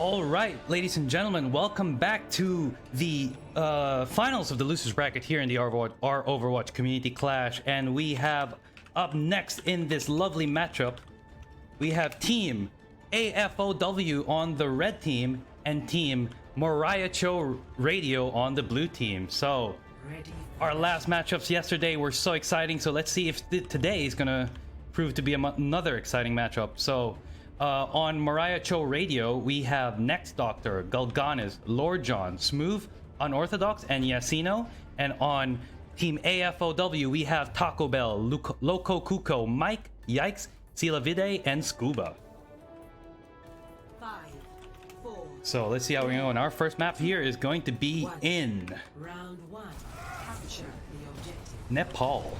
All right, ladies and gentlemen, welcome back to the finals of the losers bracket here in the our Overwatch Community Clash, and we have up next in this lovely matchup, we have Team Afow on the red team and Team Morioh Radio on the blue team. So our last matchups yesterday were so exciting, so let's see if today is gonna prove to be another exciting matchup. So on Morioh Radio, we have Next Doctor, Galganis, Lord John, Smooth, Unorthodox, and Yasino. And on Team Afow, we have Taco Bell, Loco Cuco, Mike, Yikes, Sila Vide, and Scuba. 5, 4, So let's see how we go. And our first map here is going to be in round 1. Capture the objective. Nepal.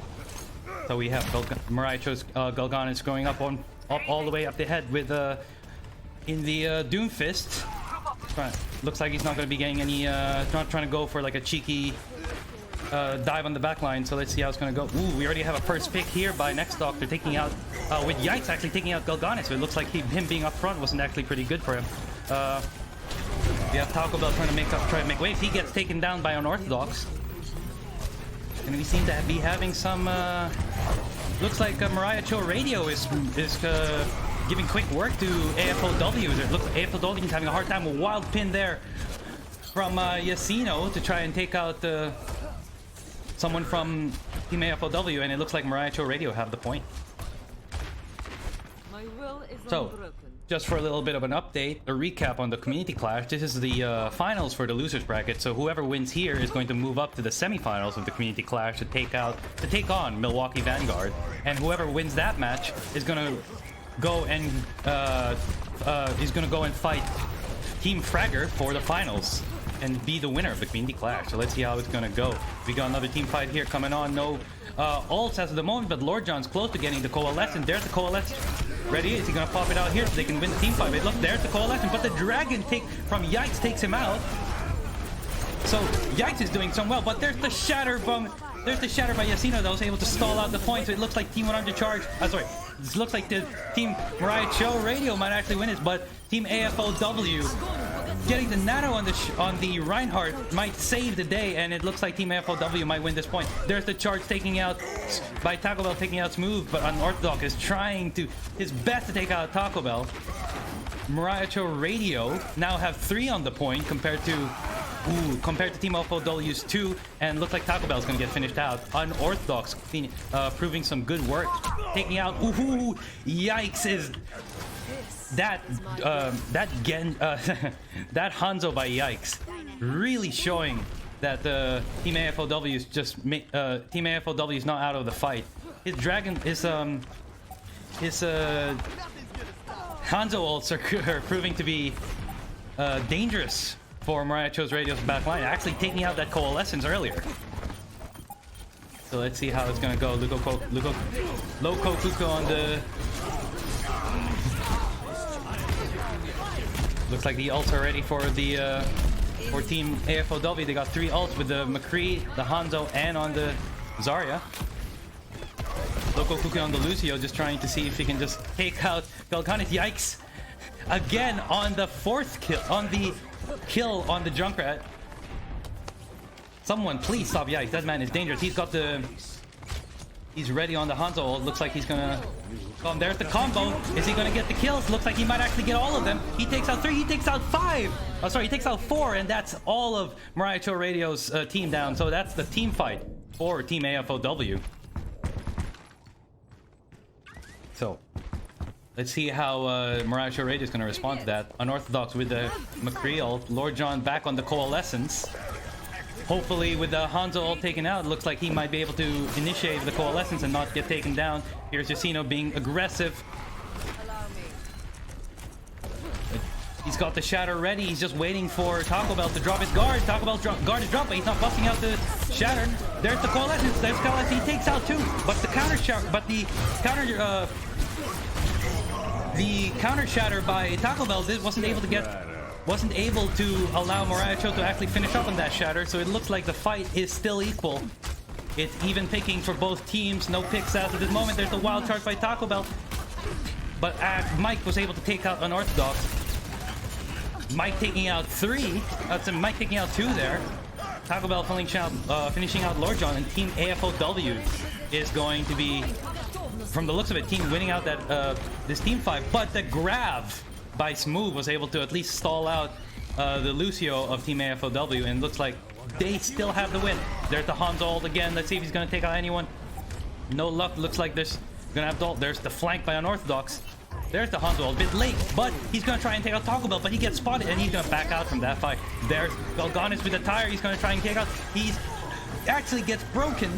So we have Morioh's Galganis going up all the way up the head with in the Doomfist. Looks like he's not going to be getting any not trying to go for like a cheeky dive on the back line. So let's see how it's going to go. Ooh, we already have a first pick here by Next Doctor, taking out with Yikes actually taking out Galganis. So it looks like him being up front wasn't actually pretty good for him. We have Taco Bell trying to make waves. He gets taken down by Unorthodox, and we seem to be having some looks like Morioh Radio is giving quick work to Afow. It looks like Afow is having a hard time. A wild pin there from Yasino to try and take out someone from Team Afow, and it looks like Morioh Radio have the point. My will is So, unbroken. just for a little bit of an update, a recap on the Community Clash. This is the finals for the losers bracket. So whoever wins here is going to move up to the semifinals of the Community Clash to take on Milwaukee Vanguard. And whoever wins that match is gonna go and fight Team Fragor for the finals and be the winner of the Community Clash. So let's see how it's gonna go. We got another team fight here coming on. No ults as of the moment, but Lord John's close to getting the Coalescence. There's the Coalescence. Ready? Is he gonna pop it out here so they can win the team fight? But look, there's the Coalescence, but the Dragon from Yikes takes him out. So Yikes is doing so well, but there's the Shatter by Yasino that was able to stall out the point. So it looks like Team 100 Charge. Sorry, this looks like the Team Morioh Radio might actually win this, but Team Afow getting the nano on the Reinhardt might save the day, and it looks like Team Afow might win this point. There's the charge taking out by Taco Bell, taking out Smooth, but Unorthodox is trying his best to take out Taco Bell. Morioh Radio now have 3 on the point compared to Team Afow's 2, and looks like Taco Bell is going to get finished out. Unorthodox proving some good work, taking out. Yikes is. That Hanzo by Yikes really showing that Team Afow is just Team Afow is not out of the fight. His Dragon is his Hanzo ults are proving to be dangerous for Morioh's Radio's back line, actually taking out that Coalescence earlier. So let's see how it's gonna go. Loco Cuco on the. Looks like the ults are ready for the for Team Afow. They got 3 ults with the McCree, the Hanzo, and on the Zarya. Loco Cuckoo on the Lucio, just trying to see if he can just take out Galganis. Yikes! Again on the 4th kill, on the Junkrat. Someone please stop Yikes. That man is dangerous. He's ready on the Hanzo ult. Looks like he's gonna. There's the combo. Is he gonna get the kills? Looks like he might actually get all of them. He takes out 3. He takes out 5. Oh, sorry, he takes out 4, and that's all of Morioh Radio's team down. So that's the team fight for Team Afow. So let's see how Morioh Radio is gonna respond to that. Unorthodox with the McCree ult. Lord John back on the Coalescence. Hopefully with the Hanzo all taken out, it looks like he might be able to initiate the Coalescence and not get taken down. Here's Yasino being aggressive. He's got the Shatter ready. He's just waiting for Taco Bell to drop his guard. Taco Bell's guard is dropped, but he's not busting out the Shatter. There's the Coalescence. There's Coalescence. He takes out 2, but the counter Shatter by Taco Bell wasn't able to allow Morioh to actually finish up on that Shatter, so it looks like the fight is still equal. It's even picking for both teams. No picks as of this moment. There's the wild charge by Taco Bell, but Mike was able to take out Unorthodox. Mike taking out 3. That's Mike taking out 2 there. Taco Bell finishing out Lord John, and Team AFOW is going to be, from the looks of it, team winning out that this team fight. But the grab by Smooth was able to at least stall out the Lucio of Team AFOW, and looks like they still have the win. There's the Hanzo ult again. Let's see if he's going to take out anyone. No luck. Looks like there's going to have the ult. There's the flank by Unorthodox. There's the Hanzo ult. A bit late, but he's going to try and take out Taco Bell, but he gets spotted, and he's going to back out from that fight. There's Galganis with the tire. He's going to try and take out. He's actually gets broken.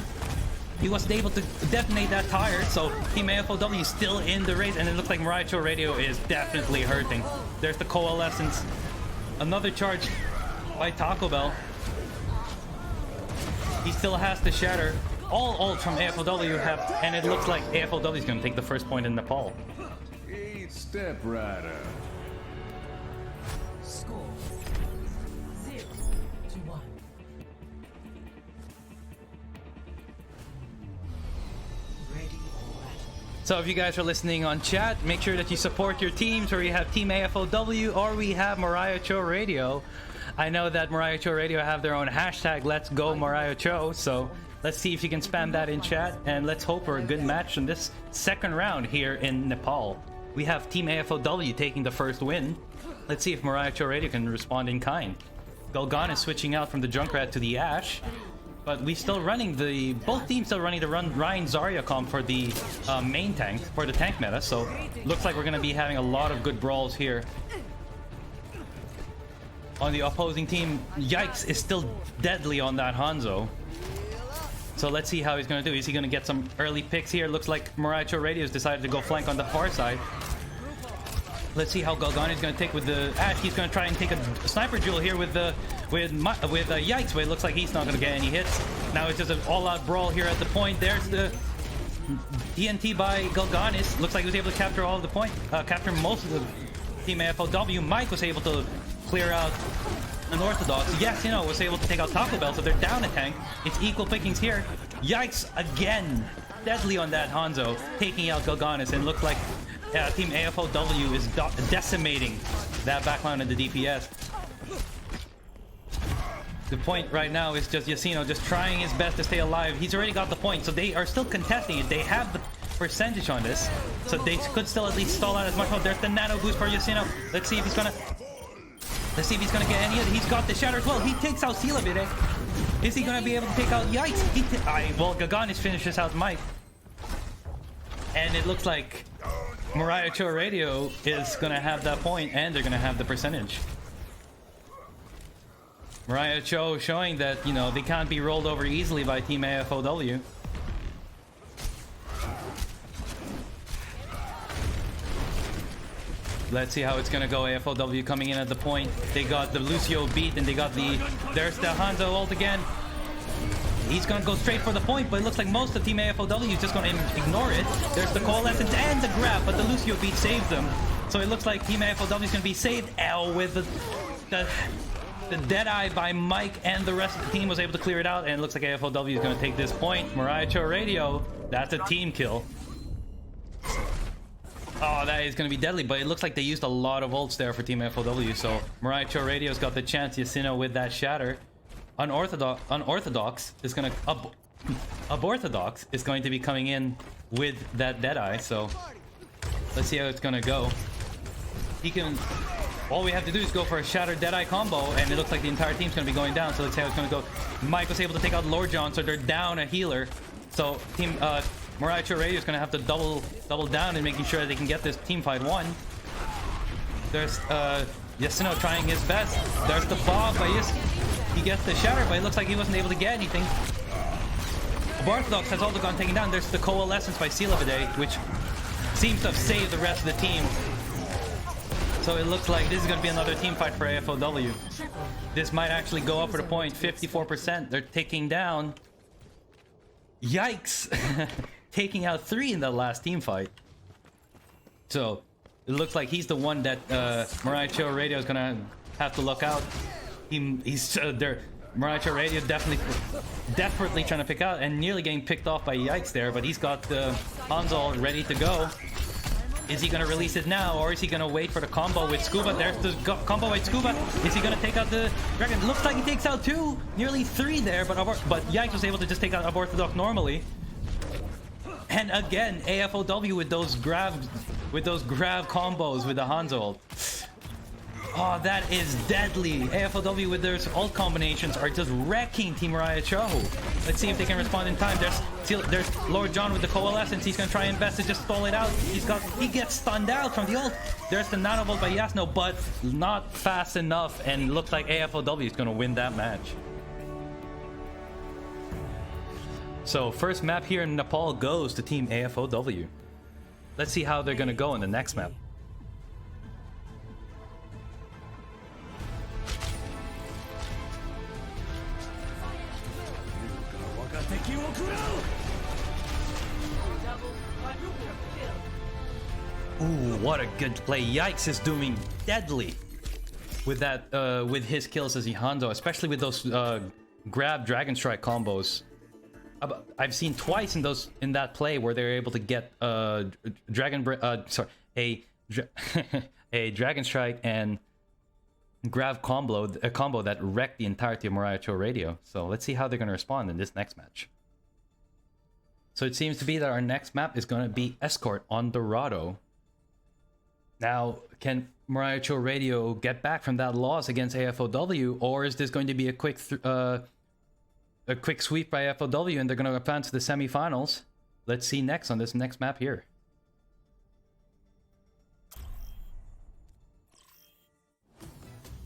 He wasn't able to detonate that tire, so Team AFOW is still in the race, and it looks like Morioh Cho Radio is definitely hurting. There's the Coalescence. Another charge by Taco Bell. He still has to shatter. All ults from AFOW have, and it looks like AFOW is going to take the first point in Nepal. Eat step rider. Score 0-1. Ready or battle. So if you guys are listening on chat, make sure that you support your teams, where we have Team AFOW or we have Morioh Cho Radio. I know that Morioh Cho Radio have their own hashtag, Let's Go Morioh Cho, so let's see if you can spam that in chat, and let's hope for a good match in this second round here in Nepal. We have Team AFOW taking the first win. Let's see if Morioh Cho Radio can respond in kind. Galgan is switching out from the Junkrat to the Ashe, but we still running the, both teams still running the Ryan Zarya comp for the main tank, for the tank meta, so looks like we're going to be having a lot of good brawls here. On the opposing team, Yikes is still deadly on that Hanzo. So let's see how he's going to do. Is he going to get some early picks here? Looks like Morioh Cho Radio has decided to go flank on the far side. Let's see how Galgan is going to take with the Ashe. He's going to try and take a sniper duel here with Yikes, but it looks like he's not going to get any hits. Now it's just an all-out brawl here at the point. There's the TNT by Galganis. Looks like he was able to capture all of the point, capture most of the Team AFOW. Mike was able to clear out Unorthodox. Yes, you know, was able to take out Taco Bell, so they're down a tank. It's equal pickings here. Yikes again, deadly on that Hanzo, taking out Galganis, and looked like Team AFOW is decimating that backline of the DPS. The point right now is just Yacino just trying his best to stay alive. He's already got the point, so they are still contesting it. They have the percentage on this, so they could still at least stall out as much. Oh, there's the nano boost for Yacino. Let's see if he's gonna get any of it. He's got the shatter as well. He takes out Silabide. Is he gonna be able to take out Yikes? Well, Gaganis finishes out Mike, and it looks like Morioh Cho Radio is gonna have that point, and they're gonna have the percentage. Morioh Cho showing that, you know, they can't be rolled over easily by Team AFOW. Let's see how it's gonna go. AFOW coming in at the point. They got the Lucio beat, and they got there's the Hanzo ult again. He's gonna go straight for the point, but it looks like most of Team AFOW is just gonna ignore it. There's the Coalescence and the grab, but the Lucio beat saved them. So it looks like Team AFOW is gonna be saved. With the Deadeye by Mike, and the rest of the team was able to clear it out, and it looks like AFOW is gonna take this point. Morioh Cho Radio, that's a team kill. Oh, that is going to be deadly, but it looks like they used a lot of ults there for Team AFOW, so Morioh Cho Radio's got the chance. Yacino with that shatter. Unorthodox is going to... Unorthodox is going to be coming in with that Deadeye, so let's see how it's going to go. He can... All we have to do is go for a Shatter Deadeye combo, and it looks like the entire team's going to be going down, so let's see how it's going to go. Mike was able to take out Lord John, so they're down a healer. So Team... Morioh Cho Radio is going to have to double down in making sure that they can get this team fight won. There's Yacino trying his best. There's the Bob by he gets the shatter, but it looks like he wasn't able to get anything. Orthodox has also gone taken down. There's the Coalescence by Silabide, which seems to have saved the rest of the team. So it looks like this is going to be another team fight for AFOW. This might actually go up for the point. 54%. They're taking down. Yikes! Taking out 3 in the last team fight. So it looks like he's the one that Morioh Cho Radio is gonna have to look out. He's there. Morioh Cho Radio desperately trying to pick out, and nearly getting picked off by Yikes there, but he's got the Hanzo ready to go. Is he gonna release it now, or is he gonna wait for the combo with Scuba? There's the combo with Scuba. Is he gonna take out the Dragon? Looks like he takes out 2, nearly 3 there, but Yikes was able to just take out Aborthodox normally. And again, AFOW with those grab combos with the Hanzo ult. Oh, that is deadly. AFOW with their ult combinations are just wrecking Team Morioh Cho. Let's see if they can respond in time. There's Lord John with the Coalescence. He's gonna try and best to just stall it out. He gets stunned out from the ult. There's the nanovolt by Yasuo, but not fast enough, and looks like AFOW is gonna win that match. So first map here in Nepal goes to Team AFOW. Let's see how they're gonna go in the next map. Ooh, what a good play. Yikes is doing deadly with that, with his kills as Hanzo, especially with those grab Dragon Strike combos. I've seen twice in that play where they're able to get a Dragon Strike and grab combo, a combo that wrecked the entirety of Morioh Cho Radio. So let's see how they're going to respond in this next match. So it seems to be that our next map is going to be Escort on Dorado. Now, can Morioh Cho Radio get back from that loss against AFOW, or is this going to be a quick sweep by AFOW and they're going to advance to the semifinals? Let's see next on this next map here.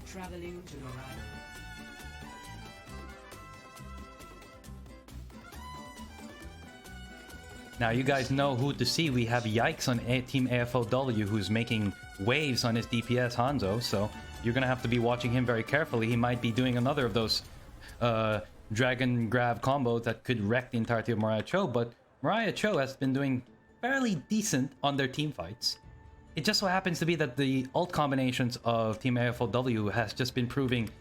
Traveling to Dorado. Now you guys know who to see. We have Yikes on Team AFOW, who's making waves on his DPS Hanzo, so you're gonna have to be watching him very carefully. He might be doing another of those dragon grab combos that could wreck the entirety of Morioh Cho, but Morioh Cho has been doing fairly decent on their team fights. It just so happens to be that the ult combinations of Team AFOW has just been proving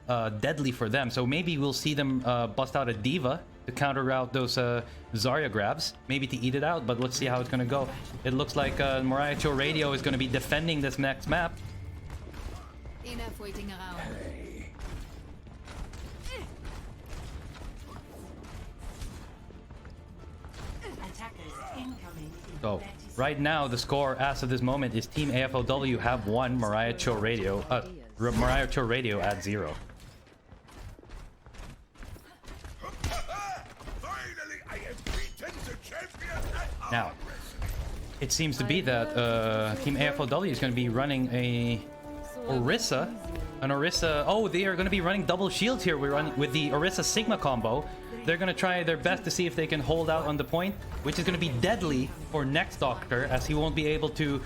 deadly for them, so maybe we'll see them bust out a Diva to counter out those Zarya grabs, maybe to eat it out, but let's see how it's gonna go. It looks like Morioh Cho Radio is gonna be defending this next map. Enough waiting around. Attackers incoming. So right now the score as of this moment is Team AFOW have won, Morioh Cho Radio at 0. Now, it seems to be that Team AFOW is going to be running an Orisa. Oh, they are going to be running double shields here. We're running with the Orisa Sigma combo. They're going to try their best to see if they can hold out on the point, which is going to be deadly for next Doctor, as he won't be able to.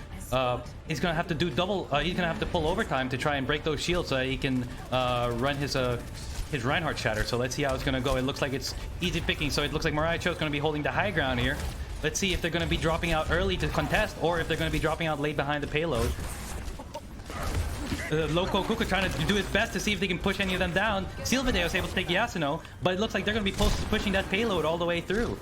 He's going to have to do double. He's going to have to pull overtime to try and break those shields so that he can run his Reinhardt Shatter. So let's see how it's going to go. It looks like it's easy picking. So it looks like Morioh Cho is going to be holding the high ground here. Let's see if they're going to be dropping out early to contest, or if they're going to be dropping out late behind the payload. Loco Kuka trying to do his best to see if they can push any of them down. Sylvaday was able to take Yasuo, but it looks like they're going to be pushing that payload all the way through.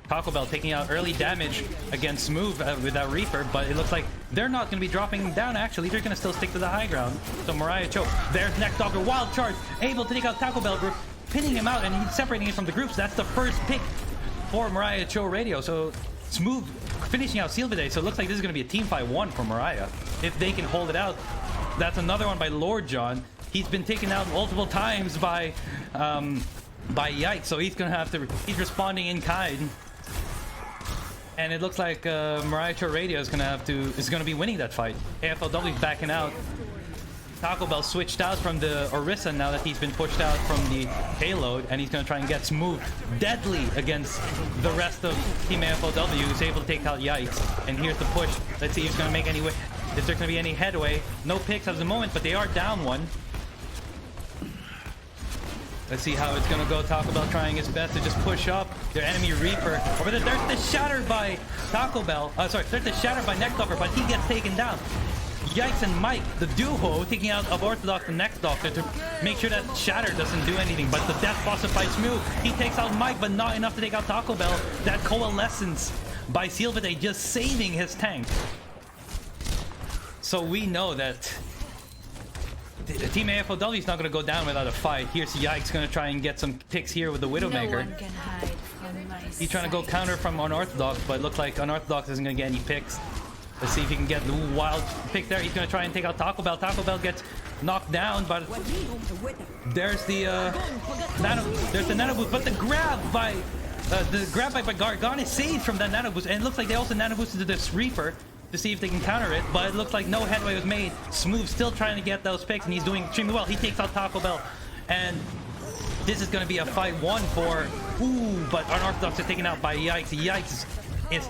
Taco Bell taking out early damage against Smooth with that Reaper, but it looks like they're not going to be dropping down, actually. They're going to still stick to the high ground. So Morioh Cho, there's next Doctor, wild charge, able to take out Taco Bell, pinning him out and he's separating it from the groups. That's the first pick for Morioh Cho Radio. So Smooth finishing out Sylvaday, so it looks like this is going to be a team fight 1 for Morioh if they can hold it out. That's another one by Lord John. He's been taken out multiple times by Yikes, so he's gonna have to. He's responding in kind, and it looks like Morioh Cho Radio is gonna be winning that fight. AFOW is backing out. Taco Bell switched out from the Orisa now that he's been pushed out from the payload, and he's gonna try and get Smooth deadly against the rest of Team AFOW, who's able to take out Yikes. And here's the push. Let's see if he's gonna make any way. Is there going to be any headway? No picks at the moment, but they are down 1. Let's see how it's going to go. Taco Bell trying his best to just push up their enemy Reaper. Over there, there's the shatter by Taco Bell. There's the shatter by Neckdoctor, but he gets taken down. Yikes and Mike, the duo, taking out of Orthodox and Next Doctor to make sure that shatter doesn't do anything. But the Death Boss by Smooth. He takes out Mike, but not enough to take out Taco Bell. That Coalescence by Sylvaday just saving his tank. So we know that Team AFOW is not going to go down without a fight. Here's Yikes going to try and get some picks here with the Widowmaker. No one can hide from my He's trying to go counter from Unorthodox, but it looks like Unorthodox isn't going to get any picks. Let's see if he can get the wild pick there. He's going to try and take out Taco Bell. Taco Bell gets knocked down, but there's the nano boost. But the grab by Gargan is saved from that nano boost, and it looks like they also nano boosted this Reaper to see if they can counter it, but it looks like no headway was made. Smooth still trying to get those picks, and he's doing extremely well. He takes out Taco Bell, and this is going to be a fight one for... Ooh, but Unorthodox is taken out by Yikes. Yikes is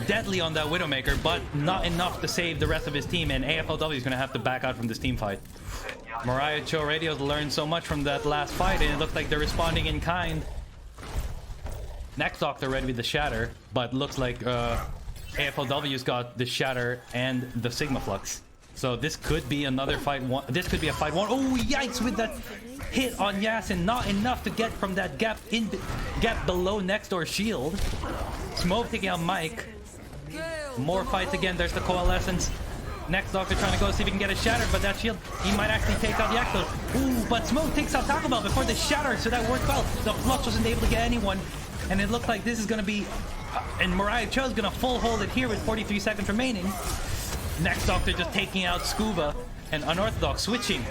deadly on that Widowmaker, but not enough to save the rest of his team, and AFLW is going to have to back out from this team fight. Morioh Radio's learned so much from that last fight, and it looks like they're responding in kind. Next Doctor ready with the Shatter, but looks like AFLW's got the Shatter and the Sigma Flux. So this could be another fight one. This could be a fight one. Oh, Yikes with that hit on Yasin. Not enough to get from that gap below next door shield. Smoke taking out Mike. More fights again. There's the Coalescence. Next Doctor trying to go see if he can get a Shatter, but that shield, he might actually take out the Axel. Ooh, but Smoke takes out Taco Bell before the Shatter, so that worked well. The Flux wasn't able to get anyone, and it looked like this is going to be... and Morioh is going to full hold it here with 43 seconds remaining. Next Doctor just taking out Scuba, and Unorthodox switching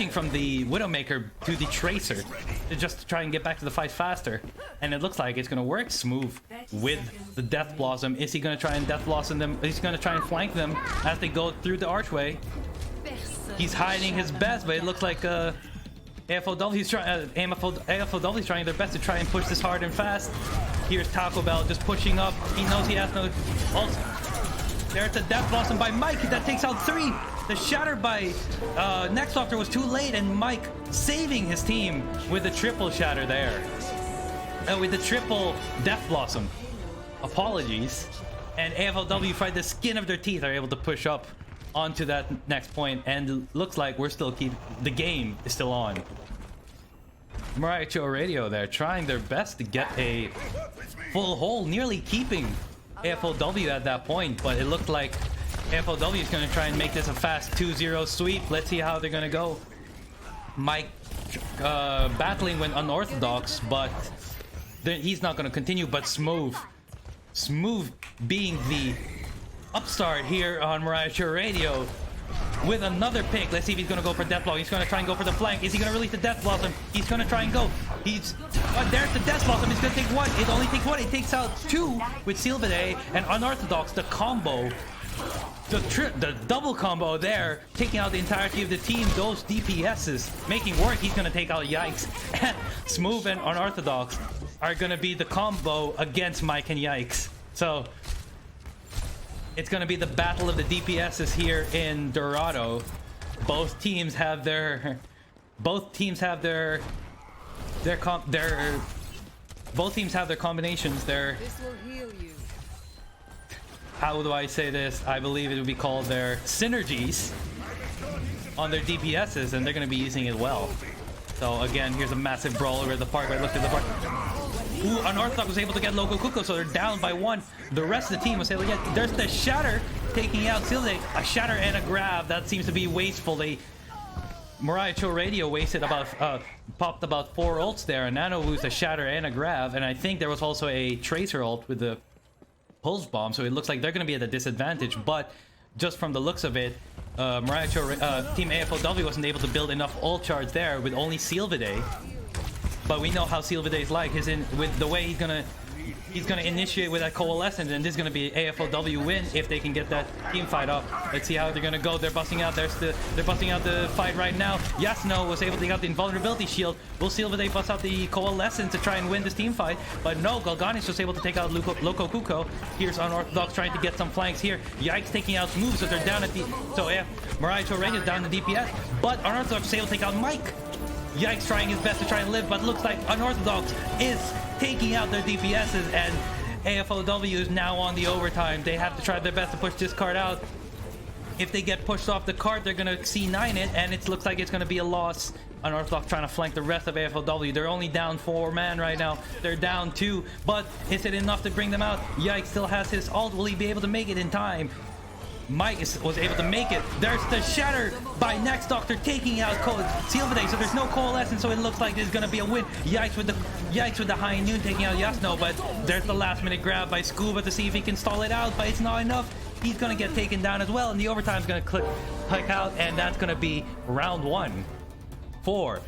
from the Widowmaker to the Tracer to just try and get back to the fight faster. And it looks like it's going to work. Smooth with the Death Blossom. Is he going to try and Death Blossom them? He's going to try and flank them as they go through the archway. He's hiding his best, but it looks like AFOW is trying their best to try and push this hard and fast. Here's Taco Bell just pushing up. He knows he has no ult. There's a Death Blossom by Mike that takes out 3. The Shatter by Next Doctor was too late, and Mike saving his team with the triple Shatter there. With the triple Death Blossom. Apologies. And AFLW, by the skin of their teeth, are able to push up onto that next point, and looks like the game is still on. Morioh Radio there trying their best to get a full hold, nearly keeping AFLW at that point, but it looked like AFLW is going to try and make this a fast 2-0 sweep. Let's see how they're going to go. Mike battling with Unorthodox, but he's not going to continue, but Smooth being the upstart here on Morioh Radio with another pick. Let's see if he's going to go for Death Block. He's going to try and go for the flank. Is he going to release the Death Blossom? He's going to try and go. There's the Death Blossom. He's going to take 1. It only takes 1. It takes out 2 with Silvade and Unorthodox. The combo, the double combo there, taking out the entirety of the team. Those DPSs making work. He's going to take out Yikes. And Smooth and Unorthodox are going to be the combo against Mike and Yikes. So it's going to be the battle of the DPSs here in Dorado. Both teams have their combinations. This will heal you. How do I say this? I believe it would be called their synergies on their DPSs, and they're going to be using it well. So again, here's a massive brawl over the park. Right, look at the park. Ooh, Unorthodox was able to get Loco Cuckoo, so they're down by 1. The rest of the team was able to get... There's the Shatter taking out Silde. A Shatter and a grab. That seems to be wasteful. Morioh Radio wasted popped about 4 ults there. A Nano Boost, a Shatter, and a grab. And I think there was also a Tracer ult with the Pulse Bomb, so it looks like they're going to be at a disadvantage. But just from the looks of it, Team AFOW wasn't able to build enough ult charge there with only Silvade. But we know how Silvade is like. With the way he's gonna initiate with that Coalescence, and this is gonna be AFOW win if they can get that team fight up. Let's see how they're gonna go. They're busting out. They're busting out the fight right now. Yasuno was able to take out the invulnerability shield. Will Silvade bust out the Coalescence to try and win this team fight? But no, Galganis was able to take out Loco Cuco. Here's Unorthodox trying to get some flanks here. Yikes taking out Smooth, so they're down at the... So yeah, Morioh Radio is down to DPS, but Unorthodox was able to take out Mike. Yikes trying his best to try and live, but looks like Unorthodox is taking out their DPSs, and AFOW is now on the overtime. They have to try their best to push this card out. If they get pushed off the card, they're going to C9 it, and it looks like it's going to be a loss. Unorthodox trying to flank the rest of AFOW. They're only down 4 man right now. They're down 2, but is it enough to bring them out? Yikes still has his ult. Will he be able to make it in time? was able to make it. There's the shatter by Next Doctor taking out Silvade, so there's no coalescence, so it looks like there's gonna be a win. Yikes with the High Noon taking out Yasuno, but there's the last minute grab by Scuba to see if he can stall it out, but it's not enough. He's gonna get taken down as well, and the overtime's gonna click out, and that's gonna be round 1 for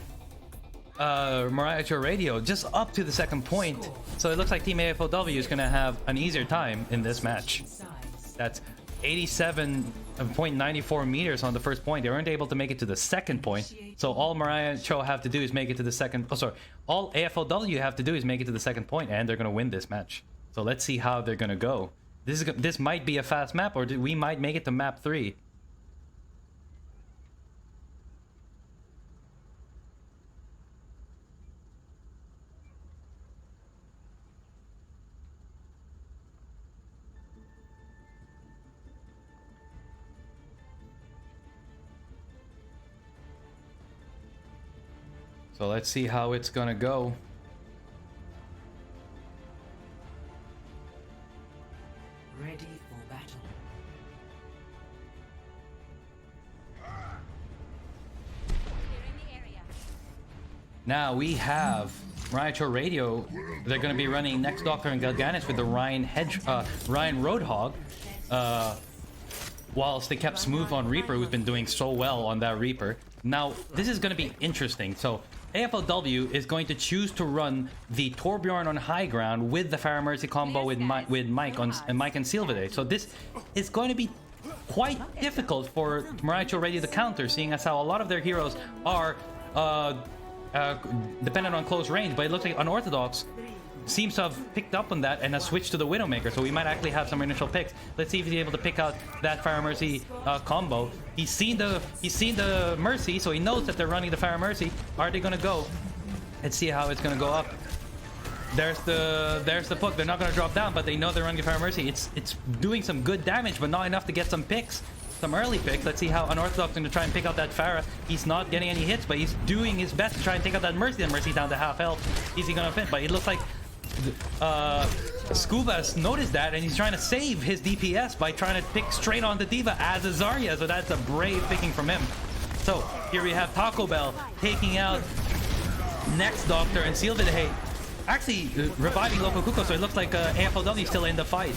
Morioh Radio, just up to the second point. So it looks like Team AFOW is gonna have an easier time in this match. That's 87.94 meters on the first point. They weren't able to make it to the second point, so all Morioh have to do is make it to the second. Oh, sorry. All AFOW have to do is make it to the second point, and they're gonna win this match. So let's see how they're gonna go. This might be a fast map, or we might make it to map 3. So let's see how it's gonna go. Ready for battle. Now we have Morioh Radio. They're going to be running Next Doctor and Gilganis with the Ryan Roadhog. Whilst they kept Smooth on Reaper, who's been doing so well on that Reaper. Now, this is going to be interesting. So, AFLW is going to choose to run the Torbjorn on high ground with the Farah Mercy combo with Mike and Silvade. So this is going to be quite difficult for Morioh Radio to counter, seeing as how a lot of their heroes are dependent on close range. But it looks like Unorthodox seems to have picked up on that and has switched to the Widowmaker, so we might actually have some initial picks. Let's see if he's able to pick out that Farah Mercy combo. He's seen the Mercy, so he knows that they're running the Farah Mercy. Are they gonna go? Let's see how it's gonna go up. There's the puck. They're not gonna drop down, but they know they're running the Farah Mercy. It's doing some good damage, but not enough to get some picks. Some early picks. Let's see how Unorthodox is going to try and pick out that Farah. He's not getting any hits, but he's doing his best to try and take out that Mercy. And Mercy down to half health. Is he going to fit? But it looks like Scuba's noticed that, and he's trying to save his DPS by trying to pick straight on the Diva as a Zarya. So that's a brave picking from him. So here we have Taco Bell taking out Next Doctor and Silvade. Actually reviving Loco Cuco, so it looks like AFLW still in the fight.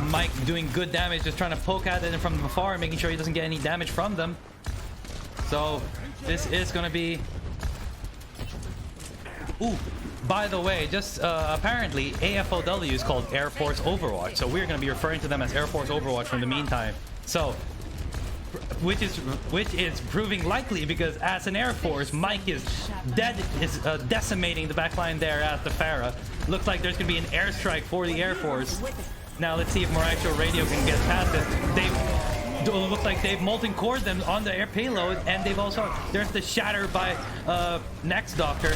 Mike doing good damage, just trying to poke at it from afar, making sure he doesn't get any damage from them. So this is gonna be... Ooh, by the way, just apparently AFOW is called Air Force Overwatch, so we're gonna be referring to them as Air Force Overwatch for the meantime. So, which is proving likely, because as an Air Force, Mike is decimating the backline there at the Farah. Looks like there's gonna be an airstrike for the Air Force. Now let's see if Morioh Radio can get past it. It looks like they've molten cored them on the air payload, and they've also... There's the shatter by Next Doctor.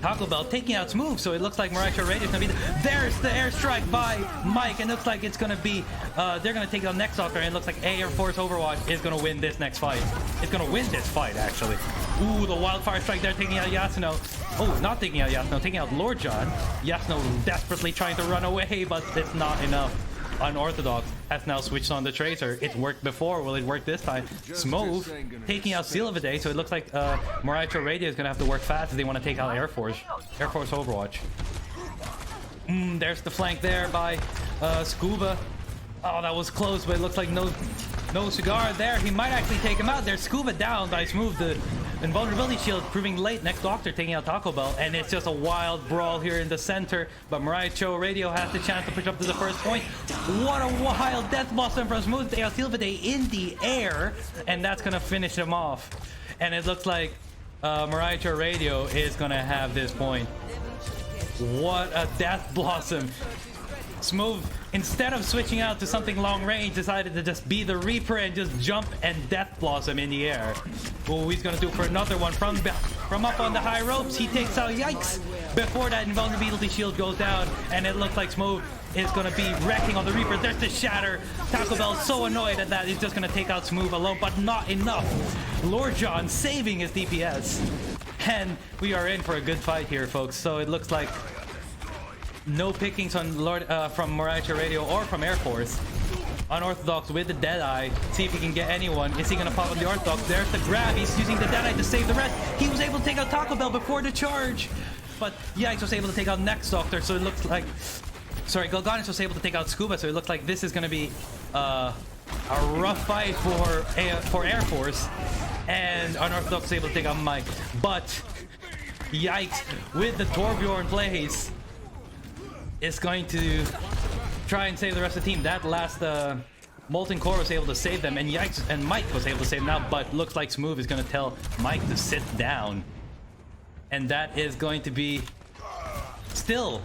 Taco Bell taking out Smooth, so it looks like Morioh Radio is going to be... There's the airstrike by Mike, and it looks like it's going to be... they're going to take out Next Doctor, and it looks like Air Force Overwatch is going to win this next fight. It's going to win this fight, actually. Ooh, the Wildfire Strike there taking out Yasuno. Oh, not taking out Yasuno, taking out Lord John. Yasuno desperately trying to run away, but it's not enough. Unorthodox has now switched on the Tracer. It worked before. Will it work this time? Smooth taking out Silvade, so it looks like Morioh Radio is going to have to work fast if they want to take out Air Force Overwatch. There's the flank there by Scuba. Oh, that was close, but it looks like no cigar there. He might actually take him out. There's Scuba down by Smooth. The invulnerability shield proving late. Next Doctor taking out Taco Bell, and it's just a wild brawl here in the center. But Morioh Radio has the chance to push up to the first point. What a wild death blossom from Smooth. They have Silvade in the air, and that's gonna finish him off. And it looks like Morioh Radio is gonna have this point. What a death blossom. Smooth, instead of switching out to something long range, decided to just be the Reaper and just jump and Death Blossom in the air. Oh, he's gonna do for another one from up on the high ropes. He takes out Yikes before that invulnerability shield goes down, and it looks like Smooth is gonna be wrecking on the Reaper. There's the shatter. Taco Bell's so annoyed at that, he's just gonna take out Smooth alone, but not enough. Lord John saving his DPS, and we are in for a good fight here, folks. So it looks like no pickings on from Morioh Radio or from Air Force. Unorthodox with the Deadeye. See if he can get anyone. Is he gonna pop on the Orthodox? There's the grab. He's using the Deadeye to save the rest. He was able to take out Taco Bell before the charge. But Yikes was able to take out Next Doctor, so it looks like... Sorry, Galganis was able to take out Scuba, so it looks like this is gonna be a rough fight for Air Force. And Unorthodox is able to take out Mike. But Yikes, with the Torbjorn plays, is going to try and save the rest of the team. That last Molten Core was able to save them, and Yikes and Mike was able to save them now, but looks like Smooth is going to tell Mike to sit down. And that is going to be still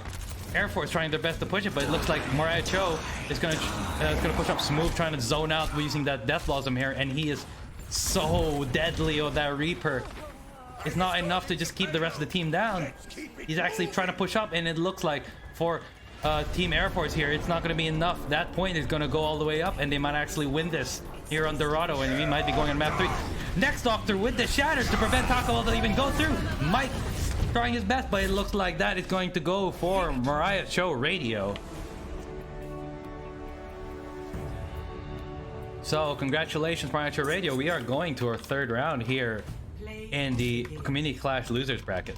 Air Force trying their best to push it, but it looks like Morioh Cho is going to push up Smooth, trying to zone out using that Death Blossom here, and he is so deadly on that Reaper. It's not enough to just keep the rest of the team down. He's actually trying to push up, and it looks like for Team Air Force here, it's not going to be enough. That point is going to go all the way up, and they might actually win this here on Dorado, and we might be going on map 3. Next Doctor with the Shatters to prevent Taco Bell to even go through. Mike trying his best, but it looks like that is going to go for Morioh Cho Radio. So congratulations, Morioh Cho Radio. We are going to our third round here in the Community Clash Losers Bracket.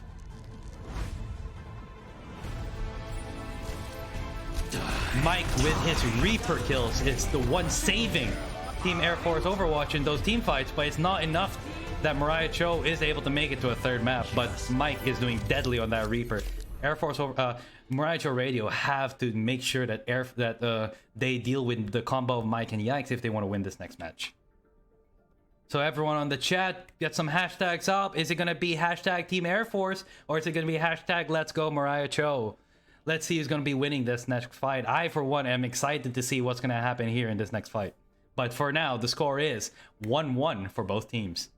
Mike with his Reaper kills is the one saving Team Air Force Overwatch in those team fights, but it's not enough that Morioh Cho is able to make it to a third map, but Mike is doing deadly on that Reaper. Air Force Morioh Cho Radio have to make sure that they deal with the combo of Mike and Yikes if they want to win this next match. So everyone on the chat, get some hashtags up. Is it going to be hashtag Team Air Force, or is it going to be hashtag Let's Go Morioh Cho? Let's see who's going to be winning this next fight. I, for one, am excited to see what's going to happen here in this next fight. But for now, the score is 1-1 for both teams.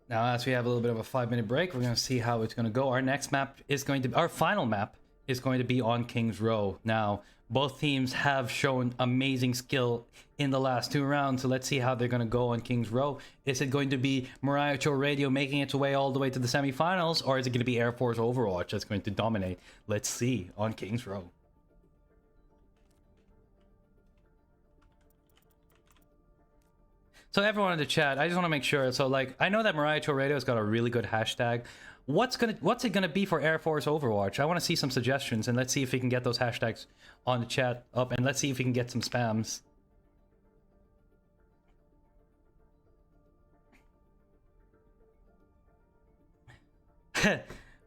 Now, as we have a little bit of a 5-minute break, we're going to see how it's going to go. Our next map is going to be... Our final map is going to be on King's Row. Now, both teams have shown amazing skill in the last 2 rounds, so let's see how they're going to go on King's Row. Is it going to be Morioh Cho Radio making its way all the way to the semifinals, or is it going to be Air Force Overwatch that's going to dominate? Let's see on King's Row. So everyone in the chat, I just want to make sure. So like, I know that Morioh Cho Radio has got a really good hashtag. What's it gonna be for Air Force Overwatch? I want to see some suggestions, and let's see if we can get those hashtags on the chat up, and let's see if we can get some spams.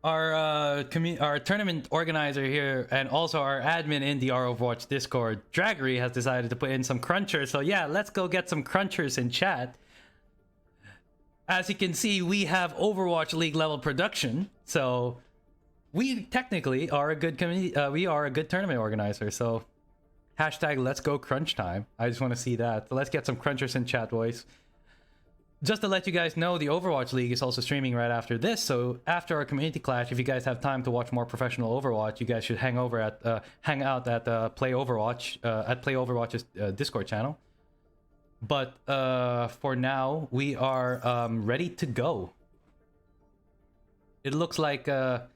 Our tournament organizer here, and also our admin in the Overwatch Discord, Draggery, has decided to put in some crunchers. So yeah, let's go get some crunchers in chat. As you can see, we have Overwatch League level production, so we technically are a good community. We are a good tournament organizer. So hashtag Let's Go Crunch Time. I just want to see that. So let's get some crunchers in chat, boys. Just to let you guys know, the Overwatch League is also streaming right after this. So after our community clash, if you guys have time to watch more professional Overwatch, you guys should hang out at Play Overwatch at Play Overwatch's Discord channel. But for now, we are ready to go. It looks like there.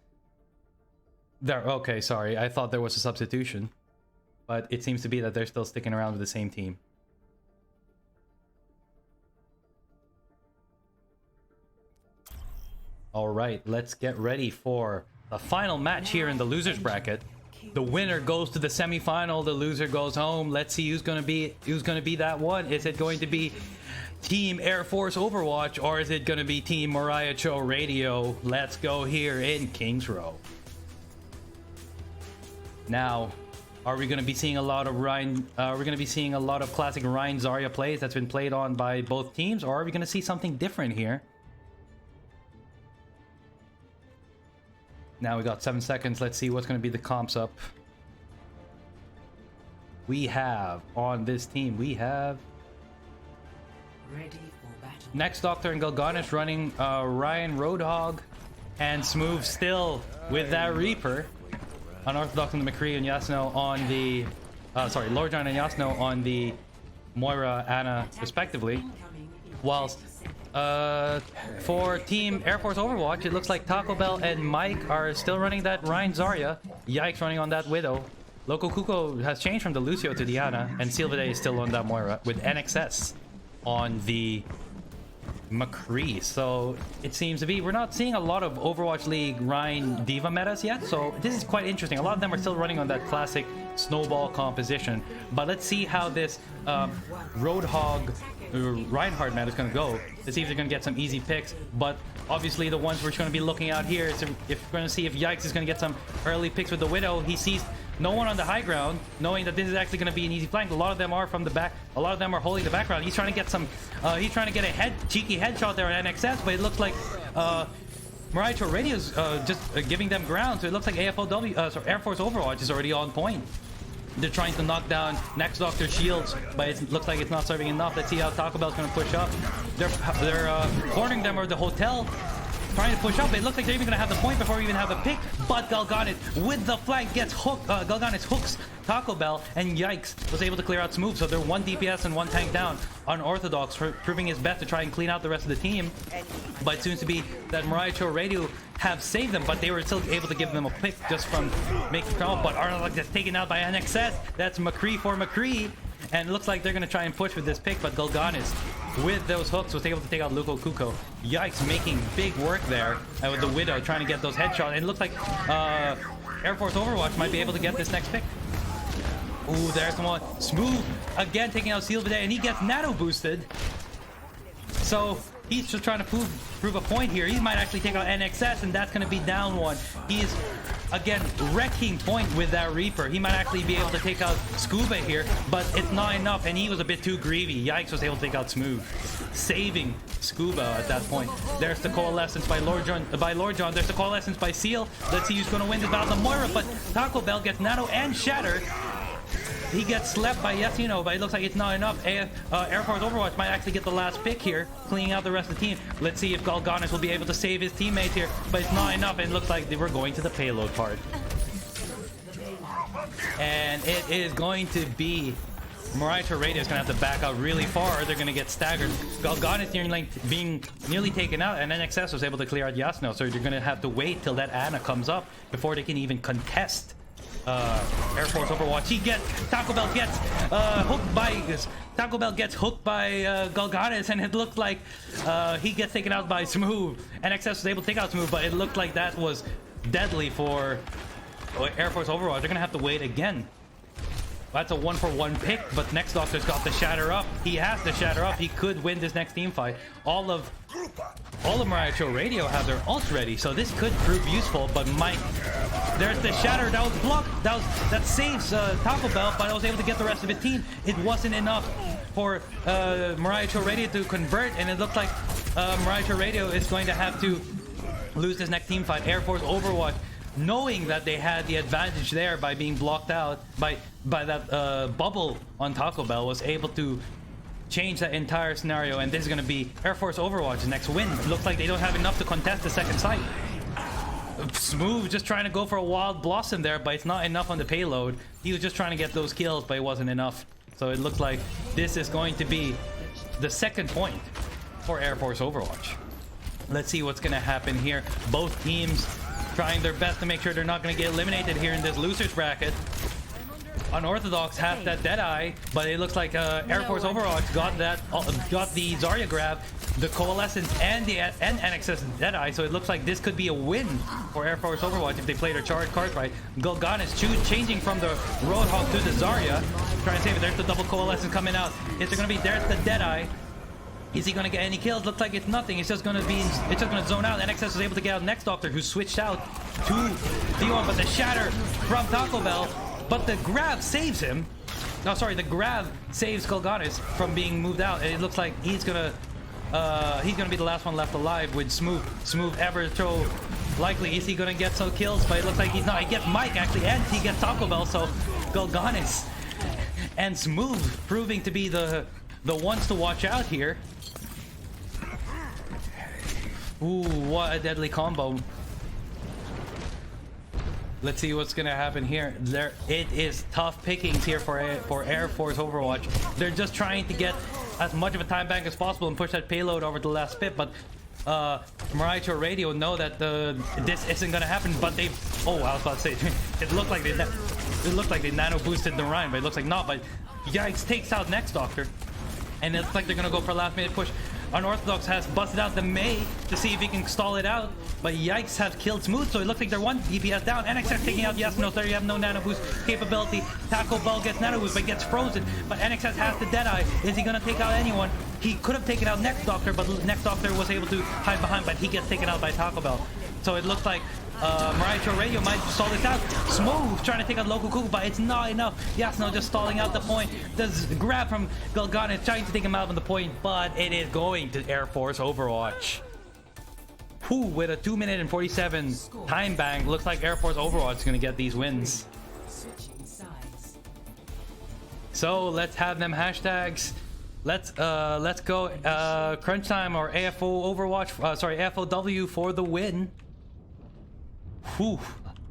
Okay, sorry. I thought there was a substitution, but it seems to be that they're still sticking around with the same team. All right, let's get ready for the final match here in the losers bracket. The winner goes to the semifinal. The loser goes home. Let's see who's gonna be that one. Is it going to be Team Air Force Overwatch, or is it gonna be Team Morioh Cho Radio? Let's go here in King's Row. Now, are we gonna be seeing a lot of we're gonna be seeing a lot of classic Rein Zarya plays that's been played on by both teams, or are we gonna see something different here? Now we got 7 seconds. Let's see what's going to be the comps up. We have on this team, we have Ready for battle. Next Doctor and Galganis running Ryan Roadhog, and Smooth still with that Reaper. Unorthodox and the McCree and Yasuno on the Lord John and Yasuno on the Moira Anna respectively. Whilst for Team Air Force Overwatch, it looks like Taco Bell and Mike are still running that Rein Zarya. Yikes running on that Widow. Loco Cuco has changed from the Lucio to Diana, and Sylvade is still on that Moira with NXS on the McCree. So it seems to be we're not seeing a lot of Overwatch League Rhine Diva metas yet, so this is quite interesting. A lot of them are still running on that classic snowball composition, but let's see how this Roadhog Reinhardt meta is going to go. Let's see if they're going to get some easy picks, but obviously the ones we're going to be looking at here is if we're going to see if Yikes is going to get some early picks with the Widow. He sees no one on the high ground, knowing that this is actually going to be an easy flank. A lot of them are from the back. A lot of them are holding the background. He's trying to get some. He's trying to get a cheeky headshot there on NXS, but it looks like Morioh Radio's just giving them ground. So it looks like AFOW, Air Force Overwatch is already on point. They're trying to knock down Next Doctor shields, but it looks like it's not serving enough. Let's see how Taco Bell's going to push up. They're cornering them or the hotel, trying to push up. It looks like they're even going to have the point before we even have a pick, but Galganis with the flank gets hooked. Galganis hooks Taco Bell, and Yikes was able to clear out Smooth. So they're 1 DPS and 1 tank down on Orthodox, proving his best to try and clean out the rest of the team. But it seems to be that Morioh Radio have saved them, but they were still able to give them a pick just from making trouble. But Arnold gets taken out by NXS. That's McCree for McCree, and it looks like they're going to try and push with this pick, but Galganis with those hooks was able to take out Loco Cuco. Yikes, making big work there with the Widow trying to get those headshots, and it looks like Air Force Overwatch might be able to get this next pick. Ooh, there's the one. Smooth again taking out Sylvade, and he gets nano boosted. So he's just trying to prove a point here. He might actually take out NXS, and that's going to be down one. He's again wrecking point with that Reaper. He might actually be able to take out Scuba here, but it's not enough, and he was a bit too greedy. Yikes was able to take out Smooth, saving Scuba at that point. There's the Coalescence by Lord John. There's the Coalescence by Seal. Let's see who's going to win this battle. Moira, but Taco Bell gets nano and shatter. He gets slept by Yasino, but it looks like it's not enough. Air Force Overwatch might actually get the last pick here, cleaning out the rest of the team. Let's see if Galganis will be able to save his teammates here, but it's not enough. It looks like they were going to the payload part. And it is going to be Morioh Radio is going to have to back out really far, or they're going to get staggered. Galganis being nearly taken out, and NXS was able to clear out Yasino, so they're going to have to wait till that Ana comes up before they can even contest Air Force Overwatch. Taco Bell gets hooked by Galganis, and it looked like he gets taken out by Smooth. NXS was able to take out Smooth, but it looked like that was deadly for Air Force Overwatch. They're gonna have to wait again. That's a 1-for-1 pick, but Next Doctor's got the shatter up. He has to shatter up. He could win this next team fight. All of Morioh Radio have their ults ready, so this could prove useful. But Mike, there's the shatter that was blocked. That saves Taco Bell, but I was able to get the rest of the team. It wasn't enough for Morioh Radio to convert, and it looked like Morioh Radio is going to have to lose this next team fight. Air Force Overwatch, knowing that they had the advantage there by being blocked out by that bubble on Taco Bell, was able to change that entire scenario, and this is going to be Air Force Overwatch's next win. It looks like they don't have enough to contest the second site. Smooth just trying to go for a wild blossom there, but it's not enough on the payload. He was just trying to get those kills, but it wasn't enough. So it looks like this is going to be the second point for Air Force Overwatch. Let's see what's going to happen here. Both teams trying their best to make sure they're not going to get eliminated here in this losers bracket. Unorthodox has that Deadeye, but it looks like Air Force Overwatch got the Zarya grab, the Coalescence, and NXS Deadeye, so it looks like this could be a win for Air Force Overwatch if they play their charge cards right. Galganis changing from the Roadhog to the Zarya, trying to save it. There's the double Coalescence coming out. Is there going to be, there's the Deadeye. Is he going to get any kills? Looks like it's nothing. It's just going to zone out. NXS was able to get out Next Doctor, who switched out to D1, but the shatter from Taco Bell. But the grab saves him. No, sorry, the grab saves Galganis from being moved out. And it looks like he's gonna be the last one left alive with Smooth. Smooth ever throw. Likely, is he gonna get some kills? But it looks like he's not. He gets Mike actually, and he gets Taco Bell. So Galganis and Smooth proving to be the ones to watch out here. Ooh, what a deadly combo. Let's see what's gonna happen here. It is tough pickings here for Air Force Overwatch. They're just trying to get as much of a time bank as possible and push that payload over the last bit. But Morioh Radio know that this isn't gonna happen. But they, I was about to say, it looked like it looked like they nano boosted the Ryan, but it looks like not. But Yikes takes out Next Doctor, and it's like they're gonna go for a last minute push. Unorthodox has busted out the Mei to see if he can stall it out, but Yikes have killed Smooth, so it looks like they're one DPS down. NXS taking out Yasuno, there you have no nano boost capability. Taco Bell gets nano boost, but gets frozen. But NXS has the Deadeye. Is he gonna take out anyone? He could have taken out Next Doctor, but Next Doctor was able to hide behind, but he gets taken out by Taco Bell. So it looks like Morioh Radio might stall this out. Smooth trying to take out Local Cuckoo, but it's not enough. Yasuno just stalling out the point. Does grab from Galgana, trying to take him out on the point, but it is going to Air Force Overwatch. Who with a 2 minute and 47 time bank, looks like Air Force Overwatch is going to get these wins. Switching sides. So let's have them hashtags. Let's go crunch time or AFO Overwatch. Sorry, AFOW for the win. Whew.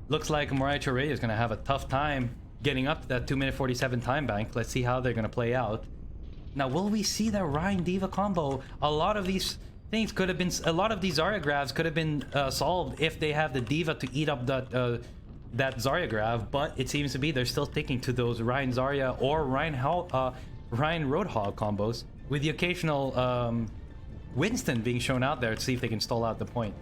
Looks like Morioh Radio is going to have a tough time getting up to that 2 minute 47 time bank. Let's see how they're going to play out. Now, will we see that Ryan Diva combo? A lot of these things could have been, a lot of these Zarya grabs could have been solved if they have the Diva to eat up that Zarya grab, but it seems to be they're still sticking to those Ryan Zarya or Ryan Roadhog combos, with the occasional Winston being shown out there to see if they can stall out the point.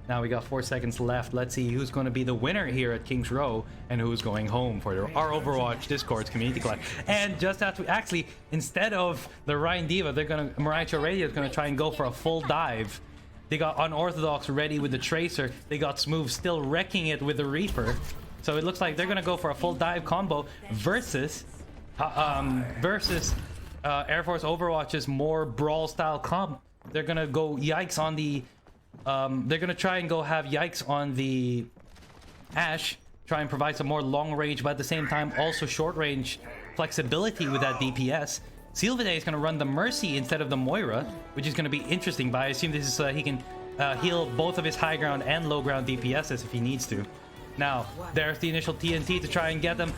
Now we got 4 seconds left. Let's see who's going to be the winner here at King's Row and who's going home for our Overwatch Discord's community class. And just after, actually, instead of the Ryan Diva, they're gonna, Morioh Radio is gonna try and go for a full dive. They got Unorthodox ready with the Tracer. They got Smooth still wrecking it with the Reaper. So it looks like they're gonna go for a full dive combo versus Air Force Overwatch's more brawl style comp. They're gonna go Yikes on the they're gonna try and go have Yikes on the Ashe, try and provide some more long range, but at the same time also short range flexibility with that DPS. Sylvide is gonna run the Mercy instead of the Moira, which is gonna be interesting, but I assume this is he can heal both of his high ground and low ground DPSs if he needs to. Now there's the initial TNT to try and get them,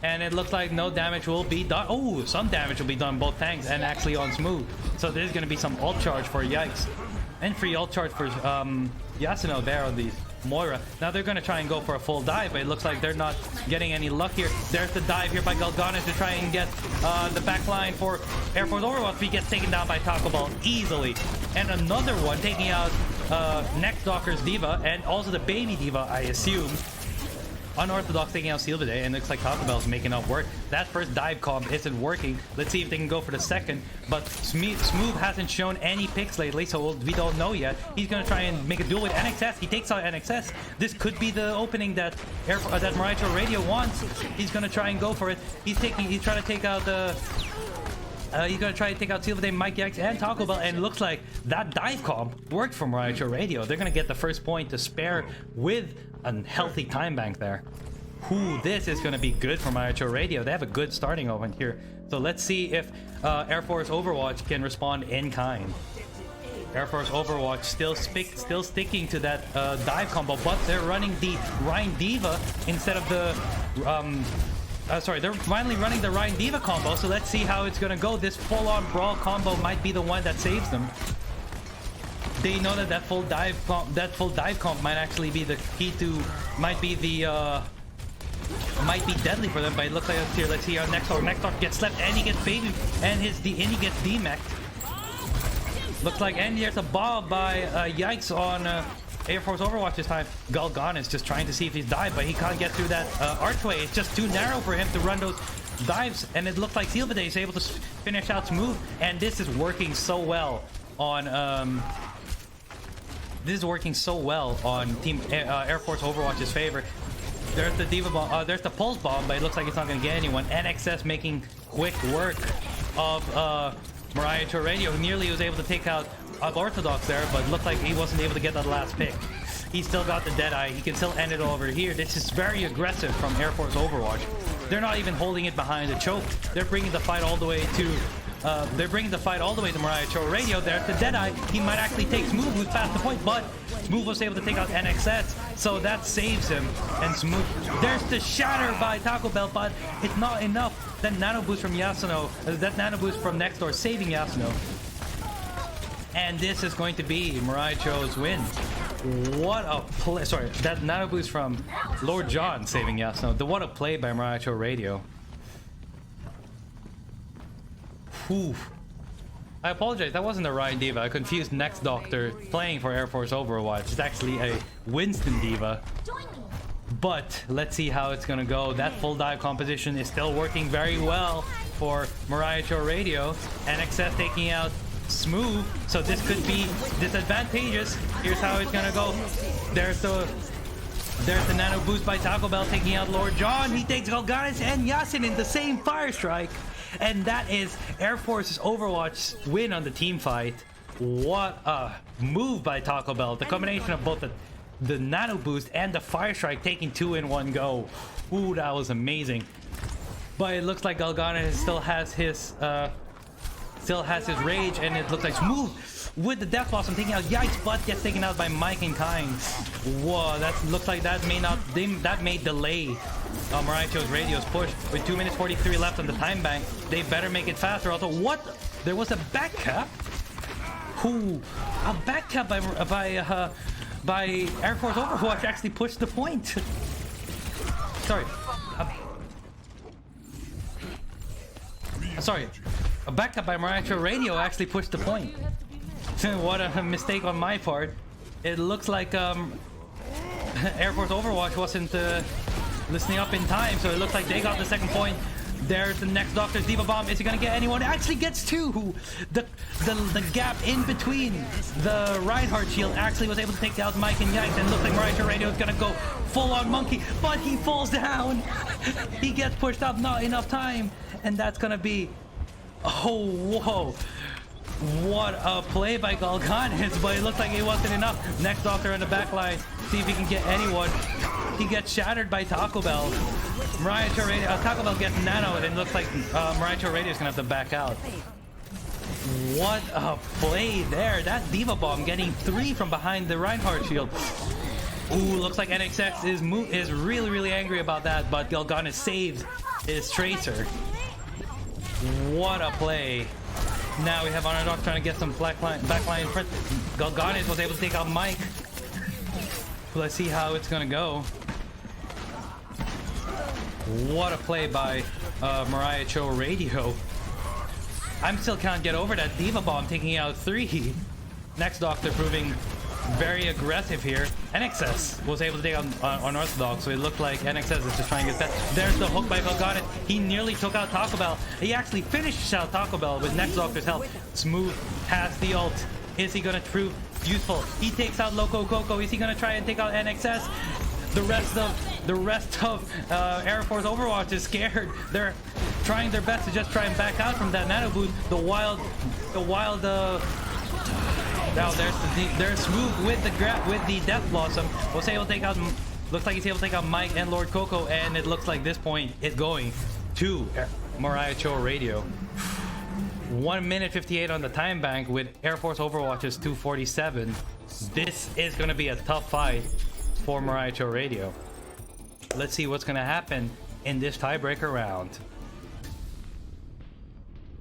and it looks like no damage will be done. Oh, some damage will be done both tanks and actually on Smooth. So there's gonna be some ult charge for Yikes. And free ult charge for Yasuno there on the Moira. Now they're going to try and go for a full dive, but it looks like they're not getting any luck here. There's the dive here by Galgana to try and get the back line for Air Force Overwatch. He gets taken down by Taco Bell easily. And another one taking out Next Doctor's Diva and also the Baby Diva, I assume. Unorthodox taking out Seal today, and it looks like Taco Bell's making up work. That first dive comp isn't working. Let's see if they can go for the second. But Smooth hasn't shown any picks lately, so we don't know yet. He's gonna try and make a duel with NXS. He takes out NXS. This could be the opening that Morioh Radio wants. He's gonna try and go for it. He's trying to take out the. He's gonna try to take out Silvade, Mike Yikes, and Taco Bell, and it looks like that dive comp worked for Morioh Radio. They're gonna get the first point to spare with a healthy time bank there. Ooh, this is gonna be good for Morioh Radio. They have a good starting open here. So let's see if Air Force Overwatch can respond in kind. Air Force Overwatch still sticking to that dive combo, but they're running the Ryan Diva instead of the sorry, they're finally running the Ryan Diva combo, so let's see how it's gonna go. This full-on brawl combo might be the one that saves them. They know that full dive comp might actually be the key to, might be deadly for them, but it looks like here. Let's see how Next Talk gets slept, and he gets baby, and he gets demeched. Looks like, and there's a bomb by Yikes on Air Force Overwatch this time. Galgana is just trying to see if he's died, but he can't get through that archway. It's just too narrow for him to run those dives, and it looks like Silvade is able to finish out Smooth, and this is working so well on Team Air Force Overwatch's favor. There's the Diva bomb, there's the Pulse bomb, but it looks like it's not going to get anyone. NXS making quick work of Morioh Radio, who nearly was able to take out Orthodox there, but looked like he wasn't able to get that last pick. He still got the Deadeye. He can still end it over here. This is very aggressive from Air Force Overwatch. They're not even holding it behind the choke. They're bringing the fight all the way to Morioh Radio. There's the Deadeye. He might actually take Smooth, who's past the point, but Smooth was able to take out NXS, so that saves him. And Smooth, there's the Shatter by Taco Bell, but it's not enough. That nano boost from Yasuno, that nano boost from Next Door, saving Yasuno. And this is going to be Morioh's win. What a play. Sorry, that nano boost from Lord John saving Yasuo. What a play by Morioh Radio. Whew. I apologize, that wasn't a Ryan Diva. I confused Next Doctor playing for Air Force Overwatch. It's actually a Winston Diva. But let's see how it's gonna go. That full dive composition is still working very well for Morioh Radio. NXS taking out Smooth, so this could be disadvantageous. Here's how it's gonna go. There's the nano boost by Taco Bell taking out Lord John. He takes Golganis and Yasin in the same fire strike. And that is Air Force's Overwatch win on the team fight. What a move by Taco Bell. The combination of both the nano boost and the fire strike taking 2 in one go. Ooh, that was amazing. But it looks like Golganis still has his rage, and it looks like Smooth with the Death Blossom taking out Yikes, but gets taken out by Mike and Kind. Whoa, that looks like that may delay Morioh's Radio's push. With 2 minutes 43 left on the time bank, they better make it faster. Also, what? There was a back cap? Who? A back cap by Air Force Overwatch actually pushed the point. Sorry. Sorry. A backup by Morioh Radio actually pushed the point. What a mistake on my part. It looks like Air Force Overwatch wasn't listening up in time, so it looks like they got the second point. There's the next Doctor's Diva Bomb. Is he gonna get anyone? It actually gets 2. The gap in between the Reinhardt shield actually was able to take out Mike and Yikes, and looks like Morioh Radio is gonna go full on monkey, but he falls down. He gets pushed up, not enough time, and that's gonna be, oh whoa. What a play by Golganis, but it looks like it wasn't enough. Next Doctor on the back line. See if he can get anyone. He gets shattered by Taco Bell. Morioh Radio, Taco Bell gets nano, and it looks like Morioh Radio is gonna have to back out. What a play there. That Diva Bomb getting 3 from behind the Reinhardt shield. Ooh, looks like NXX is really angry about that, but Golganis saved his Tracer. What a play. Now we have Underdog trying to get some backline in front. Golganis was able to take out Mike. Let's see how it's gonna go. What a play by Morioh Radio. I'm still can't get over that Diva Bomb taking out 3. Next Doctor proving very aggressive here. NXS was able to take out Unorthodox, so it looked like NXS is just trying to get that. There's the hook by Golganis. He nearly took out Taco Bell. He actually finished out Taco Bell with Next Doctor's help. Smooth has the ult. Is he gonna prove useful? He takes out Loco Coco. Is he gonna try and take out NXS? The rest of Air Force Overwatch is scared. They're trying their best to just try and back out from that nano boost. Now there's Smooth with the Death Blossom. Was able to take out. Looks like he's able to take out Mike and Lord Coco, and it looks like this point is going to Morioh Radio. 1 minute 58 on the time bank with Air Force Overwatch's 2:47. This is going to be a tough fight for Morioh Radio. Let's see what's going to happen in this tiebreaker round.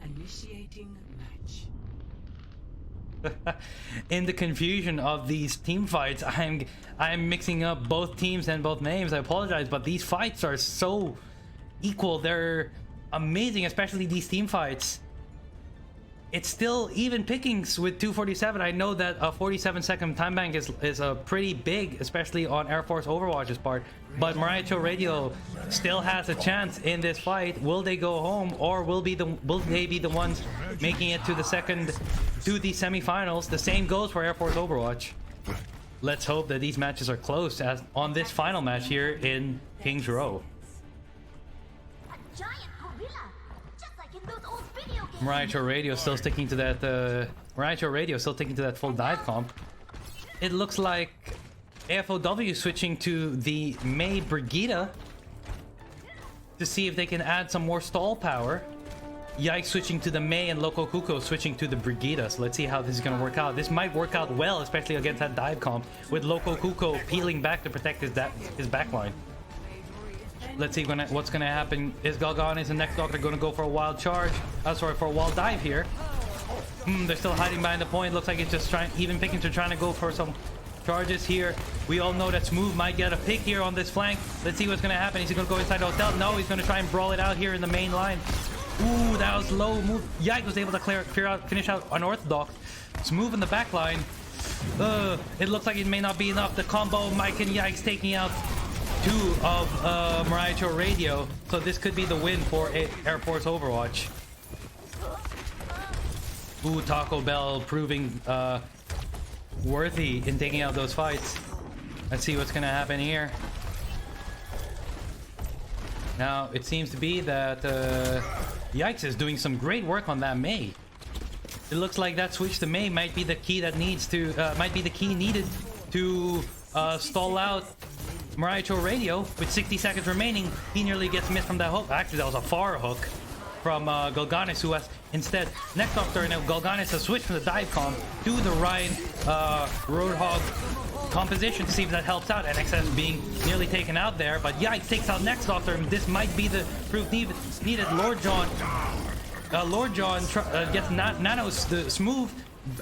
Initiating match. In the confusion of these team fights, I'm mixing up both teams and both names. I apologize, but these fights are so equal. They're amazing, especially these team fights. It's still even pickings with 2:47. I know that a 47-second time bank is a pretty big, especially on Air Force Overwatch's part. But Morioh Radio still has a chance in this fight. Will they go home, or will they be the ones making it to the semifinals? The same goes for Air Force Overwatch. Let's hope that these matches are close as on this final match here in Kings Row. Morioh Radio still sticking to that. Morioh Radio still sticking to that full dive comp. It looks like Afow switching to the Mei Brigitte to see if they can add some more stall power. Yikes switching to the Mei, and Loco Cuco switching to the Brigitte. So let's see how this is going to work out. This might work out well, especially against that dive comp, with Loco Cuco peeling back to protect his backline. Let's see what's going to happen. Is Golganis and Next Doctor going to go for a wild charge? For a wild dive here. They're still hiding behind the point. Looks like it's just even pickings are trying to go for some charges here. We all know that Smooth might get a pick here on this flank. Let's see what's gonna happen. Is he gonna go inside the hotel? No, he's gonna try and brawl it out here in the main line. Ooh, that was low move. Yike was able to finish out Unorthodox. Smooth in the back line. It looks like it may not be enough. The combo, Mike and Yikes taking out two of Morioh Radio. So this could be the win for Air Force Overwatch. Ooh, Taco Bell proving worthy in taking out those fights. Let's see what's gonna happen here. Now, it seems to be that Yikes is doing some great work on that Mei. It looks like that switch to Mei might be the key that needs to, might be the key needed to stall out Morioh Radio. With 60 seconds remaining, he nearly gets missed from that hook. Actually, that was a far hook from Golganis, who has instead next off turn. Golganis has switched from the dive comp to the Ryan Roadhog composition to see if that helps out. NXS being nearly taken out there, but Yikes takes out next off turn. This might be the proof needed. Lord John gets nanos the Smooth,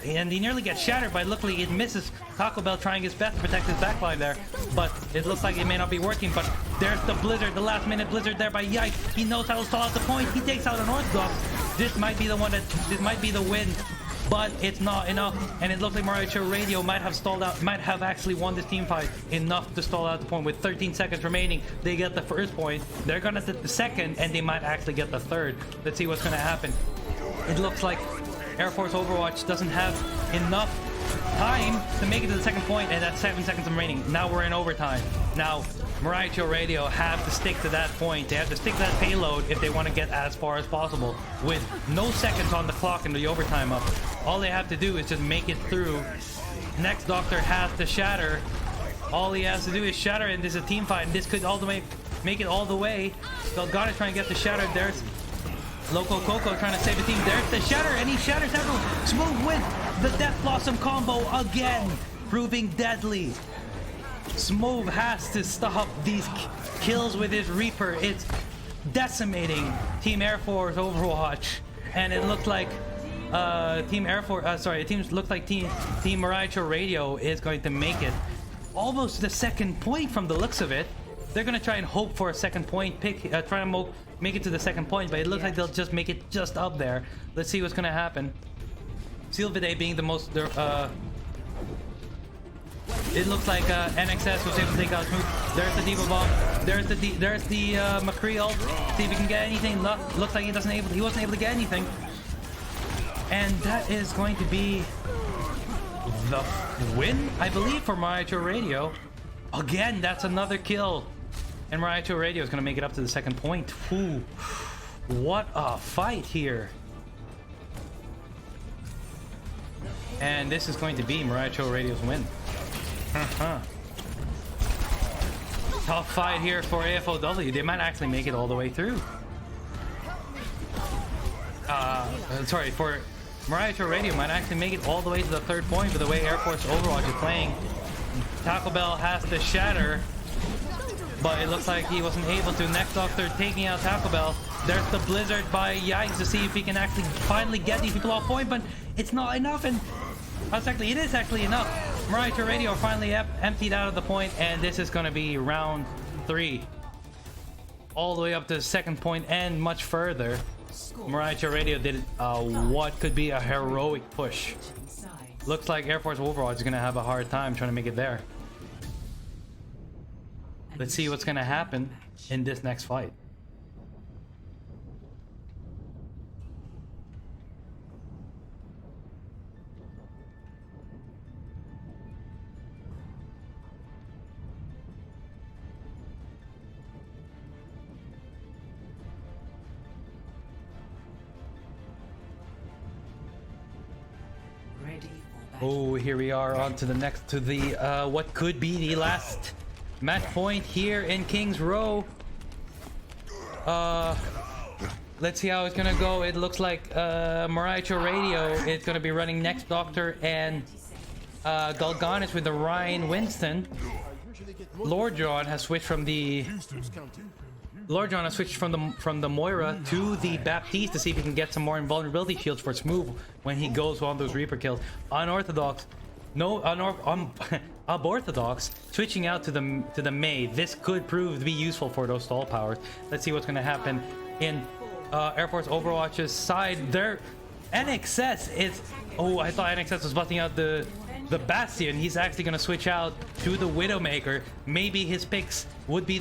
and he nearly gets shattered, but luckily it misses. Taco Bell trying his best to protect his backline there, but it looks like it may not be working. But there's the blizzard, the last minute blizzard there by Yikes. He knows how to stall out the point. He takes out an Orthodox. This might be the one this might be the win, but it's not enough. And it looks like Morioh Radio might have stalled out, might have actually won this team fight enough to stall out the point. With 13 seconds remaining, they get the first point. They're gonna get the second, and they might actually get the third. Let's see what's gonna happen. It looks like Air Force Overwatch doesn't have enough time to make it to the second point, and that's 7 seconds remaining. Now we're in overtime. Now Morioh Radio have to stick to that point. They have to stick to that payload if they want to get as far as possible. With no seconds on the clock and the overtime up, all they have to do is just make it through. Next Doctor has to shatter. All he has to do is shatter, and this is a team fight, and this could all the way make it all the way. Delgado trying to get the shatter. There's Loco Coco trying to save the team. There's the shatter, and he shatters everyone. Smooth with the Death Blossom combo again, proving deadly. Smooth has to stop these kills with his Reaper. It's decimating Team Air Force Overwatch, and it looks like Team Morioh Radio is going to make it almost the second point from the looks of it. They're gonna try and hope for a second point pick, try to make it to the second point, but it looks like they'll just make it just up there. Let's see what's gonna happen. Sylvide being the most, it looks like NXS was able to take out Smooth. There's the Diva Bomb. There's the McCree ult. See if he can get anything. Looks like he wasn't able to get anything. And that is going to be the win, I believe, for Morioh Radio. Again, that's another kill. And Morioh Radio is going to make it up to the second point. Ooh, what a fight here. And this is going to be Morioh Radio's win. Tough fight here for AFOW. They might actually make it all the way through. Sorry, for Morioh Radio might actually make it all the way to the third point with the way Air Force Overwatch is playing. Taco Bell has to shatter, but it looks like he wasn't able to. Next Doctor taking out Taco Bell. There's the blizzard by Yikes to see if he can actually finally get these people off point, but it's not enough. And it is actually enough. Morioh Radio finally emptied out of the point, and this is going to be round 3. All the way up to the second point and much further. Morioh Radio did what could be a heroic push. Looks like Air Force Overwatch is going to have a hard time trying to make it there. Let's see what's going to happen in this next fight. Oh, here we are on to the next, to the what could be the last match point here in King's Row. Let's see how it's gonna go. It looks like Morioh Radio is gonna be running Next Doctor and Galganis with the Ryan Winston. Lord John has switched from the Moira to the Baptiste to see if he can get some more invulnerability shields for Smooth when he goes on those Reaper kills. Unorthodox, Orthodox switching out to the May. This could prove to be useful for those stall powers. Let's see what's going to happen in Air Force Overwatch's side. Their NXS is... Oh, I thought NXS was busting out the Bastion. He's actually going to switch out to the Widowmaker. Maybe his picks would be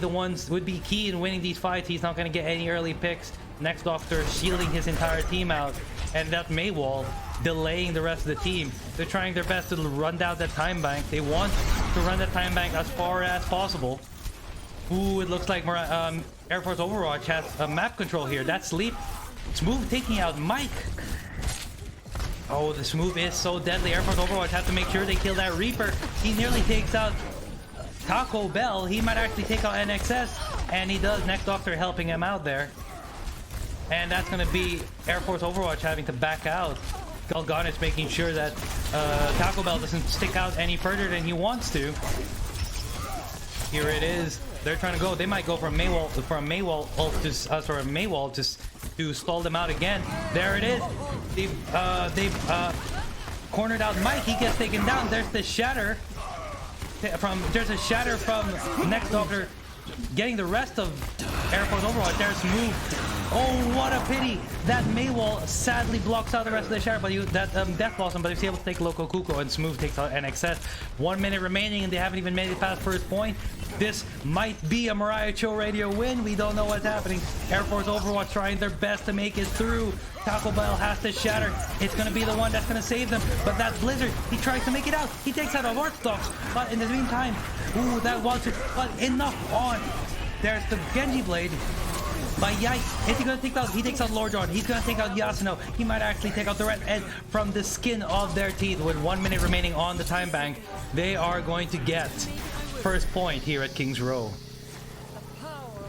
key in winning these fights. He's not going to get any early picks. Next Doctor shielding his entire team out, and that May wall delaying the rest of the team. They're trying their best to run down that time bank. They want to run that time bank as far as possible. Ooh, it looks like Air Force Overwatch has a map control here. That's Sleep. Smooth taking out Mike. Oh, this move is so deadly. Air Force Overwatch have to make sure they kill that Reaper. He nearly takes out Taco Bell. He might actually take out NXS, and he does. Next Doctor helping him out there. And that's going to be Air Force Overwatch having to back out. Galganis making sure that Taco Bell doesn't stick out any further than he wants to. Here it is. They're trying to go. They might go for a Maywall to stall them out again. There it is. They've cornered out Mike. He gets taken down. There's the shatter there's a shatter from Next Doctor getting the rest of Air Force Overwatch. There's Move. Oh, what a pity! That Maywall sadly blocks out the rest of the shatter, but Death Blossom, but he's able to take Loco Kuko, and Smooth takes out NXS. 1 minute remaining, and they haven't even made it past first point. This might be a Morioh Cho Radio win. We don't know what's happening. Air Force Overwatch trying their best to make it through. Taco Bell has to shatter. It's going to be the one that's going to save them. But that Blizzard, he tries to make it out. He takes out a Orthodox. But in the meantime, ooh, that was it. But enough on. There's the Genji Blade. But yikes, is he going to take out? He takes out Lord John. He's going to take out Yasuno. He might actually take out the Red Ed from the skin of their teeth. With 1 minute remaining on the time bank, they are going to get first point here at King's Row.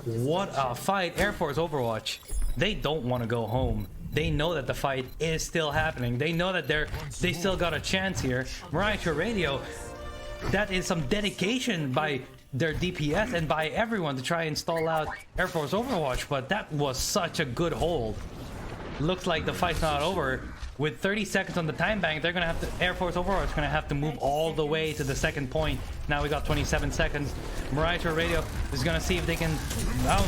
What a fight. Air Force Overwatch, they don't want to go home. They know that the fight is still happening. They know that they still got a chance here. Morioh Radio, that is some dedication by their DPS and by everyone to try and stall out Air Force Overwatch, but that was such a good hold. Looks like the fight's not over. With 30 seconds on the time bank, they're gonna have to, Air Force Overwatch is gonna have to move all the way to the second point. Now we got 27 seconds. Morioh Radio is gonna see if they can,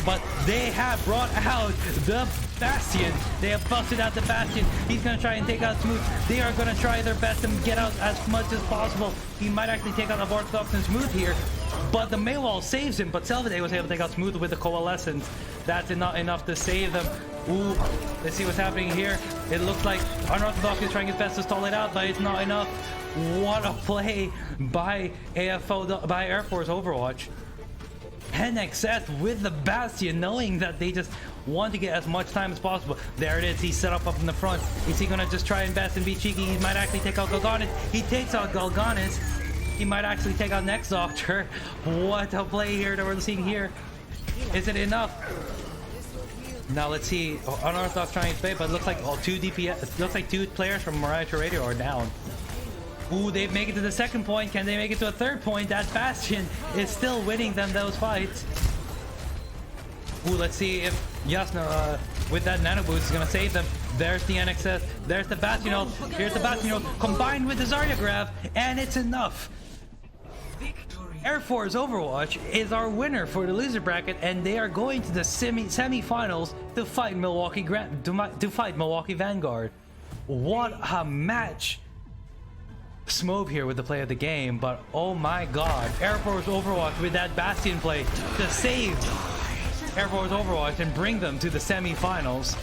but they have brought out the Bastion. They have busted out the Bastion. He's gonna try and take out Smooth. They are gonna try their best to get out as much as possible. He might actually take out the Orthodox and Smooth here, but the Maywall saves him. But Selvide was able to take out Smooth with the Coalescence. That's not enough to save them. Ooh, let's see what's happening here. It looks like Unorthodox is trying his best to stall it out, but it's not enough. What a play by Afow, by Air Force Overwatch. NXS with the Bastion, knowing that they just want to get as much time as possible. There it is. He's set up in the front. Is he gonna just try and best and be cheeky? He might actually take out Galganis. He takes out Galganis. He might actually take out Next Doctor. What a play here that we're seeing here. Is it enough? Now let's see. Unorthodox trying to play, but it looks like two DPS. It looks like two players from Morioh Radio are down. Ooh, they make it to the second point. Can they make it to a third point? That Bastion is still winning them those fights. Ooh, let's see if Yasuno with that nano boost is gonna save them. There's the NXS. There's the Bastion ult. Here's the Bastion ult combined with the Zarya grab, and it's enough. Air Force Overwatch is our winner for the loser bracket, and they are going to the semifinals to fight Milwaukee Vanguard. What a match! Smove here with the play of the game, but oh my god, Air Force Overwatch with that Bastion play to save Air Force Overwatch and bring them to the semifinals.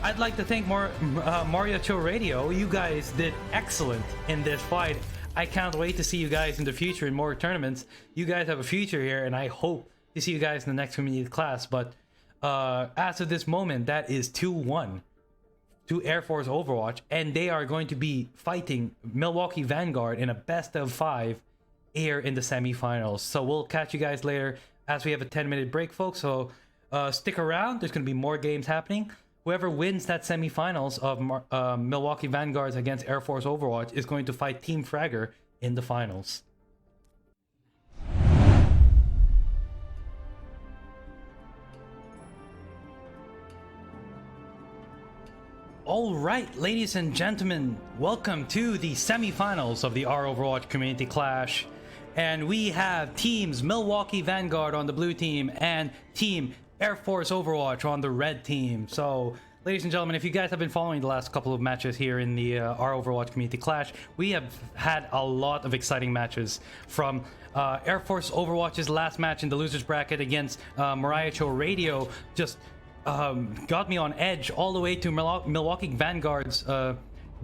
I'd like to thank Morioh Cho Radio. You guys did excellent in this fight. I can't wait to see you guys in the future in more tournaments. You guys have a future here, and I hope to see you guys in the next community class. But as of this moment, that is 2-1 to Air Force Overwatch, and they are going to be fighting Milwaukee Vanguard in a best-of-5 here in the semifinals. So we'll catch you guys later as we have a 10-minute break, folks. So stick around. There's going to be more games happening. Whoever wins that semifinals of Milwaukee Vanguards against Air Force Overwatch is going to fight Team Fragor in the finals. All right, ladies and gentlemen, welcome to the semifinals of the R Overwatch Community Clash. And we have teams Milwaukee Vanguard on the blue team and team Air Force Overwatch on the red team. So, ladies and gentlemen, if you guys have been following the last couple of matches here in the our Overwatch Community Clash, we have had a lot of exciting matches from Air Force Overwatch's last match in the losers bracket against Morioh Radio. Just got me on edge all the way to Milwaukee Vanguard's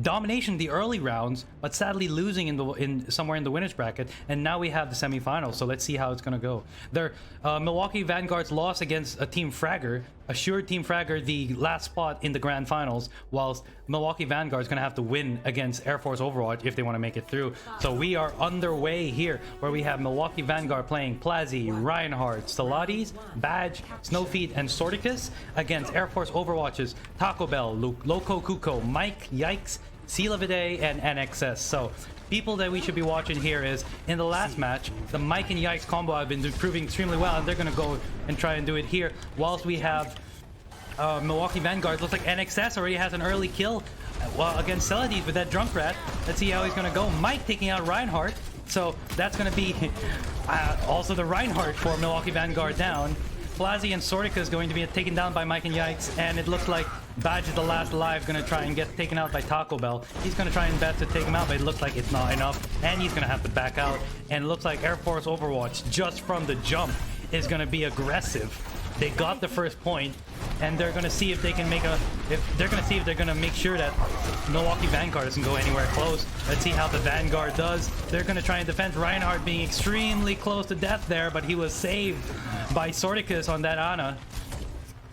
domination in the early rounds, but sadly losing in somewhere in the winners bracket. And now we have the semifinals, so let's see how it's gonna go. Their Milwaukee Vanguard's loss against a Team Fragor assured Team Fragor the last spot in the grand finals, whilst Milwaukee Vanguard's gonna have to win against Air Force Overwatch if they want to make it through. So we are underway here, where we have Milwaukee Vanguard playing Plazzy, Reinhardt, Stellates, Badge, Snowfeet, and Sorticus against Air Force Overwatch's Taco Bell, Loco Cuco, Mike, Yikes, Sealavide, and NXS. So people that we should be watching here is, in the last match, the Mike and Yikes combo have been proving extremely well, and they're gonna go and try and do it here, whilst we have Milwaukee Vanguard. Looks like NXS already has an early kill against Celadis with that drunk rat. Let's see how he's gonna go. Mike taking out Reinhardt, so that's gonna be also the Reinhardt for Milwaukee Vanguard down. Plazzy and Sortica is going to be taken down by Mike and Yikes, and it looks like Badge is the last alive, gonna try and get taken out by Taco Bell. He's gonna try and bet to take him out, but it looks like it's not enough, and he's gonna have to back out. And it looks like Air Force Overwatch, just from the jump, is gonna be aggressive. They got the first point, and they're gonna see if they can make if they're gonna make sure that Milwaukee Vanguard doesn't go anywhere close. Let's see how the Vanguard does. They're gonna try and defend. Reinhardt being extremely close to death there, but he was saved by Sorticus on that Ana.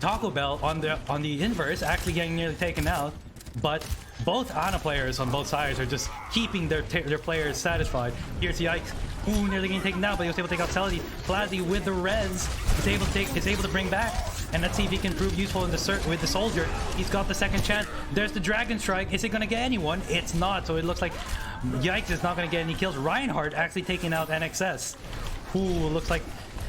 Taco Bell on the inverse, actually getting nearly taken out, but both Ana players on both sides are just keeping their players satisfied. Here's Yikes, ooh, nearly getting taken down, but he was able to take out Celadie. Plazzy with the res is able to bring back, and let's see if he can prove useful in with the soldier. He's got the second chance. There's the Dragon Strike. Is it gonna get anyone? It's not. So it looks like Yikes is not gonna get any kills. Reinhardt actually taking out NXS. Ooh, looks like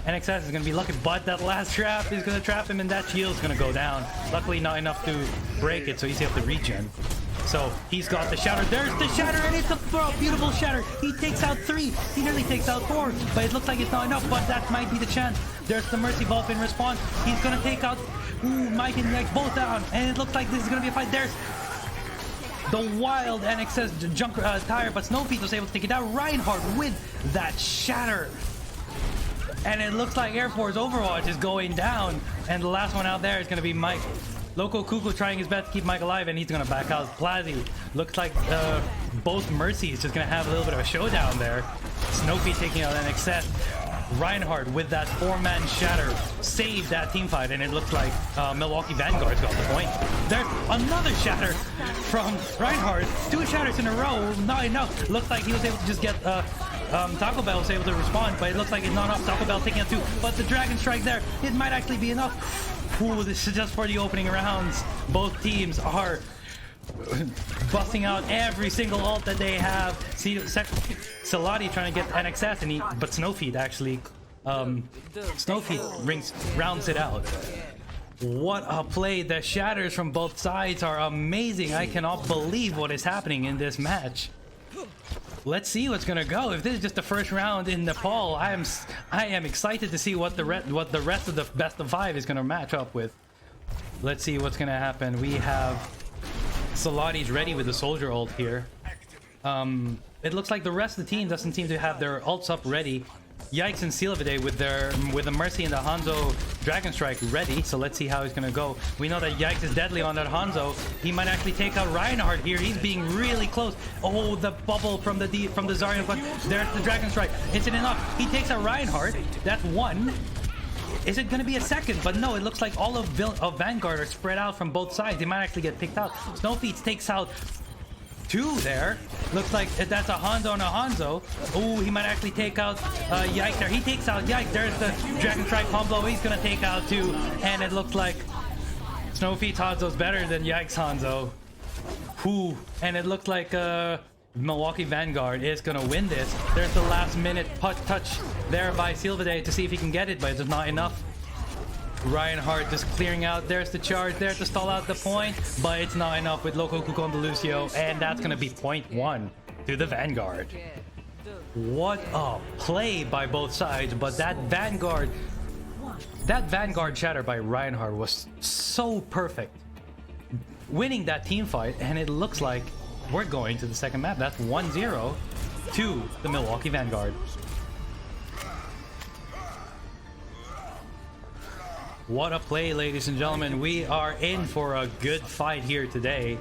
NXS is going to be lucky, but that last trap is going to trap him, and that shield's going to go down. Luckily, not enough to break it, so he's able to regen. So he's got the Shatter. There's the Shatter, and it's a beautiful Shatter. He takes out 3. He nearly takes out 4, but it looks like it's not enough, but that might be the chance. There's the Mercy Vault in response. He's going to take out Mike and Yikes both down, and it looks like this is going to be a fight. There's the wild NXS junk tire, but Snowfeet was able to take it down. Reinhardt with that Shatter. And it looks like Air Force Overwatch is going down, and the last one out there is going to be Mike. Loco Cuckoo trying his best to keep Mike alive, and he's going to back out. Plazzy looks like both Mercies just going to have a little bit of a showdown there. Snowfeet taking out NXS. Reinhardt with that 4-man Shatter saved that team fight, and it looks like Milwaukee Vanguard's got the point. There's another Shatter from Reinhardt. 2 Shatters in a row, not enough. Looks like he was able to just get Taco Bell was able to respond, but it looks like it's not enough. Taco Bell taking out 2, but the Dragon Strike there, it might actually be enough. Ooh, this is just for the opening rounds. Both teams are busting out every single ult that they have. See, Salati trying to get NXS, but Snowfeet actually, Snowfeet rounds it out. What a play. The shatters from both sides are amazing. I cannot believe what is happening in this match. Let's see what's gonna go. If this is just the first round in Nepal, I am excited to see what the rest of the best of 5 is gonna match up with. Let's see what's gonna happen. We have Salati's ready with the soldier ult here. It looks like the rest of the team doesn't seem to have their ults up ready. Yikes and Sealavide with the Mercy and the Hanzo Dragon Strike ready. So let's see how he's gonna go. We know that Yikes is deadly on that Hanzo. He might actually take out Reinhardt here. He's being really close. Oh, the bubble from the Zarya. But there's the Dragon Strike. Is it enough? He takes out Reinhardt. That's 1. Is it going to be a second? But no, it looks like all of Vanguard are spread out from both sides. They might actually get picked out. Snowfeet takes out 2 there. Looks like that's a Hanzo and a Hanzo. Oh, he might actually take out Yikes there. He takes out Yikes. There's the Dragon Strike combo. He's going to take out 2. And it looks like Snowfeet's Hanzo's better than Yikes Hanzo. Whew. And it looks like Milwaukee Vanguard is gonna win this. There's the last minute touch there by Silvade to see if he can get it, but it's not enough. Reinhardt just clearing out. There's the charge there to stall out the point, but it's not enough with Loco Cuco and the Lucio, and that's gonna be point 1 to the Vanguard. What a play by both sides, but that Vanguard shatter by Reinhardt was so perfect. Winning that team fight, and it looks like we're going to the second map. That's 1-0 to the Milwaukee Vanguard. What a play, ladies and gentlemen. We are in for a good fight here today.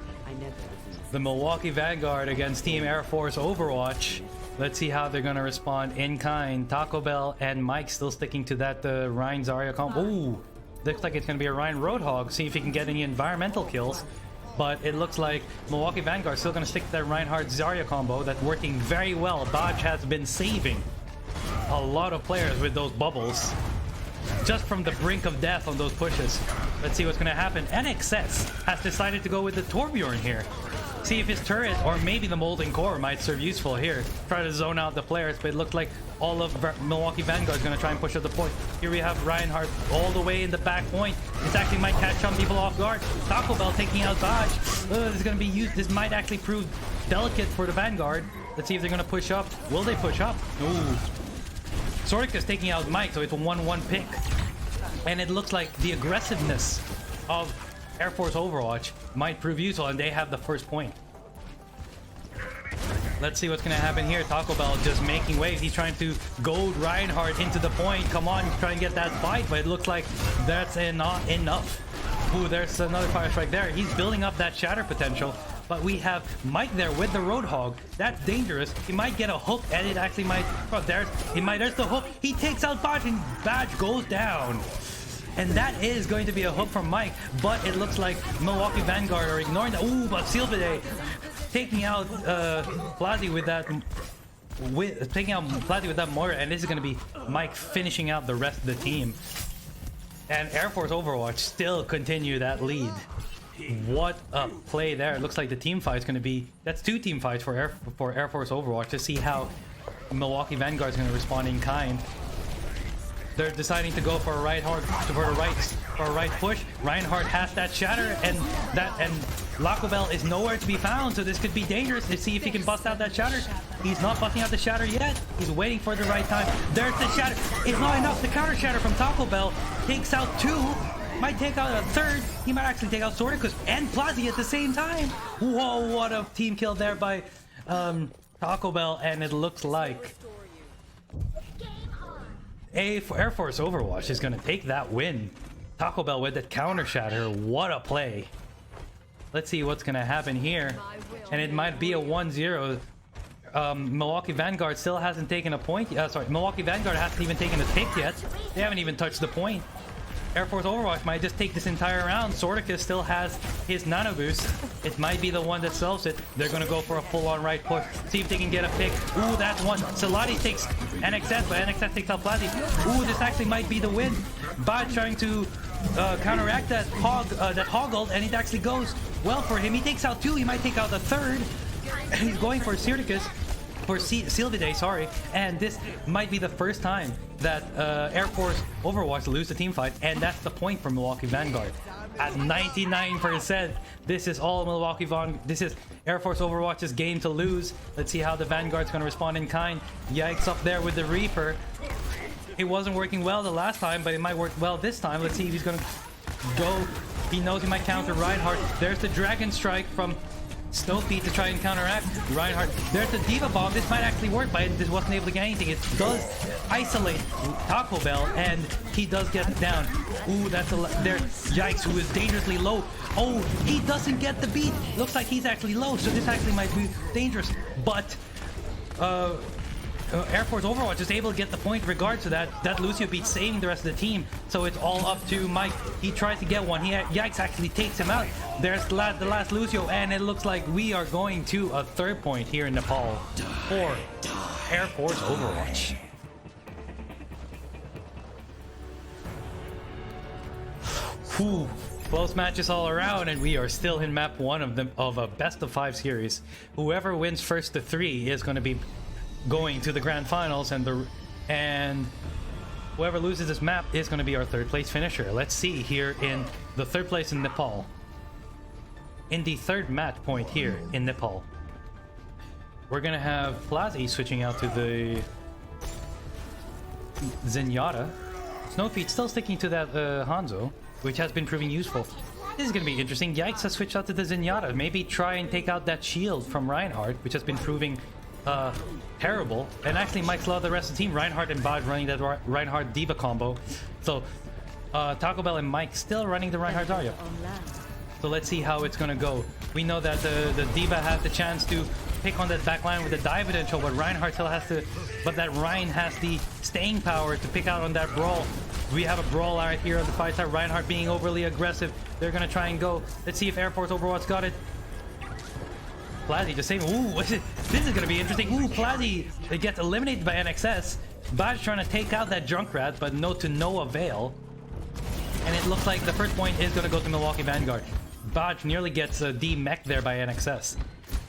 The Milwaukee Vanguard against Team Air Force Overwatch. Let's see how they're going to respond in kind. Taco Bell and Mike still sticking to that Ryan Zarya combo. Ooh, looks like it's going to be a Ryan Roadhog. See if he can get any environmental kills. But it looks like Milwaukee Vanguard still going to stick to that Reinhardt Zarya combo. That's working very well. Dodge has been saving a lot of players with those bubbles. Just from the brink of death on those pushes. Let's see what's going to happen. NXS has decided to go with the Torbjorn here. See if his turret or maybe the molding core might serve useful here. Try to zone out the players, but it looks like all of Milwaukee Vanguard is going to try and push up the point. Here we have Reinhardt all the way in the back point. This actually might catch some people off guard. Taco Bell taking out Dodge. This is going to be used. This might actually prove delicate for the Vanguard. Let's see if they're going to push up. Will they push up? Ooh. Sorika's taking out Mike, so it's a 1-1 pick. And it looks like the aggressiveness of Air Force Overwatch might prove useful, and they have the first point. Let's see what's going to happen here. Taco Bell just making waves. He's trying to goad Reinhardt into the point. Come on, try and get that fight, but it looks like that's not enough. Ooh, there's another fire strike there. He's building up that shatter potential. But we have Mike there with the Roadhog. That's dangerous. He might get a hook, and it actually might... Oh, there's the hook. He takes out Badge, and Badge goes down. And that is going to be a hook from Mike. But it looks like Milwaukee Vanguard are ignoring that. Ooh, but Silvide taking out Plazi with that... taking out Plazi with that Morioh, and this is going to be Mike finishing out the rest of the team. And Air Force Overwatch still continue that lead. What a play there. It looks like the team fight is going to be... That's 2 team fights for Air Force Overwatch to see how Milwaukee Vanguard is going to respond in kind. They're deciding to go for a right push. Reinhardt has that shatter, and Lacobel is nowhere to be found, so this could be dangerous. To see if he can bust out that shatter. He's not busting out the shatter yet. He's waiting for the right time. There's the shatter. It's not enough. The counter shatter from Taco Bell takes out 2. Might take out a 3rd. He might actually take out Sorticus and Plazi at the same time. Whoa, what a team kill there by Taco Bell, and it looks like Air Force Overwatch is going to take that win. Taco Bell with that counter shatter. What a play. Let's see what's going to happen here. And it might be a 1-0. Milwaukee Vanguard still hasn't taken a point. Milwaukee Vanguard hasn't even taken a pick yet. They haven't even touched the point. Air Force Overwatch might just take this entire round. Sorticus still has his nano boost. It might be the one that solves it. They're going to go for a full-on right push. See if they can get a pick. Ooh, that's one. Salati takes NXS, but NXS takes out Plazi. Ooh, this actually might be the win. Bad trying to counteract that Hoggled, and it actually goes well for him. He takes out 2. He might take out the 3rd. He's going for Sorticus. For Silvide, sorry, and this might be the first time that Air Force Overwatch lose the team fight, and that's the point for Milwaukee Vanguard. At 99%, this is all Milwaukee Vanguard. This is Air Force Overwatch's game to lose. Let's see how the Vanguard's going to respond in kind. Yikes up there with the Reaper. It wasn't working well the last time, but it might work well this time. Let's see if he's going to go. He knows he might counter Reinhardt. There's the Dragon Strike from Snowfeet to try and counteract Reinhardt. There's the Diva Bomb. This might actually work, but this wasn't able to get anything. It does isolate Taco Bell, and he does get down. Ooh, that's there's Yikes, who is dangerously low. Oh, he doesn't get the beat. Looks like he's actually low, so this actually might be dangerous. But Air Force Overwatch is able to get the point in regards to that. That Lucio beat saving the rest of the team. So it's all up to Mike. He tries to get one. Yikes actually takes him out. There's the last Lucio, and it looks like we are going to a 3rd point here in Nepal for Air Force Overwatch. Whew. Close matches all around, and we are still in map 1 of a best of 5 series. Whoever wins first to 3 is going to be going to the grand finals, and whoever loses this map is going to be our 3rd place finisher. Let's see here in the 3rd place in Nepal. In the 3rd match point here in Nepal. we're gonna have Plazi switching out to the Zenyatta. Snowfeet still sticking to that Hanzo, which has been proving useful. This is gonna be interesting. Yikes has switched out to the Zenyatta. Maybe try and take out that shield from Reinhardt, which has been proving terrible, and actually might slow the rest of the team. Reinhardt and Bod running that Reinhardt Diva combo. So Taco Bell and Mike still running the Reinhardt Zarya. So let's see how it's gonna go. We know that the Diva has the chance to pick on that backline with a dive potential, but Reinhardt still has to. But that Rein has the staying power to pick out on that brawl. We have a brawl right here on the 5-star. Reinhardt being overly aggressive. They're gonna try and go. Let's see if Air Force Overwatch got it. Plazi just saying, ooh, this is gonna be interesting. Ooh, Plazi gets eliminated by NXS. Baj trying to take out that Junkrat, but to no avail. And it looks like the first point is gonna go to Milwaukee Vanguard. Baj nearly gets de-mech'd there by NXS.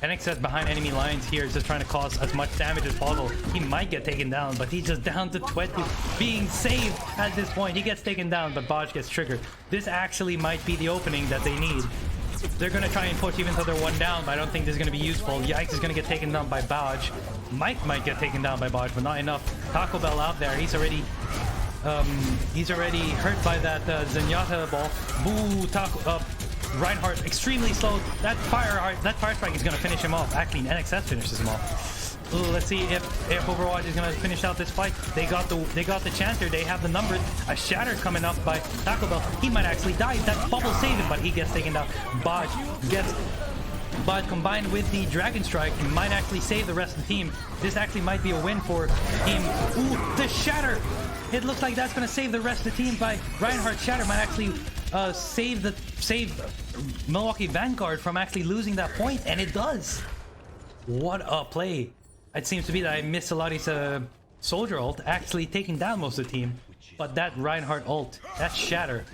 NXS behind enemy lines here is just trying to cause as much damage as possible. He might get taken down, but he's just down to 20, being saved at this point. He gets taken down, but Baj gets triggered. This actually might be the opening that they need. They're going to try and push even though they're one down, but I don't think this is going to be useful. Yikes is going to get taken down by Baj. Mike might get taken down by Baj, but not enough. Taco Bell out there. He's already hurt by that Zenyatta ball. Boo, Taco... Reinhardt extremely slow. That fire strike is going to finish him off. Actually, NXS finishes him off. Ooh, let's see if Overwatch is going to finish out this fight. They got the chance here. They have the numbers. A shatter coming up by Taco Bell. He might actually die. That bubble saved him, but he gets taken down. Baj combined with the Dragon Strike might actually save the rest of the team. This actually might be a win for team. Ooh, the shatter. It looks like that's going to save the rest of the team by Reinhardt. Shatter might actually save Milwaukee Vanguard from actually losing that point, and it does. What a play. It seems to be that I missed Salati's soldier ult actually taking down most of the team, but that Reinhardt ult, that shatter,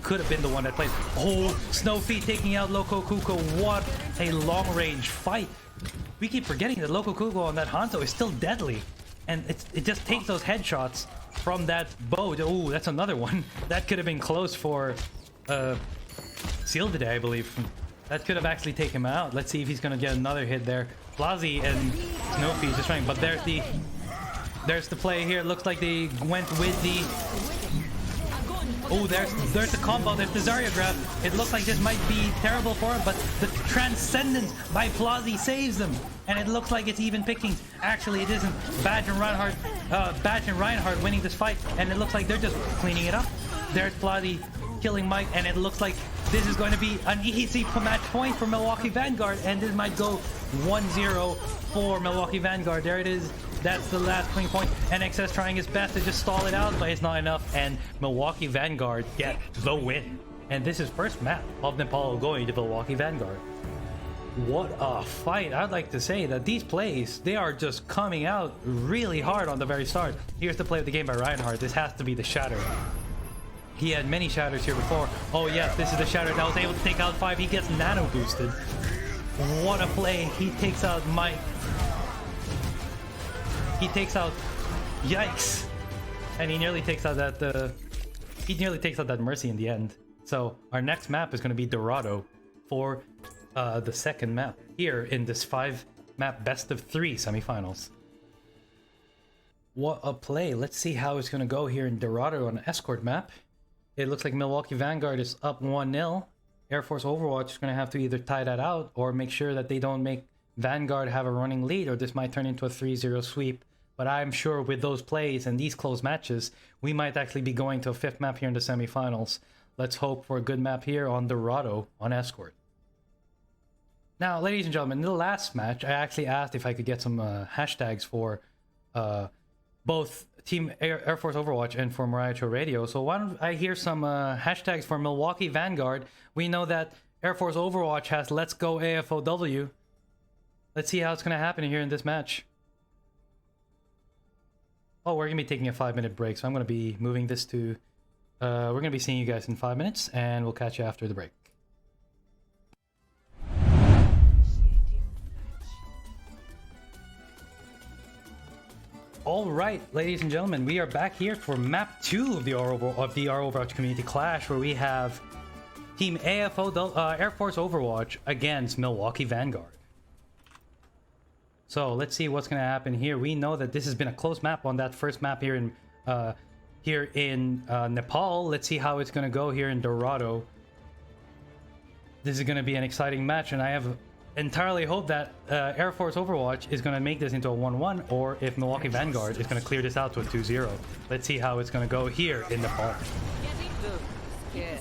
could have been the one that played. Oh, Snowfeet taking out Loco Kuko. What a long range fight. We keep forgetting that Loco Kuko on that Hanzo is still deadly, and it just takes those headshots from that bow. Oh, that's another one. That could have been close for Seal today, I believe. That could have actually taken him out. Let's see if he's gonna get another hit there. Plazi and Snowfeet just trying, but there's the play here. It looks like they went with the... Oh, there's the combo. There's the Zarya grab. It looks like this might be terrible for him, but the Transcendence by Plazi saves them. And it looks like it's even pickings. Actually, it isn't. Badge and Reinhardt winning this fight, and it looks like they're just cleaning it up. There's Plazi killing Mike, and it looks like this is going to be an easy match point for Milwaukee Vanguard, and this might go 1-0 for Milwaukee Vanguard. There it is. That's the last clean point. NXS trying his best to just stall it out, but it's not enough, and Milwaukee Vanguard get the win. And this is first map of Nepal going to Milwaukee Vanguard. What a fight. I'd like to say that these plays, they are just coming out really hard on the very start. Here's the play of the game by Reinhardt. This has to be the shatter. He had many shatters here before. Oh yes, this is the shatter that was able to take out 5. He gets nano boosted. What a play. He takes out Mike. He takes out... Yikes. And he nearly takes out that Mercy in the end. So our next map is going to be Dorado for the second map here in this 5-map best of 3 semifinals. What a play. Let's see how it's going to go here in Dorado on an escort map. It looks like Milwaukee Vanguard is up 1-0. Air Force Overwatch is going to have to either tie that out or make sure that they don't make Vanguard have a running lead, or this might turn into a 3-0 sweep. But I'm sure with those plays and these close matches, we might actually be going to a 5th map here in the semifinals. Let's hope for a good map here on Dorado on escort. Now, ladies and gentlemen, in the last match, I actually asked if I could get some hashtags for both Team Air Force Overwatch and for Morioh Radio. So why don't I hear some hashtags for Milwaukee Vanguard? We know that Air Force Overwatch has Let's Go AFOW. Let's see how it's going to happen here in this match. Oh, we're going to be taking a 5-minute break, so I'm going to be moving this to... we're going to be seeing you guys in 5 minutes, and we'll catch you after the break. All right, ladies and gentlemen, we are back here for map 2 of the Overwatch Community Clash, where we have Team Air Force Overwatch against Milwaukee Vanguard. So let's see what's gonna happen here. We know that this has been a close map on that first map here in Nepal. Let's see how it's gonna go here in Dorado. This is gonna be an exciting match, and I have entirely hope that Air Force Overwatch is gonna make this into a 1-1, or if Milwaukee Vanguard is gonna clear this out to a 2-0. Let's see how it's gonna go here in Nepal. Yeah.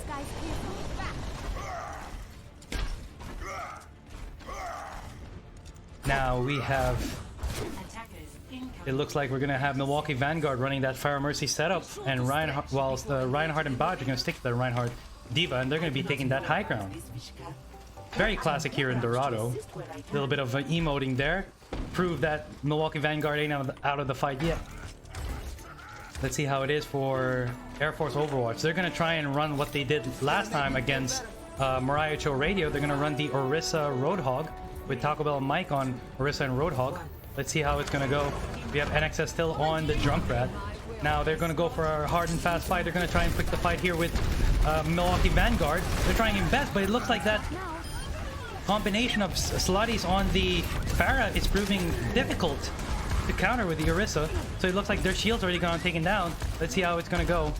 Now we have, it looks like we're gonna have Milwaukee Vanguard running that Fire Mercy setup, and Reinhardt, whilst Reinhardt and Bodge are gonna stick to the Reinhardt Diva, and they're gonna be taking that high ground. Very classic here in Dorado. A little bit of emoting there. Prove that Milwaukee Vanguard ain't out of the fight yet. Let's see how it is for Air Force Overwatch. They're gonna try and run what they did last time against Morioh Radio. They're gonna run the Orisa Roadhog with Taco Bell and Mike on Orisa and Roadhog. Let's see how it's gonna go. We have NXS still on the Junkrat. Now they're gonna go for a hard and fast fight. They're gonna try and pick the fight here with Milwaukee Vanguard. They're trying in best, but it looks like that combination of Slutties on the Pharah is proving difficult to counter with the Orisa. So it looks like their shield's already gone taken down. Let's see how it's gonna go.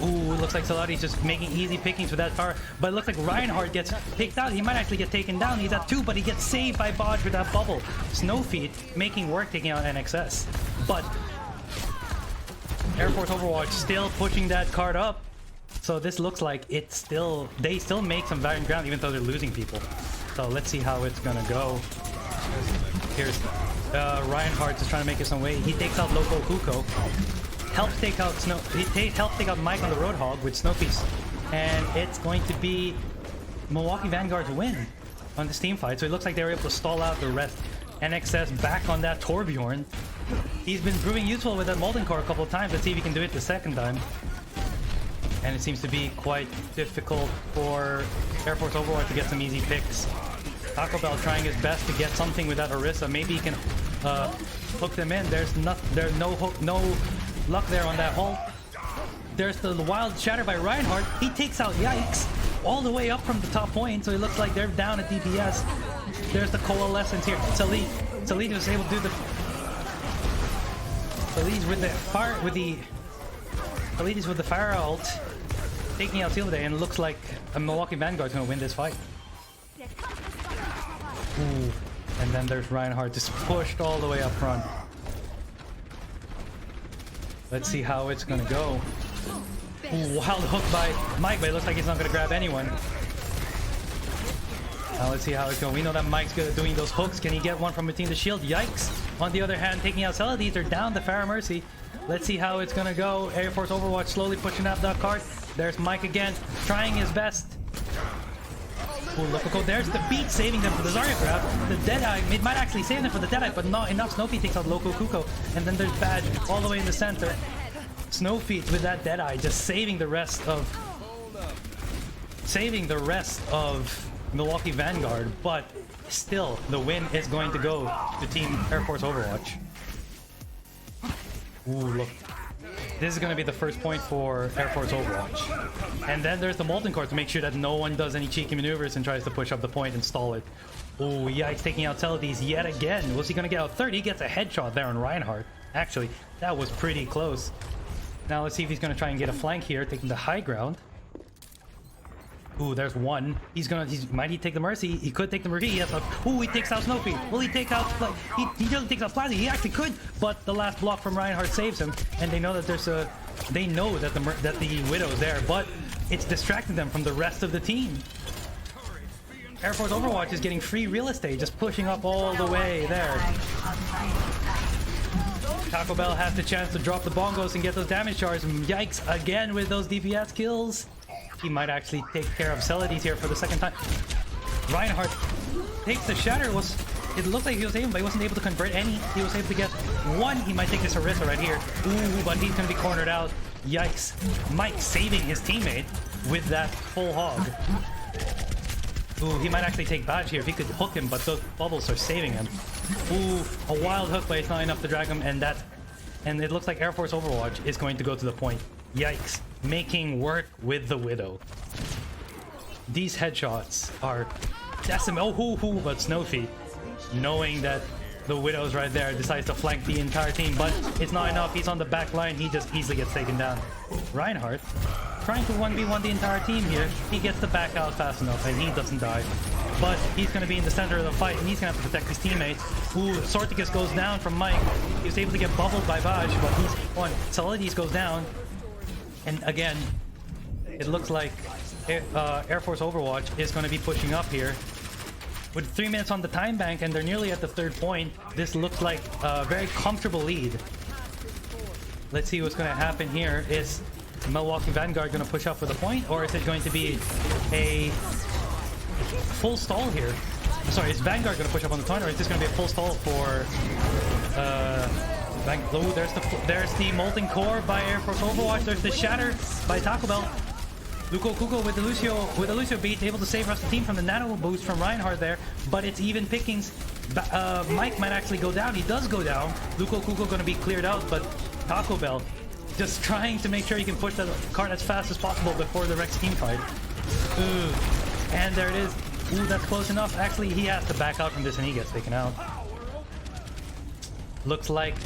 Ooh, it looks like Salati's just making easy pickings with that Pharah. But it looks like Reinhardt gets picked out. He might actually get taken down. He's at 2, but he gets saved by Bodge with that bubble. Snowfeed making work, taking out NXS. But Air Force Overwatch still pushing that card up. So this looks like it's still, they still make some valiant ground even though they're losing people. So let's see how it's gonna go. Here's Reinhardt just trying to make it some way. He takes out Loco Kuko. Helps take out helps take out Mike on the Roadhog with Snowpiece. And it's going to be Milwaukee Vanguard's win on this team fight. So it looks like they were able to stall out the rest. NXS back on that Torbjorn. He's been proving useful with that Molten Core a couple of times. Let's see if he can do it the second time. And it seems to be quite difficult for Air Force Overwatch to get some easy picks. Taco Bell trying his best to get something with that Orisa. Maybe he can hook them in. There's no hook, no luck there on that hole. There's the wild shatter by Reinhardt. He takes out Yikes all the way up from the top point. So it looks like they're down at DPS. There's the coalescence here. Salit was able to do the. Salit with the fire Salit with the fire ult, taking out Seal today, and it looks like a Milwaukee Vanguard's gonna win this fight. Ooh. And then there's Reinhardt just pushed all the way up front. Let's see how it's gonna go. Ooh, wild hook by Mike, but it looks like he's not gonna grab anyone. Now let's see how it's going. We know that Mike's good at doing those hooks. Can he get one from between the shield? Yikes. On the other hand, taking out Celadis, they're down the Farah Mercy. Let's see how it's gonna go. Air Force Overwatch slowly pushing up that card. There's Mike again, trying his best. Ooh, look, there's the beat saving them for the Zarya grab. The Deadeye, it might actually save them for the Deadeye, but not enough. Snowfeet takes out Loco Kuko. And then there's Badge all the way in the center. Snowfeet with that Deadeye just saving the rest of Milwaukee Vanguard, but still the win is going to go to Team Air Force Overwatch. Ooh, look. This is going to be the first point for Air Force Overwatch. And then there's the Molten Core to make sure that no one does any cheeky maneuvers and tries to push up the point and stall it. Oh, Yikes taking out Celadis yet again. Was he going to get out third? He gets a headshot there on Reinhardt. Actually, that was pretty close. Now let's see if he's going to try and get a flank here, taking the high ground. Ooh, there's one. Might he take the Mercy? He could take the Mercy. Ooh, he takes out Snowfeet. Will he take out... He doesn't take out Plazzy. He actually could, but the last block from Reinhardt saves him. And they know that there's a... They know that the Widow's there, but it's distracting them from the rest of the team. Air Force Overwatch is getting free real estate, just pushing up all the way there. Taco Bell has the chance to drop the bongos and get those damage charges. Yikes, again with those DPS kills. He might actually take care of Celadis here for the second time. Reinhardt takes the shatter. It looked like he was able, but he wasn't able to convert any. He was able to get one. He might take this Orisa right here. Ooh, but he's going to be cornered out. Yikes. Mike saving his teammate with that full hog. Ooh, he might actually take Badge here if he could hook him, but those bubbles are saving him. Ooh, a wild hook, but it's not enough to drag him, and it looks like Air Force Overwatch is going to go to the point. Yikes. Making work with the Widow. These headshots are decimal. Oh, but Snowfeet, knowing that The Widow's right there, decides to flank the entire team, but it's not enough. He's on the back line, he just easily gets taken down. Reinhardt trying to 1v1 the entire team here. He gets the back out fast enough and he doesn't die. But he's going to be in the center of the fight and he's going to have to protect his teammates. Ooh, Sorticus goes down from Mike. He was able to get bubbled by Vaj, but he's one. Solidis goes down. And again, it looks like Air Force Overwatch is going to be pushing up here. With 3 minutes on the time bank and they're nearly at the third point, this looks like a very comfortable lead. Let's see what's going to happen here. Is Milwaukee Vanguard going to push up for the point, or is it going to be a full stall here? Sorry, is Vanguard going to push up on the point, or is this going to be a full stall for Vanguard? There's the Molten Core by Air Force Overwatch. There's the Shatter by Taco Bell. Luko Kuko with the Lucio beat, able to save the rest of the team from the nano boost from Reinhardt there, but it's even pickings. Mike might actually go down. He does go down. Luko Kuko going to be cleared out, but Taco Bell just trying to make sure he can push the cart as fast as possible before the Rex team fight. Ooh. And there it is. Ooh, that's close enough. Actually, he has to back out from this and he gets taken out. Looks like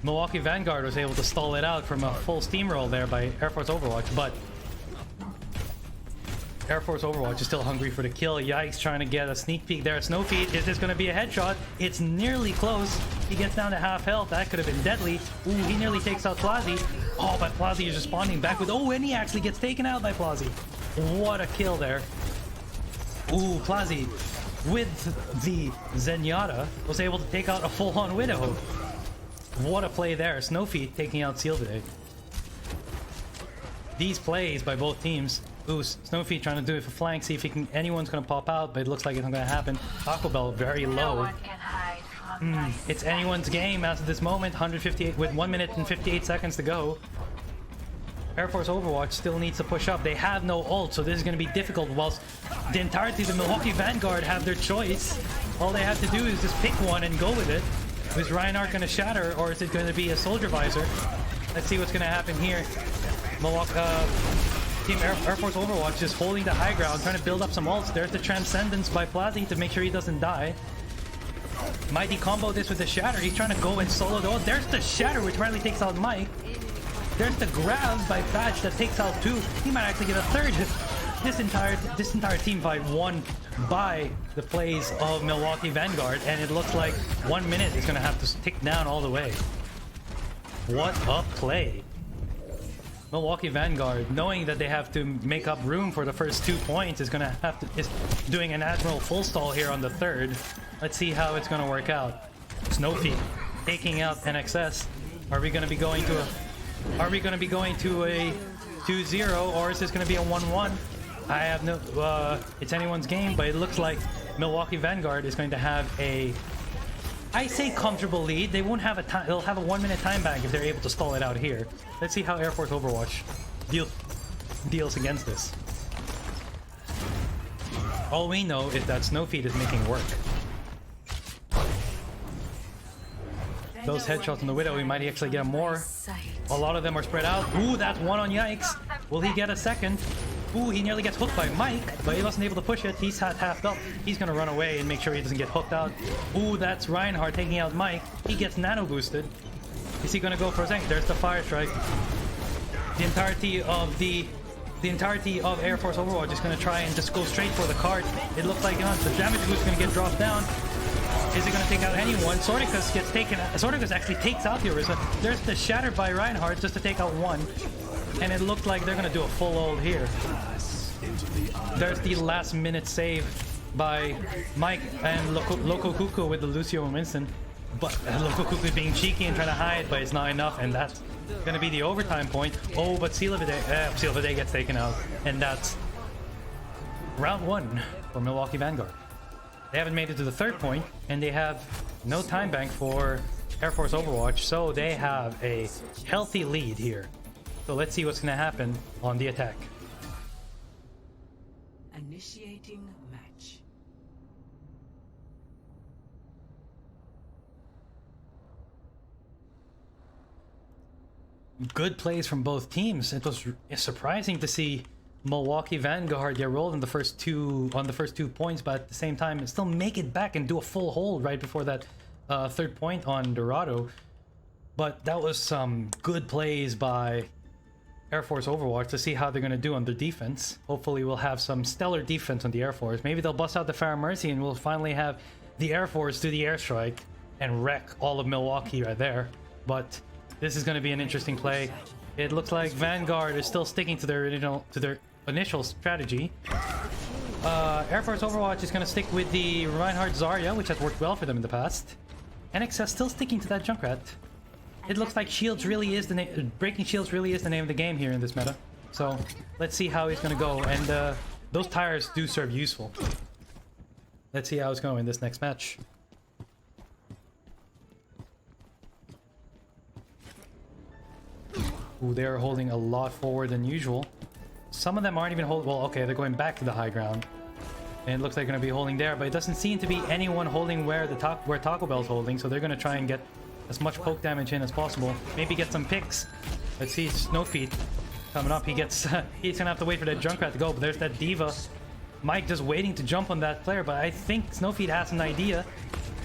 Milwaukee Vanguard was able to stall it out from a full steamroll there by Air Force Overwatch, but Air Force Overwatch is still hungry for the kill. Yikes, trying to get a sneak peek there. Snowfeet, is this going to be a headshot? It's nearly close. He gets down to half health. That could have been deadly. Ooh, he nearly takes out Plazy. Oh, but Plazy is responding back with... Oh, and he actually gets taken out by Plazy. What a kill there. Ooh, Plazy, with the Zenyatta, was able to take out a full-on Widow. What a play there. Snowfeet taking out Sealvide. These plays by both teams. Ooh, Snowfeet trying to do it for flank, see if anyone's going to pop out, but it looks like it's not going to happen. Taco Bell very low. It's anyone's game as of this moment, 158 with 1 minute and 58 seconds to go. Air Force Overwatch still needs to push up. They have no ult, so this is going to be difficult, whilst the entirety of the Milwaukee Vanguard have their choice. All they have to do is just pick one and go with it. Is Reinhardt going to shatter, or is it going to be a Soldier Visor? Let's see what's going to happen here. Milwaukee... Team Air Force Overwatch just holding the high ground, trying to build up some ults. There's the Transcendence by Plazy to make sure he doesn't die. Mighty combo this with the Shatter. He's trying to go and solo the ult. There's the Shatter, which finally takes out Mike. There's the grab by Batch that takes out two. He might actually get a third. This entire team fight won by the plays of Milwaukee Vanguard, and it looks like 1 minute is going to have to tick down all the way. What a play. Milwaukee Vanguard, knowing that they have to make up room for the first 2 points, is doing an Admiral full stall here on the third. Let's see how it's going to work out. Snowfeet taking out NXS. Are we going to be going to a 2-0, or is this going to be a 1-1? I have no. It's anyone's game, but it looks like Milwaukee Vanguard is going to have a, I say, comfortable lead. They won't have a time. They'll have a 1 minute time bank if they're able to stall it out here. Let's see how Air Force Overwatch deals against this. All we know is that Snowfeet is making work. Those headshots on the Widow, we might actually get more. A lot of them are spread out. Ooh, that's one on Yikes. Will he get a second? Ooh, he nearly gets hooked by Mike, but he wasn't able to push it. He's halved up. He's gonna run away and make sure he doesn't get hooked out. Ooh, that's Reinhardt taking out Mike. He gets nano boosted. Is he gonna go for a second? There's the fire strike. The entirety of Air Force Overwatch is gonna try and just go straight for the cart. It looks like, you know, the damage boost is gonna get dropped down. Is it gonna take out anyone? Sorticus gets taken. Sorticus actually takes out the Orisa. There's the Shatter by Reinhardt just to take out one. And it looked like they're gonna do a full ult here. There's the last minute save by Mike and Loco Cuckoo with the Lucio and Winston. But Loco Cuckoo is being cheeky and trying to hide, but it's not enough, and that's gonna be the overtime point. Oh, but Sealvide gets taken out, and that's round one for Milwaukee Vanguard. They haven't made it to the third point, and they have no time bank for Air Force Overwatch, so they have a healthy lead here. So let's see what's going to happen on the attack. Initiating match. Good plays from both teams. It was surprising to see Milwaukee Vanguard get rolled on the first two points, but at the same time still make it back and do a full hold right before that third point on Dorado. But that was some good plays by Air Force Overwatch to see how they're going to do on their defense. Hopefully we'll have some stellar defense on the Air Force. Maybe they'll bust out the Fire Mercy and we'll finally have the Air Force do the airstrike and wreck all of Milwaukee right there. But this is going to be an interesting play. It looks like Vanguard is still sticking to their initial strategy. Air Force Overwatch is going to stick with the Reinhardt Zarya, which has worked well for them in the past. NXS still sticking to that Junkrat. It looks like Shields really is the name. Breaking Shields really is the name of the game here in this meta. So let's see how he's going to go. And those tires do serve useful. Let's see how it's going in this next match. Ooh, they're holding a lot forward than usual. Some of them aren't even holding. Well, okay, they're going back to the high ground. And it looks like they're going to be holding there. But it doesn't seem to be anyone holding where Taco Bell's holding. So they're going to try and get as much poke damage in as possible. Maybe get some picks. Let's see Snowfeet coming up. He's gonna have to wait for that Junkrat to go, but there's that Diva. Mike just waiting to jump on that player, but I think Snowfeet has an idea.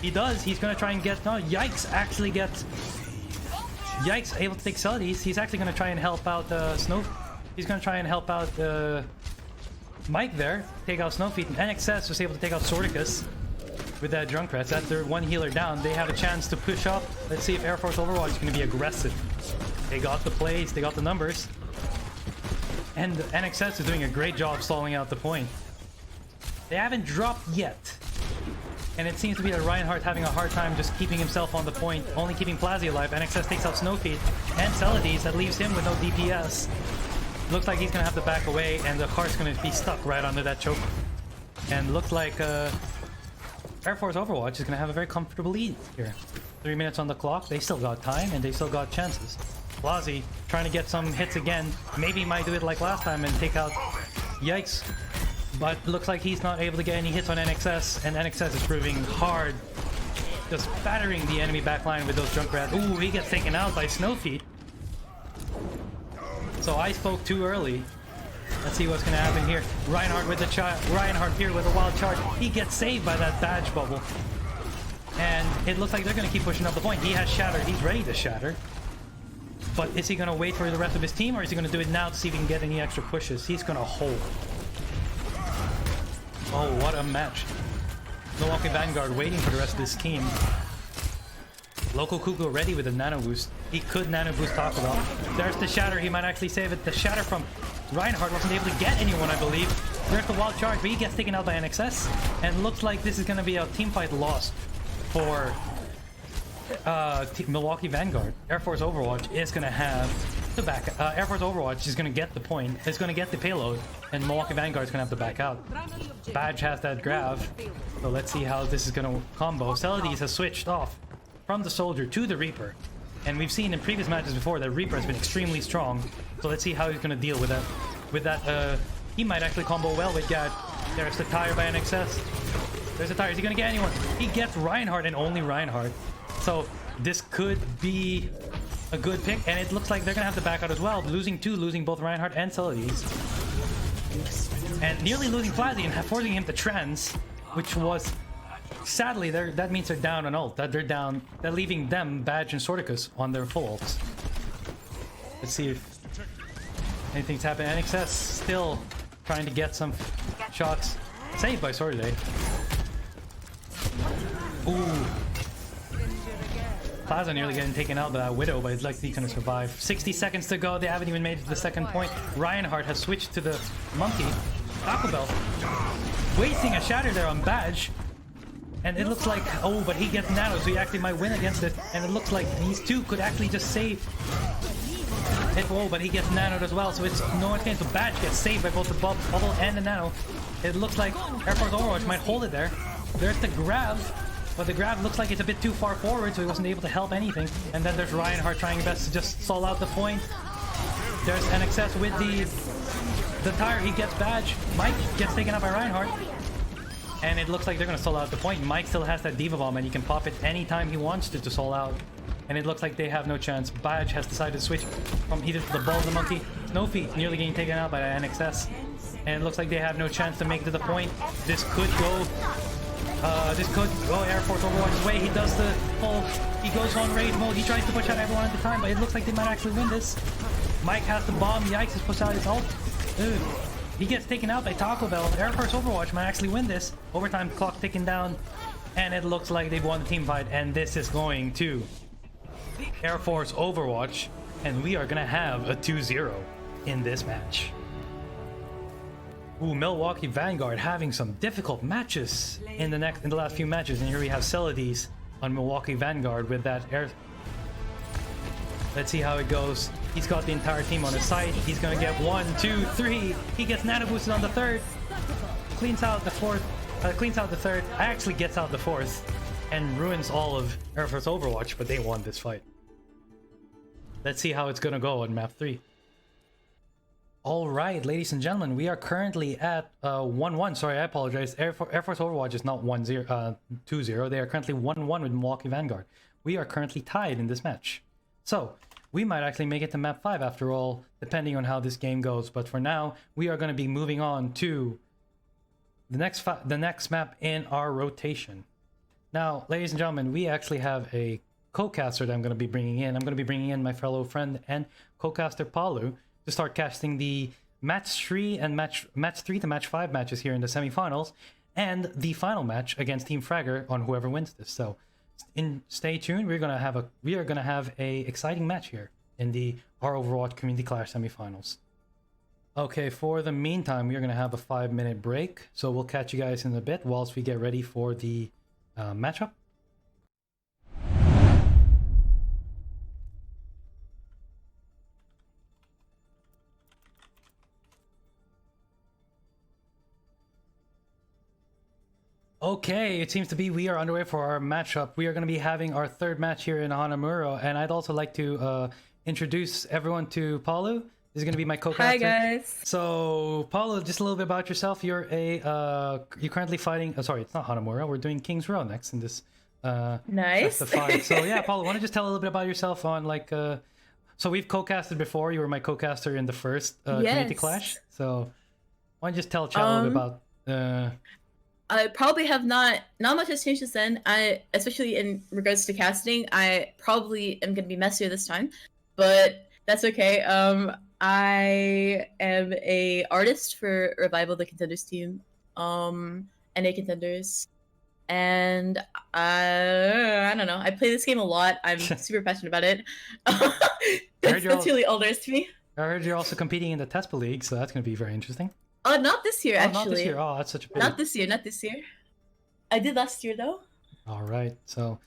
He does. He's gonna try and get... No, Yikes actually gets... Yikes able to take Celadis. He's actually gonna try and help out He's gonna try and help out Mike there. Take out Snowfeet. And NXS was able to take out Swordicus with that Junkrat. That's their one healer down. They have a chance to push up. Let's see if Air Force Overwatch is going to be aggressive. They got the plays, they got the numbers. And NXS is doing a great job stalling out the point. They haven't dropped yet. And it seems to be that Reinhardt having a hard time just keeping himself on the point, only keeping Plazzy alive. NXS takes out Snowfeet and Celadis. That leaves him with no DPS. Looks like he's going to have to back away, and the cart's going to be stuck right under that choke. And looks like... Air Force Overwatch is going to have a very comfortable lead here. 3 minutes on the clock. They still got time and they still got chances. Blasi trying to get some hits again. Maybe he might do it like last time and take out Yikes. But looks like he's not able to get any hits on NXS. And NXS is proving hard. Just battering the enemy backline with those Junkrat. Ooh, he gets taken out by Snowfeet. So I spoke too early. Let's see what's going to happen here. Reinhardt with the Reinhardt here with a wild charge. He gets saved by that badge bubble. And it looks like they're going to keep pushing up the point. He has Shatter. He's ready to Shatter. But is he going to wait for the rest of his team, or is he going to do it now to see if he can get any extra pushes? He's going to hold. Oh, what a match. Milwaukee Vanguard waiting for the rest of this team. Local Kuko ready with a nano boost. He could nano boost Taco Bell. There's the Shatter. He might actually save it. The Shatter from Reinhardt wasn't able to get anyone, I believe. There's the wild charge, but he gets taken out by NXS. And looks like this is going to be a team fight loss for Milwaukee Vanguard. Air Force Overwatch is going to have the back. Air Force Overwatch is going to get the point. It's going to get the payload. And Milwaukee Vanguard is going to have to back out. Badge has that grab. So let's see how this is going to combo. Celadis has switched off from the Soldier to the Reaper. And we've seen in previous matches before that Reaper has been extremely strong. So let's see how he's going to deal with that. With that, he might actually combo well with Gad. There's the tire by NXS. There's the tire. Is he going to get anyone? He gets Reinhardt and only Reinhardt. So this could be a good pick. And it looks like they're going to have to back out as well. Losing both Reinhardt and Celadis. And nearly losing Plazzy and forcing him to trans, which was... Sadly, that means they're down on ult. That they're down. They're leaving them, Badge and Sorticus, on their full ults. Let's see if anything's happened. NXS still trying to get some shots. Saved by Sorday. Ooh. Plaza nearly getting taken out by that Widow, but it's likely gonna survive. 60 seconds to go. They haven't even made it to the second point. Reinhardt has switched to the Monkey. Taco Bell wasting a Shatter there on Badge. And it looks like, oh, but he gets nano, so he actually might win against it. And it looks like these two could actually just save it. Oh, but he gets nanoed as well, so it's no one's getting to Badge gets saved by both the bubble and the nano. It looks like Air Force Overwatch might hold it there. There's the grab, but the grab looks like it's a bit too far forward, so he wasn't able to help anything. And then there's Reinhardt trying best to just stall out the point. There's NXS with the tire. He gets Badge. Mike gets taken out by Reinhardt. And it looks like they're going to stall out the point. Mike still has that Diva Bomb, and he can pop it anytime he wants to stall out. And it looks like they have no chance. Badge has decided to switch from either the ball or the monkey. Snowfeet nearly getting taken out by NXS. And it looks like they have no chance to make it to the point. This could go This could go Air Force Overwatch's way. He does the whole, he goes on raid mode. He tries to push out everyone at the time, but it looks like they might actually win this. Mike has the bomb. Yikes, has pushed out his ult. Dude, he gets taken out by Taco Bell. Air Force Overwatch might actually win this. Overtime clock ticking down, and it looks like they've won the team fight, and this is going to Air Force Overwatch, and we are gonna have a 2-0 in this match. Ooh, Milwaukee Vanguard having some difficult matches in the last few matches, and here we have Celadis on Milwaukee Vanguard with that air. Let's see how it goes. He's got the entire team on his side. He's gonna get 1, 2, 3. He gets nano boosted on the third. Cleans out the fourth. Cleans out the third. Actually gets out the fourth and ruins all of Air Force Overwatch, but they won this fight. Let's see how it's gonna go on map 3. All right, ladies and gentlemen, we are currently at 1-1. Sorry, I apologize. Air Force Overwatch is not 2-0. They are currently 1-1 with Milwaukee Vanguard. We are currently tied in this match. So, we might actually make it to map 5 after all, depending on how this game goes. But for now, we are going to be moving on to the next map in our rotation. Now, ladies and gentlemen, we actually have a co-caster that I'm going to be bringing in. I'm going to be bringing in my fellow friend and co-caster Palu to start casting the match 3 and match 3 to match 5 matches here in the semifinals, and the final match against Team Fragor on whoever wins this. So, stay tuned. We are gonna have a exciting match here in the our Overwatch Community Clash semifinals. Okay, for the meantime, we are gonna have a 5-minute break, so we'll catch you guys in a bit whilst we get ready for the matchup. Okay, it seems to be we are underway for our matchup. We are going to be having our third match here in Hanamura, and I'd also like to introduce everyone to Paulu. This is going to be my co-caster. Hi guys. So, Paulu, just a little bit about yourself. You're you're currently fighting. Oh, sorry, it's not Hanamura. We're doing King's Row next in this. Nice. The fight. So yeah, Paulu, why don't you just tell a little bit about yourself on like. So we've co-casted before. You were my co-caster in the first Community Clash. So why don't you just tell chat a little bit about. I probably have not much has changed since then. Especially in regards to casting, I probably am gonna be messier this time, but that's okay. I am a artist for Revival, the Contenders team, NA Contenders, and I don't know. I play this game a lot. I'm super passionate about it. That's really all there is to me. I heard you're also competing in the Tespa League, so that's gonna be very interesting. Not this year, actually. Not this year. Oh, that's such a pity. Not this year. I did last year, though. All right. So,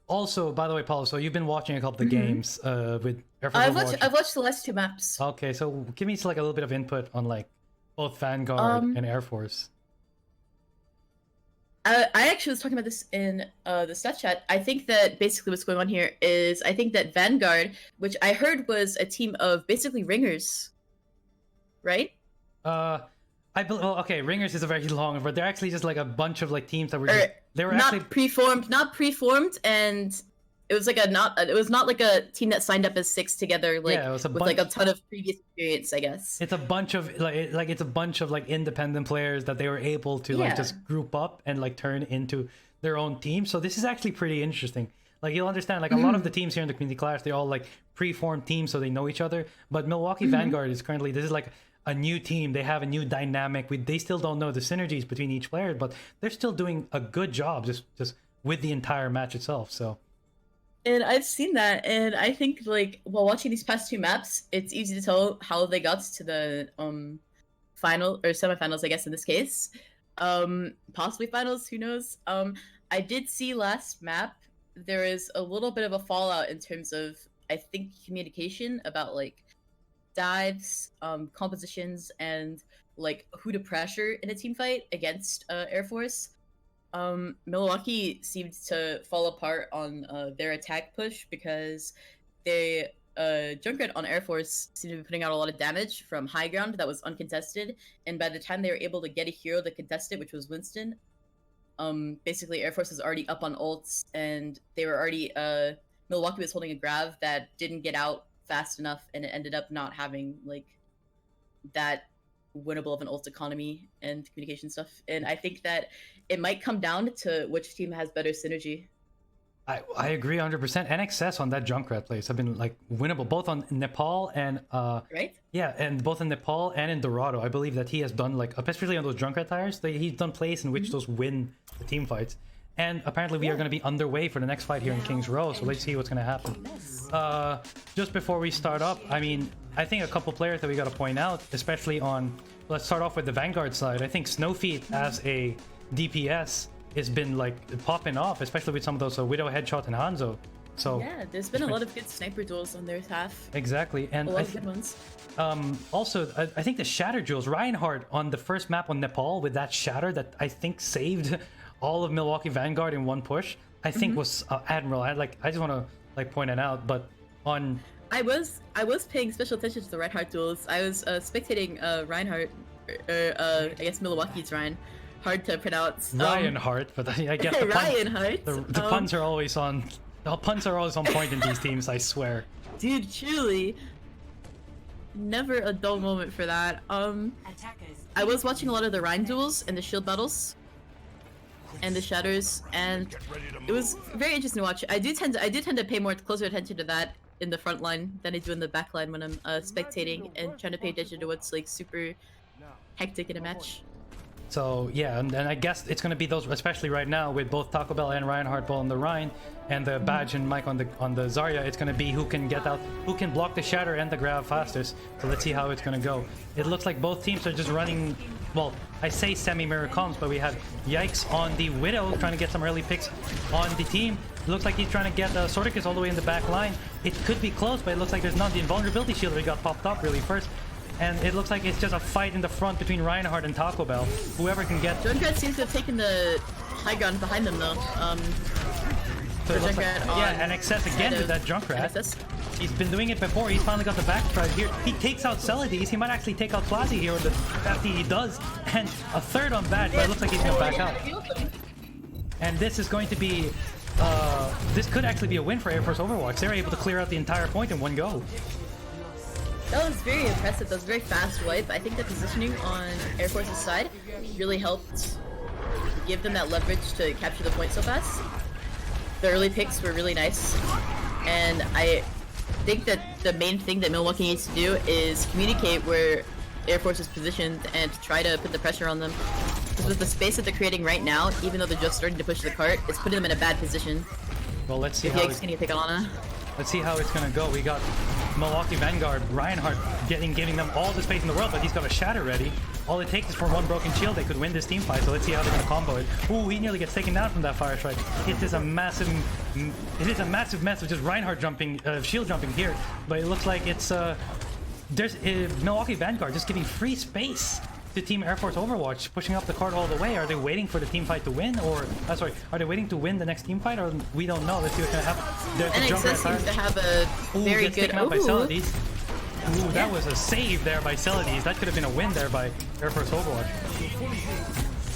also, by the way, Paul, so you've been watching a couple of games with Air Force Overwatch. I've watched the last 2 maps. Okay, so give me like a little bit of input on like both Vanguard and Air Force. I actually was talking about this in the stat chat. I think that basically what's going on here is I think that Vanguard, which I heard was a team of basically ringers, right? Okay, Ringers is a very long, but they're actually just like a bunch of like teams that were they were not actually preformed, and it was like it was not like a team that signed up as 6 together, like it was with like a ton of previous experience, I guess. It's a bunch of it's a bunch of like independent players that they were able to like just group up and like turn into their own team. So this is actually pretty interesting. Like you'll understand, like a lot of the teams here in the Community Clash, they're all like pre-formed teams, so they know each other. But Milwaukee Vanguard is currently this is like a new team. They have a new dynamic. They still don't know the synergies between each player, but they're still doing a good job just with the entire match itself. So, and I've seen that, and I think like while watching these past 2 maps, it's easy to tell how they got to the final or semifinals, I guess in this case, possibly finals. Who knows? I did see last map there is a little bit of a fallout in terms of I think communication about like dives, compositions, and like who to pressure in a team fight against Air Force. Milwaukee seemed to fall apart on their attack push because they Junkrat on Air Force seemed to be putting out a lot of damage from high ground that was uncontested, and by the time they were able to get a hero to contest it, which was Winston, basically Air Force was already up on ults, and they were already Milwaukee was holding a grav that didn't get out fast enough, and it ended up not having like that winnable of an ult economy and communication stuff. And I think that it might come down to which team has better synergy. I agree 100%. NXS on that Junkrat place have been like winnable both on Nepal and Right? yeah, and both in Nepal and in Dorado. I believe that he has done like, especially on those Junkrat tires, he's done plays in which those win the team fights. And apparently we are going to be underway for the next fight here in King's Row, so let's see what's going to happen. Just before we start up, I mean, I think a couple players that we got to point out, especially on, let's start off with the Vanguard side. I think Snowfeet as a DPS has been like popping off, especially with some of those Widow Headshot and Hanzo. So Yeah, there's been a lot of good sniper duels on their half. exactly, and A lot of good ones. also, I think the Shatter Jewels, Reinhardt on the first map on Nepal with that Shatter that I think saved all of Milwaukee Vanguard in one push, I think was admirable. I just want to like point it out. But on I was paying special attention to the Reinhardt duels. I was spectating Reinhardt, I guess Milwaukee's Ryan. Hard to pronounce. Reinhardt, but I guess the, Reinhardt. the puns are always on. The puns are always on point in these teams. I swear. Dude, truly, never a dull moment for that. Attackers. I was watching a lot of the Rhine duels and the shield battles, and the shatters, and it was very interesting to watch. I do tend to pay more closer attention to that in the front line than I do in the back line when I'm spectating and trying to pay attention to what's like super hectic in a match. So yeah, and I guess it's gonna be those, especially right now with both Taco Bell and Reinhardt both on the Rhine, and the Badge and Mike on the Zarya. It's gonna be who can get out, who can block the Shatter and the grab fastest. So let's see how it's gonna go. It looks like both teams are just running. Well, I say semi-mirror comms, but we have Yikes on the Widow trying to get some early picks on the team. It looks like he's trying to get Sorticus all the way in the back line. It could be close, but it looks like there's not. The invulnerability shield that got popped up really first. And it looks like it's just a fight in the front between Reinhardt and Taco Bell. Whoever can get... Junkrat seems to have taken the high ground behind them though. So it looks like, Junkrat yeah, and Excess again with that Junkrat. He's been doing it before. He's finally got the backstride here. He takes out Celadis. He might actually take out Flazy here, after he does. And a third on Badge, but it looks like he's going to back out. And this is going to be... this could actually be a win for Air Force Overwatch. They're able to clear out the entire point in one go. That was very impressive. That was a very fast wipe. I think the positioning on Air Force's side really helped give them that leverage to capture the point so fast. The early picks were really nice. And I think that the main thing that Milwaukee needs to do is communicate where Air Force is positioned and try to put the pressure on them. Because with the space that they're creating right now, even though they're just starting to push the cart, it's putting them in a bad position. Well, let's see If how Yikes can take Alana. Let's see how it's gonna go. We got Milwaukee Vanguard, Reinhardt giving them all the space in the world, but he's got a Shatter ready. All it takes is for one broken shield. They could win this team fight, so let's see how they're gonna combo it. Ooh, he nearly gets taken down from that fire strike. It is a massive mess of just Reinhardt jumping, shield jumping here, but it looks like it's there's Milwaukee Vanguard just giving free space to Team Air Force Overwatch, pushing up the card all the way. Are they waiting for the team fight to win, or sorry, are they waiting to win the next team fight, or we don't know? Let's see what's gonna happen. There's the NXS seems to have a very gets good. taken out by Celadis. Ooh, that was a save there by Celadis. That could have been a win there by Air Force Overwatch.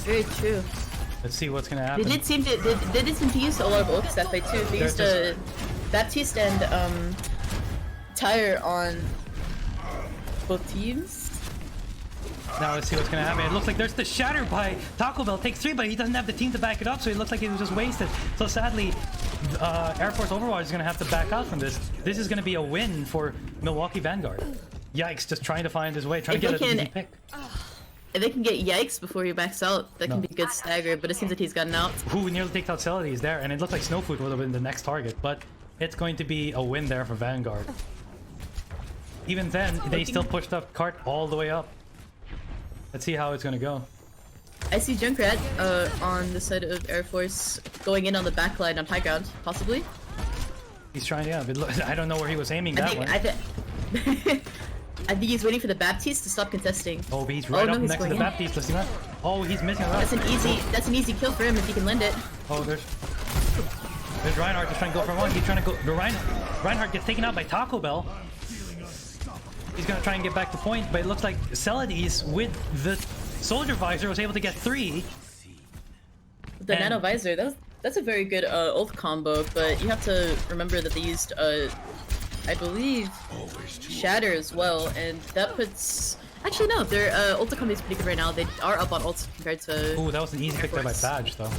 Very true. Let's see what's gonna happen. They did seem to use a lot of ults that fight too. They used a Baptiste and Tire on both teams. Now let's see what's gonna happen. It looks like there's the Shatter by Taco Bell. Takes 3, but he doesn't have the team to back it up, so it looks like it was just wasted. So sadly, Air Force Overwatch is gonna have to back out from this. This is gonna be a win for Milwaukee Vanguard. Yikes, just trying to find his way, trying to get an easy pick. If they can get Yikes before he backs out, that can be a good stagger, but it seems like he's gotten out. Ooh, nearly takes out Celadis there, and it looked like Snowfoot would have been the next target, but it's going to be a win there for Vanguard. Even then, they still pushed up cart all the way up. Let's see how it's gonna go. I see Junkrat on the side of Air Force going in on the back line on high ground, possibly. He's trying, yeah, but look, I don't know where he was aiming that one. I think he's waiting for the Baptiste to stop contesting. Oh, he's right up next to the Baptiste. Let's see that. Oh, he's missing that. That's an easy kill for him if he can lend it. Oh, there's Reinhardt just trying to go for one. He's trying to go. Reinhardt gets taken out by Taco Bell. He's gonna try and get back to point, but it looks like Celadis with the Soldier Visor was able to get 3. The Nano Visor, that's a very good ult combo, but you have to remember that they used I believe Shatter as well, and that puts Actually, no. Their ult combo is pretty good right now. They are up on ults compared to. Ooh, that was an easy pick there by Force. Badge, though.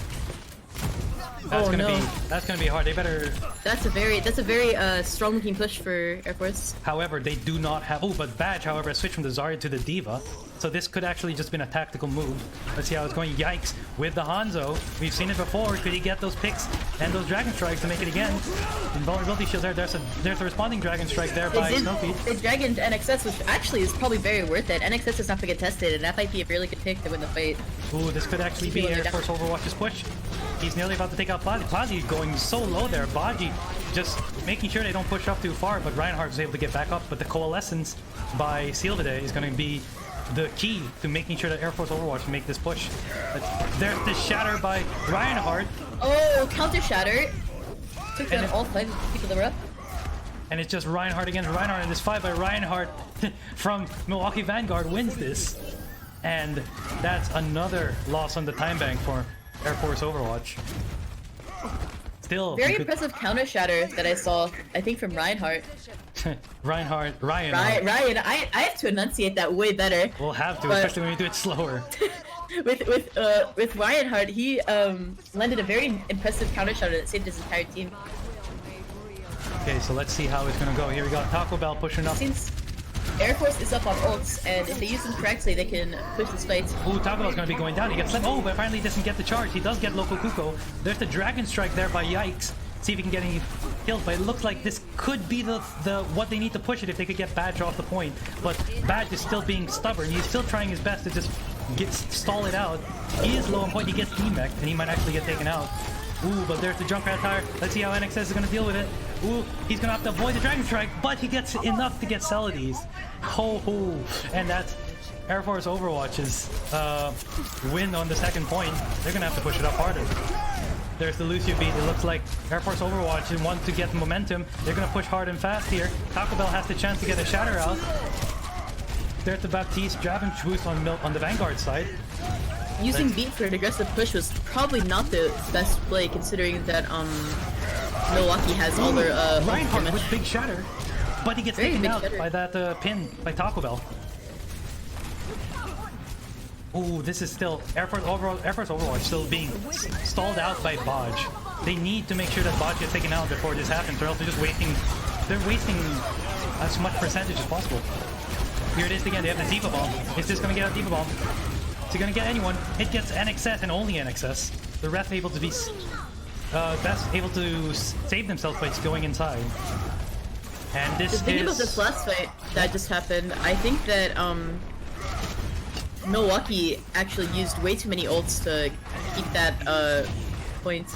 That's Oh, gonna no. that's gonna be hard. They better. That's a very strong looking push for Air Force. However, they do not have. Oh, but Badge, however, has switched from the Zarya to the Diva. So this could actually just been a tactical move. Let's see how it's going. Yikes. With the Hanzo. We've seen it before. Could he get those picks and those Dragon Strikes to make it again? Invulnerability shields there. There's a responding Dragon Strike there by Snowfeed. They dragoned NXS, which actually is probably very worth it. NXS does not get tested, and that might be a really good pick to win the fight. Ooh, this could actually be Air Force Overwatch's push. He's nearly about to take out Plazi. Plazi going so low there. Baji just making sure they don't push up too far, but Reinhardt was able to get back up. But the Coalescence by Sealvide is going to be the key to making sure that Air Force Overwatch can make this push. But there's the Shatter by Reinhardt. Oh, counter Shatter. Took down And all 5 people that were up. And it's just Reinhardt against Reinhardt, and this fight by Reinhardt from Milwaukee Vanguard wins this. And that's another loss on the time bank for Air Force Overwatch. Still Very impressive counter Shatter that I saw, I think from Reinhardt. Ryan. Ryan, I have to enunciate that way better. We'll have to, But- especially when we do it slower. with Reinhardt, he landed a very impressive counter Shatter that saved his entire team. Okay, so let's see how it's gonna go. Here we got Taco Bell pushing up. Since Air Force is up on ults, and if they use them correctly, they can push this fight. Ooh, Taco Bell's gonna be going down. He gets left. Oh, but finally doesn't get the charge. He does get Local Kuko. There's the Dragon Strike there by Yikes. See if he can get any kills, but it looks like this could be the what they need to push it if they could get Badge off the point. But Badge is still being stubborn. He's still trying his best to just stall it out. He is low on point. He gets demeched, and he might actually get taken out. Ooh, but there's the Junkrat Tower. Let's see how NXS is going to deal with it. Ooh, he's going to have to avoid the Dragon Strike, but he gets enough to get Celadys. Ho ho. And that's Air Force Overwatch's win on the second point. They're going to have to push it up harder. There's the Lucio beat. It looks like Air Force Overwatch wants to get momentum. They're going to push hard and fast here. Taco Bell has the chance to get a Shatter out. There's the Baptiste Dragon boost on the Vanguard side. Using beat for an aggressive push was probably not the best play, considering that Milwaukee has all their Reinhardt with big Shatter, but he gets Very taken big out shatter. by that pin by Taco Bell. Ooh, this is still Air Force Overwatch still being stalled out by Bodge. They need to make sure that Bodge gets taken out before this happens, or else they're just wasting. They're wasting as much percentage as possible. Here it is again. They have the Diva Bomb. Is this gonna get a Diva Bomb? Is it gonna get anyone? It gets NXS and only NXS. The rest able to be best able to save themselves by going inside. And this The thing about is this last fight that just happened, I think that Milwaukee actually used way too many ults to keep that point.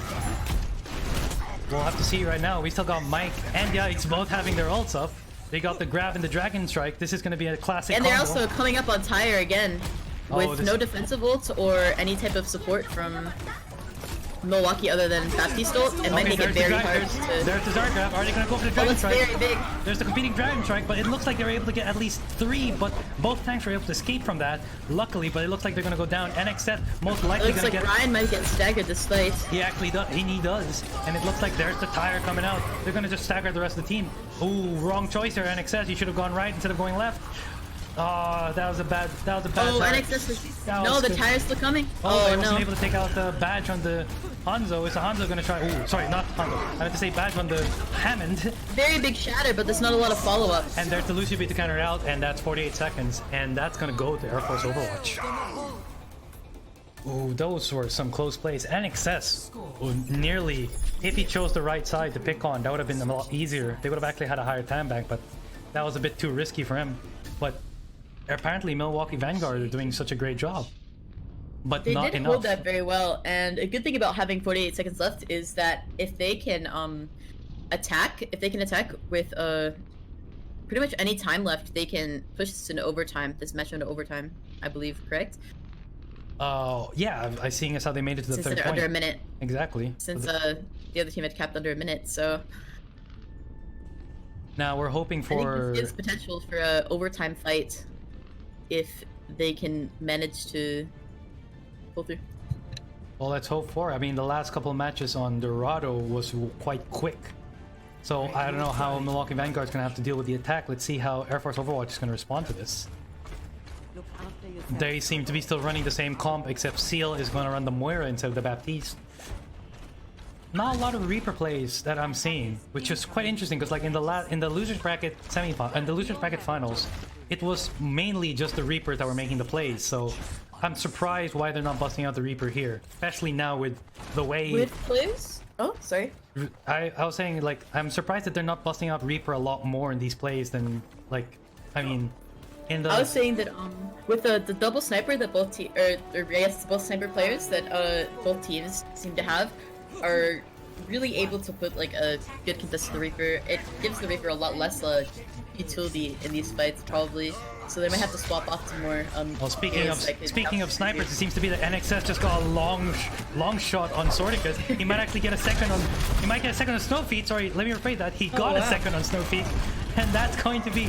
we'll have to see right now. We still got Mike and Yikes both having their ults up. They got the grab and the Dragon Strike. This is gonna be a classic And they're combo. also coming up on Tyre again with this- no defensive ult or any type of support from Milwaukee other than Baptiste ult. It might Okay, make it very hard to... there's the Zard grab. Are they gonna go for the Oh, Dragon it's Strike? very big. There's the competing Dragon Strike, but it looks like they're able to get at least 3, but both tanks were able to escape from that, luckily, but it looks like they're gonna go down. NXS most It likely looks gonna like get... Ryan might get staggered this fight. He actually does, he does, and it looks like there's the Tire coming out. They're gonna just stagger the rest of the team. Ooh, wrong choice there, NXS. You should have gone right instead of going left. Oh, that was a bad Oh, tire. NXS was... That No, was the good. Tyre's still coming. Oh, they Oh, wasn't no. able to take out the Badge on the Hanzo. Is the Hanzo gonna try? Ooh, sorry, not Hanzo. I meant to say Badge on the Hammond. Very big shatter, but there's not a lot of follow-up. And there's the Lucio beat to counter it out, and that's 48 seconds, and that's gonna go to Air Force Overwatch. Ooh, those were some close plays. NXS, nearly, if he chose the right side to pick on, that would have been a lot easier. They would have actually had a higher time bank, but that was a bit too risky for him. But apparently Milwaukee Vanguard are doing such a great job. But They not did enough. hold that very well, and a good thing about having 48 seconds left is that if they can attack with pretty much any time left, they can push this into overtime. This match into overtime, I believe, correct? Yeah, I seeing as how they made it to the Since third they're point. under a minute, Exactly. since the other team had capped under a minute, so Now we're hoping I think for... this gives potential for a overtime fight if they can manage to pull through. Well, let's hope for. I mean, the last couple of matches on Dorado was quite quick. So I don't know how Milwaukee Vanguard's gonna have to deal with the attack. Let's see how Air Force Overwatch is gonna respond to this. Look after yourself. They seem to be still running the same comp, except Seal is going to run the Morioh instead of the Baptiste. Not a lot of Reaper plays that I'm seeing, which is quite interesting because like in the losers bracket and the losers bracket finals, it was mainly just the Reapers that were making the plays. So I'm surprised why they're not busting out the Reaper here, especially now with the way. With plays? Oh, sorry. I was saying like I'm surprised that they're not busting out Reaper a lot more in these plays than like I mean. I was saying that with the double sniper that both both sniper players that both teams seem to have are really able to put like a good contest to the Reaper. It gives the Reaper a lot less utility in these fights probably, so they might have to swap off to more. Well, speaking of snipers, it seems to be that NXS just got a long shot on Swordicus. He might actually get a second on. He might get a second on Snowfeet. Sorry, let me rephrase that. He got a second on Snowfeet, and that's going to be.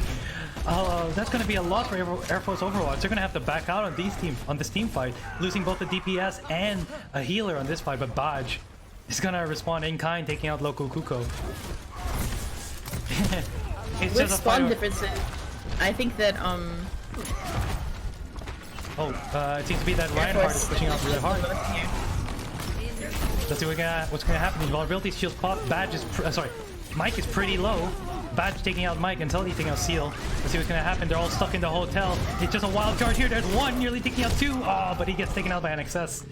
That's going to be a lot for Air Force Overwatch. They're going to have to back out on this team fight, losing both the DPS and a healer on this fight. But Badge is going to respond in kind, taking out Loco Kuko. It's with just a spawn fight. differences, I think that it seems to be that Reinhardt is pushing out really hard. Let's see what's going to happen. Vulnerability shield pop. Badge is Mike is pretty low. Badge taking out Mike until he's taking out Seal. Let's see what's gonna happen. They're all stuck in the hotel. It's just a wild charge here. There's one nearly taking out two. Oh, but he gets taken out by NXS.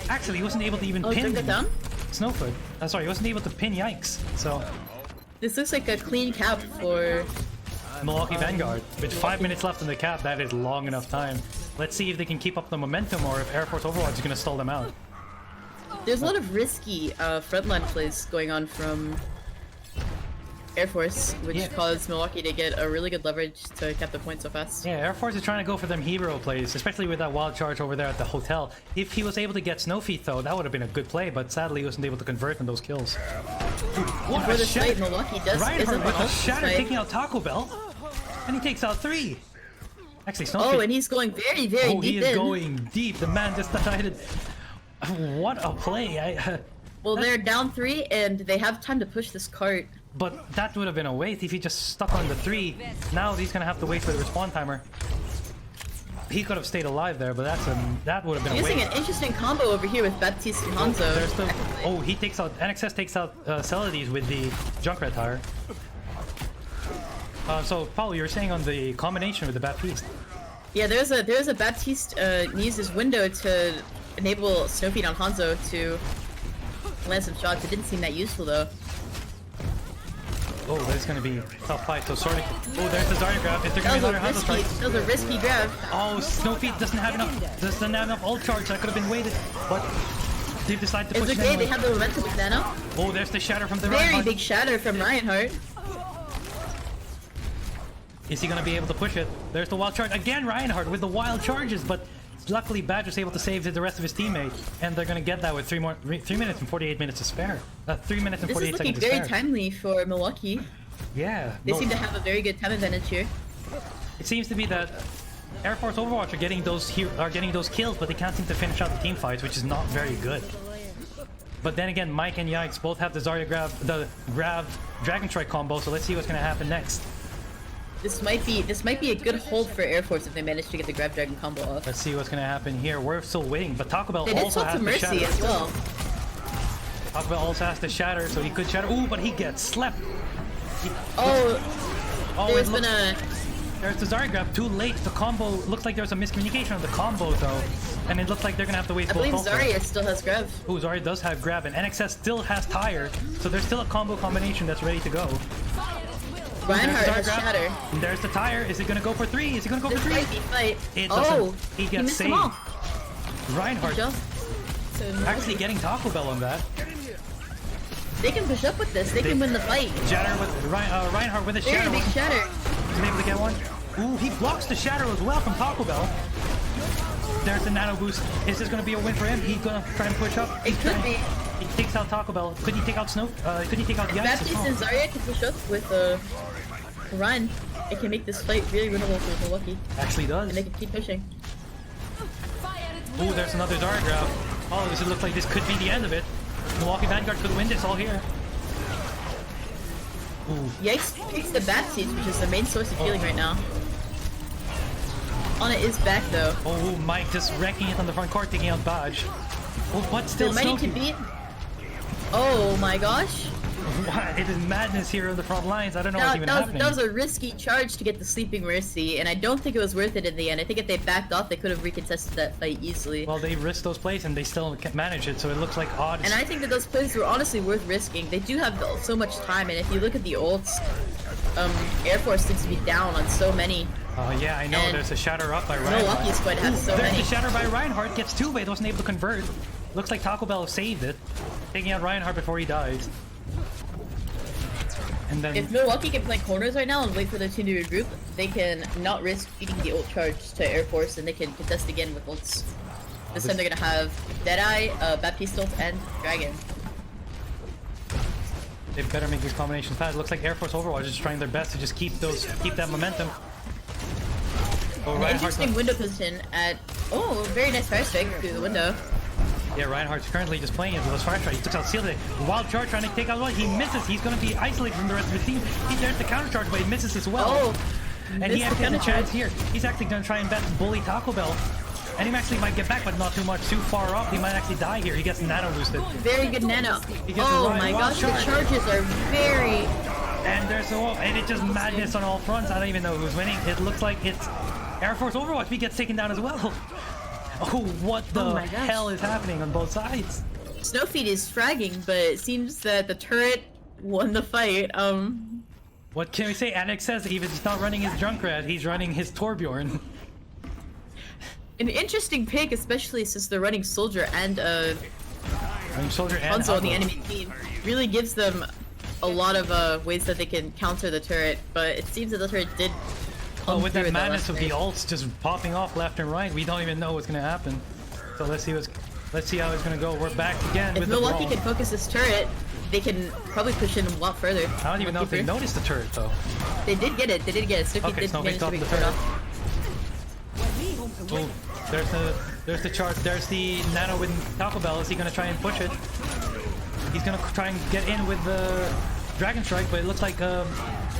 Actually, he wasn't able to even pin Snowfoot. Sorry, he wasn't able to pin Yikes. So this looks like a clean cap for Milwaukee Vanguard. With 5 minutes left in the cap, that is long enough time. Let's see if they can keep up the momentum or if Air Force Overwatch is gonna stall them out. There's a lot of risky frontline plays going on from Air Force, which caused Milwaukee to get a really good leverage to cap the point so fast. Yeah, Air Force is trying to go for them hero plays, especially with that wild charge over there at the hotel. If he was able to get Snowfeet though, that would have been a good play, but sadly he wasn't able to convert on those kills. What a shot! Milwaukee does Reinhardt with a shatter taking out Taco Bell, and he takes out 3. Actually, Snowfeet. Oh, and he's going very, very deep. He is going deep. The man just decided. What a play! Well, they're down 3, and they have time to push this cart. But that would have been a waste if he just stuck on the 3. Now he's gonna have to wait for the respawn timer. He could have stayed alive there, but that would have been a waste. Using an interesting combo over here with Baptiste and Hanzo. He takes out NXS takes out Celades with the Junkrat tire. So Paul, you were saying on the combination with the Baptiste. Yeah, there's a Baptiste needs his window to enable Snowfeet on Hanzo to land some shots. It didn't seem that useful though. Oh, that's gonna be a tough fight. So sorry. Oh, there's the Zarya grab. If they're gonna be another Hanzo strike. That was a risky grab. Oh, Snowfeet doesn't have enough ult charge. That could have been waited, but they decided to push it okay. anyway. They have the momentum with Nano. Oh, there's the shatter from the Reinhardt. Very big shatter from Reinhardt. Is he gonna be able to push it? There's the wild charge again. Reinhardt with the wild charges, but luckily Badge was able to save the rest of his teammate, and they're gonna get that with 3 minutes and 48 minutes to spare. 3 minutes and 48 seconds to spare. This is looking very timely for Milwaukee. Yeah. They seem to have a very good time advantage here. It seems to be that Air Force Overwatch are getting those kills, but they can't seem to finish out the team fights, which is not very good. But then again, Mike and Yikes both have the Zarya grab Dragon Strike combo, so let's see what's gonna happen next. This might be a good hold for Air Force if they manage to get the Grab Dragon combo off. Let's see what's gonna happen here. We're still waiting, but Taco Bell also has the Mercy shatter as well. Taco Bell also has the shatter, so he could shatter. Ooh, but he gets slept. There's the Zarya grab too late. The combo looks like there's a miscommunication on the combo though, and it looks like they're gonna have to wait. I believe Zarya still has grab. Ooh, Zarya does have grab, and NXS still has tire, so there's still a combo combination that's ready to go. Reinhardt has shatter. And there's the tire. Is it gonna go for 3? Is it gonna go for 3? It doesn't. He gets saved. Reinhardt actually getting Taco Bell on that. They can push up with this. They can win the fight. Shatter with Reinhardt with a shatter. Very big shatter. He's able to get one. Ooh, he blocks the shatter as well from Taco Bell. There's the nano boost. Is this gonna be a win for him? He's gonna try and push up. It could be. He takes out Taco Bell. Could he take out Snow? Could he take out Yikes? Baptiste and Zarya can push up with a run. It can make this fight really winnable for Milwaukee. Actually does. And they can keep pushing. Ooh, there's another Zarya grab. Oh, this looks like this could be the end of it. Milwaukee Vanguard could win this all here. Ooh. Yikes picks the Baptiste, which is the main source of healing right now. Anna is back though. Oh, Mike just wrecking it on the front court, taking out Badge. Oh, but still They're mighty to beat. Oh my gosh. What? It is madness here on the front lines. I don't know what's even happening. That was a risky charge to get the Sleeping Mercy, and I don't think it was worth it in the end. I think if they backed off, they could have recontested that fight easily. Well, they risked those plays and they still managed it, so it looks like odds. And I think that those plays were honestly worth risking. They do have so much time, and if you look at the ults, Air Force seems to be down on so many. Oh yeah, I know. And there's a shatter up by Reinhardt. Milwaukee's squad has so There's many. the shatter by Reinhardt. Gets two, but wasn't able to convert. Looks like Taco Bell saved it, taking out Reinhardt before he dies. And then If Milwaukee can play corners right now and wait for their team to regroup, they can not risk feeding the ult charge to Air Force, and they can contest again with ults. This time they're gonna have Deadeye, Baptiste ult, and Dragon. they better make these combinations fast. It looks like Air Force Overwatch is trying their best to just keep that momentum. Oh, An interesting window position at... Oh, very nice fire strike through the window. Yeah, Reinhardt's currently just playing it with those fire strikes. He took out Seal. Wild charge trying to take out one. He misses. He's going to be isolated from the rest of the team. He dares to counter charge, but he misses as well. Oh, and he actually has a chance here. He's actually going to try and bully Taco Bell. And he actually might get back, but not too much. Too far off. He might actually die here. He gets nano boosted. Very good nano. He gets Oh a my wild gosh, charge. the charges are very... And there's and it's just madness on all fronts. I don't even know who's winning. It looks like it's Air Force Overwatch. He gets taken down as well. Oh, what the hell is happening on both sides? Snowfeet is fragging, but it seems that the turret won the fight. What can we say? Alex says even he's not running his Junkrat, he's running his Torbjorn. An interesting pick, especially since they're running Soldier and Soldier and Hanzo on the enemy team. Really gives them a lot of ways that they can counter the turret, but it seems that the turret did Oh, with that through madness of the last ults just popping off left and right, we don't even know what's gonna happen. So let's see how it's gonna go. We're back again If with Milwaukee the can focus this turret, they can probably push in a lot further. I don't even know if they noticed the turret though. They did get it. They did get it. Snowfeet Okay, did Snowfeet manage to got make the the turret turret. off. Oh, there's the charge. There's the nano with Taco Bell. Is he gonna try and push it? He's gonna try and get in with the Dragon Strike, but it looks like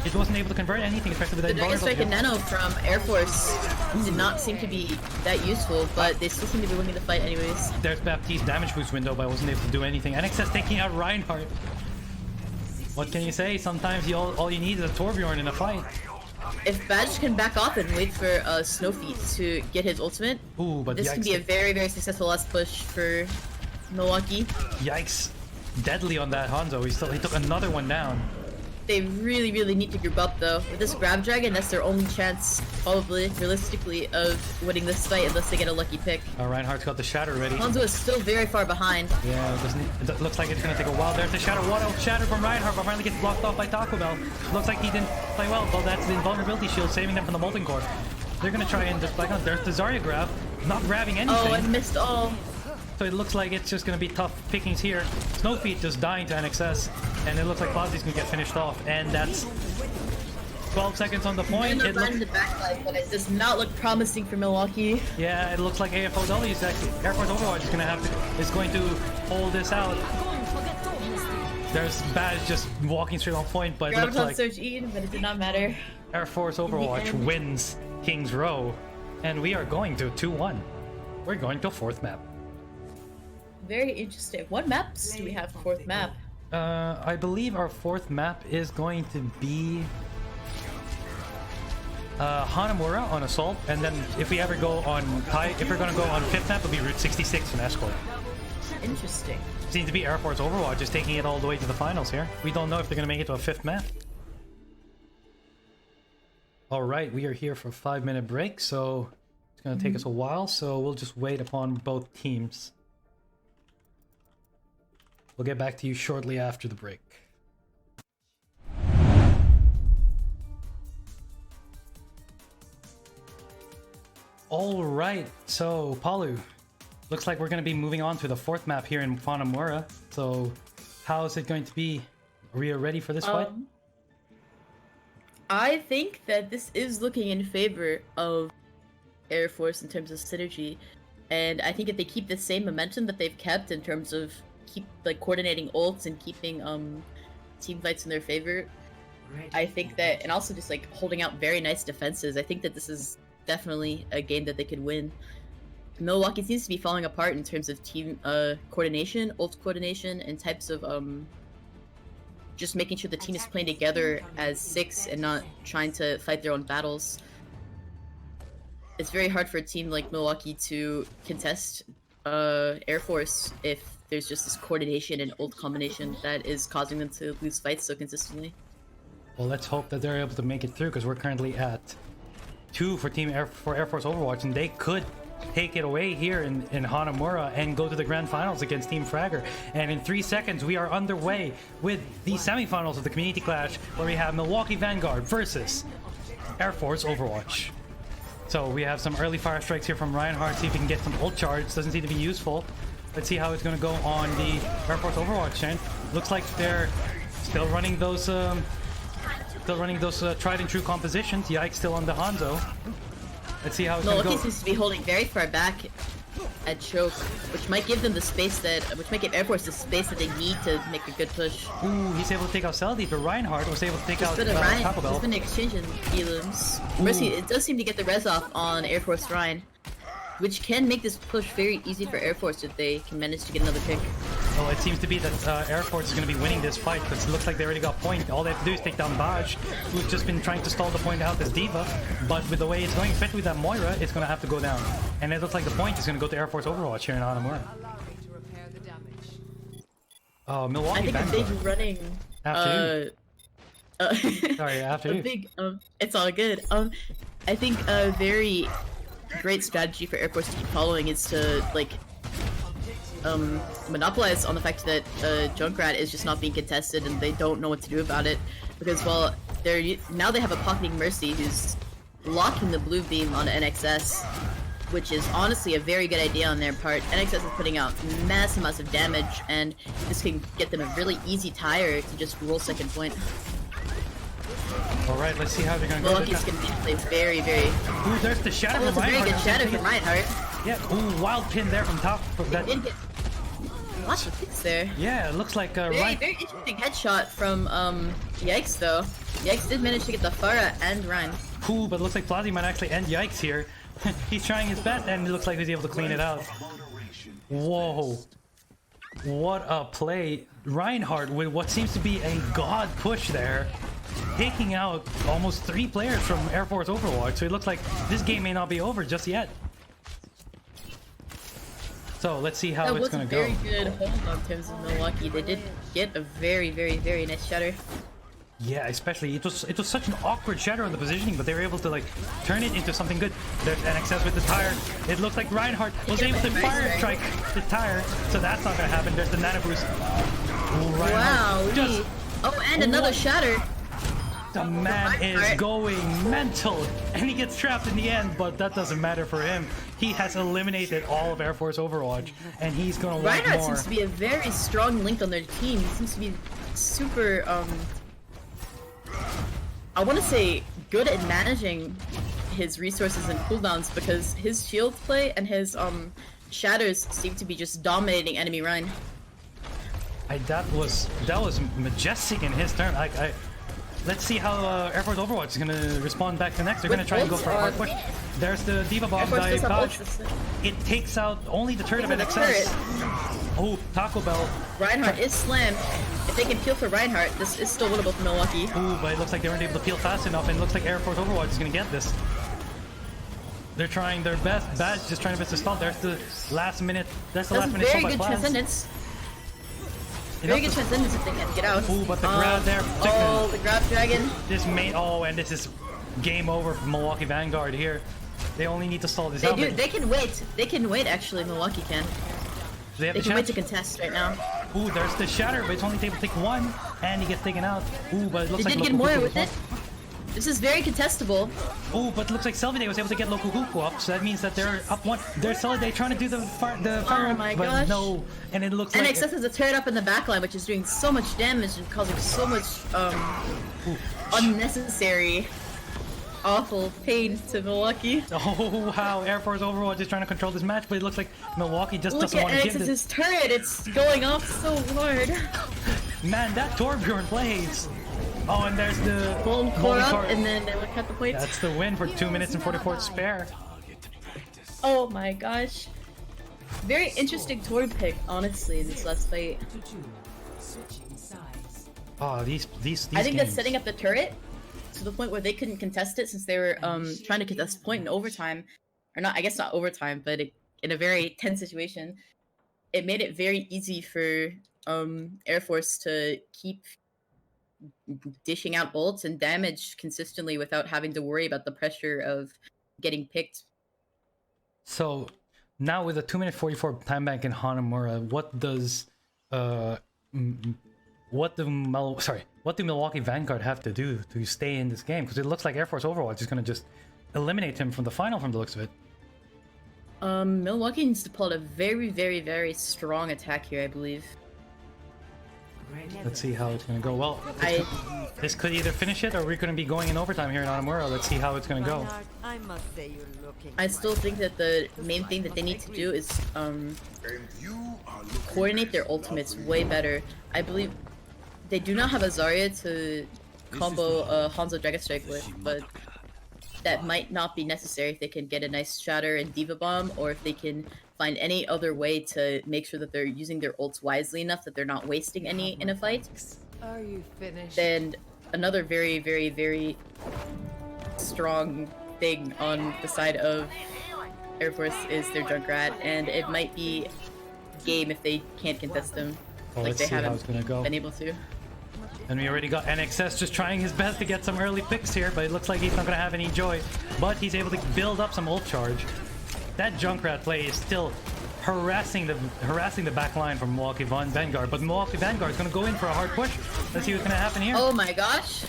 it wasn't able to convert anything, especially with that The Dragon Strike and Nano from Air Force did not seem to be that useful, but they still seem to be winning the fight anyways. There's Baptiste damage boost window, but I wasn't able to do anything. NXS taking out Reinhardt. What can you say? Sometimes all you need is a Torbjorn in a fight. If Badge can back off and wait for Snowfeet to get his ultimate, Ooh, but this yikes. can be a very, very successful last push for Milwaukee. Yikes. Deadly on that Hanzo. He took another one down. They really, really need to group up though. With this Grab Dragon, that's their only chance, probably, realistically, of winning this fight unless they get a lucky pick. Reinhardt's got the shatter ready. Hanzo is still very far behind. Yeah, it looks like it's gonna take a while. There's the shatter. What else? Shatter from Reinhardt, but finally gets blocked off by Taco Bell. Looks like he didn't play well. Well, that's the invulnerability shield saving them from the Molten Core. They're gonna try and just like, there's the Zarya grab, not grabbing anything. Oh, I missed all. So it looks like it's just gonna be tough pickings here. Snowfeet just dying to NXS, and it looks like Fozzy's gonna get finished off, and that's 12 seconds on the point. It looks the backlight, but it does not look promising for Milwaukee. Yeah, it looks like AFOW is actually Air Force Overwatch is going to hold this out. There's Baz just walking straight on point, but it looks like Surge Eden, but it did not matter. Air Force Overwatch wins King's Row, and we are going to 2-1. We're going to 4th map. Very interesting. What maps do we have for 4th map? I believe our 4th map is going to be Hanamura on Assault, and then if we ever go on if we're gonna go on 5th map, it'll be Route 66 on Escort. Interesting. Seems to be Air Force Overwatch is taking it all the way to the finals here. We don't know if they're gonna make it to a 5th map. Alright, we are here for a 5-minute break, so it's gonna take us a while, so we'll just wait upon both teams. We'll get back to you shortly after the break. All right, so Palu, looks like we're going to be moving on to the 4th map here in Hanamura. So how is it going to be? Are we ready for this fight? I think that this is looking in favor of Air Force in terms of synergy, and I think if they keep the same momentum that they've kept in terms of coordinating ults and keeping team fights in their favor, I think that, and also just holding out very nice defenses, I think that this is definitely a game that they could win. Milwaukee seems to be falling apart in terms of team coordination, ult coordination, and types of just making sure the team is playing together as 6 and not trying to fight their own battles. It's very hard for a team like Milwaukee to contest Air Force if there's just this coordination and ult combination that is causing them to lose fights so consistently. Well, let's hope that they're able to make it through, because we're currently at 2 for Air Force Overwatch, and they could take it away here in Hanamura and go to the grand finals against Team Fragor. And in 3 seconds, we are underway with the semifinals of the Community Clash, where we have Milwaukee Vanguard versus Air Force Overwatch. So we have some early fire strikes here from Reinhardt. See if he can get some ult charge. Doesn't seem to be useful. Let's see how it's going to go on the Air Force Overwatch chain. Looks like they're still running those tried and true compositions. Yikes, still on the Hanzo. Let's see how it's going to go. Milwaukee seems to be holding very far back at choke, which might give them the space which might give Air Force the space that they need to make a good push. Ooh, he's able to take out Seldy, but Reinhardt was able to take out Taco Bell. Bell. There's been an exchange in elims. Mercy, it does seem to get the res off on Air Force Ryan, which can make this push very easy for Air Force if they can manage to get another pick. Well, it seems to be that Air Force is going to be winning this fight, because it looks like they already got point. All they have to do is take down Baj, who's just been trying to stall the point out as D.Va. But with the way it's going, especially with that Moira, it's going to have to go down. And it looks like the point is going to go to Air Force Overwatch here in Hanamura. Oh, Milwaukee I think Vanguard. a big running. After you. Sorry, after a you. big. It's all good. I think a very great strategy for Air Force to keep following is to monopolize on the fact that Junkrat is just not being contested and they don't know what to do about it, because well, now they have a pocketing Mercy who's locking the blue beam on NXS, which is honestly a very good idea on their part. NXS is putting out massive amounts of damage, and this can get them a really easy tire to just roll second point. Alright, let's see how they're going to go. Milwaukee's going to play very, very... Ooh, there's the shadow Oh, from that's a very Reinhardt. good shadow from Reinhardt. Yeah, ooh, wild pin there from top. That, Did get lots of hits there. yeah, it looks like Very interesting headshot from Yikes though. Yikes did manage to get the Pharah and Ryan. Ooh, but it looks like Plazi might actually end Yikes here. He's trying his best, and it looks like he's able to clean it out. Whoa. What a play. Reinhardt with what seems to be a god push there, taking out almost 3 players from Air Force Overwatch. So it looks like this game may not be over just yet. So let's see how it's going to go. That was a very good hold on terms of Milwaukee. They did get a very, very, very nice shatter. Yeah, especially it was such an awkward shatter on the positioning, but they were able to like turn it into something good. There's NXS with the tire. It looks like Reinhardt was able to fire strike the tire, so that's not gonna happen. There's the nano boost. Ooh, Wow. just, Oh, and another shatter. the man is Reinhardt. going mental, and he gets trapped in the end, but that doesn't matter for him. He has eliminated all of Air Force Overwatch, and he's gonna want Reinhardt more. seems to be a very strong link on their team. He seems to be super I want to say good at managing his resources and cooldowns, because his shield play and his shatters seem to be just dominating enemy Ryan. That was majestic in his turn. Let's see how Air Force Overwatch is gonna respond back to next. They're gonna try and go for a hard push. There's the D.Va bomb by Pouch. It takes out only the turret of NXS. Oh, Taco Bell. Reinhardt is slammed. If they can peel for Reinhardt, this is still winnable for Milwaukee. Ooh, but it looks like they weren't able to peel fast enough, and it looks like Air Force Overwatch is gonna get this. They're trying their best. Badge just trying their best to stall. There's the last minute. That's the last minute very stall by good Plans. transcendence. Very good transcendence if they can get out. Ooh, but the grab there. Oh, the grab dragon. This may. Oh, and this is game over for Milwaukee Vanguard here. They only need to stall this out. They can wait. They can wait, actually. Milwaukee can. They can wait to contest right now. Ooh, there's the shatter, but it's only able to take 1, and he gets taken out. Ooh, but it looks They like did get Moira with it. This is very contestable. Ooh, but it looks like Selvide was able to get Lokuhuku up, so that means that they're up 1. There's Selvide trying to do the fire, Oh my but gosh. no, and it looks like NXS has a turret up in the backline, which is doing so much damage and causing so much unnecessary, awful pain to Milwaukee. Oh wow, Air Force Overwatch is trying to control this match, but it looks like Milwaukee just Look doesn't at want to give this. NXS's turret, it's going off so hard. Man, that Torbjorn plays. Oh, and there's the Golden core Golden up, core. and then they would cut the points. That's the win for 2 minutes and 44 to spare. Oh my gosh. Very interesting Tord pick, honestly, in this last fight. Switching sides. Oh, these I think games. that's setting up the turret to the point where they couldn't contest it since they were trying to contest point in overtime. Or not, I guess not overtime, but in a very tense situation. It made it very easy for Air Force to keep dishing out ults and damage consistently without having to worry about the pressure of getting picked. So now with a 2-minute 44 time bank in Hanamura, what does what do Milwaukee Vanguard have to do to stay in this game? Because it looks like Air Force Overwatch is going to just eliminate him from the final from the looks of it. Milwaukee needs to pull out a very, very, very strong attack here, I believe. Let's see how it's going to go. Well, this could either finish it or we're going to be going in overtime here in Hanamura. Let's see how it's going to go. I must say you're looking. I still think that the main thing that they need to do is coordinate their ultimates way better. I believe they do not have a Zarya to combo Hanzo Dragon Strike with, but that might not be necessary if they can get a nice Shatter and Diva Bomb, or if they can find any other way to make sure that they're using their ults wisely enough that they're not wasting any in a fight. Are you finished? Then another very, very, very strong thing on the side of Air Force is their Junkrat, and it might be game if they can't contest them Well, like let's they see how haven't it's going to go. been able to. And we already got NXS just trying his best to get some early picks here, but it looks like he's not going to have any joy. But he's able to build up some ult charge. That Junkrat play is still harassing the back line from Milwaukee Vanguard, but Milwaukee Vanguard is going to go in for a hard push. Let's see what's going to happen here. Oh my gosh!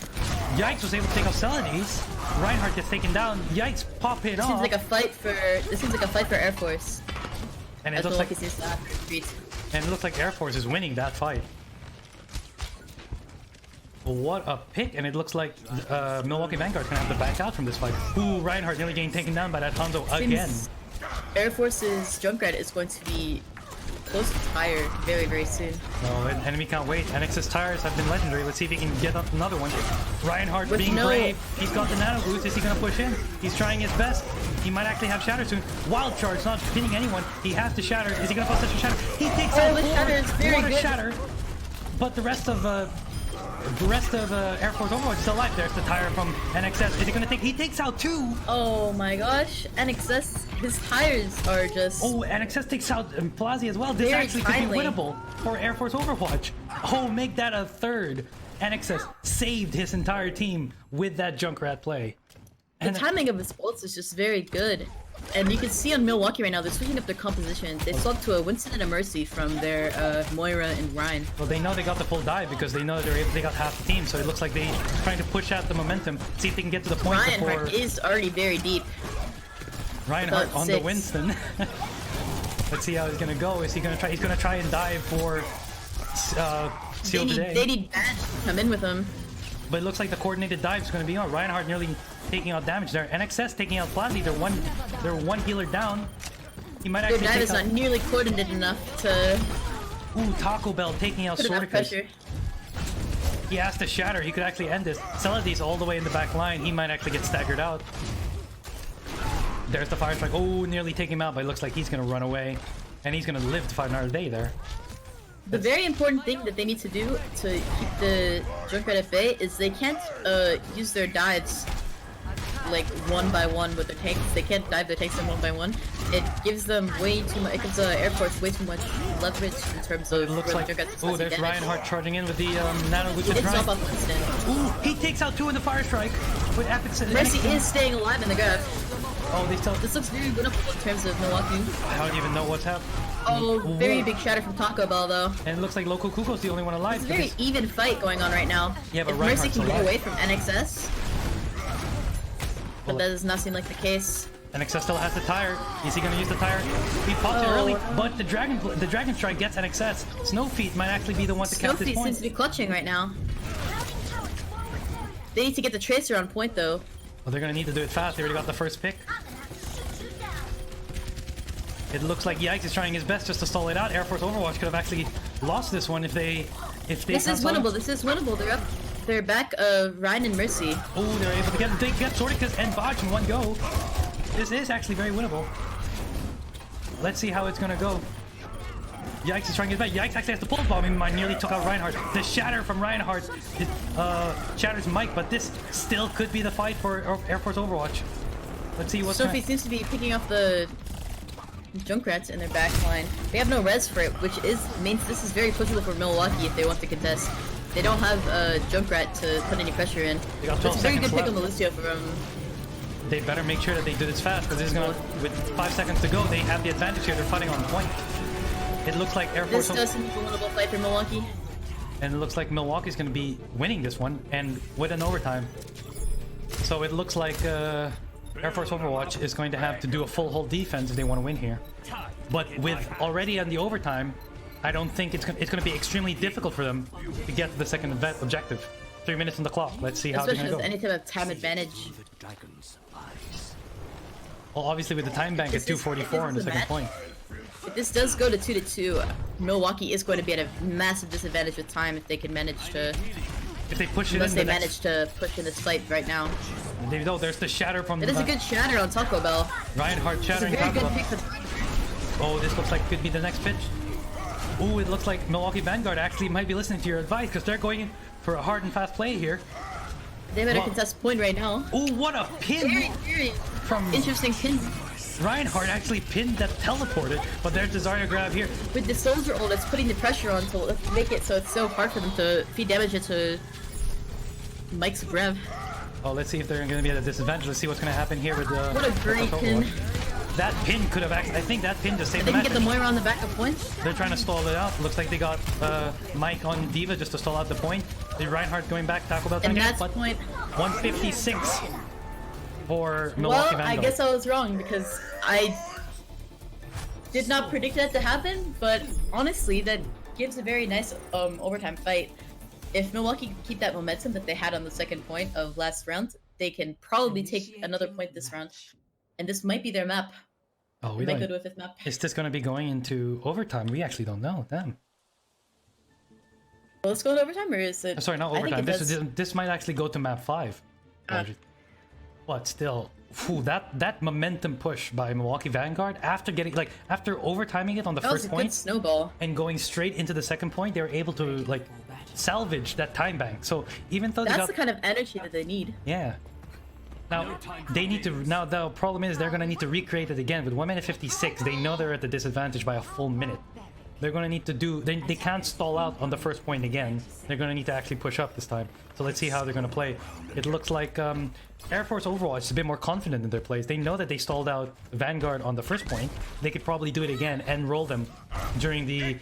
Yikes was able to take off Celadis. Reinhardt gets taken down. Yikes, pop hit This off. seems like a fight for Air Force. And it As looks like Milwaukee seems to have to retreat. And it looks like Air Force is winning that fight. What a pick, and it looks like Milwaukee Vanguard's gonna have to back out from this fight. Ooh, Reinhardt nearly getting taken down by that Hanzo again. Seems Air Force's Junkrat is going to be close to tired very, very soon. Oh, and enemy can't wait. NX's tires have been legendary. Let's see if he can get up another one. Reinhardt With being no- brave. He's got the nano boost. Is he gonna push in? He's trying his best. He might actually have Shatter soon. Wild Charge, not hitting anyone. He has to Shatter. Is he gonna post such a Shatter? He takes out the four. Shatter is very What a good. Shatter. But the rest of Air Force Overwatch is still alive. There's the tire from NXS. Is he gonna take? He takes out two. Oh my gosh, NXS, his tires are just... Oh, NXS takes out Plazi as well. This Very actually could be timely. winnable for Air Force Overwatch. Oh, make that a third. NXS saved his entire team with that Junkrat play. The timing of his ults is just very good. And you can see on Milwaukee right now, they're switching up their composition. They swapped to a Winston and a Mercy from their Moira and Ryan. Well, they know they got the full dive because they know they got half the team. So it looks like they're trying to push out the momentum, see if they can get to the point before Reinhardt is already very deep. Reinhardt about on the 6. Winston. Let's see how he's gonna go. Is he gonna try? He's gonna try and dive for Seal today. They need Badge to come in with them. But it looks like the coordinated dive is going to be on. Reinhardt nearly taking out damage there. NXS taking out Plazi. They're one healer down. He might Their actually dive take is out... not nearly coordinated enough to Ooh, Taco Bell taking out put enough Swordicus. pressure. He has to Shatter. He could actually end this. Celadis all the way in the back line. He might actually get staggered out. There's the fire strike. Oh, nearly take him out, but it looks like he's going to run away. And he's going to live to fight another day there. The very important thing that they need to do to keep the Junkrat at bay is they can't use their dives like one by one with their tanks. They can't dive their tanks in one by one. It gives them way too much. It gives Air Force way too much leverage in terms of. It looks like. Oh, there's Reinhardt charging in with the nano, which He is did right. stop off Winston. Ooh, he takes out two in the fire strike with epic. Mercy is staying alive in the grab. Oh, they still. This looks very winnable in terms of Milwaukee. I don't even know what's happening. Oh, very big shatter from Taco Bell though. And it looks like Loco Kuko's the only one alive. It's a very even fight going on right now. Yeah, but if Mercy Reinhardt's can get alive. away from NXS, but Well, that does not seem like the case. NXS still has the tire. Is he going to use the tire? He pops it Oh. early, but the Dragon Strike gets NXS. Snowfeet might actually be the one to count this Snowfeet point. seems to be clutching right now. They need to get the Tracer on point though. Well, they're going to need to do it fast. They already got the first pick. It looks like Yikes is trying his best just to stall it out. Air Force Overwatch could have actually lost this one if they. This is winnable. This is winnable. They're up They're back, Ryan and Mercy. Oh, they're able to get Swordicus and Vaj in one go. This is actually very winnable. Let's see how it's gonna go. Yikes is trying to get back. Yikes actually has to pull bomb him. I nearly took out Reinhardt. The shatter from Reinhardt shatters Mike, but this still could be the fight for Air Force Overwatch. Let's see what's Sophie seems to be picking off the Junkrats in their back line. They have no res for it, which means this is very pushable for Milwaukee if they want to contest. They don't have a Junkrat to put any pressure in. They got 12 It's a very good seconds pick on left. Lucio from... They better make sure that they do this fast, because this is gonna, with 5 seconds to go, they have the advantage here. They're fighting on point. It looks like Air Force... This does seem like a winnable fight for Milwaukee. And it looks like Milwaukee's gonna be winning this one, and with an overtime. So it looks like Air Force Overwatch is going to have to do a full hold defense if they want to win here. But with already on the overtime, I don't think it's gonna be extremely difficult for them to get to the second objective. 3 minutes on the clock. Let's see how they're Especially gonna with go. any type of time advantage. Well, obviously with the time bank at 2:44 in the second point. If this does go to 2-2, Milwaukee is going to be at a massive disadvantage with time if they can manage to... If they push it Unless in they the manage to push in this fight right now. there's the shatter from It is a good shatter on Taco Bell. Reinhardt It's a shattering very Taco good Bell. pick for... Oh, this looks like could be the next pitch. Ooh, it looks like Milwaukee Vanguard actually might be listening to your advice, because they're going in for a hard and fast play here. They better Wow. contest point right now. Ooh, what a pin! Very From interesting pin. Reinhardt actually pinned that teleported, but there's the Zarya grab here. With the soldier ult, it's putting the pressure on to make it so it's so hard for them to feed damage into Mike's grab. Oh, let's see if they're going to be at a disadvantage. Let's see what's going to happen here with the... What a great pin. That pin could have actually... I think that pin just saved They the can match. get the Moira on the back of point. They're trying to stall it out. Looks like they got Mike on Diva just to stall out the point. The Reinhardt going back, Taco Bell trying And to get that's but point. 156 for Milwaukee Well, Vanguard. I guess I was wrong because I did not predict that to happen, but honestly, that gives a very nice overtime fight. If Milwaukee can keep that momentum that they had on the second point of last round, they can probably take another point this round. And this might be their map. Oh, They we might don't... go to a fifth map. Is this going to be going into overtime? We actually don't know. Damn. Well, let's go to overtime, or is it... Sorry, not I think overtime. it does. This might actually go to map 5. But still, phew, that momentum push by Milwaukee Vanguard after getting after overtiming it on the That was first a good point snowball. and going straight into the second point, they were able to salvage that time bank. So even though they That's got the kind of energy that they need. yeah. Now they need to. Now the problem is they're gonna need to recreate it again with 1 minute 56. They know they're at the disadvantage by a full minute. They're gonna need to do. They can't stall out on the first point again. They're gonna need to actually push up this time. So let's see how they're gonna play. It looks like Air Force Overwatch is a bit more confident in their plays. They know that they stalled out Vanguard on the first point. They could probably do it again and roll them during the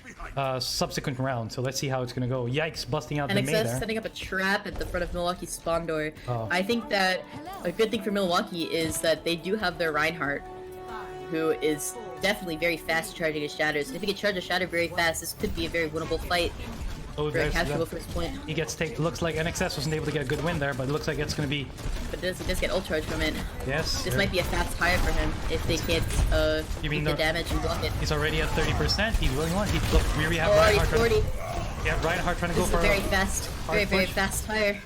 subsequent round. So let's see how it's gonna go. Yikes! Busting out the And main Excess there. setting up a trap at the front of Milwaukee's spawn door. Oh. I think that a good thing for Milwaukee is that they do have their Reinhardt, who is definitely very fast charging his shatters. And if he can charge a shatter very fast, this could be a very winnable fight. Oh, Very there's casual that. for his point. He gets taken. Looks like NXS wasn't able to get a good win there, but it looks like it's gonna be But he does get ult charge from it. yes. This might be a fast tire for him if they can't You mean keep the the- damage and block it. He's already at 30%. He's really one. Look, we already have Already Reinhardt. 40. Yeah, Reinhardt trying to This go is for a very fast, very push. fast tire.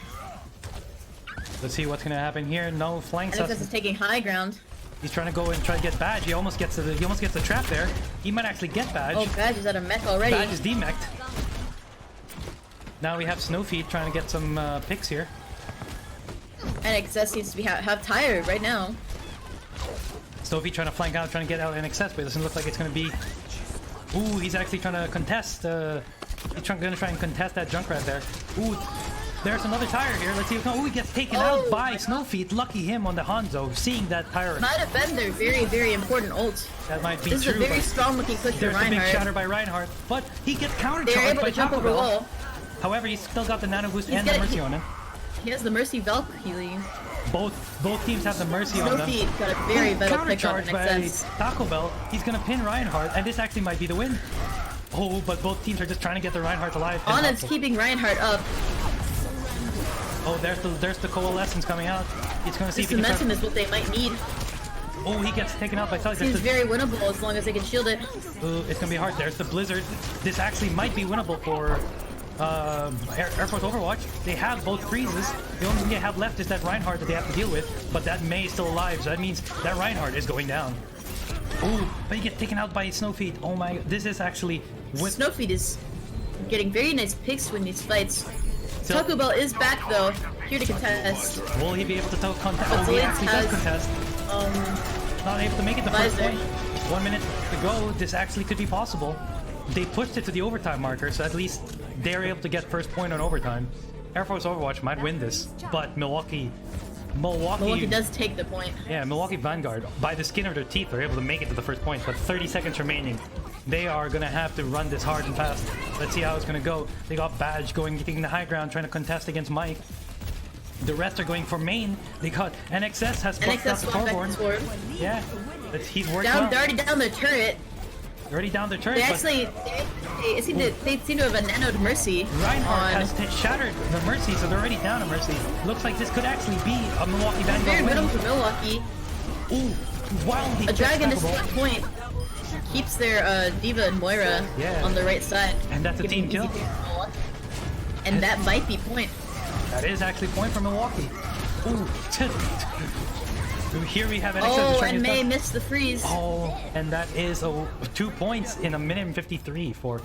Let's see what's gonna happen here. No flanks. NXS is taking high ground. He's trying to go and try to get Badge. He almost gets the trap there. He might actually get Badge. Oh, Badge is out of mech already. Badge is demeched. Now we have Snowfeet trying to get some picks here. NXS needs to be have tire right now. Snowfeet trying to flank out, trying to get out NXS, but it doesn't look like it's gonna be. Ooh, he's actually trying to contest. He's gonna try and contest that Junkrat there. Ooh, there's another tire here. Let's see. Ooh, he gets taken out by Snowfeet. Lucky him on the Hanzo, seeing that tire. Might have been their very, very important ult. That might be This true. is a very but strong looking push for there's a big Reinhardt. shatter by Reinhardt, but he gets They're countercharged able by to jump Taco over Bell. wall. However, he's still got the nano boost He's and the getting- mercy on him. He has the Mercy Valkyrie. Both teams have the mercy on them. Snowfeet got a very vital pick on Countercharged by NXS. Taco Bell. He's gonna pin Reinhardt, and this actually might be the win. Oh, but both teams are just trying to get the Reinhardt alive. And Ana's keeping Reinhardt up. oh, there's the coalescence coming out. He's gonna see This if he can. momentum is what they might need. Oh, he gets taken out by Tully. Seems very winnable as long as they can shield it. It's gonna be hard. There's the blizzard. This actually might be winnable for Air Force Overwatch. They have both freezes. The only thing they have left is that Reinhardt that they have to deal with, but that Mei is still alive, so that means that Reinhardt is going down. Ooh, but he gets taken out by Snowfeet. Oh my, this is actually... Snowfeet is getting very nice picks when these fights. So- Taco Bell is back though, here to contest. Will he be able to contest? But Oh, he Blitz actually does has, contest. Not able to make it the first Visor. point. 1 minute to go. This actually could be possible. They pushed it to the overtime marker, so at least they're able to get first point on overtime. Air Force Overwatch might win this, but Milwaukee does take the point. Yeah, Milwaukee Vanguard, by the skin of their teeth, are able to make it to the first point, but 30 seconds remaining. They are gonna have to run this hard and fast. Let's see how it's gonna go. They got Badge going, getting the high ground, trying to contest against Mike. The rest are going for main. They got NXS has plucked out the Thorborn. Yeah, but he's working Down, well. they're already down their turret. Already down their turret. They but actually, they seem to have nanoed Mercy Reinhardt on. has shattered the Mercy, so they're already down a Mercy. Looks like this could actually be a Milwaukee Very Vanguard middle win. for Milwaukee. Ooh, wildly A dragon is stackable. one point. Keeps their Diva and Moira Yeah. on the right side. And that's a giving team kill. easy picks for Milwaukee. And that might be point. That is actually point for Milwaukee. Ooh, here we have NXS Oh, trying and to May stuff. missed the freeze. Oh, and that is 2 points in a minute and 53 for That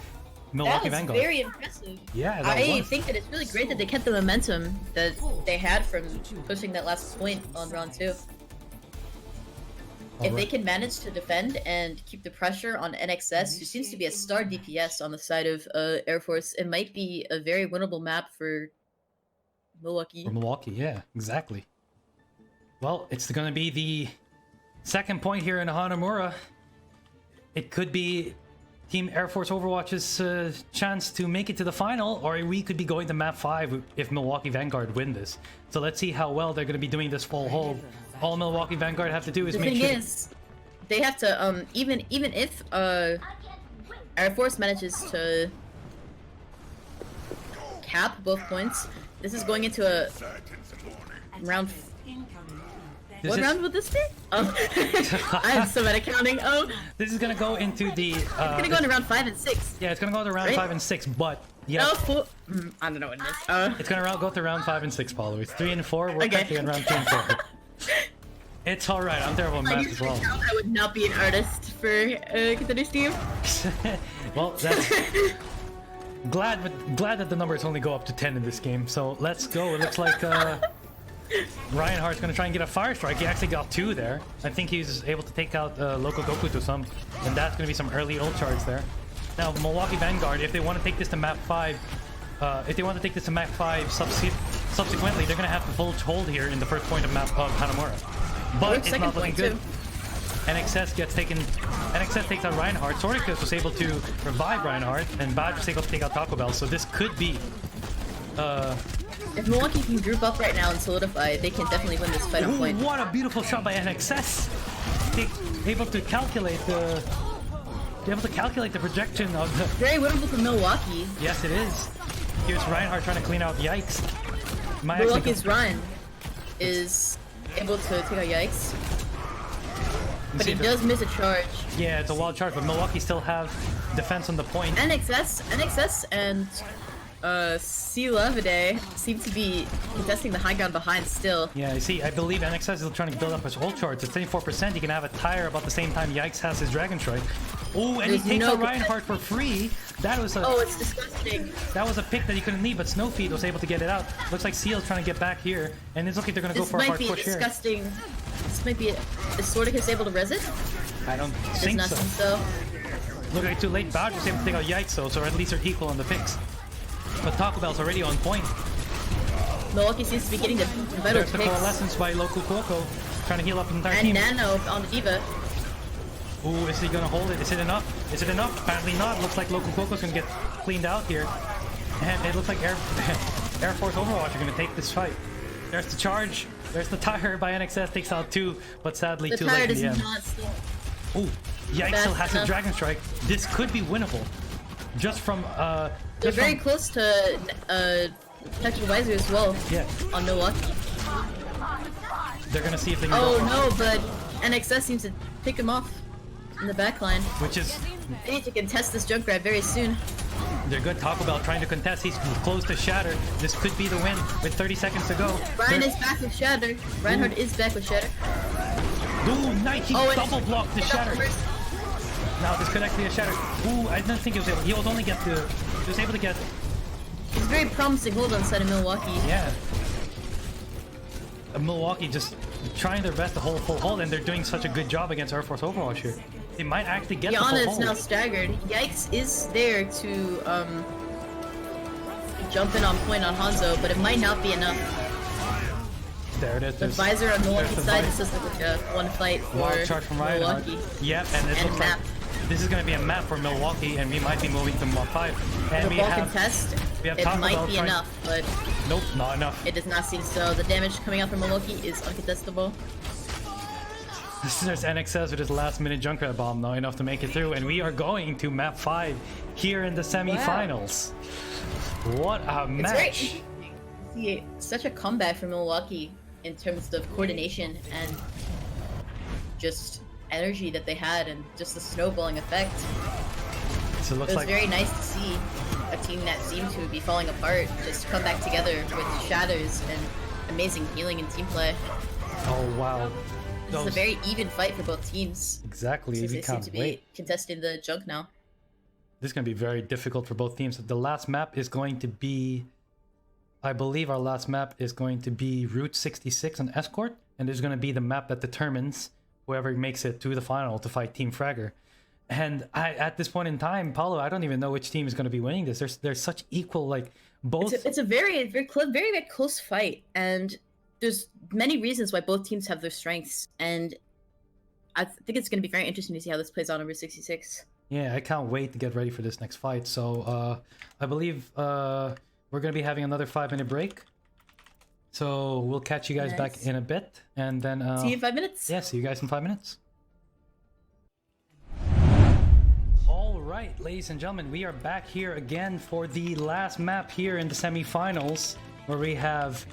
Milwaukee was Vanguard. very impressive. Yeah, that I was. think that it's really great that they kept the momentum that they had from pushing that last point on round 2. If they can manage to defend and keep the pressure on NXS, who seems to be a star DPS on the side of Air Force, it might be a very winnable map for Milwaukee. For Milwaukee, yeah, exactly. Well, it's going to be the second point here in Hanamura. It could be Team Air Force Overwatch's chance to make it to the final, or we could be going to map 5 if Milwaukee Vanguard win this. So let's see how well they're going to be doing this full hold. All Milwaukee Vanguard have to do is The make thing sure... is, they have to even if Air Force manages to cap both points, this is going into a round. This What is- round would this be? Oh, I have so bad counting. Oh, This is going to go into the... it's gonna go into round 5 and 6. Yeah, it's going to go to round Right? 5 and 6, but... Yeah, Oh, I don't know what it is. it's going to go to round 5 and 6 followers. 3 and 4, we're Okay. currently in round 2 and 4. It's alright, I'm terrible at I math usually as well. count I would not be an artist for Contenders team. Well, that's... glad that the numbers only go up to 10 in this game, so let's go. It looks like Reinhardt's gonna try and get a fire strike. He actually got 2 there. I think he's able to take out Local Goku to some, and that's gonna be some early ult charge there. Now, Milwaukee Vanguard, if they want to take this to map 5, subsequently, they're gonna have to full hold here in the first point of map of Hanamura. But it's Second not looking point, good. too. NXS takes out Reinhardt. Soricus was able to revive Reinhardt, and Badge was able to take out Taco Bell. So this could be. If Milwaukee can group up right now and solidify, they can definitely win this fight on Ooh, point. what a beautiful shot by NXS! Able to calculate the. Able to calculate the projection of the. Very winnable for Milwaukee. Yes, it is. Here's Reinhardt trying to clean out Yikes. Might actually Milwaukee's run is able to take out Yikes, but he does miss a charge. Yeah, it's a wild charge, but Milwaukee still have defense on the point. NXS and C Loveday seem to be contesting the high ground behind still. Yeah, you see, I believe NXS is trying to build up his ult charge. At 24%, he can have a tire about the same time Yikes has his Dragon Strike. Oh, and There's he takes no a Reinhardt for free. That was a Oh, it's disgusting. that was a pick that he couldn't leave, but Snowfeed was able to get it out. Looks like Seal's trying to get back here, and it's okay. They're gonna go This for a might hard be push here. disgusting. This might be. Is Sorticus able to res it? I don't Does think not so. seem so. Look like too late. Badge was able to take out Yikes, though, so at least they're equal on the picks. But Taco Bell's already on point. Milwaukee seems to be getting the vital There's the picks. coalescence by Local Cuoco, trying to heal up the entire And team. Nano on the Diva. Ooh, is he gonna hold it? Is it enough? Is it enough? Apparently not. Looks like Local Coco's gonna get cleaned out here. And it looks like Air Force Overwatch are gonna take this fight. There's the charge. There's the tire by NXS. Takes out 2, but sadly The too tire late in does the end. not steal. Ooh, Yikes That's still has his enough. Dragon Strike. This could be winnable. Just from, They're just very from, close to Tactical Visor as well yeah, on Milwaukee. they're gonna see if they can Oh go for it. no, but NXS seems to pick him off in the back line. Which is, They need to contest this jump grab very soon. They're good. Taco Bell trying to contest. He's close to Shatter. This could be the win with 30 seconds to go. Ryan is back with Shatter. Reinhardt is back with Shatter. Ooh, nice. He double blocked the Shatter. Now disconnect the Shatter. Ooh, I didn't think he was able. He was only get to. He was able to get. It's very promising hold on side of Milwaukee. Yeah. Milwaukee just trying their best to hold full hold, and they're doing such a good job against Air Force Overwatch here. They might actually get the full Yana is hold. now staggered. Yikes is there to jump in on point on Hanzo, but it might not be enough. There it is. The visor on Milwaukee's side, this is like a one fight for Wild charge from Ryan. Milwaukee. Yep, and it looks like map. this is going to be a map for Milwaukee, and we might be moving to Mod 5. And The we ball have, contest, we have it Taco might Bell be trying- enough, but Nope, not enough. it does not seem so. The damage coming out from Milwaukee is uncontestable. There's NXS with his last minute Junkrat bomb, not enough to make it through, and we are going to map 5 here in the semifinals. What a It's very match! interesting to see such a comeback from Milwaukee in terms of coordination and just energy that they had and just the snowballing effect. So it It looks was like very nice to see a team that seemed to be falling apart just come back together with shatters and amazing healing and team play. oh wow, This is a very even fight for both teams. exactly. Since We they seem can't to be wait. contesting the junk now. This is going to be very difficult for both teams. The last map is going to be, I believe our last map is going to be Route 66 on Escort, and there's going to be the map that determines whoever makes it to the final to fight Team Fragor. And at this point in time, Paulo, I don't even know which team is going to be winning this. There's such equal, like, both. It's a very close fight, and there's many reasons why both teams have their strengths, and I think it's going to be very interesting to see how this plays out over 66. Yeah, I can't wait to get ready for this next fight. So I believe we're going to be having another 5-minute break. So we'll catch you guys back Nice. in a bit, and then See you in 5 minutes. yeah, see you guys in 5 minutes. All right, ladies and gentlemen, we are back here again for the last map here in the semifinals, where we have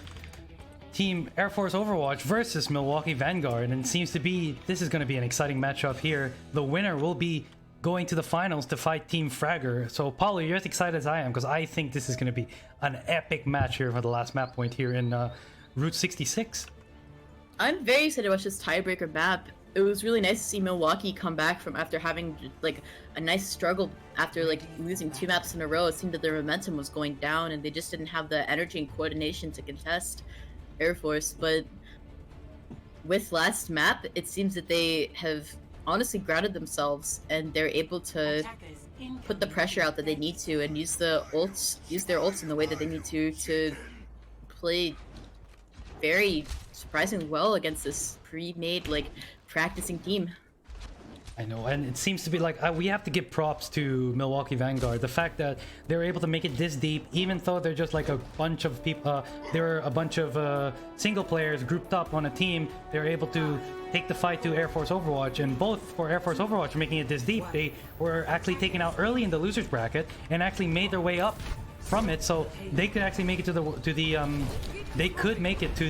Team Air Force Overwatch versus Milwaukee Vanguard, and it seems to be this is going to be an exciting matchup here. The winner will be going to the finals to fight Team Fragor. So, Paulo, you're as excited as I am, because I think this is going to be an epic match here for the last map point here in Route 66. I'm very excited to watch this tiebreaker map. It was really nice to see Milwaukee come back from after having like a nice struggle after like losing 2 maps in a row. It seemed that their momentum was going down and they just didn't have the energy and coordination to contest Air Force. But with last map, it seems that they have honestly grounded themselves and they're able to put the pressure out that they need to and use their ults in the way that they need to play very surprisingly well against this pre-made like practicing team. I know, and it seems to be like we have to give props to Milwaukee Vanguard. The fact that they're able to make it this deep, even though they're just like a bunch of people, they're a bunch of single players grouped up on a team. They're able to take the fight to Air Force Overwatch, and both for Air Force Overwatch making it this deep, they were actually taken out early in the losers bracket and actually made their way up from it, so they could actually make it to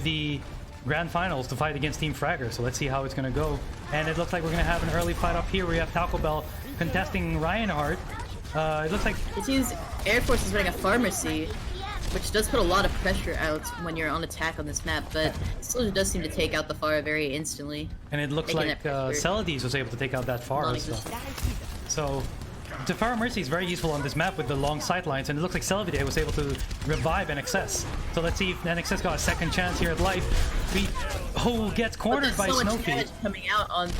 the grand finals to fight against Team Fragor. So let's see how it's going to go. And it looks like we're going to have an early fight up here. We have Taco Bell contesting Reinhardt. It looks like It seems Air Force is running a pharmacy, which does put a lot of pressure out when you're on attack on this map, but still does seem to take out the Pharah very instantly. and it looks Making like it pressure Celadis was able to take out that far. non-existent. So Tefara Mercy is very useful on this map with the long sight lines, and it looks like Celadis was able to revive NXS. So let's see if NXS got a second chance here at life. Who gets But cornered there's by so much Snowfeet. damage coming out on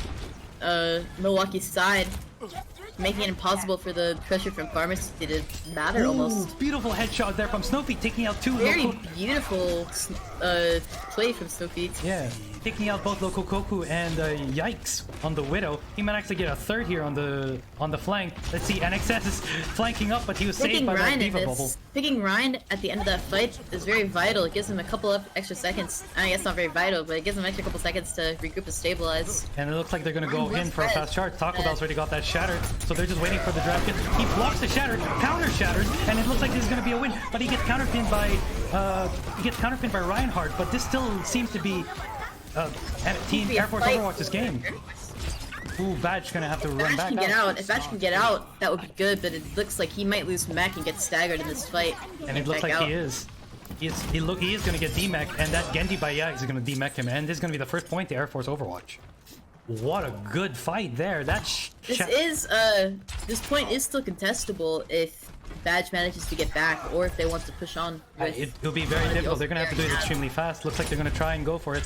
Milwaukee's side, making it impossible for the pressure from pharmacy to matter almost. Ooh, beautiful headshot there from Snowfeet, taking out 2 Very local. beautiful play from Snowfeet. Yeah, taking out both Loco Koku and Yikes on the Widow. He might actually get a third here on the flank. Let's see, NXS is flanking up, but he was saved Picking by that Ryan in Diva bubble. this, picking Ryan at the end of that fight is very vital. It gives him a couple of extra seconds. I guess not very vital, but it gives him an extra couple seconds to regroup and stabilize. And it looks like they're gonna go Ryan in was for a red. fast charge. Taco Bell's already got that shattered, so they're just waiting for the draft kit. He blocks the shatter, counter shatters, and it looks like this is gonna be a win. But he gets counterpinned by Reinhardt. But this still seems to be Team Be a Air Force fight. Overwatch's game. Ooh, Badge gonna have to run Badge back can get out. out. If Badge can get out, that would be good, but it looks like he might lose mech and get staggered in this fight. And it looks like he is. He is gonna get D-mech, and that Genji by Yag is gonna D-mech him, and this is gonna be the first point to Air Force Overwatch. What a good fight there. This point is still contestable if Badge manages to get back, or if they want to push on. It'll be very difficult. They're gonna have to do it extremely fast. Looks like they're gonna try and go for it.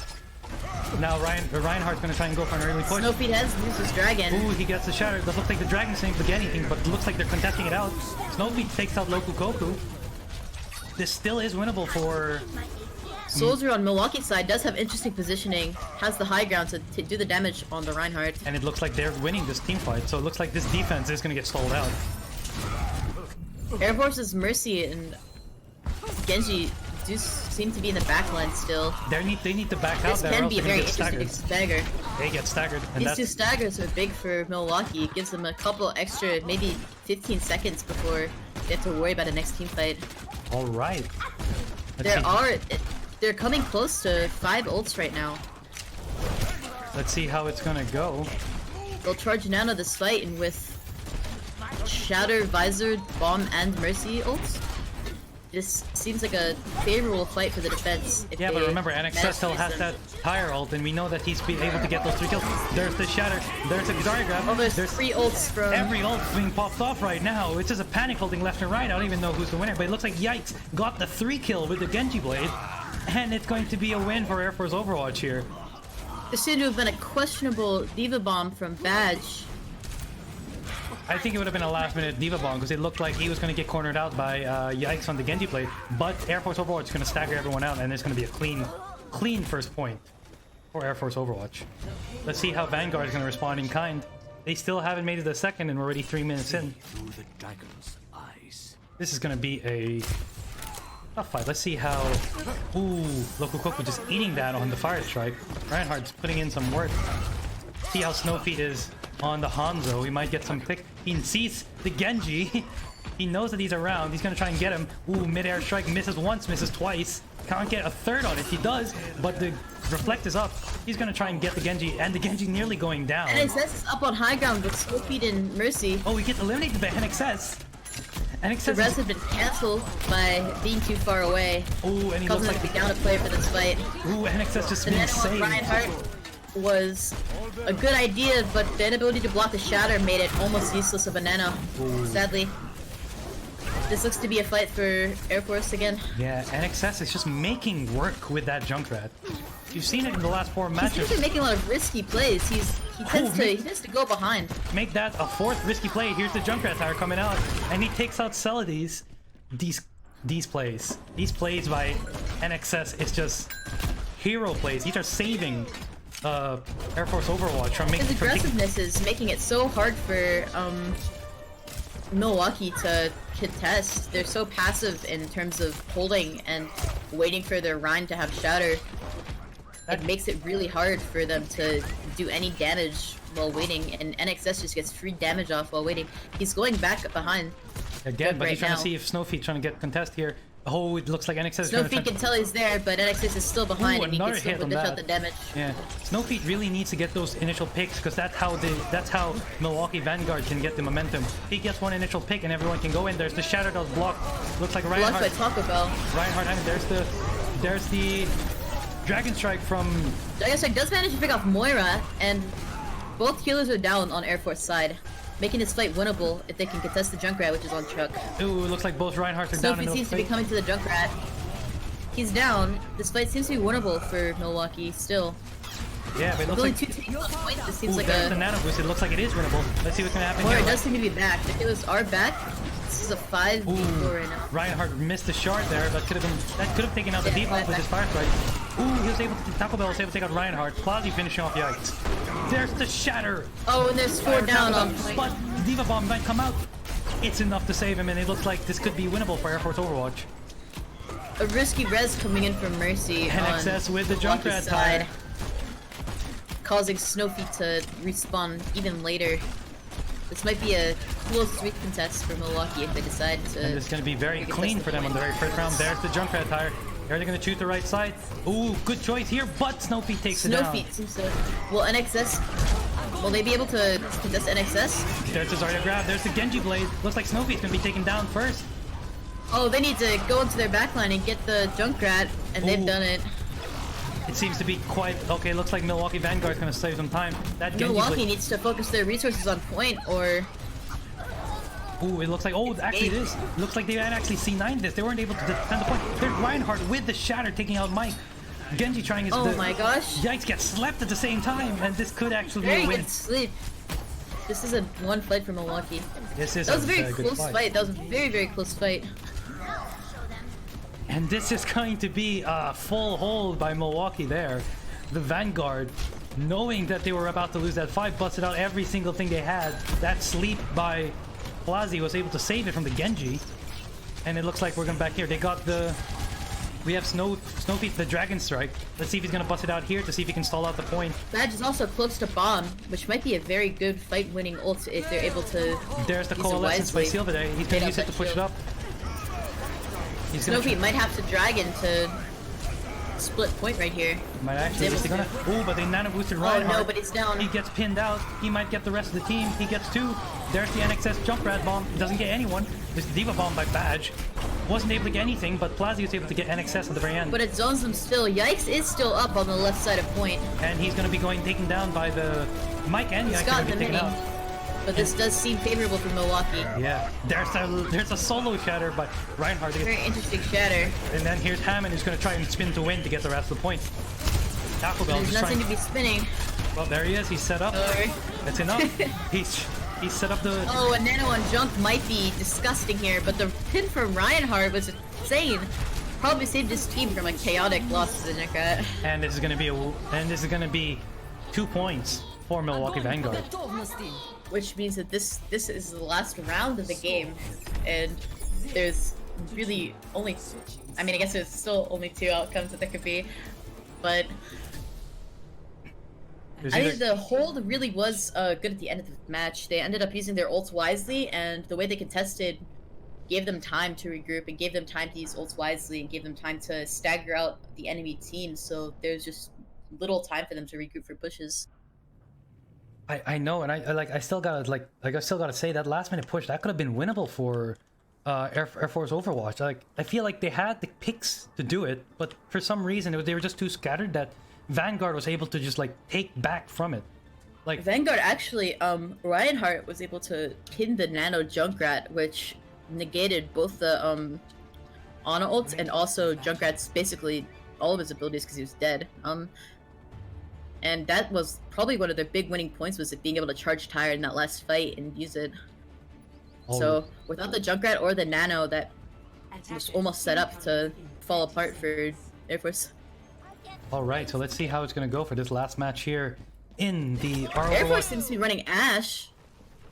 Now Reinhardt's gonna try and go for an early push. Snowfeed has used his dragon. Ooh, he gets the shatter. Doesn't look like the dragon's able to get anything, but it looks like they're contesting it out. Snowfeed takes out Loku Koku. This still is winnable for... Soldier on Milwaukee's side does have interesting positioning, has the high ground to do the damage on the Reinhardt. And it looks like they're winning this team fight, so it looks like this defense is gonna get stalled out. Air Force's Mercy and Genji do seem to be in the backline still. They need to back out This there, or can else be a they're very gonna get interesting staggered. stagger. They get staggered, and These two that's... staggers are big for Milwaukee. It gives them a couple extra, maybe 15 seconds before they have to worry about the next team fight. Alright. They're coming close to 5 ults right now. Let's see how it's gonna go. They'll charge Nano this fight, and with Shatter, Visor, Bomb, and Mercy ults, this seems like a favorable fight for the defense. Yeah, but remember, NXS still has that tire ult, and we know that he's been able to get those 3 kills. There's the shatter, there's a Zarya grab. Oh, there's 3 ults from... Every ult being popped off right now. It's just a panic holding left and right. I don't even know who's the winner, but it looks like Yikes got the 3 kill with the Genji Blade, and it's going to be a win for Air Force Overwatch here. There seemed to have been a questionable Diva Bomb from Badge. I think it would have been a last-minute Diva Bomb because it looked like he was going to get cornered out by Yikes on the Genji Blade, but Air Force Overwatch is going to stagger everyone out, and it's going to be a clean first point for Air Force Overwatch. Let's see how Vanguard is going to respond in kind. They still haven't made it a second, and we're already 3 minutes in. This is going to be a tough fight. Let's see how... Ooh, Loku Koku just eating that on the Fire Strike. Reinhardt's putting in some work. See how Snowfeed is on the Hanzo. He might get some pick. He sees the Genji. He knows that he's around. He's gonna try and get him. Ooh, mid-air strike. Misses once, misses twice. Can't get a third on it. He does, but the reflect is up. He's gonna try and get the Genji, and the Genji nearly going down. NXS is up on high ground with Snowfeed and Mercy. Oh, he gets eliminated by NXS. The rest have been cancelled by being too far away. Ooh, and he Causing looks them like to be down to play for this fight. Ooh, NXS just The been Nano saved. Reinhardt was a good idea, but the inability to block the shatter made it almost useless of a Nano. Sadly. This looks to be a fight for Air Force again. Yeah, NXS is just making work with that Junkrat. You've seen it in the last 4 matches. He's usually making a lot of risky plays. He tends to go behind. Make that a 4th risky play. Here's the Junkrat Tower coming out, and he takes out Celadys. These plays by NXS, it's just hero plays. These are saving Air Force Overwatch from making... His aggressiveness is making it so hard for Milwaukee to contest. They're so passive in terms of holding and waiting for their Rhine to have shatter. It makes it really hard for them to do any damage while waiting, and NXS just gets free damage off while waiting. He's going back behind. Again, but right he's trying now. to see if Snowfeed's trying to get contest here. Oh, it looks like NXS is going to Snowfeed can tell he's there, but NXS is still behind, Ooh, and he another can still hit on dish out that. the damage. Yeah, Snowfeed really needs to get those initial picks because that's how Milwaukee Vanguard can get the momentum. He gets one initial pick and everyone can go in. There's the shatter that was blocked. Looks like Blocked by Reinhardt. Taco Bell. Reinhardt, and there's the Dragon Strike from... Dragon Strike does manage to pick off Moira, and both healers are down on Air Force side, making this fight winnable if they can contest the Junkrat, which is on Chuck. Ooh, looks like both Reinhardts are down in Snowfeed the seems to be coming to the Junkrat. He's down. This fight seems to be winnable for Milwaukee still. Yeah, but it looks Only like... 2 takes on point. This seems Ooh, like there's a... the Nano Boost. It looks like it is winnable. Let's see what's gonna happen Moira here. does seem to be back. The healers are back. This is a 5v4 right now. Reinhardt missed the shard there. That could have taken out the default with his fire strike. Ooh, he was able to... Taco Bell was able to take out Reinhardt. Plazzy finishing off Yikes. There's the shatter. Oh, and there's 4 down on But point. Diva Bomb might come out. It's enough to save him, and it looks like this could be winnable for Air Force Overwatch. A risky res coming in from Mercy NXS on with the Milwaukee's Junkrat side, tire. causing Snowfeed to respawn even later. This might be a close sweep contest for Milwaukee if they decide to... And it's going to be very contest clean the for them on the very first round. There's the Junkrat tire. Are they going to choose the right side? Ooh, good choice here, but Snowfeed takes it down. Snowfeed seems to... Well, NXS Will they be able to contest NXS? There's the Zarya grab. There's the Genji blade. Looks like Snowfeet's gonna be taken down first. Oh, they need to go into their backline and get the Junkrat, and they've done it. It seems to be quite okay. Looks like Milwaukee Vanguard's gonna save some time. That Genji Milwaukee blade. needs to focus their resources on point, or Ooh, it looks like actually it is. Looks like they had actually C9'd this. They weren't able to defend the point. There's Reinhardt with the shatter taking out Mike. Genji trying his. oh my gosh! Yikes! Gets slept at the same time, and this could actually be Very a win. good sleep. This is a one fight for Milwaukee. This is That was a very good close fight. That was a very close fight. And this is going to be a full hold by Milwaukee there. The Vanguard, knowing that they were about to lose that fight, busted out every single thing they had. That sleep by Plazi was able to save it from the Genji. And it looks like we're going back here. They got the... We have Snowfeet, the Dragon Strike. Let's see if he's going to bust it out here to see if he can stall out the point. Badge is also close to bomb, which might be a very good fight-winning ult if they're able to. There's the use it Coalescence by wisely. Silverday. He's going to use it to push it up. He's gonna Snowfeet might have to Dragon to split point right here. Might actually, is he gonna? Oh, but they nano boosted Oh Reinhardt. no, but he's down. He gets pinned out. He might get the rest of the team. He gets two. There's the NXS jump rat bomb. Doesn't get anyone. There's the Diva bomb by Badge. Wasn't able to get anything, but Plazi was able to get NXS at the very end. But it zones them still. Yikes is still up on the left side of point. And he's gonna be taken down by the Mike and He's Yikes got gonna be the taken mini. out. But this does seem favorable for Milwaukee. Yeah. There's a solo shatter by Reinhardt. Very interesting shatter. And then here's Hammond who's gonna try and spin to win to get the rest of the point. Taco Bell There's just nothing trying. to be spinning. Well, there he is. He's set up. Or... That's enough. He's set up the. Oh, a nano on junk might be disgusting here, but the pin from Reinhardt was insane. Probably saved his team from a chaotic loss to the Necrat. And this is gonna be 2 points for Milwaukee Vanguard. Which means that this is the last round of the game, and there's really only, I mean, I guess there's still only 2 outcomes that there could be, but I think the hold really was good at the end of the match. They ended up using their ults wisely, and the way they contested gave them time to regroup and gave them time to use ults wisely and gave them time to stagger out the enemy team, so there's just little time for them to regroup for pushes. I know, and I still gotta say that last minute push that could have been winnable for Air Force Overwatch. I feel like they had the picks to do it, but for some reason they were just too scattered that Vanguard was able to just take back from it. Like Vanguard actually, Reinhardt was able to pin the Nano Junkrat, which negated both the Ana ults and also Junkrat's basically all of his abilities because he was dead. And that was probably one of their big winning points, was it being able to charge Tire in that last fight and use it. So without the Junkrat or the Nano, that was almost set up to fall apart for Air Force. all right, so let's see how it's gonna go for this last match here in the Air Force seems to be running Ashe.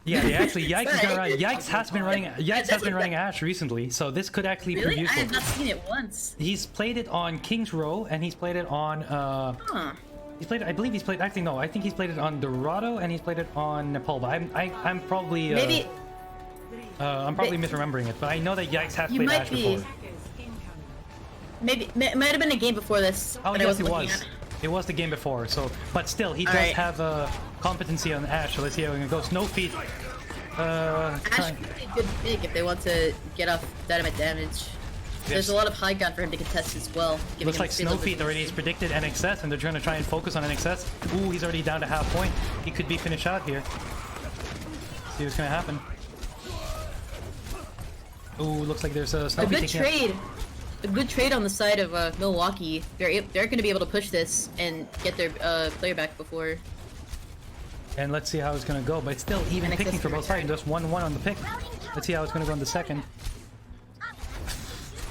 Yeah, they actually Yikes is gonna run. Yikes has been running. Yikes has been like running Ashe recently, so this could actually Really? be I useful. have not seen it once. He's played it on King's Row, and he's played it on. Huh. He's played. I believe he's played. Actually, no. I think he's played it on Dorado, and he's played it on Nepal. But I'm probably. Maybe. I'm probably misremembering it, but I know that Yikes has You played might Ashe be. before. Maybe it might have been a game before this. Oh that I yes, it wasn't looking was. at. It was the game before. So, but still, he does Alright. have a competency on Ashe. So let's see how it goes. Snowfeet. Ashe Trying- could be a good pick if they want to get off dynamite damage. There's a lot of high ground for him to contest as well. giving Looks him like stable Snowfeet already has predicted NXS, and they're trying to focus on NXS. Ooh, he's already down to half point. He could be finished out here. See what's gonna happen. Ooh, looks like there's a A Snowfeet good taking trade. A good trade on the side of Milwaukee. They're going to be able to push this and get their player back before. And let's see how it's gonna go. But it's still even NXS picking for can both sides. Just 1-1 on the pick. Let's see how it's gonna go in the second.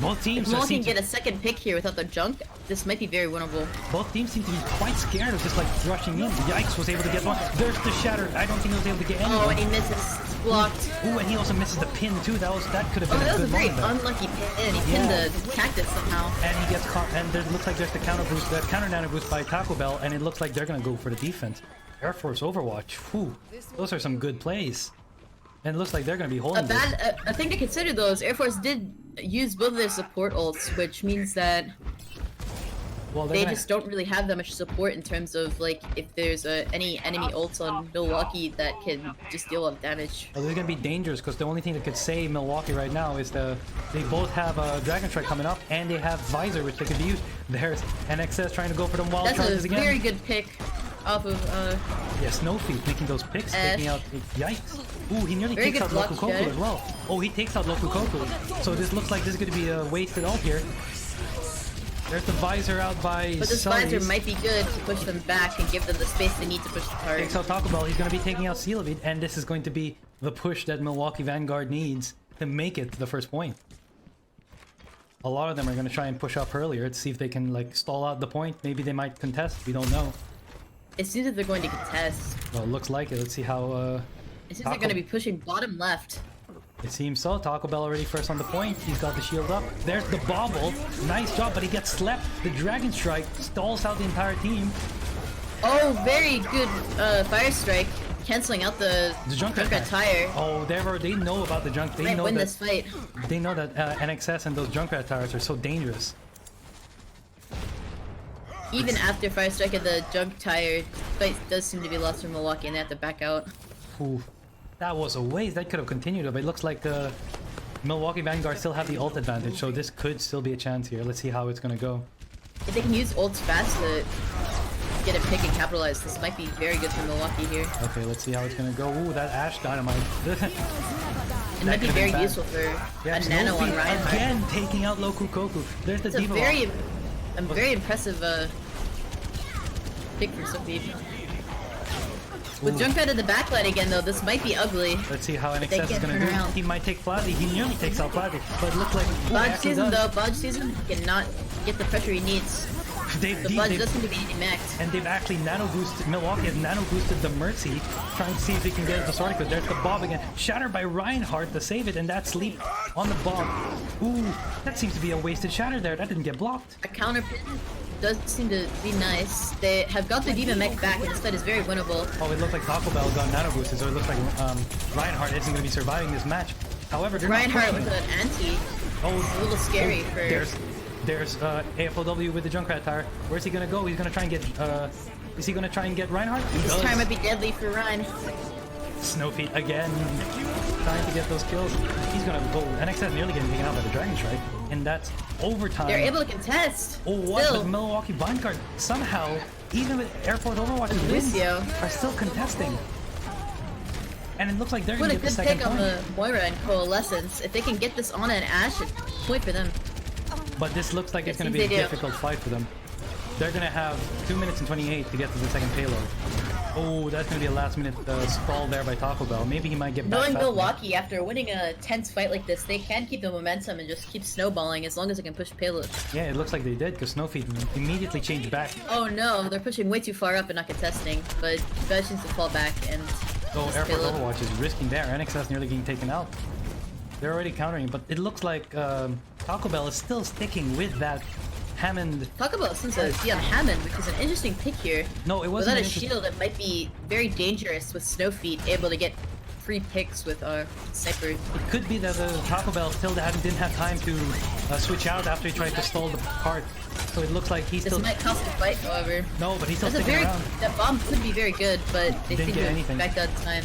Both teams If Milwaukee seem can to, get a second pick here without the junk, this might be very winnable. both teams seem to be quite scared of just rushing in. Yikes was able to get one. There's the shatter. I don't think he was able to get anyone. Oh, and he misses. It's blocked. Ooh, and he also misses the pin too. That could have Oh, been that a was a good very moment there. unlucky pin. He pinned the cactus somehow. And he gets caught, and there looks like there's the counter boost, that counter nano boost by Taco Bell, and it looks like they're gonna go for the defense. Air Force Overwatch, whew, those are some good plays. And it looks like they're gonna be holding this. A thing to consider though is Air Force did use both of their support ults, which means that Well, they're they gonna- just don't really have that much support in terms of like if there's any enemy ults on Milwaukee that can just deal with damage. Well, this is gonna be dangerous because the only thing that could save Milwaukee right now is they both have a Dragon Strike coming up and they have Visor, which they could be used. There's NXS trying to go for them wild That's charges a again. very good pick off of Yeah, Snowfeet making those picks, Ash. taking out. Yikes! Ooh, he nearly Very takes out good block, Lokukoku Jay. as well. Oh, he takes out Lokukoku. So this looks like this is gonna be a wasted ult here. There's the Visor out by but this Sully's. visor might be good to push them back and give them the space they need to push the target. Takes out Taco Bell. He's going to be taking out Sealavid, and this is going to be the push that Milwaukee Vanguard needs to make it to the first point. A lot of them are going to try and push up earlier to see if they can like stall out the point. Maybe they might contest. We don't know. It seems that they're going to contest. Well, it looks like it. Let's see how. It seems they're going to be pushing bottom left. It seems so. Taco Bell already first on the point. He's got the shield up. There's the bobble. Nice job, but he gets slept. The Dragon Strike stalls out the entire team. Oh, very good Fire Strike, canceling out the Junkrat tire. Oh, they know about the junk. They Might know win that this fight. they know that NXS and those Junkrat tires are so dangerous. Even after Fire Strike and the Junk tire, fight does seem to be lost for Milwaukee and they have to back out. Ooh, that was a waste. That could have continued, but it looks like Milwaukee Vanguard still have the ult advantage, so this could still be a chance here. Let's see how it's gonna go. If they can use ults fast to get a pick and capitalize, this might be very good for Milwaukee here. Okay, let's see how it's gonna go. Ooh, that Ash Dynamite. It might be very useful for a nano on Reinhardt. Again, taking out Lokukoku. There's the It's a Diva. very impressive pick from Sophie. With Junkrat in the backline again though, this might be ugly. Let's see how They NXS is can't gonna turn do. around. He might take Flazy. He nearly takes out Flazy, but it looks like ooh, Bodge actually season does. though, Bodge season cannot get the pressure he needs. The Bodge doesn't seem to be any maxed. And they've actually nano boosted. Milwaukee has nano boosted the Mercy, trying to see if they can get the sword. Because there's the Bob again, shattered by Reinhardt to save it, and that sleep on the Bob. Ooh, that seems to be a wasted shatter there. That didn't get blocked. A counter pin does seem to be nice. They have got the Diva mech back and this fight is very winnable. Oh, it looked like Taco Bell got nano boosted, so it looks like Reinhardt isn't going to be surviving this match. However, they're Reinhardt not with an anti. Oh, It's a little scary for... There's AFOW with the Junkrat tire. Where's he gonna go? He's gonna try and get is he gonna try and get Reinhardt? He This does. time might be deadly for Rein. Snowfeet again, trying to get those kills. He's gonna go. NXS nearly getting taken out by the Dragon Strike, and that's overtime. They're able to contest. Oh, what? Still. But Milwaukee Vanguard somehow, even with Airport Overwatch's wins, Lucio. are still contesting. And it looks like they're What gonna a get the good second pick on point. the Moira and Coalescence. If they can get this on an Ash, it's a point for them. But this looks like it's It going to be a seems they do. difficult fight for them. They're going to have 2 minutes and 28 to get to the second payload. Oh, that's going to be a last-minute stall there by Taco Bell. Maybe he might get back. Knowing fast enough. Milwaukee, after winning a tense fight like this, they can keep the momentum and just keep snowballing as long as they can push payload. Yeah, it looks like they did because Snowfeet immediately changed back. Oh no, they're pushing way too far up and not contesting, but Veg needs to fall back and... So push Airport payload. Overwatch is risking there. NXS nearly getting taken out. They're already countering, but it looks like Taco Bell is still sticking with that Hammond. Talk about since yeah, Hammond, which is an interesting pick here. No, it wasn't Without a an interesting- shield, it might be very dangerous with Snowfeet able to get free picks with Sniper. It could be that Taco Bell still didn't have time to switch out after he tried to stall the cart. So it looks like he's This still. might cost the fight, however. No, but he's still That's a sticking very around. that bomb could be very good, but they Didn't seem get to anything. have backed out time.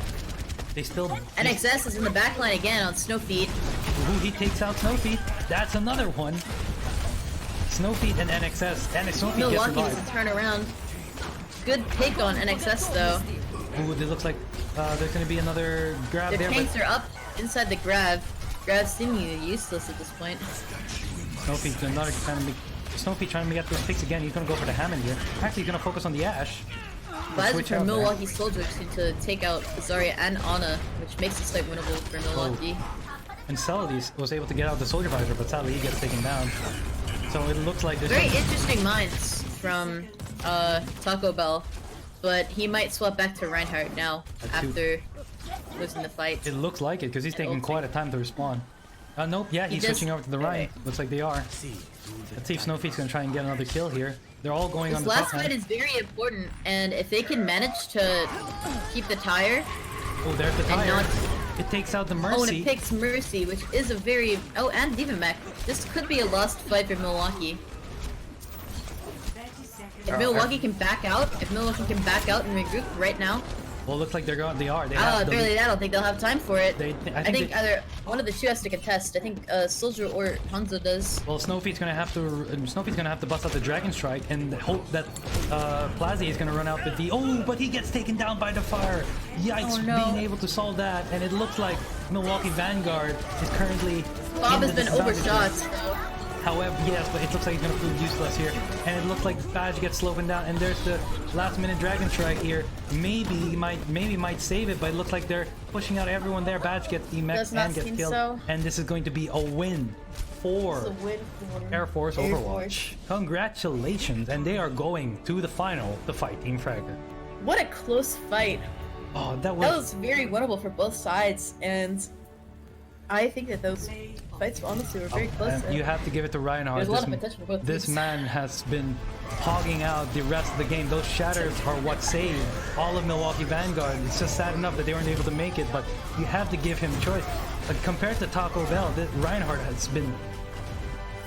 They still. NXS is in the backline again on Snowfeet. Ooh, he takes out Snowfeet. That's another one. Snowfeet and NXS. And Snowfeet gets Milwaukee needs revived. to turn around. Good pick on NXS though. Ooh, it looks like there's going to be another grab Their there. tanks But are up inside the grab. Grab's seemingly useless at this point. Snowfeet's trying to get those picks again. He's going to go for the Hammond here. Actually, he's going to focus on the Ash. But Switch for out there. Milwaukee soldiers seem to take out Zarya and Ana, which makes this fight winnable for Milwaukee. And Celadis was able to get out the Soldier Visor, but sadly he gets taken down. So it looks like there's Very interesting minds from Taco Bell, but he might swap back to Reinhardt now after losing the fight. It looks like it because he's taking quite a time to respawn. Nope, yeah, he's just- switching over to the right. Looks like they are. Let's see if Snowfeet's gonna try and get another kill here. They're all going This on the last top fight hand. is very important, and if they can manage to keep the tire, Oh, there's the and tire. not- It takes out the oh, and Mercy. it picks Mercy, which is a very... Oh, and Diva Mech. This could be a lost fight for Milwaukee. If Milwaukee can back out, and regroup right now, Well, it looks like they're going. They are. They I have don't think they'll have time for it. I think they- either one of the two has to contest. I think Soldier or Hanzo does. Well, Snowfeet's gonna have to bust out the Dragon Strike and hope that Plazy is gonna run out with the. Oh, but he gets taken down by the fire. Yikes! Oh, no. Being able to solve that, and it looks like Milwaukee Vanguard is currently. Bob in has the been disadvantage. overshot. However, yes, but it looks like he's gonna prove useless here, and it looks like Badge gets slowing down, and there's the last-minute Dragon Strike here. Maybe he might save it, but it looks like they're pushing out everyone there. Badge gets Does demexed not and gets seem killed, so. and this is going to be a win for It's a win for Air Force Air Overwatch. Force. Congratulations, and they are going to the final to fight Team Fragor. What a close fight. Oh, that That was was very winnable for both sides, and I think that those fights honestly were very close. and you have to give it to Reinhardt. There's a lot of potential for both This teams. man has been hogging out the rest of the game. Those shatters are what saved all of Milwaukee Vanguard. It's just sad enough that they weren't able to make it, but you have to give him choice. Compared to Taco Bell, Reinhardt has been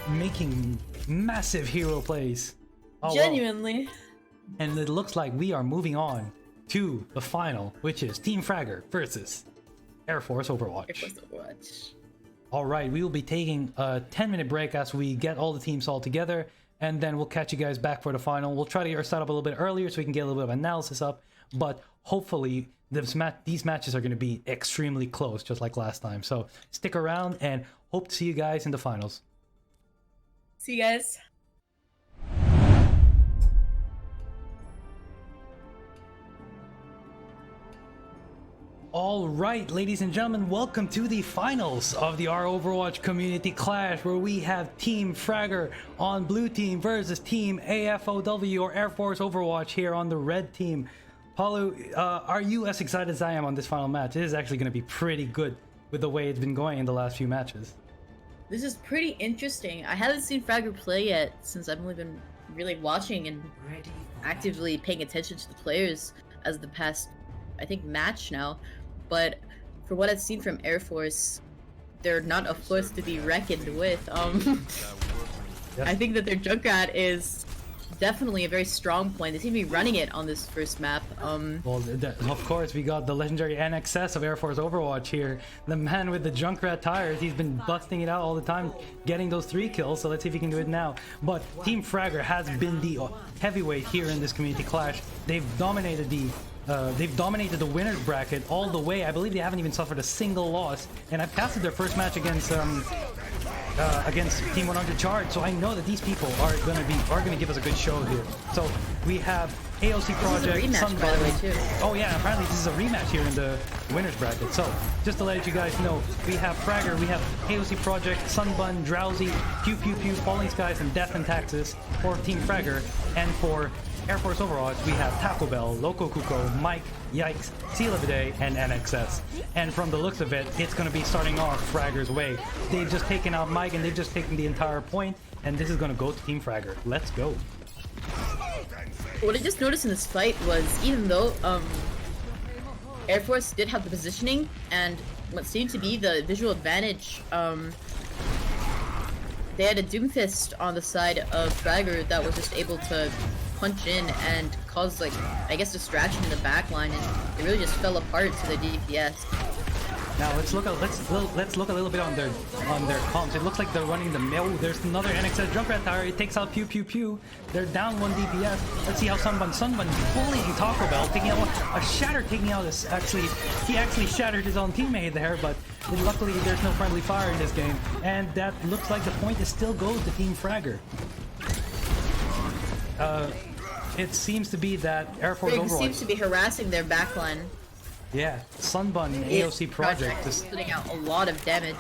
making massive hero plays. Oh, well. Genuinely. And it looks like we are moving on to the final, which is Team Fragor versus Air Force Overwatch. Air Force Overwatch. All right, we will be taking a 10-minute break as we get all the teams all together, and then we'll catch you guys back for the final. We'll try to get our setup a little bit earlier so we can get a little bit of analysis up, but hopefully these matches are going to be extremely close, just like last time. So stick around and hope to see you guys in the finals. See you guys. All right, ladies and gentlemen, welcome to the finals of the our Overwatch Community Clash, where we have Team Fragor on blue team versus Team AFOW or Air Force Overwatch here on the red team. Paulo, are you as excited as I am on this final match? It is actually going to be pretty good with the way it's been going in the last few matches. This is pretty interesting. I haven't seen Fragor play yet since I've only been really watching and Ready for actively paying attention to the players as the past, I think, match now. But for what I've seen from Air Force, they're not a force to be reckoned with. I think that their Junkrat is definitely a very strong point. They seem to be running it on this first map. Well, of course, we got the legendary NXS of Air Force Overwatch here. The man with the Junkrat tires. He's been busting it out all the time, getting those 3 kills. So let's see if he can do it now. But Team Fragor has been the heavyweight here in this community clash. They've dominated the winners bracket all the way. I believe they haven't even suffered a single loss. And I've casted their first match against Team 100 Charge, so I know that these people are gonna give us a good show here. So we have AOC Project, This is a rematch, by the way, too. Oh yeah, apparently this is a rematch here in the winners bracket. So just to let you guys know, we have Fragor, we have AOC Project, Sunbun, Drowsy, Pew Pew Pew, Falling Skies, and Death and Taxes for Team Fragor, and for Air Force Overwatch, we have Taco Bell, Loco Cuco, Mike, Yikes, Sila Bidet, and NXS. And from the looks of it, it's going to be starting off Fragor's way. They've just taken out Mike, and they've just taken the entire point, and this is going to go to Team Fragor. Let's go. What I just noticed in this fight was, even though Air Force did have the positioning and what seemed to be the visual advantage, they had a Doomfist on the side of Fragor that was just able to punch in and cause, like, I guess, distraction in the backline, and it really just fell apart to the DPS. Now let's look a little bit on their comps. It looks like they're running the mill. There's another NXS Junkrat Tower. It takes out Pew Pew Pew. They're down 1 DPS. Let's see how Sunbun bullying Taco Bell, taking out a shatter, taking out this. He actually shattered his own teammate there, but luckily there's no friendly fire in this game, and that looks like the point is still goes to Team Fragor. It seems to be that Air Force Fragor Overwatch. seems to be harassing their backline. Yeah, Sunbun and AOC Project is putting out a lot of damage.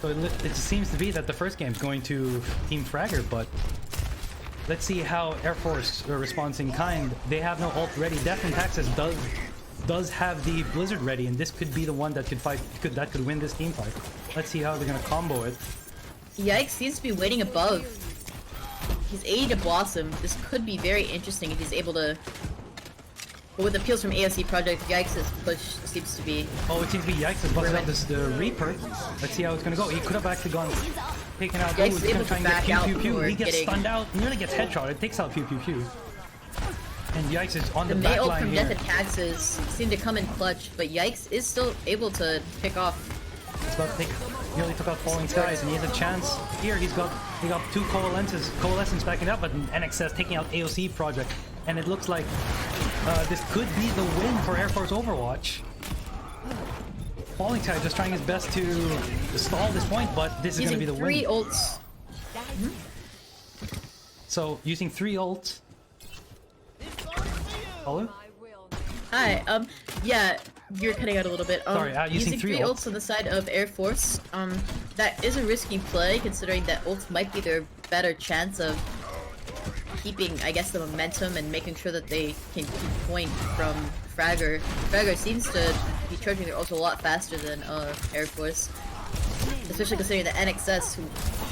So it seems to be that the first game's going to Team Fragor, but let's see how Air Force responds in kind. They have no ult ready. Death and Taxes does have the Blizzard ready, and this could be the one that could win this team fight. Let's see how they're gonna combo it. Yikes seems to be waiting above. He's AD to Blossom. This could be very interesting if he's able to. But with appeals from AOC Project, Yikes' push seems to be. Oh, it seems to be Yikes is busting out the Reaper. Let's see how it's gonna go. He could have actually gone taking out. Yeah, Oh, he's he's gonna able try to and get back pew out pew pew. before He gets getting- stunned out. Nearly gets headshot. It takes out pew pew pew. And Yikes is on the The back May ult line from here. Death and Taxes seem to come in clutch, but Yikes is still able to pick off. He's about to take, nearly took out Falling Skies, and he has a chance here. He got two coalescence backing up, but NXS taking out AOC project, and it looks like this could be the win for Air Force Overwatch. Falling Sky just trying his best to stall this point, but this is going to be the Using 3 win. ults. So using 3 ults. Hello? Hi, yeah, you're cutting out a little bit. Sorry, using 3 ults. ults on the side of Air Force, that is a risky play, considering that ults might be their better chance of keeping, I guess, the momentum and making sure that they can keep point from Fragor. Fragor seems to be charging their ults a lot faster than Air Force. Especially considering the NXS, who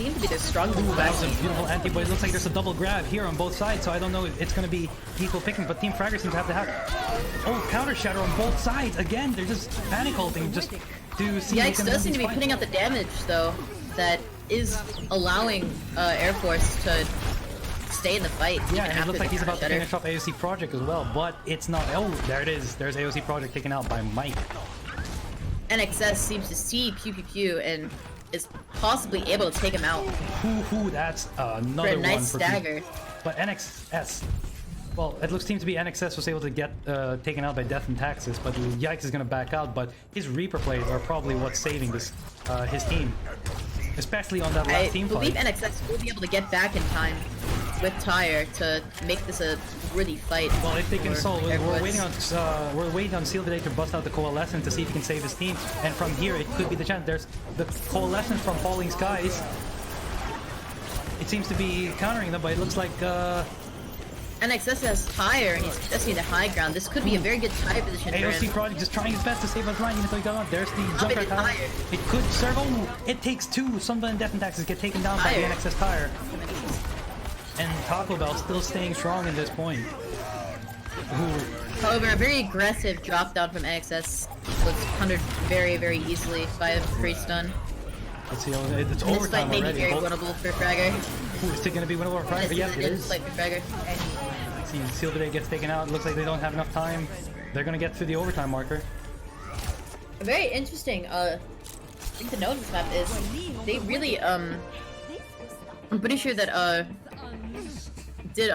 seem to be their strongest Ooh, that was a team. beautiful anti-boy. It looks like there's a double grab here on both sides, so I don't know if it's going to be equal picking, but Team Fragor seems to have. Oh, counter shatter on both sides. Again, they're just panic ulting just to see who Yikes can does win seem to these be putting out the damage, though, that is allowing Air Force to stay in the fight. Yeah, even and it after looks like the he's about to counter finish off AOC Project as well, but it's not. Oh, there it is. There's AOC Project taken out by Mike. NXS seems to see Pew Pew Pew and is possibly able to take him out That's for another a one nice for stagger. But NXS, well, it looks seems to be NXS was able to get taken out by Death and Taxes, but Yikes is going to back out. But his Reaper plays are probably what's saving this his team, especially on that last I team believe fight. NXS will be able to get back in time with Tyre to make this a worthy fight. Well, if they can for solve, Air we're Force. waiting on Seal today to bust out the Coalescent to see if he can save his team, and from here it could be the chance. There's the Coalescent from Falling Skies. It seems to be countering them, but it looks like NXS has Tyre and he's testing the high ground. This could be a very good Tyre position for AOC him. Project just trying his best to save us line, even though he got out. There's the jumper bit tower. higher. It could serve. Oh, it takes 2. Sunbun and Death and Taxes get taken down by the Tyre. NXS Tire. And Taco Bell still staying strong in this point. Ooh. However, a very aggressive drop down from NXS was countered very, very easily by a free stun. Let's see, it's And this overtime fight may be already. very Both- winnable for Fragor. Ooh, is it going to be winnable for Fragor? This Yeah, is it a is. fight for Fragor. See, Seal today gets taken out. Looks like they don't have enough time. They're going to get to the overtime marker. A very interesting thing to note in this map is they really I'm pretty sure that did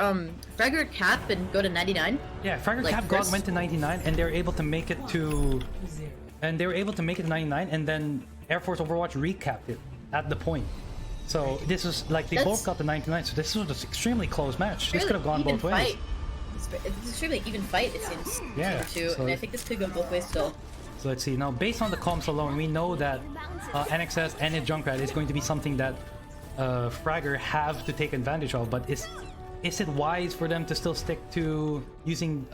Fragor cap and go to 99? Yeah, Fragor Like, Cap first- went to 99, and they were able to make it to... And they were able to make it to 99, and then Air Force Overwatch recapped it at the point. So this was like they both That's- got to 99, so this was an extremely close match. This Really could have gone even both ways. fight. It's an extremely even fight, it seems. Yeah, Too, so- and I think this could go both ways still. So let's see. Now, based on the comps alone, we know that NXS and its Junkrat is going to be something that Fragor have to take advantage of. But is it wise for them to still stick to using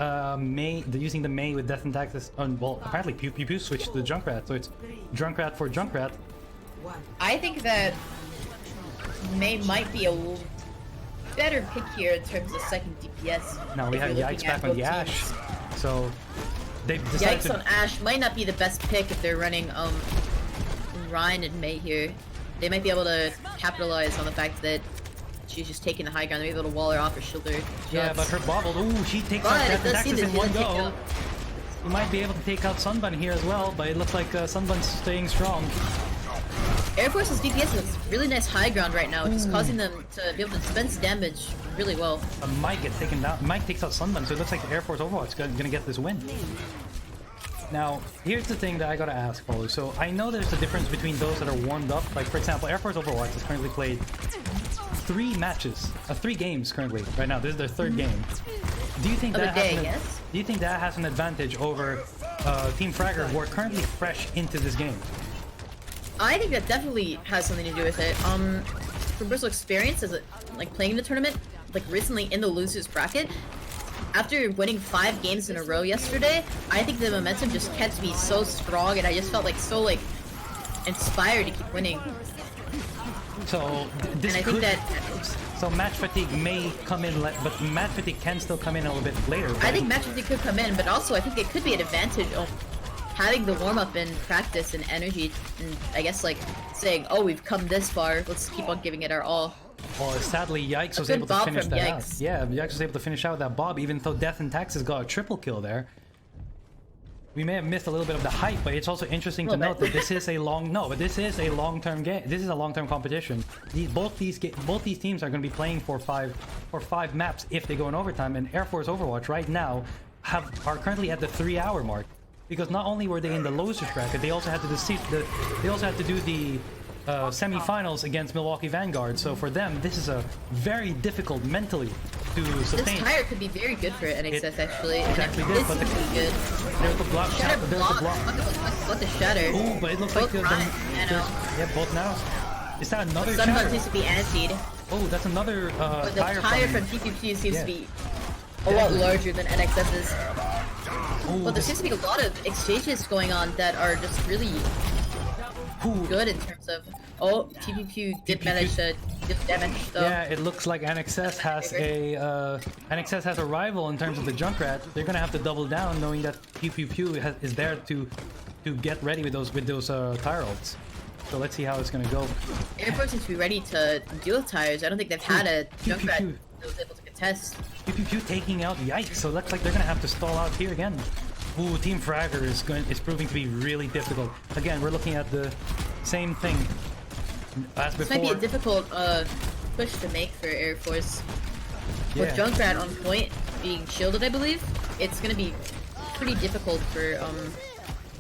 using the May with Death and Taxes? Well, apparently Pew Pew Pew switched to the Junkrat, so it's Junkrat for Junkrat. I think that May might be a better pick here in terms of second DPS. Now we if have you're Yikes looking at back on the both Ash, teams. so they've decided Yikes to... on Ash might not be the best pick if they're running Ryan and May here. They might be able to capitalize on the fact that she's just taking the high ground. They're able to wall her off her shoulder. Yeah, shots. but her bobbled. Ooh, she takes out But it Death and does Taxes seem that in she one did take go. out. You might be able to take out Sunbun here as well, but it looks like Sunbun's staying strong. Air Force's DPS has really nice high ground right now, which is causing them to be able to dispense damage really well. Mike gets taken down. Mike takes out Sunbun, so it looks like Air Force Overwatch is gonna get this win. Now, here's the thing that I gotta ask, Paulo. So I know there's a difference between those that are warmed up. Like, for example, Air Force Overwatch has currently played 3 matches, 3 games currently. Right now, this is their 3rd game. Do you think Of that the day, has yes? do you think that has an advantage over Team Fragor, who are currently fresh into this game? I think that definitely has something to do with it. From personal experience, as like playing the tournament, like recently in the losers bracket, after winning 5 games in a row yesterday, I think the momentum just kept me so strong, and I just felt like so like inspired to keep winning. So this And I could, think that so match fatigue may come in, but match fatigue can still come in a little bit later. I think match fatigue could come in, but also I think it could be an advantage having the warm-up and practice and energy, and I guess like saying, oh, we've come this far, let's keep on giving it our all. Well, sadly, Yikes was good able to bob finish from that out. Yikes. Yeah, Yikes was able to finish out that bob, even though Death and Taxes got a triple kill there. We may have missed a little bit of the hype, but it's also interesting to note that this is a long-term game. This is a long-term competition. Both these teams are going to be playing for five maps if they go in overtime. And Air Force Overwatch right now are currently at the 3-hour mark, because not only were they in the losers bracket, they also had to do the semifinals against Milwaukee Vanguard. So for them, this is a very difficult mentally to sustain. This tire could be very good for NXS actually. It actually did, but good. There's the block. Shatter There's the block. block. What the shatter? Oh, but it looks Both like yeah, both now. Is that another Sunbun shatter? seems to be antied. Oh, that's another But the tire from TPP seems to be a Yeah. lot larger than NXS's. Oh, But there seems to be a lot of exchanges going on that are just really good in terms of. Oh, TPP did manage to get damage though. Yeah, it looks like NXS has a rival in terms of the Junkrat. They're gonna have to double down, knowing that Pew is there to get ready with those tire ults. So let's see how it's gonna go. Air Force seems to be ready to deal with tires. I don't think they've had a Junkrat Pew. that was able to contest. Pew taking out Yikes, so it looks like they're gonna have to stall out here again. Ooh, Team Fragor is proving to be really difficult. Again, we're looking at the same thing as This before. might be a difficult push to make for Air Force. With Yeah. Junkrat on point being shielded, I believe, it's gonna be pretty difficult for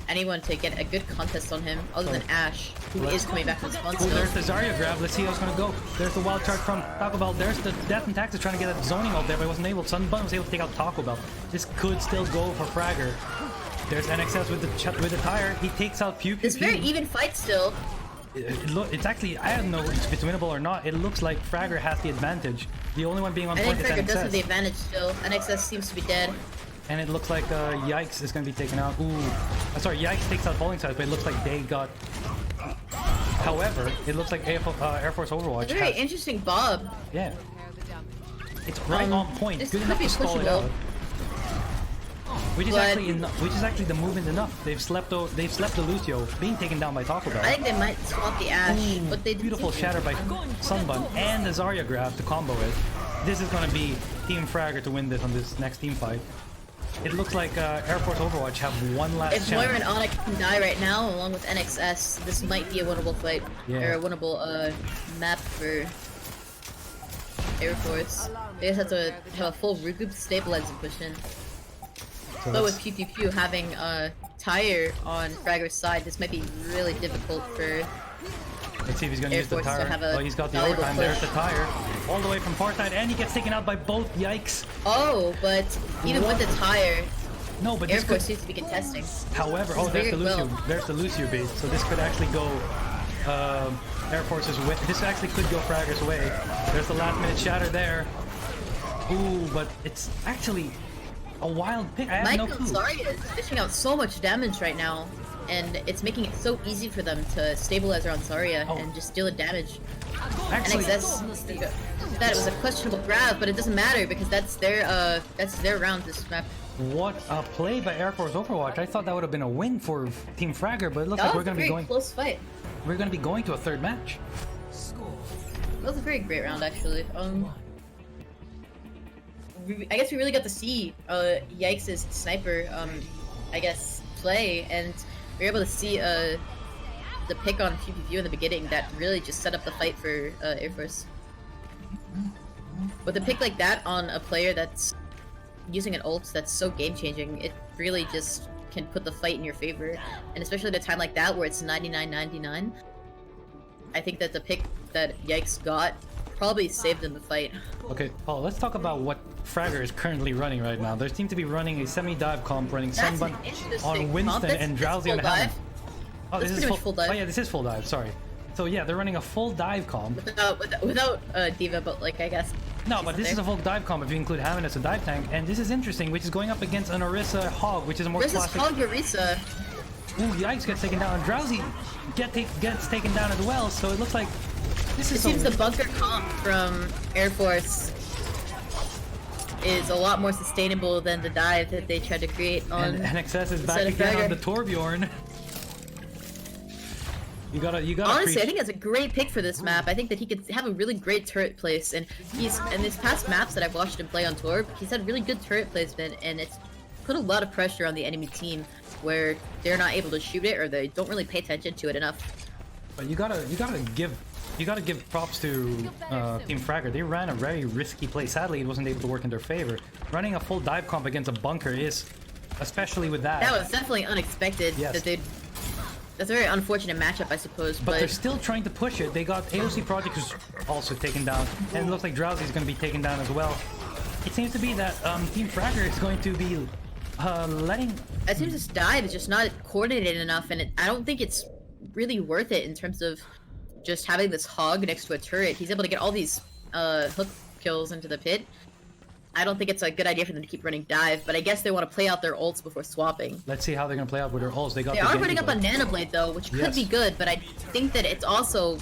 anyone to get a good contest on him, other than Ash, who is coming back from spawn Oh, still. there's the Zarya grab. Let's see how it's gonna go. There's the wild charge from Taco Bell. There's the Death and Taxes trying to get that zoning out there, but he wasn't able. Sunbun was able to take out Taco Bell. This could still go for Fragor. There's NXS with the tire. He takes out Pew. It's very even fight still. It's actually, I don't know if it's winnable or not. It looks like Fragor has the advantage. The only one being on I point think is Fragor does have the NXS. advantage still. NXS seems to be dead. And it looks like Yikes is going to be taken out. Ooh. Sorry, Yikes takes out Bowling Sides, but it looks like they got... However, it looks like Air Force Overwatch It's a very has... interesting bob. Yeah. It's right on point. this Good could enough be to stall it pushable. out. Which is But- actually which is actually the movement enough. They've slept the Lucio being taken down by Taco Bell. I think they might swap the Ash, Ooh, but they didn't beautiful seem to. shatter by Sunbun and the Zarya grab to combo it. This is going to be Team Fragor to win this on this next team fight. It looks like Air Force Overwatch have one last If chance. Moira and Onyx can die right now, along with NXS, this might be a winnable fight. Yeah. Or a winnable map for Air Force. They just have to have a full regroup to stabilize and push in. So But let's- with PPQ having a tire on Fragor's side, this might be really difficult for... Let's see if he's going to Air use the Force to tire. have a Oh, he's got the valuable overtime. There's push. the tire. All the way from far side, and he gets taken out by both. Yikes. Oh, but even with the tire, No, but Air this Force could... seems to be contesting. However, oh, there's the very Lucio. well. There's the Lucio base. So this could actually go Air Force's way. This actually could go Fragor's way. There's the last minute shatter there. Ooh, but it's actually a wild pick. I have no Michael clue. Zarya is dishing out so much damage right now, and it's making it so easy for them to stabilize around Zarya Oh. and just deal the damage. Actually, NXS that it was a questionable grab, but it doesn't matter because that's their round this map. what a play by Air Force Overwatch. I thought that would have been a win for Team Fragor, but it looks That like we're was a going to be very going. close fight. We're going to be going to a third match. That was a very great round actually. I guess we really got to see Yikes' sniper I guess play, and we were able to see the pick on PPV in the beginning that really just set up the fight for Air Force. With a pick like that on a player that's using an ult that's so game-changing, it really just can put the fight in your favor. And especially at a time like that where it's 99-99, I think that the pick that Yikes got probably saved them the fight. Okay, Paul, let's talk about what Fragor is currently running right now. They seem to be running a semi-dive comp, running That's Sunbun an interesting on comp. Winston That's- and that's Drowsy on full Hammond. dive. Oh, That's this is pretty much full dive. Oh yeah, this is full dive. Sorry. So yeah, they're running a full dive comp. Without Diva, but like I guess. No, but this is a full dive comp if you include Hammond as a dive tank, and this is interesting, which is going up against an Orisa Hog, which is a more Versus classic. Hog Orisa. Ooh, Yikes gets taken down, and Drowsy gets taken down as well. So it looks like this It is seems a, the bunker comp from Air Force is a lot more sustainable than the dive that they tried to create on. And NXS is the back set of again on Fragor. the Torbjorn. You gotta. Honestly, I think that's a great pick for this map. I think that he could have a really great turret place, and he's in his past maps that I've watched him play on Torb, he's had really good turret placement, and it's put a lot of pressure on the enemy team where they're not able to shoot it or they don't really pay attention to it enough. But you gotta give props to Team Fragor. They ran a very risky play. Sadly, it wasn't able to work in their favor. Running a full dive comp against a bunker is, especially with that. That was definitely unexpected. Yes. That that's a very unfortunate matchup, I suppose. But they're still trying to push it. They got AOC Project, who's also taken down, and it looks like Drowsy's going to be taken down as well. It seems to be that Team Fragor is going to be letting. It seems this dive is just not coordinated enough, and I don't think it's really worth it in terms of just having this hog next to a turret. He's able to get all these hook kills into the pit. I don't think it's a good idea for them to keep running dive, but I guess they want to play out their ults before swapping. Let's see how they're going to play out with their ults. They are running up on Nanoblade though, which could Yes. be good, but I think that it's also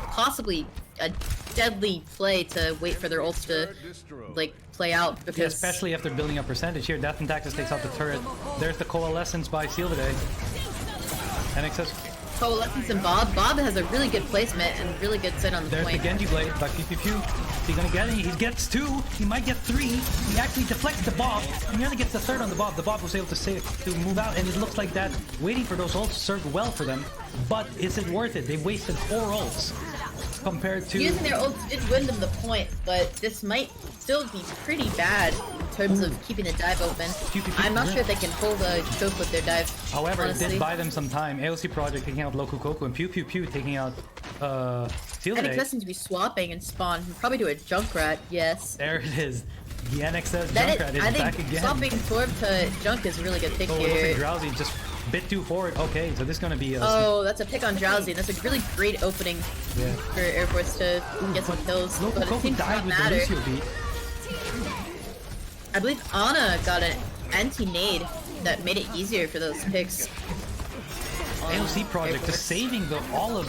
possibly a deadly play to wait for their ults to like play out because Yeah, especially if they're building up percentage here. Death and Taxis takes out the turret. There's the Coalescence by Seal today. NXS. Coalescence and Bob. Bob has a really good placement and really good sit on the There's point. the Genji Blade by Pew Pew Pew. Is he gonna get it? He gets 2. He might get 3. He actually deflects the Bob. He nearly gets the 3rd on the Bob. The Bob was able to move out, and it looks like that waiting for those ults served well for them. But is it worth it? They wasted 4 ults compared to. Using their ults did win them the point, but this might still be pretty bad in terms of keeping the dive open. Pew, pew, pew. I'm not sure if they can hold a choke with their dive. However, it honestly. did buy them some time. AOC Project taking out Loku Koku and Pew Pew Pew taking out Seal NXS today. seems to be swapping and spawn. Probably do a Junkrat, yes. There it is. The NXS That Junkrat is, I is back think again. swapping Torb to Junk is a really good pick Oh, it looks like here. Drowsy just a bit too forward. Okay, so this is gonna be a Oh, that's a pick on Drowsy. That's a really great opening yeah. for Air Force to get some kills. Loku But it Koku seems to died not with the matter. Lucio beat. I believe Ana got an anti-nade that made it easier for those picks. AOC Air Project Force. just saving all of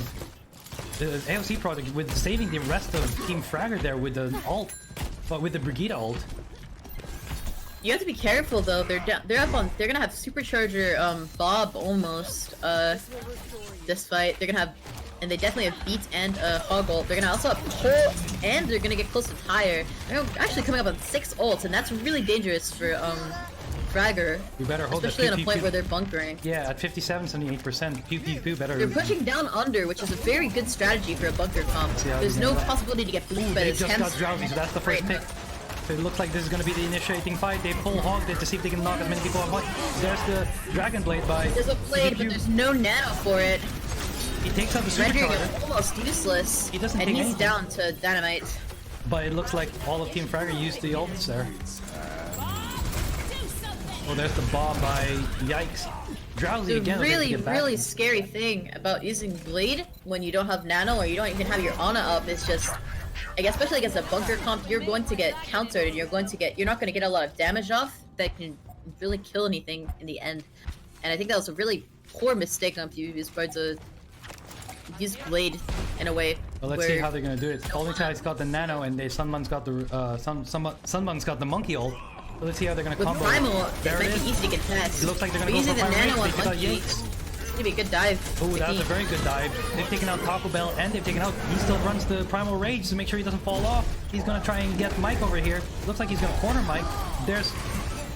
the AOC Project with saving the rest of Team Fragor there with the ult, but with the Brigida ult. You have to be careful though. They're up on. They're gonna have supercharger Bob almost this fight. They're gonna have, and they definitely have Beat and Hog ult. They're gonna also have Pull, and they're gonna get close to Tire. They're actually coming up on 6 ults, and that's really dangerous for Fragor. We better hope that Especially on a Pew point Pew- where they're bunkering. Yeah, at 57-78%, Pew Pew Pew better. They're pushing down under, which is a very good strategy for a bunker comp. See how There's they no get that. possibility to get bleed by They this just got Hems. Drowsy, so that's the first pick. So it looks like this is going to be the initiating fight. They pull Hog there to see if they can knock as many people out. There's the Dragon Blade by There's a blade, Pew. but there's no nano for it, He takes out the rendering it Supercharger, almost useless. He doesn't and take he's anything. down to Dynamite. but it looks like all of Team Fragor used the ults there. Oh, there's the bomb by Yikes. Drowsy The again. was able to really, get back. really scary thing about using Blade when you don't have Nano or you don't even have your Ana up is just, I guess, especially against a bunker comp, you're going to get countered and you're not going to get a lot of damage off that can really kill anything in the end. And I think that was a really poor mistake on PvP's part to use Blade in a way. Well, let's where see how they're gonna do it. Olmitai's got the Nano, and Sunmun's got the Sunmun's got the Monkey ult. So let's see how they're gonna with combo. Primal, There it it might is. be easy to contest. It looks like they're But gonna go using for the fire Nano rage. on They took out Monkey, Yates. it's gonna be a good dive. Oh, that's a technique. very good dive. They've taken out Taco Bell, and they've taken out. He still runs the Primal Rage to make sure he doesn't fall off. He's gonna try and get Mike over here. Looks like he's gonna corner Mike. There's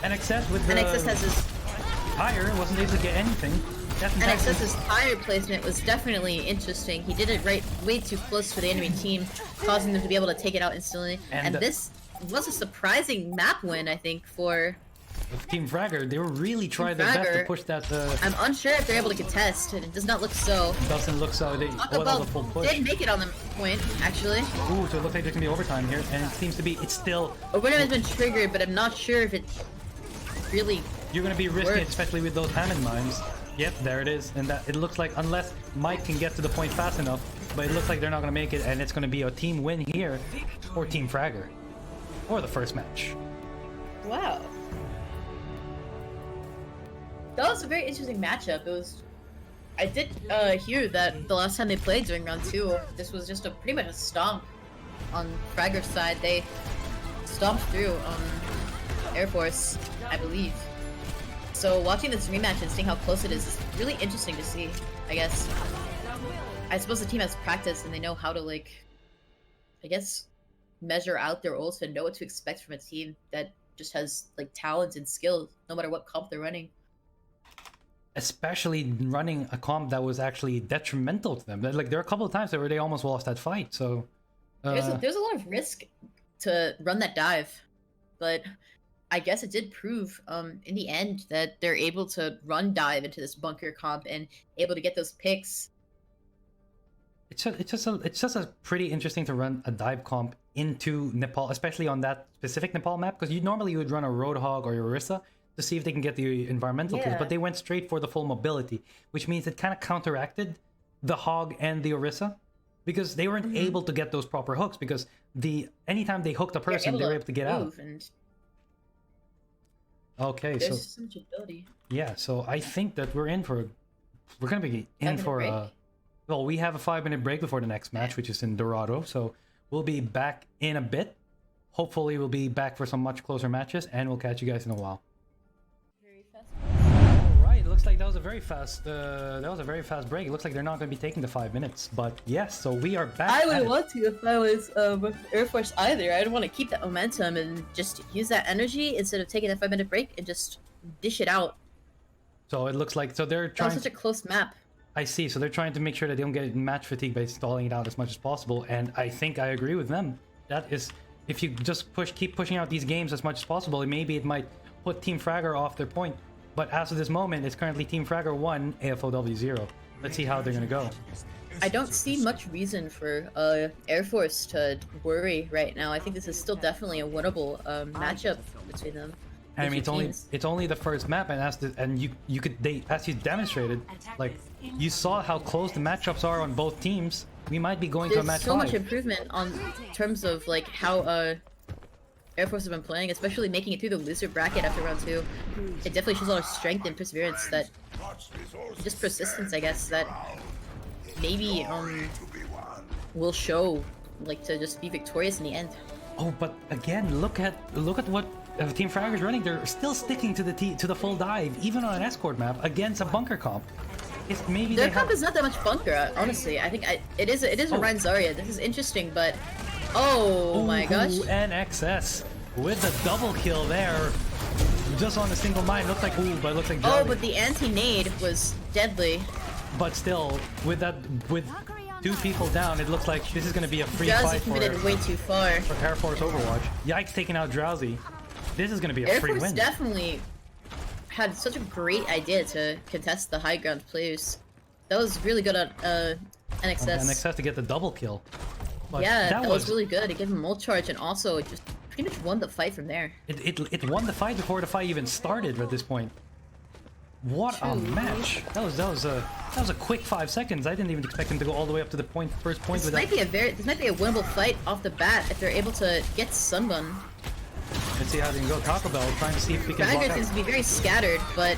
NXS with the NXS has his tire. Wasn't able to get anything. Death and Taxes. NXS's tire placement was definitely interesting. He did it way too close to the enemy team, causing them to be able to take it out instantly. And And this was a surprising map win, I think, for... With Team Fragor, they were really trying their best to Fragor. push that. I'm unsure if they're able to contest, and it does not look so. Doesn't look so. They Taco that was Bell a full push. did make it on the point, actually. Ooh, so it looks like there's gonna be overtime here, and it seems to be. It's still. Overtime has been triggered, but I'm not sure if it really... You're gonna be risking it, Works. especially with those Hammond mines. Yep, there it is, and that it looks like unless Mike can get to the point fast enough, but it looks like they're not gonna make it, and it's gonna be a team win here for Team Fragor, or the first match. Wow. That was a very interesting matchup. It was. I did hear that the last time they played during round 2, this was just pretty much a stomp on Fragor's side. They stomped through Air Force, I believe. So watching this rematch and seeing how close it is really interesting to see, I guess. I suppose the team has practice and they know how to, like, I guess, measure out their ults and know what to expect from a team that just has, like, talent and skill, no matter what comp they're running. Especially running a comp that was actually detrimental to them. Like, there are a couple of times where they almost lost that fight, so... There's a lot of risk to run that dive, but I guess it did prove in the end that they're able to run dive into this bunker comp and able to get those picks. It's just a pretty interesting to run a dive comp into Nepal, especially on that specific Nepal map, because you would run a Roadhog or Orisa to see if they can get the environmental kills, but they went straight for the full mobility, which means it kind of counteracted the Hog and the Orisa, because they weren't able to get those proper hooks, because anytime they hooked a person, they were able to get out. Okay, so there's so much ability. Yeah, so I think that we're gonna be in for well, we have a 5-minute break before the next match, which is in Dorado, so we'll be back in a bit. Hopefully we'll be back for some much closer matches, and we'll catch you guys in a while. Alright, it looks like that was a very fast break. It looks like they're not going to be taking the 5 minutes, but yes, so we are back. I wouldn't want to if I was with Air Force either. I'd want to keep that momentum and just use that energy instead of taking a 5-minute break and just dish it out. So it looks like they're trying. That was such a close map. I see. So they're trying to make sure that they don't get match fatigue by stalling it out as much as possible, and I think I agree with them. That is, if you just keep pushing out these games as much as possible, maybe it might put Team Fragor off their point. But as of this moment, it's currently Team Fragor 1, AFOW 0. Let's see how they're gonna go. I don't see much reason for Air Force to worry right now. I think this is still definitely a winnable matchup between them. I mean, it's only the first map, and as you demonstrated, like, you saw how close the matchups are on both teams. We might be going to a match. There's so much improvement on terms of like how Air Force have been playing, especially making it through the loser bracket after round 2. It definitely shows a lot of strength and perseverance, that just persistence, I guess, that maybe will show, like, to just be victorious in the end. Oh, but again, look at what Team Fragor is running. They're still sticking to the full dive, even on an escort map against a bunker comp. It's maybe their comp is not that much bunker, honestly. I think it is a Ryan Zarya. This is interesting, but oh my gosh! And XS with the double kill there, just on a single mine. Looks like oh, but the anti-nade was deadly. But still, with 2 people down, it looks like this is going to be a free Drowsy fight committed way too far. For Air Force Overwatch. Yikes, taking out Drowsy. This is going to be a free win. Air Force definitely had such a great idea to contest the high ground players. That was really good on NXS. NXS to get the double kill. But yeah, that was really good. It gave him ult charge and also it just pretty much won the fight from there. It won the fight before the fight even started at this point. What a match! That was a quick 5 seconds. I didn't even expect him to go all the way up to the first point. This might be a winnable fight off the bat if they're able to get Sunbun. Let's see how they can go. Taco Bell trying to see if we can block out. Seems to be very scattered, but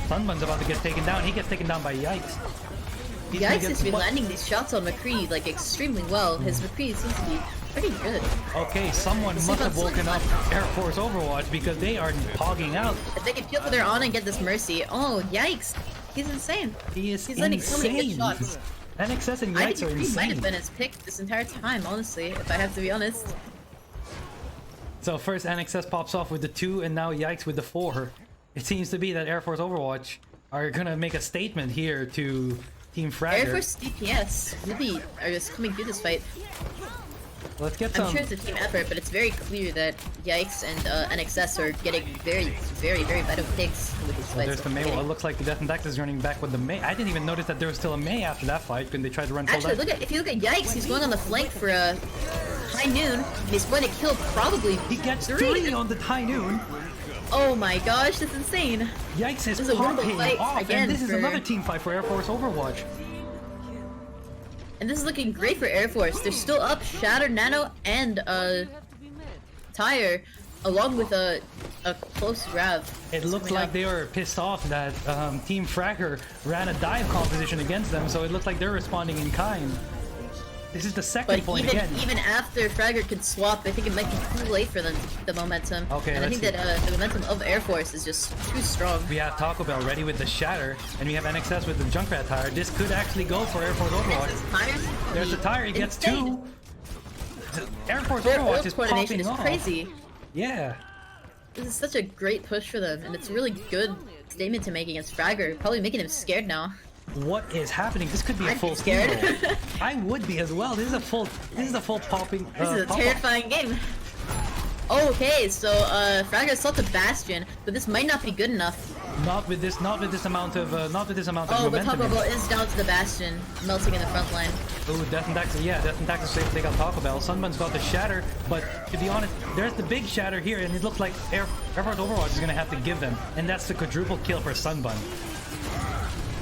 Sunbun's about to get taken down. He gets taken down by Yikes. Yikes has been landing these shots on McCree like extremely well. His McCree seems to be pretty good. Okay, someone must have woken up Air Force Overwatch because they are hogging out. If they can peel for their on and get this Mercy, oh yikes! He's insane. He's landing so many good shots. NXS and Yikes are insane. I think he might have been his pick this entire time, honestly, if I have to be honest. So first NXS pops off with the 2 and now Yikes with the 4. It seems to be that Air Force Overwatch are gonna make a statement here to Team Fragor. Air Force DPS really are just coming through this fight. Let's get some. I'm sure it's a team effort, but it's very clear that Yikes and NXS are getting very, very, very vital picks with these fights. There's the May. Well, it looks like the Death and Tax is running back with the May. I didn't even notice that there was still a May after that fight when they tried to run full dive. Actually, if you look at Yikes, he's going on the flank for a high noon. He's going to kill probably. He gets 3 on the high noon. Oh my gosh, that's insane. Yikes is popping off, and this is another team fight for Air Force Overwatch. And this is looking great for Air Force. They're still up Shatter, Nano, and Tire, along with a close grab. It looked like they were pissed off that Team Fragor ran a dive composition against them, so it looked like they're responding in kind. This is the second But point even again. even after Fragor could swap, I think it might be too late for them to keep the momentum. Okay, and I let's think see. that the momentum of Air Force is just too strong. We have Taco Bell ready with the Shatter, and we have NXS with the Junkrat Tire. This could actually go for Air Force Overwatch. Tires? There's the tire, he gets Insane. 2. Air Force Their Overwatch ult is coordination popping is off. crazy. Yeah. This is such a great push for them, and it's a really good statement to make against Fragor. Probably making him scared now. What is happening? This could be a I'd be full scared. steamroll. I would be as well. This is a full popping. This is a pop-up. terrifying game. Oh, okay, so Fragor sought the Bastion, but this might not be good enough. Not with this amount of Oh, but momentum. Taco Bell is down to the Bastion, melting in the front line. Ooh, Death and Taxes, yeah, Death and Taxes safe. They got Taco Bell. Sunburn's got the Shatter, but to be honest, there's the big Shatter here, and it looks like Air Force Overwatch is gonna have to give them, and that's the quadruple kill for Sunburn.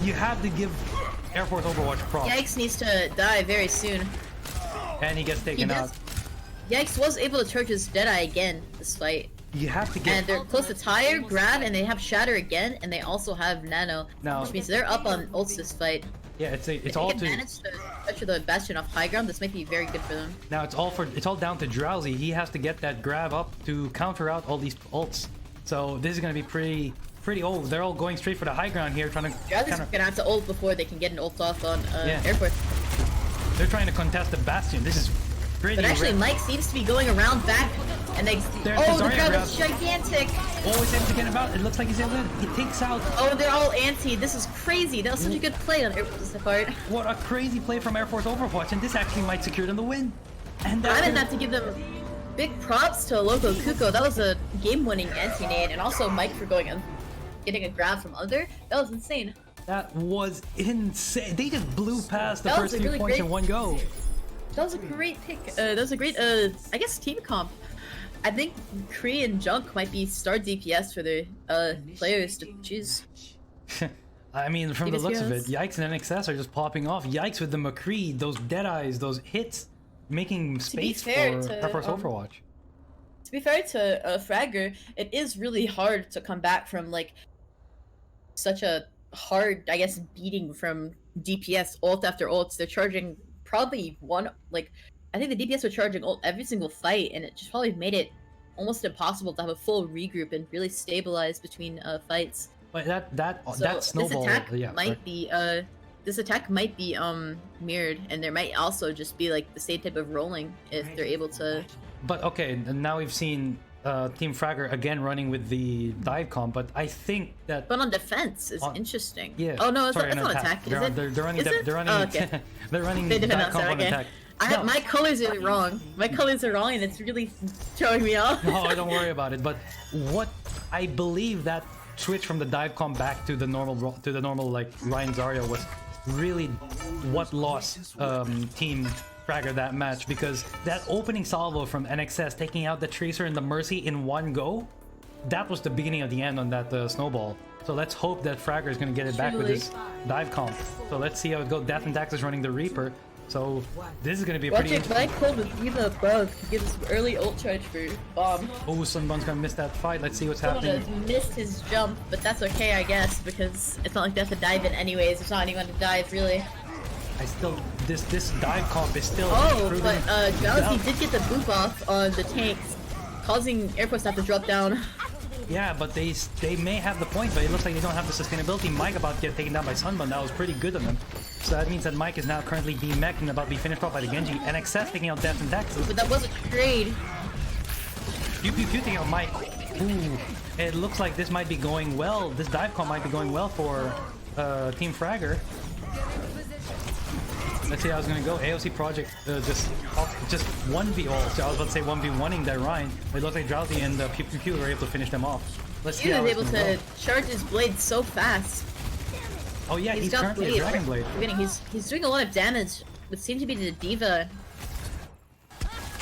You have to give Air Force Overwatch props, Yikes needs to die very soon. and he gets He taken out. does. Yikes was able to charge his Deadeye again this fight. You have to And get. they're close to Tire, Grab, and they have Shatter again, and they also have Nano. Now- Which means they're up on ults this fight. Yeah, it's If all they can to. manage to capture the Bastion off high ground, this might be very good for them. Now it's all down to Drowsy. He has to get that grab up to counter out all these ults. So this is gonna be pretty. Oh, they're all going straight for the high ground here, trying to. Drowsy's counter- gonna have to ult before they can get an ult off on Yeah. Air Force. They're trying to contest the Bastion. This is pretty. But actually, rare. Mike seems to be going around back, and they. There's Oh, the Zarya grab grab. is gigantic! Always able to get him out. It looks like he's able to. He takes out. Oh, they're all anti. This is crazy. That was such a good play on Air Force's part. What a crazy play from Air Force Overwatch, and this actually might secure them the win. And that's I'm gonna gonna- have to give them big props to Loco Kuko. That was a game-winning anti-nade, and also Mike for going and getting a grab from under. That was insane. that was insane. They just blew past the That was first a 3 really points great- in one go. That was a great pick. That was a great, I guess, team comp. I think Kree and Junk might be star DPS for the players to choose. I mean, from the Biggest looks of it, heroes. Yikes and NXS are just popping off. Yikes with the McCree, those Deadeyes, those hits, making space fair for to, Air Force Overwatch. To be fair to Fragor, it is really hard to come back from like such a hard, I guess, beating from DPS ult after ults. They're charging probably I think the DPS were charging ult every single fight, and it just probably made it almost impossible to have a full regroup and really stabilize between fights. But that So snowball, this attack yeah. might be mirrored, and there might also just be like the same type of rolling if they're able to. But okay, and now we've seen Team Fragor again running with the dive comp, but I think that But on defense is On- interesting. yeah. Oh no, it's sorry, not attack. They're, Is it? they're running. Is it? They're running. Oh, okay. They're running They did dive not comp say, on okay. attack. No. My colors are wrong. My colors are wrong, and it's really throwing me off. No, don't worry about it. But what I believe that switch from the dive comp back to the normal like Ryan Zarya was really what lost Team Fragor that match, because that opening salvo from NXS taking out the Tracer and the Mercy in one go, that was the beginning of the end on that snowball. So let's hope that Fragor is going to get it back with Truly. his dive comp. So let's see how it goes. Death and Dax is running the Reaper. So this is going to be a pretty Watching Mike hold with Diva above to give this early ult charge for bomb. Oh, Sunbun's gonna miss that fight. Let's see what's Someone happening. has missed his jump, but that's okay, I guess, because it's not like they have to dive in anyways. There's not anyone to dive, really. I still this dive comp is still Oh, improving. but Drowsy Yeah. did get the boop off on the tanks, causing Air Force to have to drop down. Yeah, but they may have the point, but it looks like they don't have the sustainability. Mike about to get taken down by Sunbun. That was pretty good of them. So that means that Mike is now currently being mech'd and about to be finished off by the Genji. And XS taking out Death and Daxes. But that was a trade. Pew pew pew taking out Mike. Ooh, it looks like this might be going well. This dive comp might be going well for Team Fragor. Let's see how it's gonna go. AOC Project just 1v all. So I was about to say 1v1ing that Ryan. It looks like Drowsy and Pew Pew Pew were able to finish them off. Let's see He how was it's able gonna to charge his blade so fast. go. Oh yeah, he's got currently a Dragon Blade. He's doing a lot of damage, but seems to be the Diva.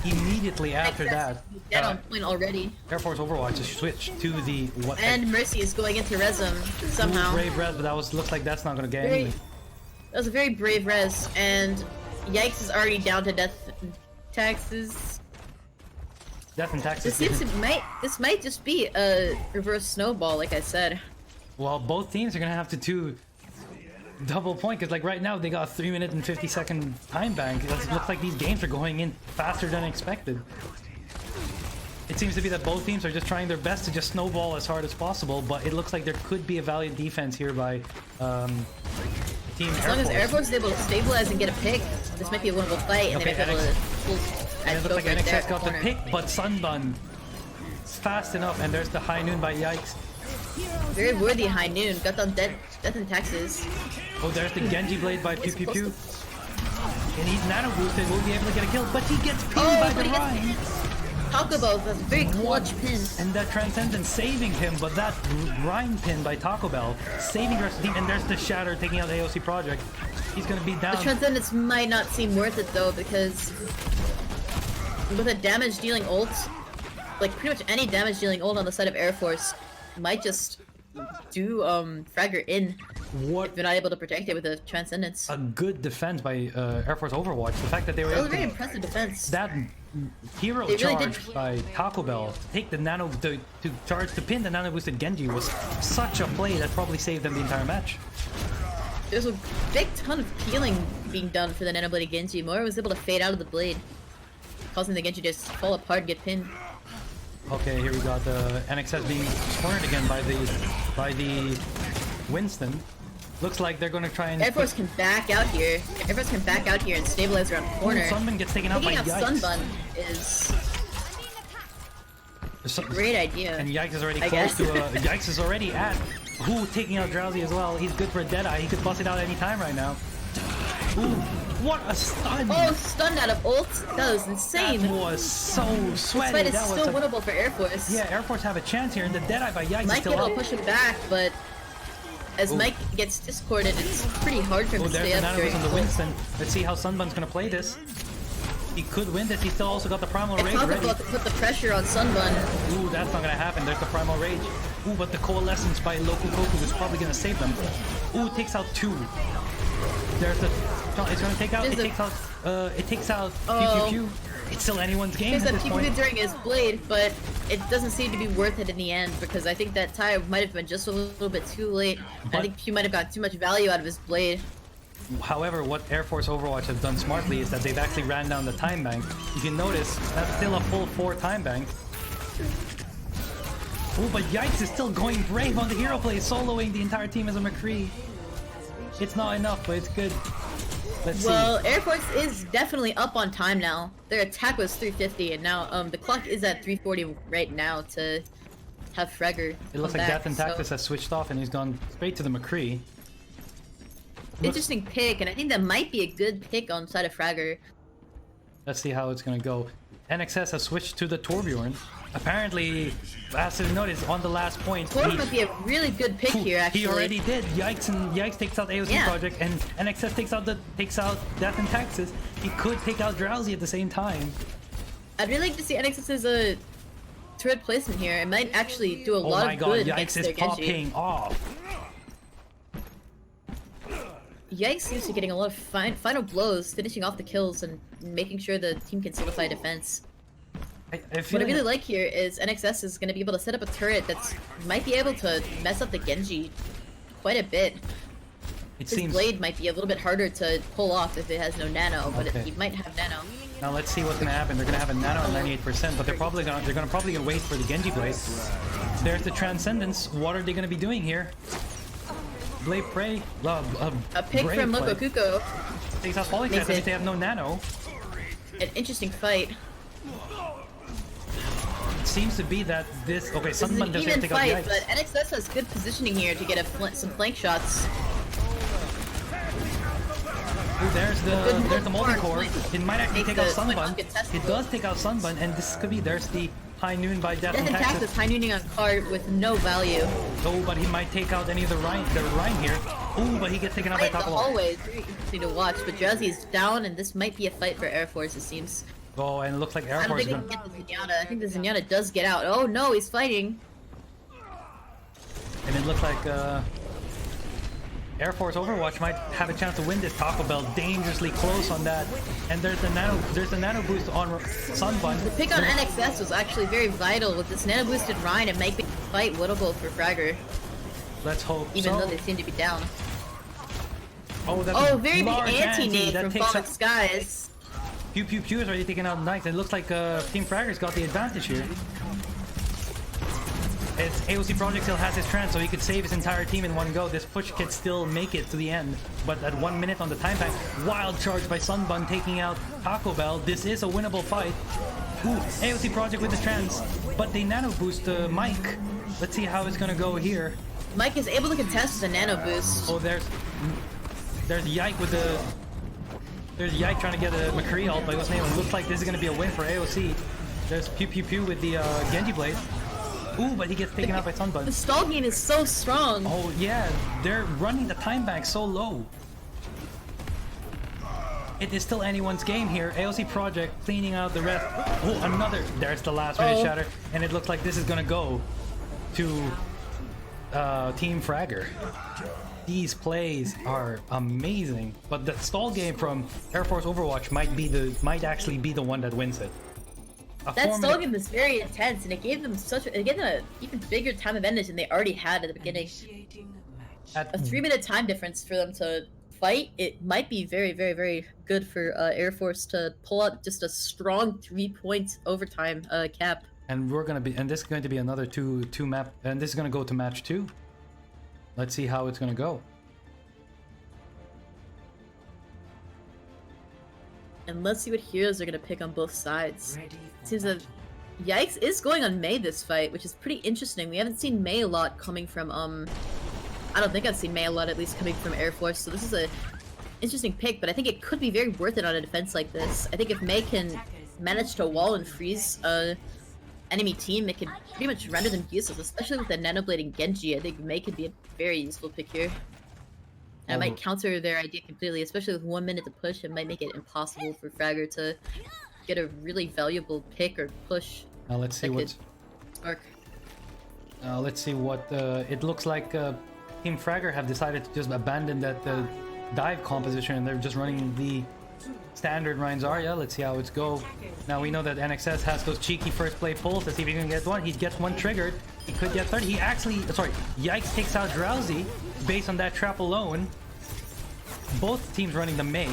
Immediately after that, He's dead on point already. Air Force Overwatch has switched to the what? And Mercy is going into Res him somehow. Brave Red, but looks like that's not gonna get Very, any. that was a very brave Res, and Yikes is already down to death taxes. Death and Taxes. This might just be a reverse snowball, like I said. Well, both teams are gonna have to do double point, because like right now they got a 3-minute and 50-second time bank. It looks like these games are going in faster than expected. It seems to be that both teams are just trying their best to just snowball as hard as possible, but it looks like there could be a valiant defense here by Team As long as Air Force is able to stabilize and get a pick, this might be a winnable fight, and Okay, they might be able to pull And it looks like right NXS there got the corner. pick, but Sunbun fast enough, and there's the high noon by Yikes. Very worthy high noon. Got them death and taxes. Oh, there's the Genji blade by Pew Pew Pew. And he's nano boosted, will be able to get a kill, but he gets pinned by the Rhine. Taco Bell, that's a very clutch pin. And that Transcendence saving him, but that Rhine pin by Taco Bell saving the rest of the team, and there's the Shatter taking out AOC Project. He's gonna be down. The Transcendence might not seem worth it though, because with a damage dealing ult, like pretty much any damage dealing ult on the side of Air Force might just do Fragor in What if you're not able to protect it with a Transcendence. a good defense by Air Force Overwatch. The fact that they were That was able a very to impressive defense. that hero They really charge did. by Taco Bell to take the nano to charge to pin the nano boosted Genji was such a play that probably saved them the entire match. There's a big ton of peeling being done for the Nano Blade Genji. Morioh was able to fade out of the blade, causing the Genji to just fall apart and get pinned. Okay, here we got the NXS being cornered again by the Winston. Looks like they're gonna try and Air Force can back out here. Air Force can back out here and stabilize around the corner. Sunbun gets taken out by Picking up Yikes. Sunbun is a great idea. And Yikes is already I close guess. to Yikes is already at Ooh, taking out Drowsy as well. He's good for a Deadeye. He could bust it out any time right now. Ooh, what a stun! Oh, stunned out of ult. That was insane. That was so This sweaty. fight is That was still a- winnable for Air Force. Yeah, Air Force have a chance here, and the Deadeye by Yikes is Mike still able to up. push him back, but as Ooh. Mike gets discorded, it's pretty hard for him Oh, to there's stay the up Nanobus during on the ult. Winston. Let's see how Sunbun's gonna play this. He could win this. He's still also got the Primal If Rage Taco ready. Bell could put the pressure on Sunbun, Ooh, that's not gonna happen. There's the Primal Rage. Ooh, but the Coalescence by Loku Koku is probably gonna save them. Ooh, it takes out 2. There's the... It's gonna take out... There's It takes out Pew Oh. Pew Pew. It's still anyone's game here's at that this people point. during his blade, but it doesn't seem to be worth it in the end, because I think that tie might have been just a little bit too late. But- I think Pew might have got too much value out of his blade. However, what Air Force Overwatch has done smartly is that they've actually ran down the time bank. You can notice that's still a full 4 time bank. Ooh, but Yikes is still going brave on the hero play, soloing the entire team as a McCree. It's not enough, but it's good. Let's see. Well, Air Force is definitely up on time now. Their attack was 350, and now the clock is at 340 right now to have Fragor. It looks come like back, Death and Tactus has switched off and he's gone straight to the McCree. Interesting pick, and I think that might be a good pick on side of Fragor. Let's see how it's gonna go. NXS has switched to the Torbjorn. Apparently, as I noticed on the last point, Torb would be a really good pick here, actually. he already did. Yikes takes out AOC Yeah. Project, and NXS takes out Death and Taxes. He could take out Drowsy at the same time. I'd really like to see NXS's turret placement here. It might actually do a Oh lot my of god, good Yikes against is their Genji. popping off. Yikes seems to be getting a lot of final blows, finishing off the kills and making sure the team can solidify defense. I feel What I really like- like here is NXS is going to be able to set up a turret that's might be able to mess up the Genji quite a bit. it His seems. blade might be a little bit harder to pull off if it has no nano, but Okay. he might have nano. Now let's see what's gonna happen. They're gonna have a nano at 98%, but they're probably gonna wait for the Genji blade. There's the Transcendence. What are they gonna be doing here? Blade Prey. A pick Brave from play. Loco Kuko. Takes out Polycast. Makes That means it- they have no nano. An interesting fight. It seems to be that this. Okay, This is Sunbun an doesn't even take out fight, Yikes. but NXS has good positioning here to get some flank shots. Ooh, there's the multi-core. It might actually Makes take out the point Sunbun. uncontestable. It does take out Sunbun, and this could be. There's the High Noon by Death Death and and Tax Taxes. is high nooning on card with no value. Oh, but he might take out any of the Rhine here. Ooh, but he gets taken out by Fight in the Taco Bell. hallway is very interesting to watch, but Drowsy is down, and this might be a fight for Air Force, it seems. Oh, and it looks like Air I don't Force think is we gonna. can get the Zenyatta. I think the Zenyatta does get out. Oh no, he's fighting. And it looks like Air Force Overwatch might have a chance to win this. Taco Bell dangerously close on that. And there's the nano boost on Sunbun. The pick on NXS was actually very vital. With this nano boosted Rhine, it might be fight winnable for Fragor, Let's hope even so. though they seem to be down. Oh, that's Oh, a very big large anti-nade that from takes Falling out- Skies. Pew Pew Pew is already taking out Knights. It looks like Team Fragor's got the advantage here. It's AOC Project still has his trend, so he could save his entire team in one go. This push could still make it to the end, but at 1 minute on the time bank, wild charge by Sunbun taking out Taco Bell. This is a winnable fight. Ooh, AOC Project with his trends, but they nano boost Mike. Let's see how it's gonna go here. Mike is able to contest the nano boost. Oh, there's Yike with the... There's Yike trying to get a McCree ult, but it wasn't able. It looks like this is gonna be a win for AOC. There's Pew Pew Pew with the Genji Blade. Ooh, but he gets taken out by The Sunbun. stall gain is so strong. Oh yeah, they're running the time bank so low. It is still anyone's game here. AOC Project cleaning out the rest. Oh, another. There's the last minute shatter, and it looks like this is gonna go to Team Fragor. These plays are amazing, but the stall game from Air Force Overwatch might actually be the one that wins it. That stall game was very intense, and it gave them an even bigger time advantage than they already had at the beginning. A 3-minute time difference for them to fight. It might be very, very, very good for Air Force to pull out just a strong 3-point overtime cap. And this is going to be another two map, and this is going to go to match 2. Let's see how it's going to go. And let's see what heroes are going to pick on both sides. Seems that Yikes is going on Mei this fight, which is pretty interesting. We haven't seen Mei a lot coming from, I don't think I've seen Mei a lot, at least coming from Air Force, so this is a interesting pick, but I think it could be very worth it on a defense like this. I think if Mei can manage to wall and freeze enemy team, it can pretty much render them useless, especially with the nanoblading Genji. I think Mei could be a very useful pick here. And it might counter their idea completely, especially with 1 minute to push. It might make it impossible for Fragor to get a really valuable pick or push. Now let's see what. Spark. Let's see what. It looks like Team Fragor have decided to just abandon that dive composition, and they're just running the standard Ryan Zarya. Let's see how it's go. Now we know that NXS has those cheeky first play pulls. Let's see if he can get one. He gets one triggered. He could get 30. He actually, sorry, Yikes takes out Drowsy based on that trap alone. Both teams running the Mei.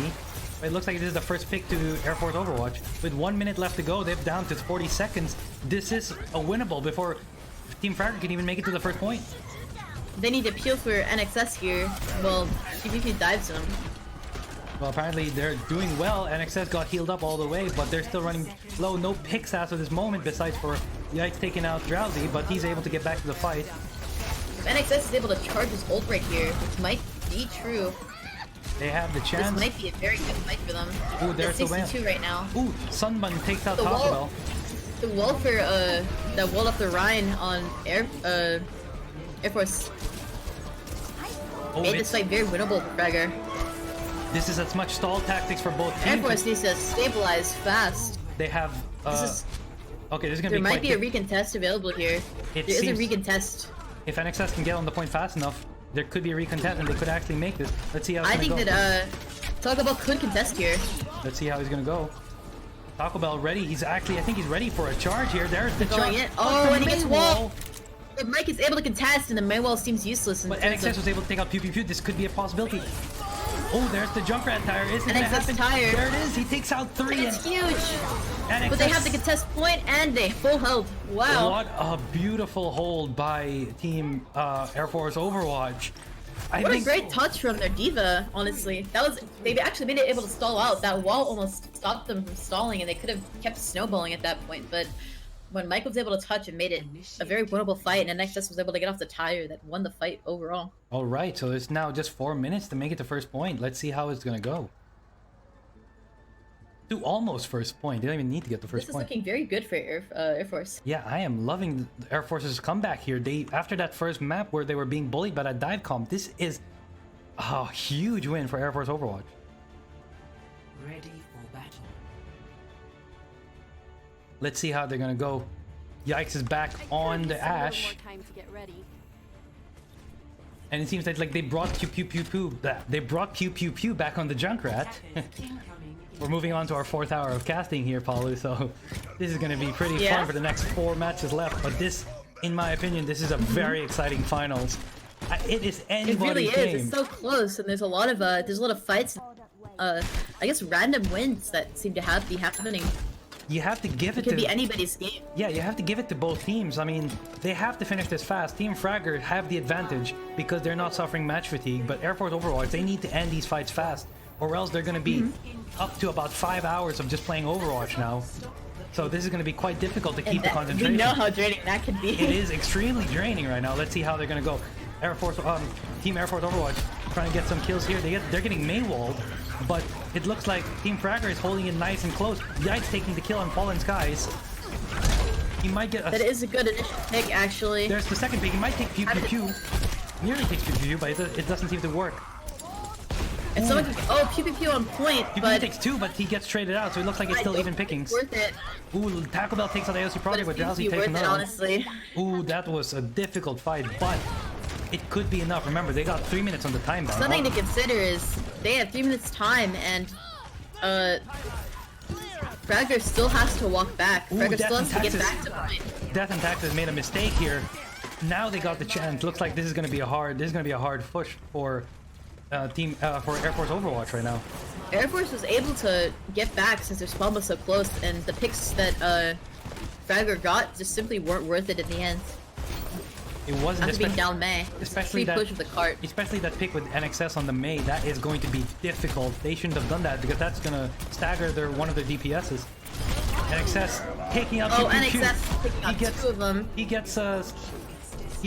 It looks like this is the first pick to Air Force Overwatch. With 1 minute left to go, they're down to 40 seconds. This is a winnable before Team Fragor can even make it to the first point. They need to peel for NXS here. Well, PvP dives them. Well, apparently they're doing well. NXS got healed up all the way, but they're still running low. No picks after this moment, besides for Yikes taking out Drowsy, but he's able to get back to the fight. If NXS is able to charge his ult right here, which might be true. They have the chance. This might be a very good fight for them. Ooh, there's the 62 right now. Ooh, Sunbun takes out The Taco wall- Bell. The wall for that wall off the Rhine on Air Force Oh, made this fight very winnable for Fragor. this is as much stall tactics for both Air teams. Force needs to stabilize fast. They have. Okay, this is gonna There be might quite be a recontest available here. It There is a seems- recontest. If NXS can get on the point fast enough, there could be a recontest and they could actually make this. Let's see how it's I gonna think go. that Taco Bell could contest here. Let's see how he's gonna go. Taco Bell ready. He's actually, I think he's ready for a charge here. There's the Going charge. in. Oh, the and he gets Mei wall. But Mike is able to contest, and the Maywall seems useless. In But terms NXS of- was able to take out Pew Pew Pew. This could be a possibility. Oh, there's the Junkrat tire. Is it gonna NXS happen? tire. There it is. He takes out 3. It's huge. NXS. But they have the contest point and they full health. Wow. What a beautiful hold by Team Air Force Overwatch. What a great touch from their diva, honestly. They actually made it able to stall out. That wall almost stopped them from stalling, and they could have kept snowballing at that point. But when Mike was able to touch, it made it a very winnable fight, and NXS was able to get off the tire that won the fight overall. All right, so it's now just 4 minutes to make it to first point. Let's see how it's gonna go. To almost first point. They don't even need to get the first This is point. looking very good for Air Force. Yeah, I am loving the Air Force's comeback here. After that first map where they were being bullied by that dive comp, this is a huge win for Air Force Overwatch. Ready for battle. Let's see how they're gonna go. Yikes is back on the Ash, More time to get ready. and it seems like they brought Pew Pew Pew Pew. They brought Pew Pew Pew back on the Junkrat. We're moving on to our 4th hour of casting here, Paulu, so this is going to be pretty fun for the next 4 matches left. But this, in my opinion, this is a very exciting finals. It is It anybody's really is. game. It's so close, and there's a lot of fights. I guess random wins that seem to be happening. You have to give it It could to... be anybody's game. Yeah, you have to give it to both teams. I mean, they have to finish this fast. Team Fragor have the advantage because they're not suffering match fatigue, but Air Force Overwatch, they need to end these fights fast, or else they're going to be up to about 5 hours of just playing Overwatch now. So this is going to be quite difficult to keep the concentration. We know how draining that can be. It is extremely draining right now. Let's see how they're going to go. Team Air Force Overwatch trying to get some kills here. They're getting main walled, but it looks like Team Fragor is holding it nice and close. Yikes taking the kill on Fallen Skies. He might get a... That is a good initial pick, actually. There's the second pick. He might take Pew Pew Pew. Nearly takes Pew Pew Pew, but it doesn't seem to work. And someone can... Oh, Pew Pew Pew on point, Pew Pew but... takes 2, but he gets traded out, so it looks like it's still even pickings. Worth it. Ooh, Taco Bell takes out the AOC project, but Drowsy takes worth it, another one. honestly. Ooh, that was a difficult fight, but it could be enough. Remember, they got 3 minutes on the time bar. Something to consider is they have 3 minutes time, and Fragor still has to walk back. Ooh, Fragor Death still and has to get Taxes. back to point. Death and Taxes made a mistake here. Now they got the chance. Looks like this is going to be a hard push for for Air Force Overwatch right now. Air Force was able to get back since their spawn was so close, and the picks that Fragor got just simply weren't worth it in the end. It wasn't, After being down May. especially Free that push of the cart. Especially that pick with NXS on the May. That is going to be difficult. They shouldn't have done that because that's going to stagger one of their DPSs. NXS taking out Oh, Pew Pew Pew. NXS picking up two of them. He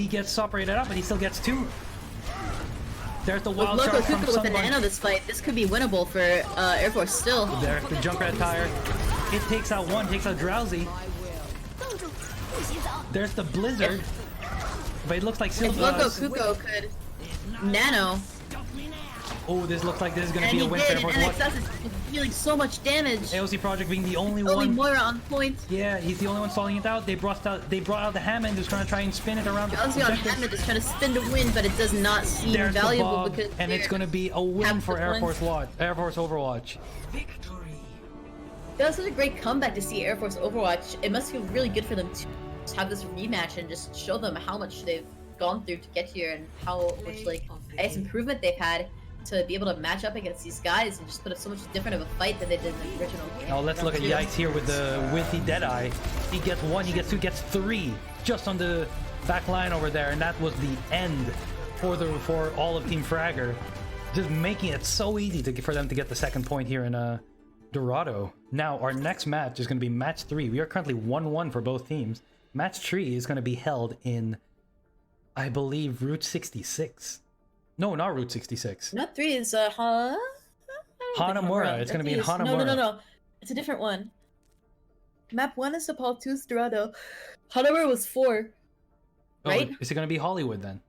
gets separated up, but he still gets 2. There's the With wild Loco shot from Kuko with the someone. nano this fight, this could be winnable for Air Force still. There's the Junkrat tire. It takes out one, takes out Drowsy. There's the Blizzard. But it looks like If Loco Kuko could nano, oh, this looks like this is going to and be a he win for did, Air and Force. What? NXS is dealing so much damage. AOC Project being the only Only one. Moira on point. Yeah, he's the only one stalling it out. They brought out the Hammond who's trying to try and spin it around. Drowsy on objectives. Hammond is trying to spin to win, but it does not seem There's the valuable Bob, because and it's going to be a win have for the Air points. Force Overwatch. That was such a great comeback to see Air Force Overwatch. It must feel really good for them to just have this rematch and just show them how much they've gone through to get here and how much improvement they've had to be able to match up against these guys and just put up so much different of a fight than they did in the original game. Now let's look at Yikes here with the Deadeye. He gets 1, he gets 2, gets 3 just on the back line over there, and that was the end for all of Team Fragor, just making it so easy for them to get the second point here in Dorado. Now our next match is going to be match 3. We are currently 1-1 for both teams. Match 3 is going to be held in, I believe, Route 66. No, not Route 66. Not 3 is Hanamura. It's going to be in Hanamura. No. It's a different one. Map 1 is Nepal, 2 is Dorado. Hanamura was 4. Right? Oh, is it going to be Hollywood then?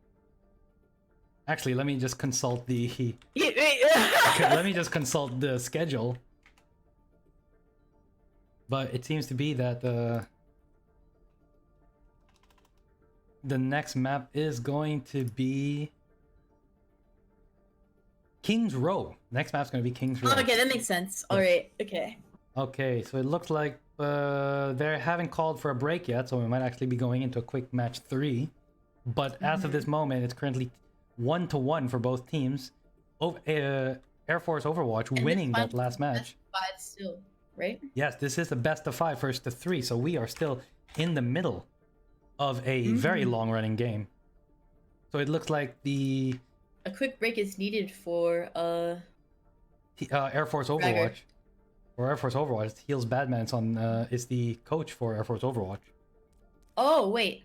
Actually, let me just consult the... Let me just consult the schedule. But it seems to be that the next map is going to be King's Row. Next map's going to be King's Row. Oh, okay, that makes sense. Alright, okay. Okay, so it looks like they haven't called for a break yet, so we might actually be going into a quick match 3. But as of this moment, it's currently 1-1 for both teams. Air Force Overwatch And winning this that last match. 5 still, right? Yes, this is the best of 5 first to 3, so we are still in the middle of a very long-running game. So it looks like A quick break is needed for Air Force Overwatch. Or Air Force Overwatch. Heels Badman's is the coach for Air Force Overwatch. Oh, wait.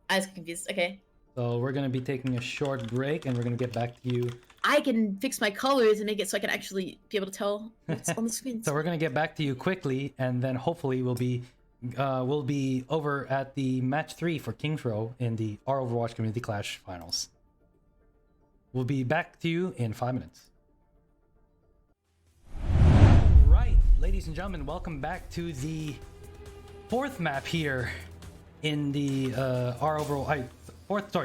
I was confused. Okay. So we're going to be taking a short break, and we're going to get back to you. I can fix my colors and make it so I can actually be able to tell what's on the screen. So we're going to get back to you quickly, and then hopefully we'll be over at the match 3 for King's Row in the Our Overwatch Community Clash Finals. We'll be back to you in 5 minutes. Right, ladies and gentlemen, welcome back to the 4th map here in the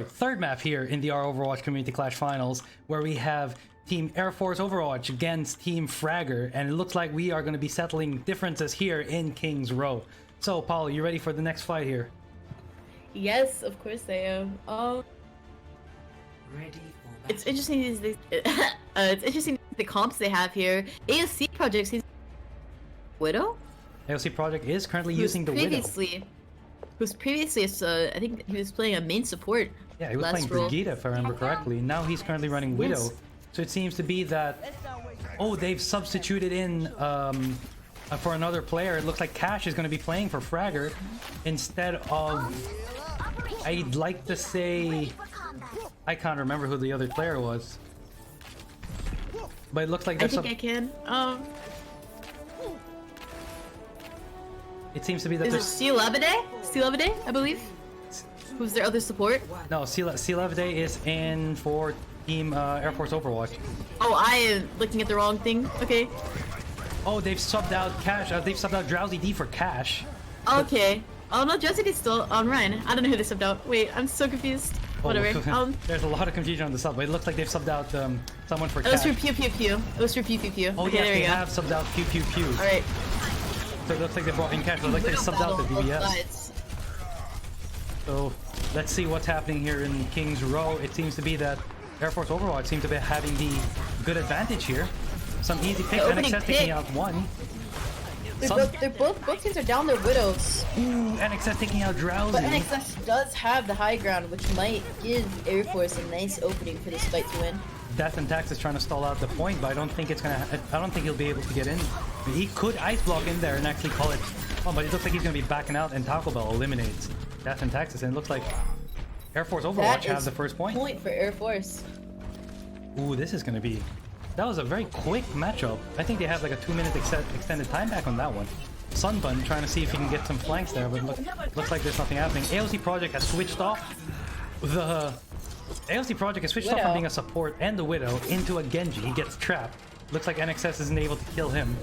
third map here in the Our Overwatch Community Clash Finals, where we have Team Air Force Overwatch against Team Fragor, and it looks like we are going to be settling differences here in King's Row. So, Paul, you ready for the next fight here? Yes, of course I am. Ready for battle. It's interesting it's interesting the comps they have here. AOC projects Widow? AOC Project is currently using the Widow. Who's previously, I think he was playing a main support. Yeah, he was last playing role. Brigida, if I remember correctly. Now he's currently running Widow. Yes. So it seems to be that... Oh, they've substituted in for another player. It looks like Cash is going to be playing for Fragor instead of... I'd like to say... I can't remember who the other player was. But it looks like I there's think I can. It seems to be that Is it there's... Steelabade, I believe? Who's their other support? No, Silevade is in for Team Air Force Overwatch. Oh, I am looking at the wrong thing. Okay. Oh, they've subbed out Cash. They've subbed out Drowsy D for Cash. Okay. Oh no, Jesse is still on Ryan. I don't know who they subbed out. Wait, I'm so confused. Whatever. There's a lot of confusion on the sub, but it looks like they've subbed out someone for It was Cash. for Pew Pew Pew. It was for Pew Pew Pew. Oh Okay, yes, there they we go. have subbed out Pew Pew Pew. Alright. So it looks like they brought in Cash, but it looks like they subbed out the DBS. So let's see what's happening here in King's Row. It seems to be that Air Force Overwatch seems to be having the good advantage here. Some easy picks, NXS taking out one. Both teams are down their Widows. Ooh, NXS taking out Drowsy. But NXS does have the high ground, which might give Air Force a nice opening for this fight to win. Death and Tax is trying to stall out the point, but I don't think he'll be able to get in. He could ice block in there and actually call it. Oh, but it looks like he's gonna be backing out, and Taco Bell eliminates Death and Taxes, and it looks like Air Force Overwatch has the first point. Point for Air Force. Ooh, this is gonna be... That was a very quick matchup. I think they have like a 2-minute extended time back on that one. Sunbun trying to see if he can get some flanks there, but looks like there's nothing happening. AOC Project has switched off the... AOC Project has switched off from being a support and the Widow into a Genji. He gets trapped. Looks like NXS isn't able to kill him.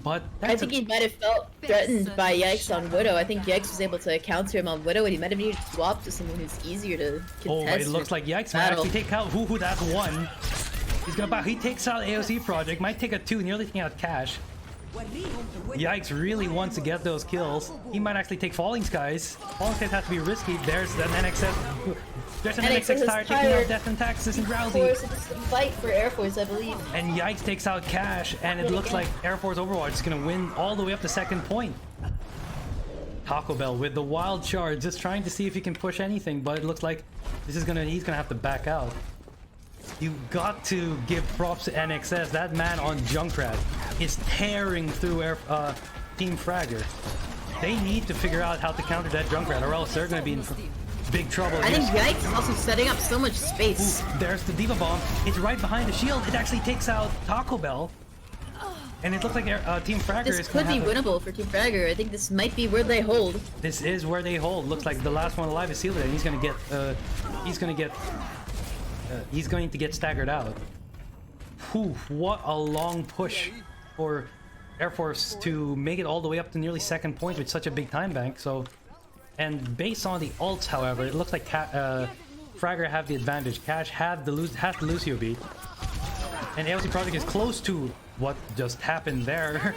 But I think he might have felt threatened by Yikes on Widow. I think Yikes was able to counter him on Widow, and he might have needed to swap to someone who's easier to contest. Oh, but it looks like Yikes might actually take out Who that's one. He's gonna back. He takes out AOC Project, might take a 2, nearly taking out Cash. Yikes really wants to get those kills. He might actually take Falling Skies. Falling Skies has to be risky. There's an NXS. There's an NXS tire taking out Death and Taxes and Drowsy. Of course, it's a fight for Air Force, I believe. And Yikes takes out Cash, and it looks like Air Force Overwatch is gonna win all the way up to second point. Taco Bell with the wild charge, just trying to see if he can push anything, but it looks like he's gonna have to back out. You got to give props to NXS. That man on Junkrat is tearing through Team Fragor. They need to figure out how to counter that Junkrat, or else they're going to be in big trouble. I think Yikes is also setting up so much space. Ooh, there's the Diva Bomb. It's right behind the shield. It actually takes out Taco Bell. And it looks like Team Fragor This is could be winnable for Team Fragor. I think this might be where they hold. This is where they hold. Looks like the last one alive is sealed, and he's going to get staggered out. Whew, what a long push for Air Force to make it all the way up to nearly second point with such a big time bank. So, and based on the ults, however, it looks like Fragor have the advantage. Cash has the Lucio beat, and AOC Project is close to what just happened there.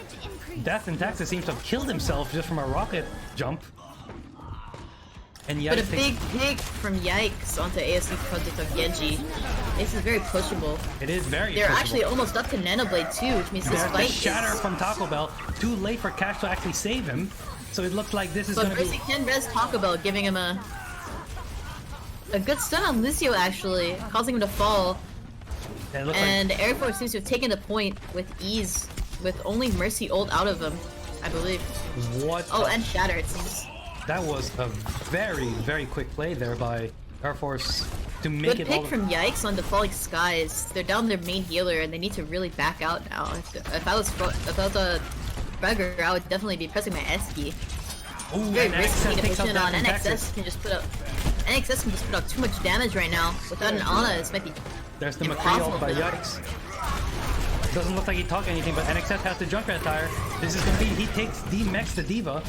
Death and Taxes seems to have killed himself just from a rocket jump. And But a big pick from Yikes onto ASC Project of Genji. This is very pushable. It is very They're pushable. actually almost up to Nanoblade too, which means this There's fight the shatter from Taco Bell. Too late for Cash to actually save him. So it looks like this is But going to first be... he can res Taco Bell, giving him a good stun on Lucio actually, causing him to fall. And, it looks And Air Force seems to have taken the point with ease, with only Mercy ult out of him, I believe. What? Oh, and Shatter it seems. That was a very, very quick play there by Air Force to make Good it pick all... from Yikes on the Falling Skies. They're down their main healer and they need to really back out now. If I was a Fragor, I would definitely be pressing my S key. Ooh, Very and risky NXS to takes push out it that on. from NXS Texas. can just put out too much damage right now. Without an Ana, this might be There's the McCree impossible ult by for them. Yikes. Doesn't look like he took anything, but NXS has the Junkrat tire. This is going to be... He takes D-Mex the Diva.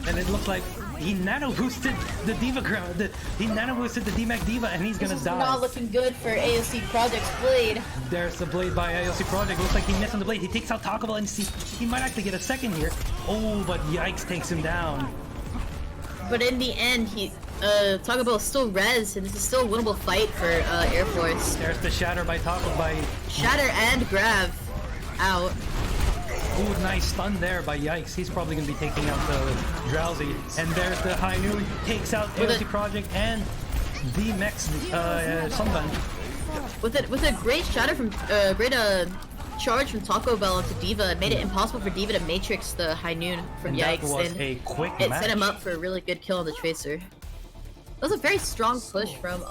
And it looks like he nano boosted the Diva ground. He nano boosted the D-Mech Diva, and he's gonna This is die. not looking good for AOC Project's Blade. There's the blade by AOC Project. Looks like he missed on the blade. He takes out Taco Bell, and he might actually get a second here. Oh, but Yikes takes him down. But in the end, Taco Bell is still res, and this is still a winnable fight for Air Force. There's the shatter by Shatter and grab out. Ooh, nice stun there by Yikes. He's probably going to be taking out the Drowsy. And there's the High Noon. Takes out AOC Project and the Mex Sunbun. With a great shatter from charge from Taco Bell onto D.Va, it made it impossible for D.Va to matrix the High Noon from And Yikes. that was and a quick it match. set him up for a really good kill on the Tracer. That was a very strong push from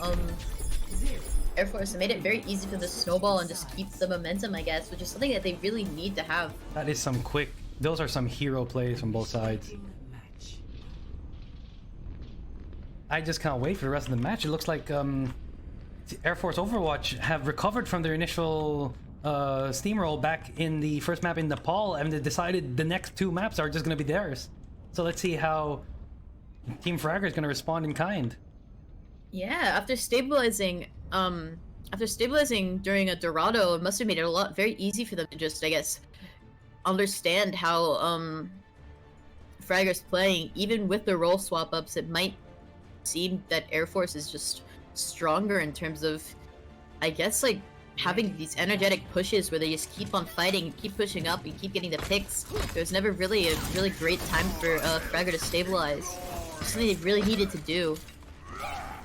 Air Force. It made it very easy for the snowball and just keep the momentum, I guess, which is something that they really need to have. That is some quick... Those are some hero plays from both sides. I just can't wait for the rest of the match. It looks like Air Force Overwatch have recovered from their initial steamroll back in the first map in Nepal, and they decided the next two maps are just going to be theirs. So let's see how Team Fragor is going to respond in kind. Yeah, after stabilizing during a Dorado, it must have made it very easy for them to just, I guess, understand how Fragor's playing. Even with the role swap ups, it might seem that Air Force is just stronger in terms of, I guess, like having these energetic pushes where they just keep on fighting and keep pushing up and keep getting the picks. There's never really a really great time for Fragor to stabilize. Something they really needed to do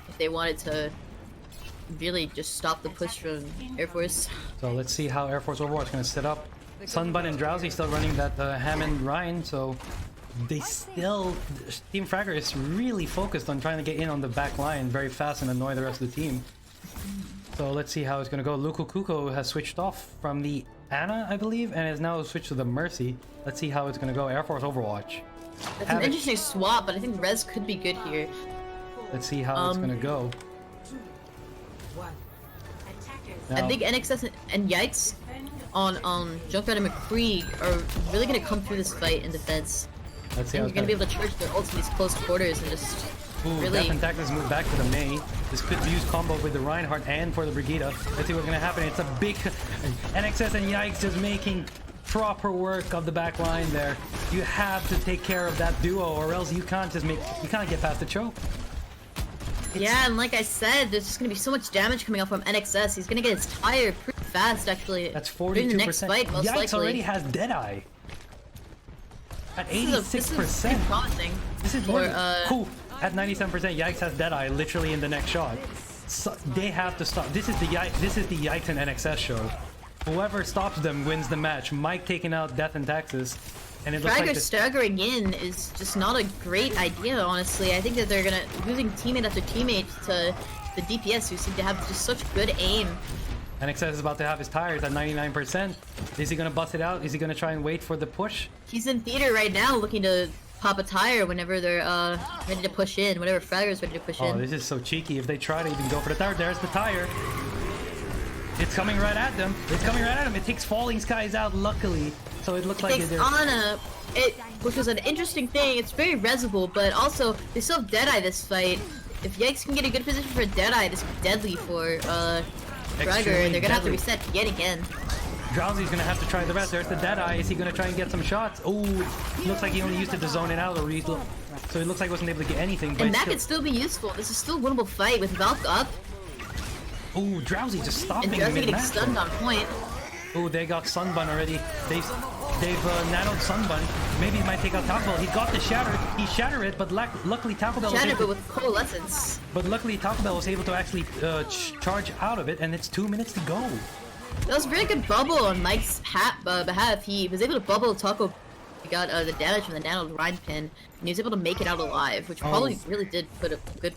if they wanted to really just stop the push from Air Force. So let's see how Air Force Overwatch is going to set up. Sunbun and Drowsy still running that Hammond Ryan, so they still... Team Fragor is really focused on trying to get in on the back line very fast and annoy the rest of the team. So let's see how it's going to go. Luku Kuko has switched off from the Ana, I believe, and has now switched to the Mercy. Let's see how it's going to go. Air Force Overwatch. That's an interesting swap, but I think Res could be good here. Let's see how it's going to go. I think NXS and Yikes on Junkrat and McCree are really going to come through this fight in defense. Let's see And how you're going to be able to charge their ults in these close quarters and just really... Death and Tactics move back to the Mei. This could be used combo with the Reinhardt and for the Brigitte. Let's see what's going to happen. It's a big... NXS and Yikes just making proper work of the back line there. You have to take care of that duo or else you can't just you can't get past the choke. Yeah, and like I said, there's just going to be so much damage coming out from NXS. He's going to get his tire pretty fast, actually. That's 42%. During the next fight, most Yikes likely. already has Deadeye. At 86%. This is pretty promising. This is for, cool. At 97%, Yikes has Deadeye literally in the next shot. So they have to stop. This is the Yikes and NXS show. Whoever stops them wins the match. Mike taking out Death and Taxes. And it looks Fragor like staggering in is just not a great idea, honestly. I think that they're gonna losing teammate after teammate to the DPS, who seem to have just such good aim. NXS is about to have his tires at 99%. Is he gonna bust it out? Is he gonna try and wait for the push? He's in theater right now, looking to pop a tire whenever they're ready to push in. Whenever Fragor's ready to push in. Oh, this is so cheeky. If they try to even go for the tire, there's the tire. It's coming right at them. It's coming right at them. It takes Falling Skies out, luckily. So it looks like Takes Ana, which was an interesting thing. It's very resable, but also they still have Deadeye this fight. If Yikes can get a good position for Deadeye, this could be deadly for Fragor, and they're gonna have to reset yet again. Drowsy's gonna have to try the rest. There's the Deadeye. Is he gonna try and get some shots? Oh, looks like he only used it to zone it out, or so it looks like he wasn't able to get anything. But And that could still be ussul. This is still a winnable fight with Valk up. Oh, Drowsy just stopping And Drowsy getting mid-match. stunned on point. Oh, they got Sunbun already. They've nanoed Sunbun. Maybe he might take out Taco Bell. He got the shatter. He shattered it, but luckily Taco Bell was Shattered, able but with Coalescence. But luckily Taco Bell was able to actually charge out of it, and it's 2 minutes to go. That was a really good bubble on Mike's behalf. He was able to bubble Taco. He got the damage from the nano Rhine pin, and he was able to make it out alive, which probably really did put a good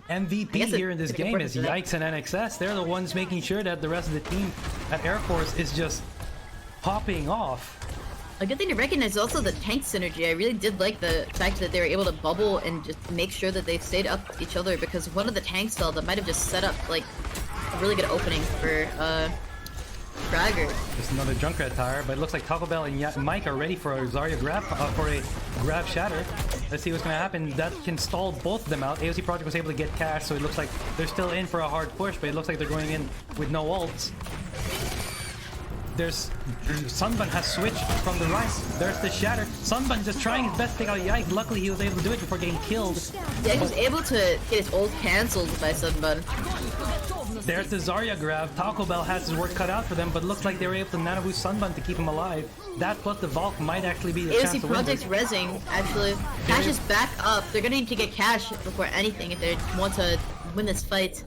MVP here in this game is Yikes and NXS. They're the ones making sure that the rest of the team at Air Force is just popping off. A good thing to recognize is also the tank synergy. I really did like the fact that they were able to bubble and just make sure that they stayed up with each other, because one of the tanks fell that might have just set up like a really good opening for Fragor. Just another Junkrat tire, but it looks like Taco Bell and Mike are ready for a Zarya grab, for a grab shatter. Let's see what's going to happen. That can stall both of them out. AOC Project was able to get cash, so it looks like they're still in for a hard push, but it looks like they're going in with no ults. there's Sunbun has switched from the right. There's the shatter. Sunbun just trying his best to take out Yikes. Luckily, he was able to do it before getting killed. Yeah, he was able to get his ult cancelled by Sunbun. There's the Zarya grab. Taco Bell has his work cut out for them, but looks like they were able to nano boost Sunbun to keep him alive. That plus the Valk might actually be the chance AOC to win Project's this. rezzing, actually. Cash is back up. They're gonna need to get Cash before anything if they want to win this fight.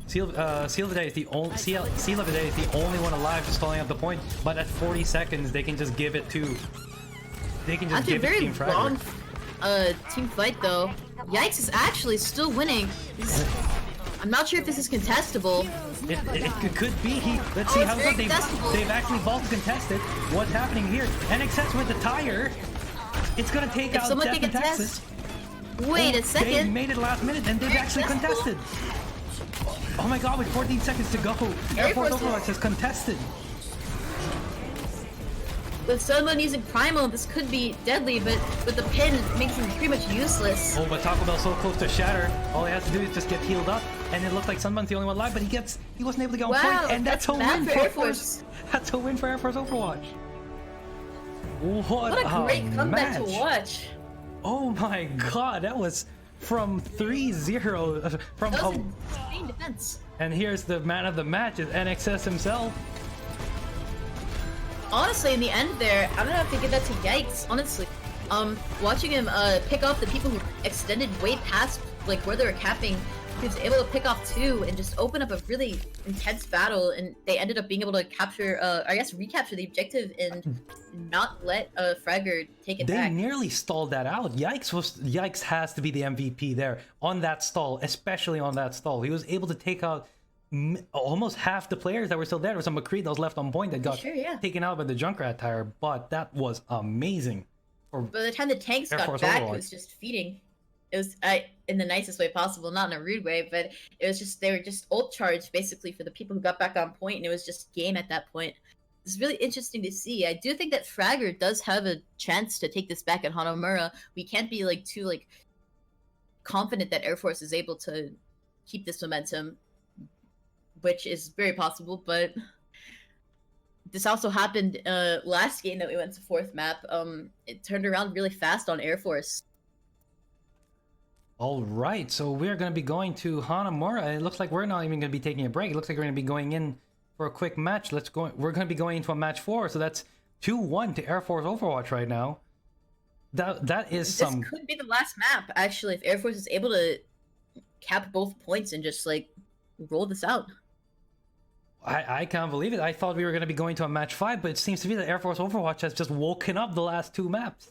Seal of the Day is the only Seal of the Day is the only one alive just stalling up the point. But at 40 seconds, they can just give it to. They can just After a give it to very Team Fragor. long team fight, though, Yikes is actually still winning. I'm not sure if this is contestable. It could be. Let's see it's how very they've actually vault contested. What's happening here? NXS with the tire. It's gonna take If out someone Death take a and Texas. test. Wait a They second. made it last minute and they've actually Accessible. contested. Oh my god, with 14 seconds to go, Air Force Overwatch has contested. With someone using Primal, this could be deadly, but with the pin, it makes him pretty much useless. Oh, but Taco Bell's so close to shatter. All he has to do is just get healed up, and it looks like Sunbun's the only one alive, but he wasn't able to get on Wow, point, and that's a bad win for for Air Air Force. That's a win for Air Force Overwatch. What What a great comeback match. to watch. Oh my god, that was from 3-0 from That was insane defense. and here's the man of the match is NXS himself. Honestly, in the end there, I don't know if they give that to Yikes, honestly. Watching him pick off the people who extended way past like where they were capping, he was able to pick off 2 and just open up a really intense battle, and they ended up being able to capture, I guess recapture the objective and not let Fragor take it They back. nearly stalled that out. Yikes has to be the MVP there on that stall, especially on that stall. He was able to take out almost half the players that were still there. There was some McCree that was left on point that got Sure, yeah. taken out by the Junkrat tire, but that was amazing. By the time the tanks Air got Force back, Overwatch. it was just feeding. It was in the nicest way possible, not in a rude way, but it was just they were just ult charged basically for the people who got back on point, and it was just game at that point. It's really interesting to see. I do think that Fragor does have a chance to take this back at Hanamura. We can't be too confident that Air Force is able to keep this momentum, which is very possible, but this also happened last game that we went to 4th map. It turned around really fast on Air Force. All right, so we're going to be going to Hanamura. It looks like we're not even going to be taking a break. It looks like we're going to be going in for a quick match. We're going to be going into a match 4, so that's 2-1 to Air Force Overwatch right now. That is some. This could be the last map, actually, if Air Force is able to cap both points and just roll this out. I can't believe it. I thought we were going to be going to a match 5, but it seems to be that Air Force Overwatch has just woken up the last 2 maps.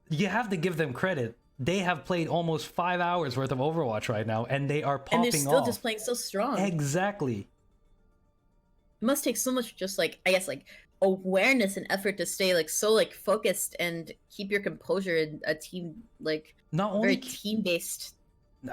You have to give them credit. They have played almost 5 hours worth of Overwatch right now, and they are popping And they're still off. just playing so strong. Exactly. It must take so much just I guess awareness and effort to stay so focused and keep your composure in a team Not very only team based.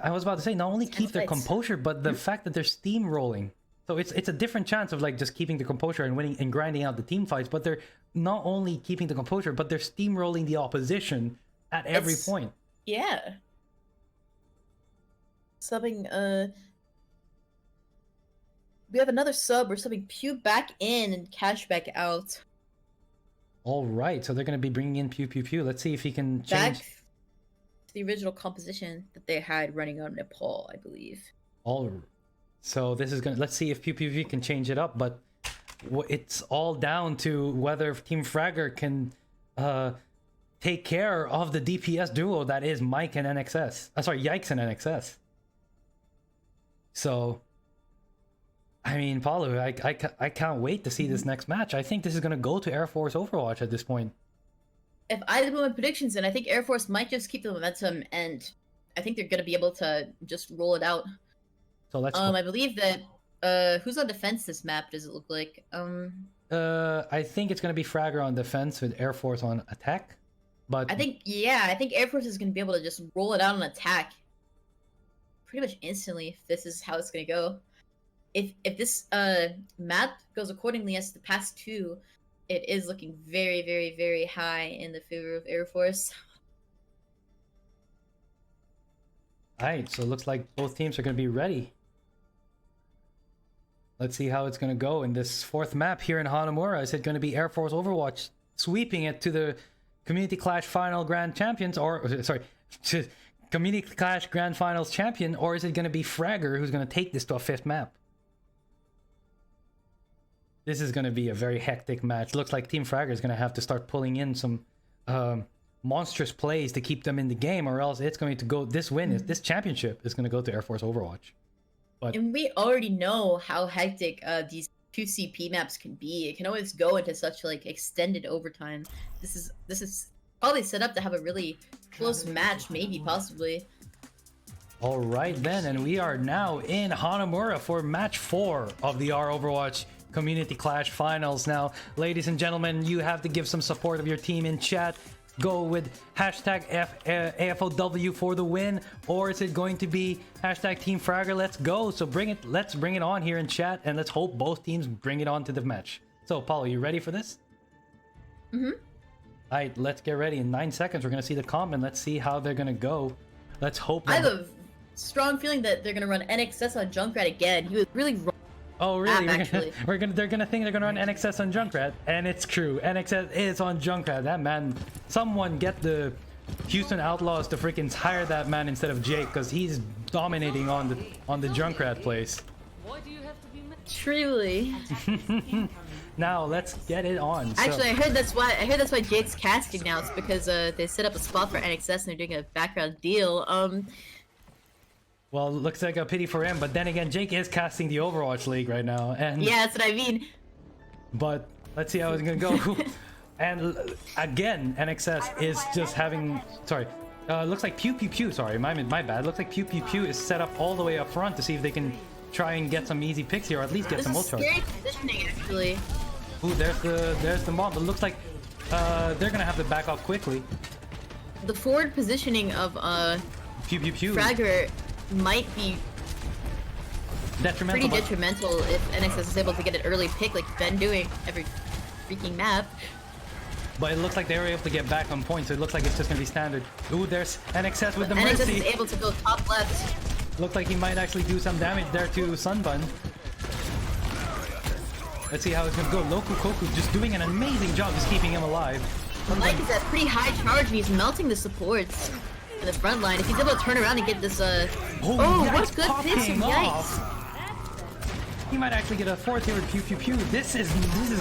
I was about to say, not only keep their fights. composure, but the fact that they're steamrolling. So it's a different chance of just keeping the composure and winning and grinding out the team fights, but they're not only keeping the composure, but they're steamrolling the opposition at every point. Yeah. Subbing we have another sub. We're subbing Pew back in and Cash back out. All right, so they're going to be bringing in Pew Pew Pew. Let's see if he can Back change. to the original composition that they had running on Nepal, I believe. So this is going to, let's see if Pew Pew Pew can change it up, but it's all down to whether Team Fragor can take care of the DPS duo that is Mike and NXS. Sorry, Yikes and NXS. So, I mean, Paulo, I can't wait to see this next match. I think this is going to go to Air Force Overwatch at this point. If I put my predictions in, I think Air Force might just keep the momentum, and I think they're going to be able to just roll it out. So let's. I believe that who's on defense this map? Does it look like? I think it's going to be Fragor on defense with Air Force on attack. But I think Air Force is going to be able to just roll it out on attack pretty much instantly if this is how it's going to go. If this map goes accordingly as the past 2, it is looking very, very, very high in the favor of Air Force. Alright, so it looks like both teams are going to be ready. Let's see how it's going to go in this fourth map here in Hanamura. Is it going to be Air Force Overwatch sweeping it to the Community Clash Final Grand Champions, or sorry, to Community Clash Grand Finals champion, or is it going to be Fragor who's going to take this to a fifth map? This is going to be a very hectic match. Looks like Team Fragor is going to have to start pulling in some monstrous plays to keep them in the game, or else it's going to go. This championship is going to go to Air Force Overwatch. But And we already know how hectic these 2 CP maps can be. It can always go into such like extended overtime. This is probably set up to have a really close match, maybe possibly. all right then, and we are now in Hanamura for match 4 of the R Overwatch Community Clash Finals. Now, ladies and gentlemen, you have to give some support of your team in chat. Go with hashtag AFOW for the win, or is it going to be hashtag Team Fragor? Let's go. So let's bring it on here in chat, and let's hope both teams bring it on to the match. So, Paulo, you ready for this? Mm-hmm. All right, let's get ready. In 9 seconds, we're gonna see the comp, and let's see how they're gonna go. Let's hope. I have a strong feeling that they're gonna run NXS on Junkrat again. He was really wrong. Oh really? Actually. They're gonna think they're gonna run NXS on Junkrat, and it's true. NXS is on Junkrat. That man, someone get the Houston Outlaws to freaking hire that man instead of Jake, because he's dominating on the Junkrat place. Truly. Now let's get it on. So, Actually, I heard that's why Jake's casting now. It's because they set up a spot for NXS and they're doing a background deal. well, looks like a pity for him, but then again, Jake is casting the Overwatch League right now, and Yeah, that's what I mean. but let's see how it's gonna go. And again, NXS is just having, sorry, looks like Pew Pew Pew, sorry, my bad. Looks like Pew Pew Pew is set up all the way up front to see if they can try and get some easy picks here, or at least get This some is ult charge. scary positioning, actually. Ooh, there's the mob, but looks like they're gonna have to back up quickly. The forward positioning of Pew Pew Pew. Fragor might be Detrimental, pretty but detrimental if NXS is able to get an early pick like been doing every freaking map. it looks like they were able to get back on point, so it looks like it's just gonna be standard. Ooh, there's NXS with the NXS Mercy. is able to go top left. Looks like he might actually do some damage there to Sunbun. Let's see how it's gonna go. Loku Koku just doing an amazing job just keeping him alive. Mike is at pretty high charge and he's melting the supports in the front line. If he's able to turn around and get this Oh, what good picks from Yikes. He might actually get a 4th here with Pew Pew Pew. This is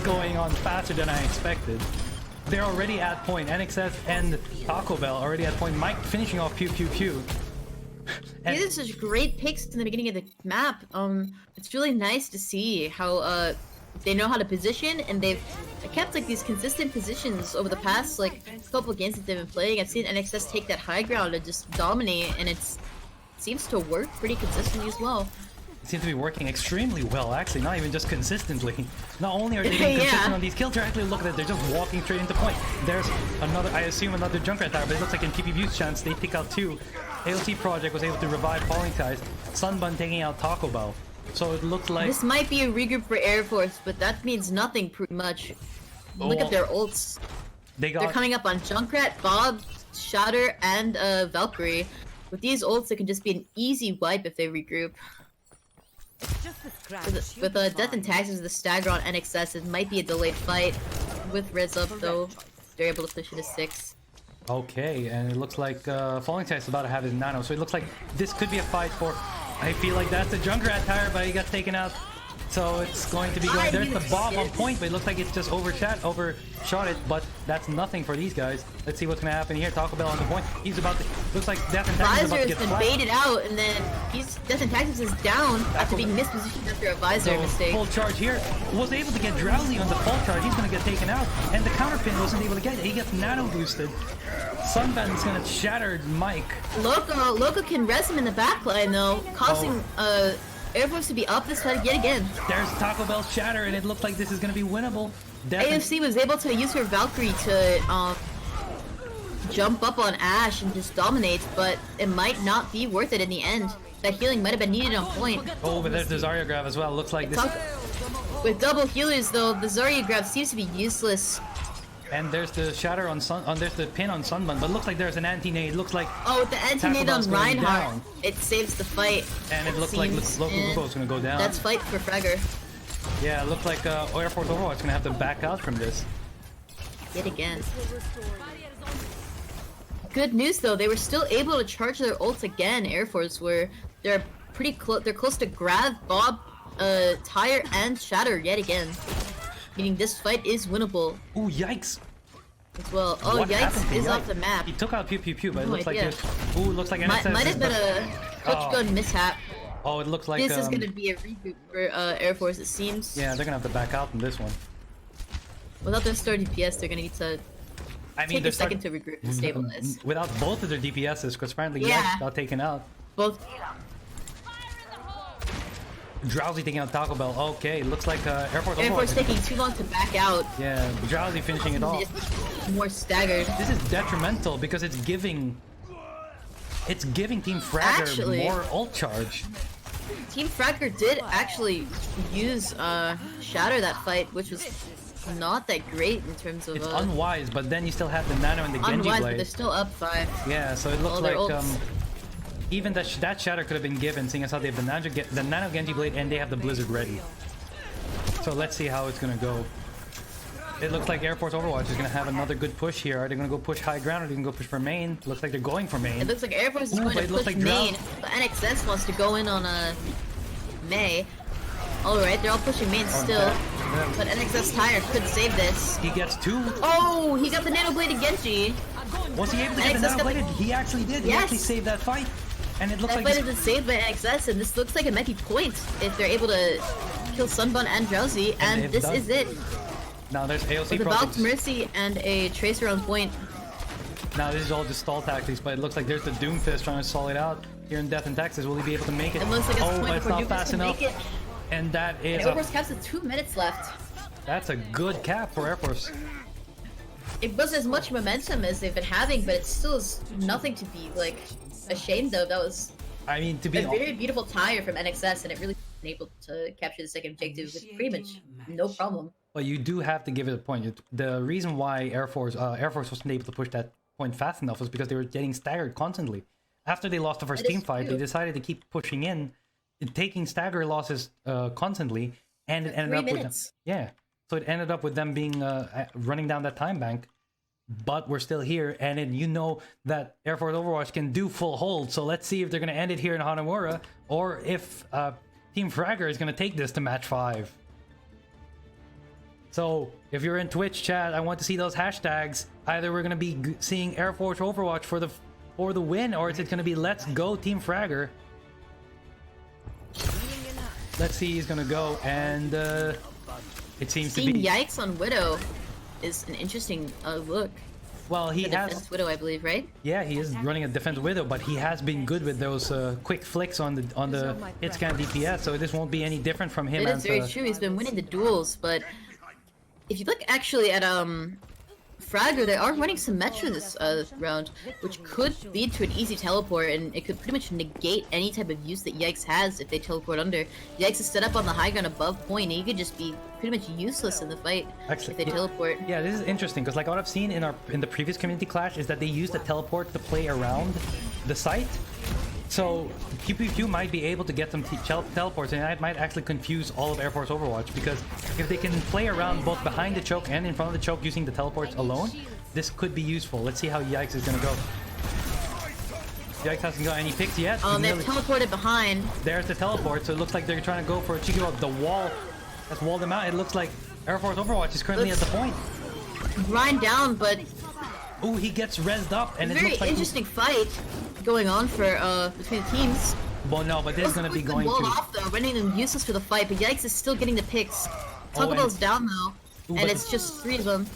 going on faster than I expected. They're already at point. NXS and Taco Bell already at point. Mike finishing off Pew Pew Pew. And These are such great picks in the beginning of the map. It's really nice to see how they know how to position, and they've kept like these consistent positions over the past like couple games that they've been playing. I've seen NXS take that high ground and just dominate, and it seems to work pretty consistently as well. it seems to be working extremely well, actually, not even just consistently. Not only are they being consistent on these kills, they're actually, look at it, they're just walking straight into point. There's another, I assume another Junkrat Tower, but it looks like in PPV's chance, they pick out 2. AOT Project was able to revive Falling Skies. Sunbun taking out Taco Bell. So it looks like... This might be a regroup for Air Force, but that means nothing pretty much. Look at their ults. They're They're coming up on Junkrat, Bob, Shatter, and Valkyrie. With these ults, it can just be an easy wipe if they regroup. Just a scratch. With Death and Taxes, the stagger on NXS, it might be a delayed fight. With Riz up, though, they're able to push it to 6. Okay, and it looks like Falling Skies is about to have his nano, so it looks like this could be a fight for... I feel like that's the Junkrat Tower, but he got taken out. So it's going to be going... There's the Bob on point, but it looks like it's just overshot it, but that's nothing for these guys. Let's see what's going to happen here. Taco Bell on the point. He's about to... Looks like Death and Taxes is Visor about to has get been flat. baited out, and then Death and Taxes is down after being mispositioned after a Visor mistake. Full charge here. Was able to get Drowsy on the full charge. He's going to get taken out. And the counterpin wasn't able to get it. He gets nano boosted. Sunband's going to shatter Mike. Loco can res him in the backline, though, causing Air Force to be up this fight yet again. There's Taco Bell's shatter, and it looks like this is going to be winnable. AFC was able to use her Valkyrie to jump up on Ashe and just dominate, but it might not be worth it in the end. That healing might have been needed on point. Oh, but there's the Zarya grab as well. Looks like this... With double healers, though, the Zarya grab seems to be useless. And there's the shatter on there's the pin on Sunbun, but it looks like there's an anti-nade. Looks like... Oh, with the anti-nade on Bell's going Reinhardt, down. it saves the fight. And it looks like Loco is going to go down. That's fight for Fragor. Yeah, it looks like Air Force Overwatch is gonna have to back out from this. Yet again. Good news though, they were still able to charge their ults again. Air Force, where they're pretty close. They're close to Grav, Bob, Tire, and Shatter yet again. Meaning this fight is winnable. Ooh, yikes! As well. Oh, What happened Yikes to is Yikes? off the map. He took out Pew Pew Pew, but it No looks like idea. there's... Ooh, looks like Might NSS have is been a clutch gun mishap. Oh, it looks like This is gonna be a reboot for Air Force, it seems. yeah, they're gonna have to back out from this one. Without their star DPS, they're gonna need to I mean, take they're a second to regroup and stabilize. without both of their DPSs, because apparently Yeah. Yikes got taken out. Both. Drowsy taking out Taco Bell. Okay, looks like Air Force Air Force Overwatch. taking too long to back out. Yeah, Drowsy finishing it off. It's more staggered. This is detrimental because it's giving Team Fragor Actually- more ult charge. Team Fragor did actually use Shatter that fight, which was not that great in terms of It's unwise, but then you still have the Nano and the Genji unwise, but they're blade. still up 5. Yeah, so it looks all their like ults. even that Shatter could have been given, seeing as how they have the Nano Genji blade and they have the Blizzard ready. So let's see how it's gonna go. It looks like Air Force Overwatch is gonna have another good push here. Are they gonna go push high ground or are they gonna go push for main? Looks like they're going for main. It looks like Air Force is Ooh, going but to it looks push like main, but NXS wants to go in on May. Alright, they're all pushing main still, Yeah. but NXS Tire could save this. He gets 2. Oh, he got the Nano Blade of Genji. Was he able to get the NXS Nano got bladed? the- He actually did. He Yes. actually saved that fight. And it looks That like fight this... has been saved by NXS, and this looks like it might be points if they're able to kill Sunbun and Drowsy, and they've this done- is it. Now there's AOC With a Projects. Valk's Mercy and a Tracer on point. Now this is all just stall tactics, but it looks like there's the Doomfist trying to stall it out here in Death and Texas. Will he be able to make it? It looks like it's oh, a but point it's before not Doofus fast can enough. make it. And that And is Air Force caps with 2 minutes left. that's a good cap for Air Force. It wasn't as much momentum as they've been having, but it still is nothing to be like ashamed of. That was I mean, to be a very beautiful tire from NXS, and it really been able to capture the second objective with pretty much no problem. But you do have to give it a point. The reason why Air Force wasn't able to push that point fast enough was because they were getting staggered constantly. After they lost the first That is team fight, they true. decided to keep pushing in, taking stagger losses constantly, and it For ended 3 up with minutes. so it ended up with them being running down that time bank. But we're still here, and then you know that Air Force Overwatch can do full hold. So let's see if they're gonna end it here in Hanamura, or if Team Fragor is gonna take this to match 5. So if you're in Twitch chat, I want to see those hashtags. Either we're gonna be seeing Air Force Overwatch for the win, or is it gonna be Let's Go Team Fragor? Let's see who's gonna go, and it seems to Seeing be Yikes on Widow is an interesting look. well. He The has defense Widow, I believe, right? yeah, he is running a defense widow, but he has been good with those quick flicks on the hit scan DPS. So this won't be any different from him. It is very true. He's been winning the duels, but if you look actually at Fragor, they are running Symmetra this round, which could lead to an easy teleport, and it could pretty much negate any type of use that Yikes has if they teleport under. Yikes is set up on the high ground above point, and he could just be pretty much useless in the fight Actually, if they teleport. Yeah, this is interesting because like what I've seen in the previous community clash is that they use the teleport to play around the site. So QPQ might be able to get some teleports, and that might actually confuse all of Air Force Overwatch, because if they can play around both behind the choke and in front of the choke using the teleports alone, this could be useful. Let's see how Yikes is gonna go. Yikes hasn't got any picks yet. He's They've nearly- teleported behind. There's the teleport, so it looks like they're trying to go for a cheeky wall. The wall has walled them out. It looks like Air Force Overwatch is currently at the point. Grind down, but Ooh, he gets rezzed up, and it very looks like interesting fight going on for between the teams. well, no, but this is gonna be going wall to. off though, rendering them useless for the fight, but Yikes is still getting the picks. Taco and- Bell's down though, Ooh, and but- it's just 3 of them.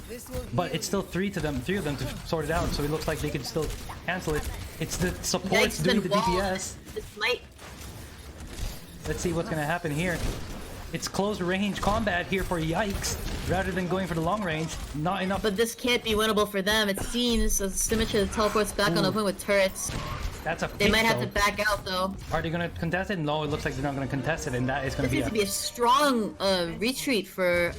But it's still three of them to sort it out, so it looks like they could still cancel it. It's the supports Yikes doing been the walled. DPS. This might Let's see what's gonna happen here. It's close range combat here for Yikes, rather than going for the long range. Not enough. But this can't be winnable for them, it seems, as Symmetra teleports back on the point with turrets. That's a They pick, might have though. to back out though. Are they gonna contest it? No, it looks like they're not gonna contest it, and that is gonna This be needs to be a strong retreat for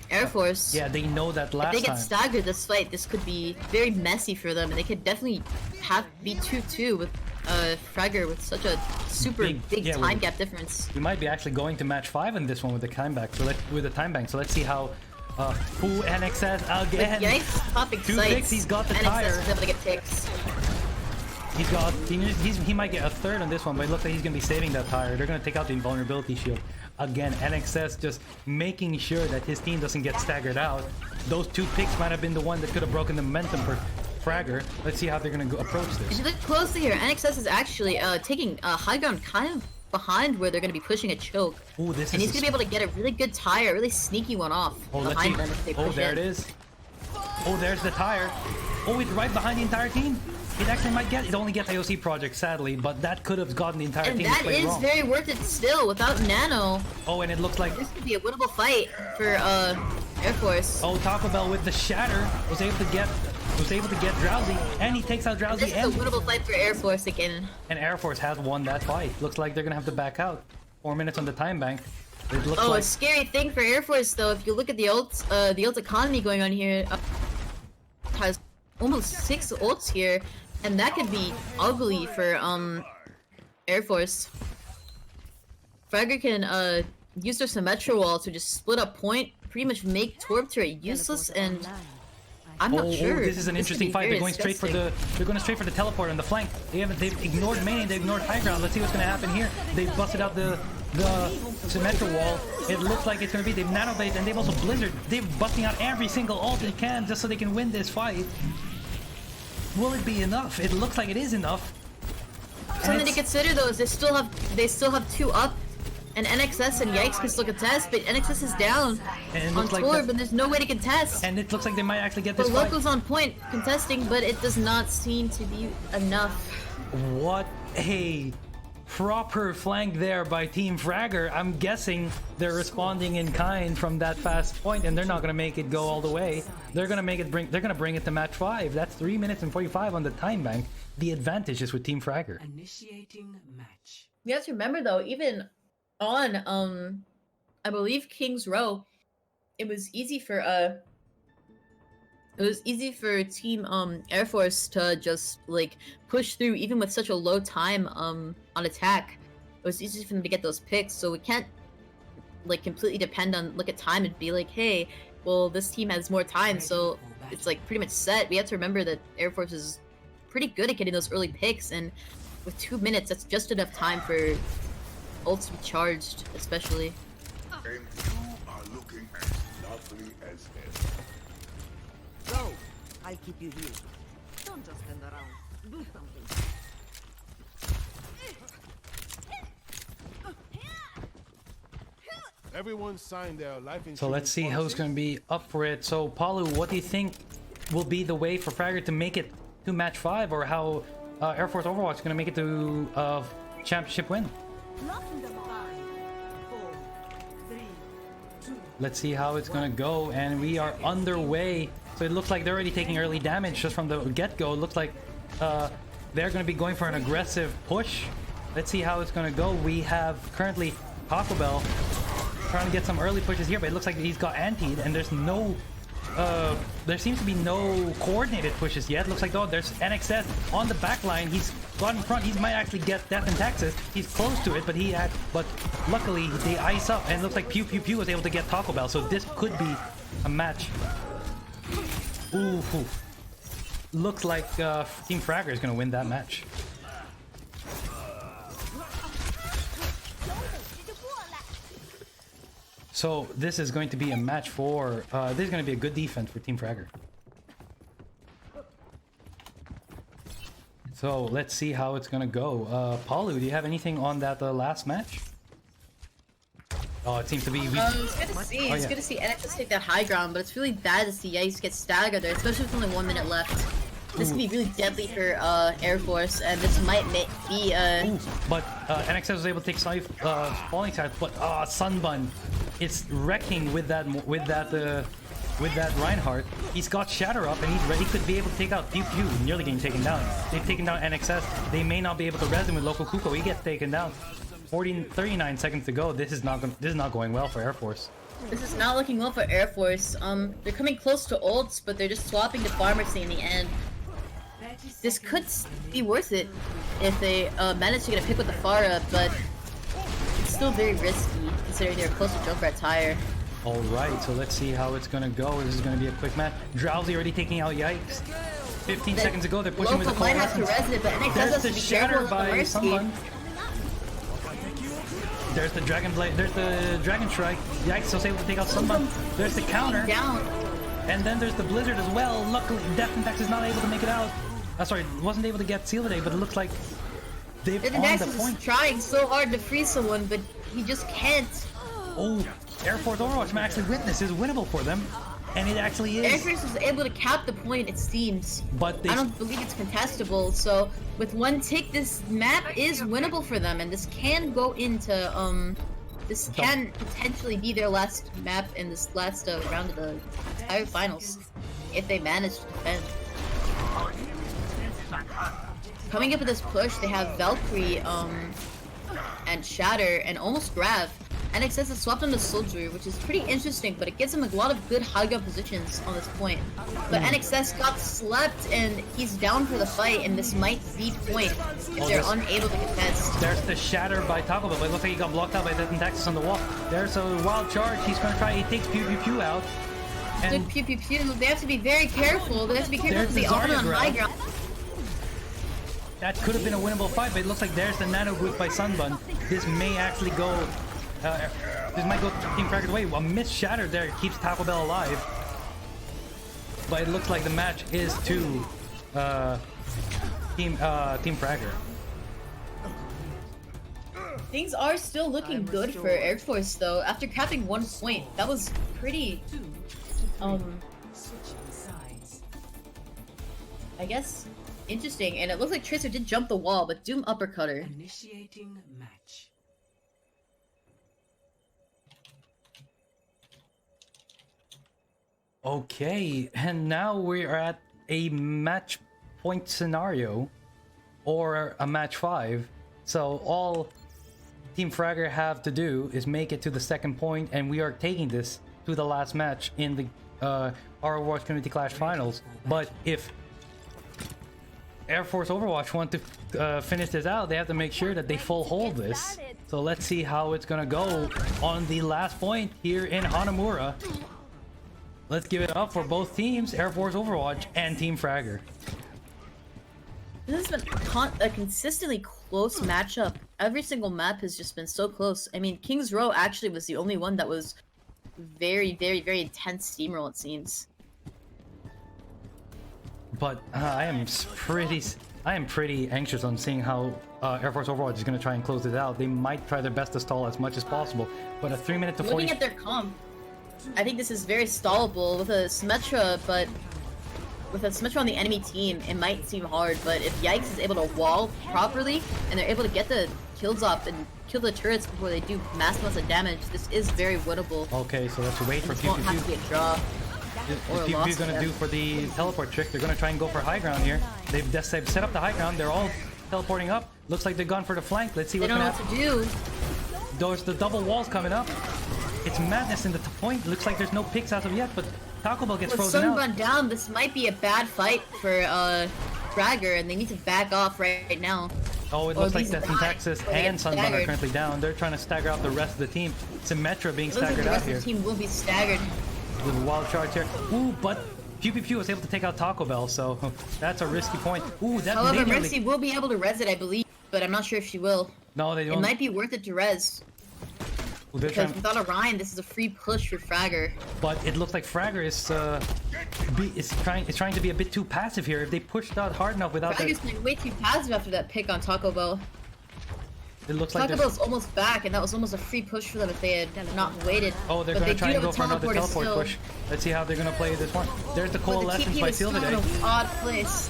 Air Force. yeah. They know that If last they get time. staggered this fight, this could be very messy for them, and they could definitely be 2-2 with Fragor with such a super big yeah, time gap difference. We might be actually going to match 5 in this one with the time bank. So let's see how who NXS again. But yikes, popping 2 sights. picks, he's got the NXS tire. is able to get picks. He might get a 3rd on this one, but it looks like he's gonna be saving that tire. They're gonna take out the invulnerability shield. Again, NXS just making sure that his team doesn't get staggered out. Those 2 picks might have been the one that could have broken the momentum for Fragor. Let's see how they're gonna approach this. If you look closely here, NXS is actually taking high ground kind of behind where they're going to be pushing a choke. Ooh, this and is he's going to be able to get a really good tire, a really sneaky one off behind them if they push there in. it is. Oh, there's the tire. Oh, it's right behind the entire team. It actually might get, it only gets AOC project, sadly, but that could have gotten the entire And team that to play is wrong. very worth it still, without Nano. Oh, and it looks like, This could be a winnable fight for Air Force. oh, Taco Bell with the shatter was able to get Drowsy, and he takes out Drowsy. This is a winnable fight for Air Force again. And Air Force has won that fight. Looks like they're gonna have to back out. 4 minutes on the time bank. It looks Oh, like a scary thing for Air Force though, if you look at the ult economy going on here, has almost 6 ults here, and that could be ugly for Air Force. Fragor can use their Symmetra wall to just split up point, pretty much make Torb turret useless, and I'm not sure. This is an interesting fight. They're going straight for the teleport on the flank. They've ignored main, they ignored high ground. Let's see what's gonna happen here. They've busted out the Symmetra wall. It looks like it's gonna be, they've nanoblade and they've also blizzard. They're busting out every single ult they can just so they can win this fight. Will it be enough? It looks like it is enough. Something to consider though is they still have 2 up, and NXS and Yikes can still contest, but NXS is down And it on looks like Torb, and there's no way to contest. And it looks like they might actually get The this fight. locals on point contesting, but it does not seem to be enough. What a proper flank there by Team Fragor. I'm guessing they're responding in kind from that fast point, and they're not gonna make it go all the way. They're gonna bring it to match 5. That's 3 minutes and 45 on the time bank. The advantage is with Team Fragor. Initiating match. You have to remember though, even on I believe King's Row, it was easy for Team Air Force to just like push through even with such a low time on attack. It was easy for them to get those picks, so we can't like completely depend on look at time and be like, hey, well this team has more time, so it's like pretty much set. We have to remember that Air Force is pretty good at getting those early picks, and with 2 minutes that's just enough time for ults to be charged, especially. And you are looking as lovely as ever. Go. I'll keep you here. Don't just stand around. Do something. Everyone signed their life insurance. So let's see who's going to be up for it. So Palu, what do you think will be the way for Fragor to make it to match 5, or how Air Force Overwatch is going to make it to championship win? Let's see how it's going to go, and we are underway. So it looks like they're already taking early damage just from the get-go. It looks like they're going to be going for an aggressive push. Let's see how it's going to go. We have currently Taco Bell trying to get some early pushes here, but it looks like he's got antied, and there's no there seems to be no coordinated pushes yet. Looks like, though, there's NXS on the back line. He's got in front. He might actually get Death in Texas. He's close to it, but luckily they ice up, and it looks like Pew Pew Pew was able to get Taco Bell, so this could be a match. Ooh, looks like Team Fragor is going to win that match. So this is going to be a match for, this is going to be a good defense for Team Fragor. So let's see how it's going to go. Paulu, do you have anything on that last match? Oh, it seems to be... It's good to see. It's good to see NXS take that high ground, but it's really bad to see Yikes get staggered there, especially with only 1 minute left. This could be really deadly for Air Force, and this might be Ooh, but NXS was able to take falling side, but Sunbun, it's wrecking with that Reinhardt. He's got Shatter up, and he's ready. He could be able to take out Pew Pew, nearly getting taken down. They've taken down NXS. They may not be able to res him with local Kuko. He gets taken down. 39 seconds to go. This is not going well for Air Force. This is not looking well for Air Force. They're coming close to ults, but they're just swapping to Pharmacy in the end. this could be worth it if they manage to get a pick with the Pharah, but it's still very risky considering they're close to Junkrat Tire. Alright, so let's see how it's gonna go. This is gonna be a quick match. Drowsy already taking out Yikes. 15 seconds ago, they're pushing with the Local might have to coalescence. res it, but NXS There's has the to be shatter careful by with the someone. There's the Dragon Blade. There's the Dragon Strike. Yikes was able to take out someone. There's the counter. Down. And then there's the Blizzard as well. Luckily, Death and Dex is not able to make it out. Sorry, wasn't able to get Seal today, but it looks like they've on Dex the is point. trying so hard to free someone, but he just can't. Oh, Air Force Overwatch may actually win. This is winnable for them. And it actually Air is. Force was able to cap the point, it seems. But they I don't believe it's contestable, so with one tick, this map is winnable for them, and this can go into, this can potentially be their last map in this last round of the entire finals, if they manage to defend. Coming up with this push, they have Valkyrie, and Shatter, and almost Grav. NXS has swapped on the Soldier, which is pretty interesting, but it gives him a lot of good high ground positions on this point. But NXS got slept, and he's down for the fight, and this might be point if they're unable to contest. There's the Shatter by Taco Bell, but it looks like he got blocked out by Death and Taxis on the wall. There's a wild charge. He's going to try. He takes Pew Pew Pew out. Good And pew pew pew. They have to be very careful. They have to be careful There's because the they are Zarya on grab. high ground. that could have been a winnable fight, but it looks like there's the Nano Group by Sunbun. This may actually go... this might go Team Fragor's way. A missed Shatter there keeps Taco Bell alive. But it looks like the match is to Team Fragor. Things are still looking good for Air Force though. After capping 1 point, that was pretty Switching sides. I guess interesting. And it looks like Tracer did jump the wall, but Doom uppercut her. Initiating match. Okay, and now we are at a match point scenario, or a match 5. So all Team Fragor have to do is make it to the second point, and we are taking this to the last match in the our Overwatch Community Clash Finals. But if Air Force Overwatch want to finish this out, they have to make sure that they full hold this. So let's see how it's gonna go on the last point here in Hanamura. Let's give it up for both teams, Air Force Overwatch and Team Fragor. This has been a consistently close matchup. Every single map has just been so close. I mean, King's Row actually was the only one that was very, very, very intense steamroll, it seems. But I am pretty anxious on seeing how Air Force Overwatch is going to try and close it out. They might try their best to stall as much as possible, but a 3 minute to 40. Looking at their comp, I think this is very stallable with a Symmetra, but with a Symmetra on the enemy team, it might seem hard, but if Yikes is able to wall properly, and they're able to get the kills up and kill the turrets before they do mass amounts of damage, this is very winnable. Okay, so let's wait for This Pew won't Pew have to Pew. be a draw. What or a Pew loss Pew's for gonna them. do for the teleport trick? They're gonna try and go for high ground here. They've set up the high ground. They're all teleporting up. Looks like they've gone for the flank. Let's see They what's don't know gonna what happen. to do. There's the double walls coming up. It's madness in the point. Looks like there's no picks as of yet, but Taco Bell gets With frozen out. Sunburn down, this might be a bad fight for Fragor, and they need to back off right now. Oh, it Or looks like these Death in die, Texas or they and get Sunburn are staggered. currently down. They're trying to stagger out the rest of the team. Symmetra being It looks like staggered the out rest here of the team will be staggered. with a wild charge here. Ooh, but Pew Pew Pew was able to take out Taco Bell, so that's a risky point. Ooh, that However, nearly... Mercy will be able to res it, I believe, but I'm not sure if she will. No, they It don't. might be worth it to res, Ooh, they're because trying... without a Ryan, this is a free push for Fragor. But it looks like Fragor is trying to be a bit too passive here. If they pushed out hard enough without that, Fragor's been way too passive after that pick on Taco Bell. it looks like Taco there's... Bell's almost back, and that was almost a free push for them if they had not waited. Oh, they're But gonna they try do and have go a for another teleport still. push. Let's see how they're gonna play this one. There's the But the coalescence TP by was still in Silver an Day. odd place.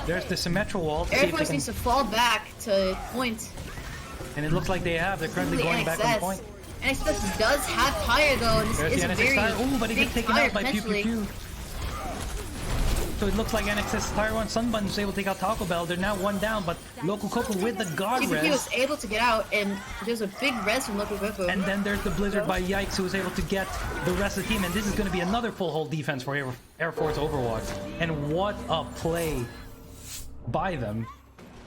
There's the Symmetra wall to see Air if they Force can... needs to fall back to point. And it looks like they have. They're currently going back on point. NXS does have tire though, and this There's is the a NXS very tire. Ooh, but he big gets taken tire out by Pew Pew potentially. Pew. So it looks like NXS Tire 1 Sunbun was able to take out Taco Bell. They're now one down, but Loco Coco with the guard PPP res. was able to get out, and there's a big res from Loco Coco. And then there's the Blizzard by Yikes, who was able to get the rest of the team. And this is going to be another full hold defense for Air Force Overwatch. And what a play by them.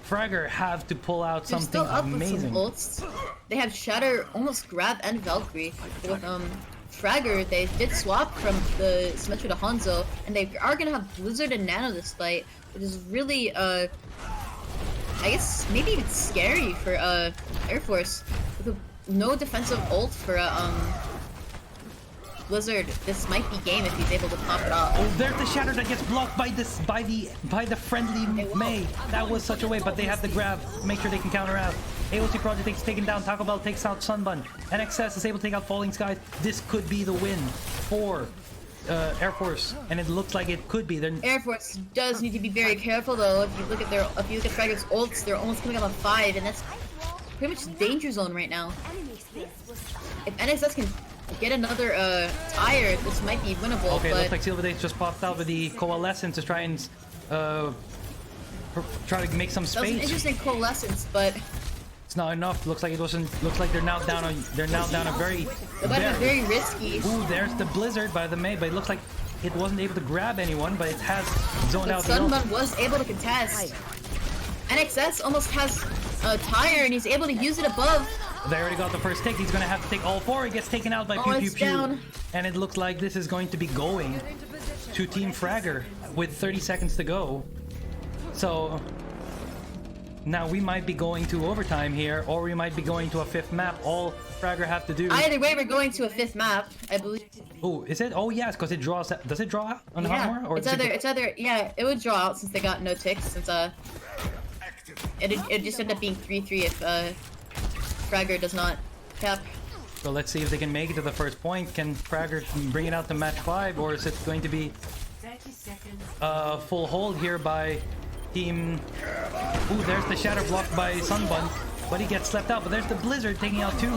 Fragor have to pull out They're something still up amazing. with some ults. They have Shatter, almost Grab, and Valkyrie. With Fragor, they did swap from the Symmetra to Hanzo, and they are gonna have Blizzard and Nano this fight, which is really I guess maybe even scary for Air Force. With no defensive ult for Blizzard, this might be game if he's able to pop it off. Oh, there's the shatter that gets blocked by the friendly Mei. That was such a way, but they have the grab. Make sure they can counter out. AOC Project takes taken down. Taco Bell takes out Sunbun. NXS is able to take out Falling Skies. This could be the win for Air Force, and it looks like it could be. Air Force does need to be very careful though. If you look at Fragor's ults, they're almost coming up on 5, and that's pretty much danger zone right now. If NXS can get another tire, this might be winnable. Okay, but looks like Silver Days just popped out with the Coalescence to try and try to make some that was an space. interesting coalescence, but It's not enough. Looks like it wasn't. Looks like they're now down a very. it might be very risky. Ooh, there's the Blizzard by the Mei, but it looks like it wasn't able to grab anyone, but it has zoned But out the ult. Sunbun was able to contest. NXS almost has a tire, and he's able to use it above. They already got the first take. He's gonna have to take all 4. He gets taken out by Oh, Pew Pew it's Pew. down. And it looks like this is going to be going to Team Fragor with 30 seconds to go. So now we might be going to overtime here, or we might be going to a 5th map. All Fragor have to do. Either way, we're going to a 5th map, I believe. Oh, is it? Oh, yes, because it draws. Does it draw out on Yeah, Hanamura? Or it's does it either yeah, it would draw out since they got no ticks. Since it just ended up being 3-3 if Fragor does not cap. So let's see if they can make it to the first point. Can Fragor bring it out to match 5, or is it going to be 30 seconds. full hold here by Team... Ooh, there's the Shatter blocked by Sunbun, but he gets slept out. But there's the Blizzard taking out 2.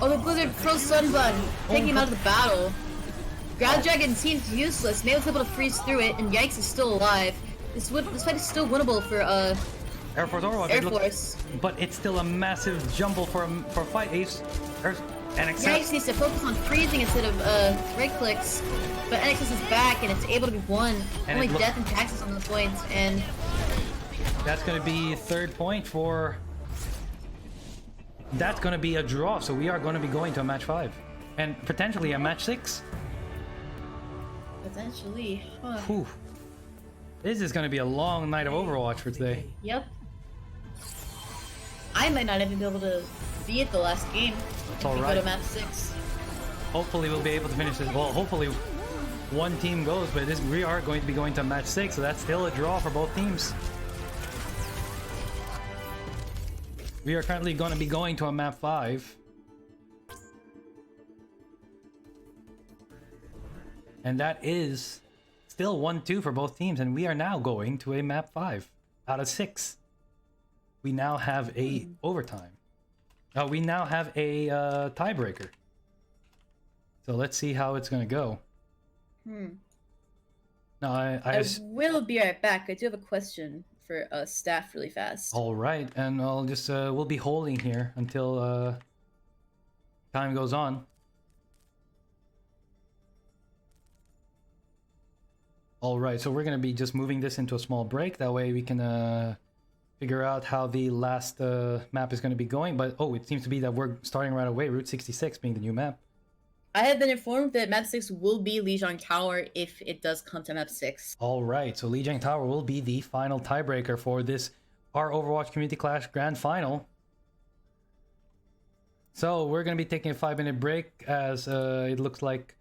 Oh, the Blizzard froze Sunbun, taking him out of the battle. Grad Dragon seems useless. Nail's able to freeze through it, and Yikes is still alive. This fight is still winnable for Air Force Overwatch. Air Force. But it's still a massive jumble for a fight. Ace and Yikes needs to focus on freezing instead of right clicks. But NXS is back, and it's able to be won. And Only it death and taxes on the points, and that's going to be 3rd point for... That's going to be a draw, so we are going to be going to a match 5. And potentially a match 6. potentially, huh? Whew. This is going to be a long night of Overwatch for today. Yep. I might not even be able to be at the last game. It's if we alright. go to map 6. Hopefully we'll be able to finish this. Well, hopefully one team goes, but we are going to be going to match 6, so that's still a draw for both teams. We are currently going to be going to a map 5. And that is still 1-2 for both teams, and we are now going to a map 5 out of 6. We now have a overtime. We now have a tiebreaker. So let's see how it's gonna go. Now I will be right back. I do have a question for staff really fast. all right, and I'll just we'll be holding here until time goes on. All right, so we're gonna be just moving this into a small break. That way we can figure out how the last map is gonna be going. But oh, it seems to be that we're starting right away. Route 66 being the new map. I have been informed that map 6 will be Lijiang Tower if it does come to map 6. All right, so Lijiang Tower will be the final tiebreaker for this our Overwatch Community Clash Grand Final. So we're gonna be taking a 5-minute break as it looks like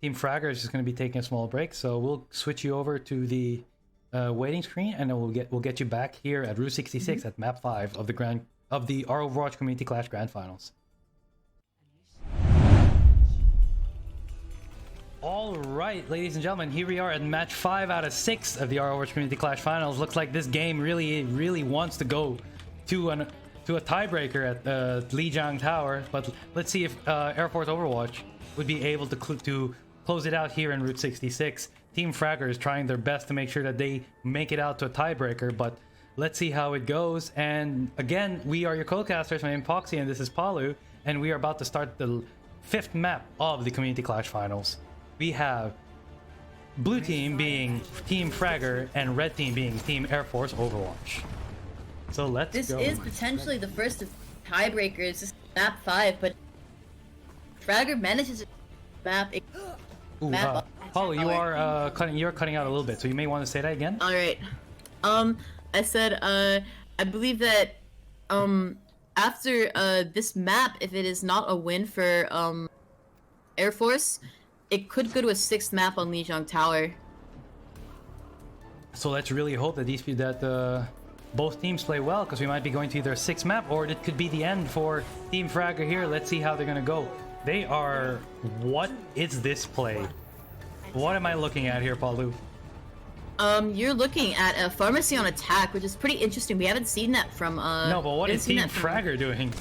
Team Fragor is just gonna be taking a small break. So we'll switch you over to the waiting screen, and then we'll get you back here at Route 66 at map 5 of the our Overwatch Community Clash Grand Finals. All right, ladies and gentlemen, here we are at match 5 out of 6 of the Overwatch Community Clash Finals. Looks like this game really wants to go to a tiebreaker at Lijiang Tower, but let's see if Air Force Overwatch would be able to close it out here in Route 66. Team Fragor is trying their best to make sure that they make it out to a tiebreaker, but let's see how it goes. And again, we are your co-casters. My name is Poxy, and this is Palu, and we are about to start the 5th map of the Community Clash Finals. We have blue team being Team Fragor and red team being Team Air Force Overwatch. So let's This go. is potentially the first of tiebreakers. This is map 5, but Fragor manages to map. Ooh, map Paulo, you're cutting out a little bit, so you may want to say that again. All right. I said I believe that after this map, if it is not a win for Air Force, it could go to a 6th map on Lijiang Tower. So let's really hope that both teams play well, because we might be going to either a 6th map or it could be the end for Team Fragor here. Let's see how they're gonna go. They are. What is this play? What am I looking at here, Paulu? You're looking at a pharmacy on attack, which is pretty interesting. We haven't seen that from No, but what is Team Fragor doing?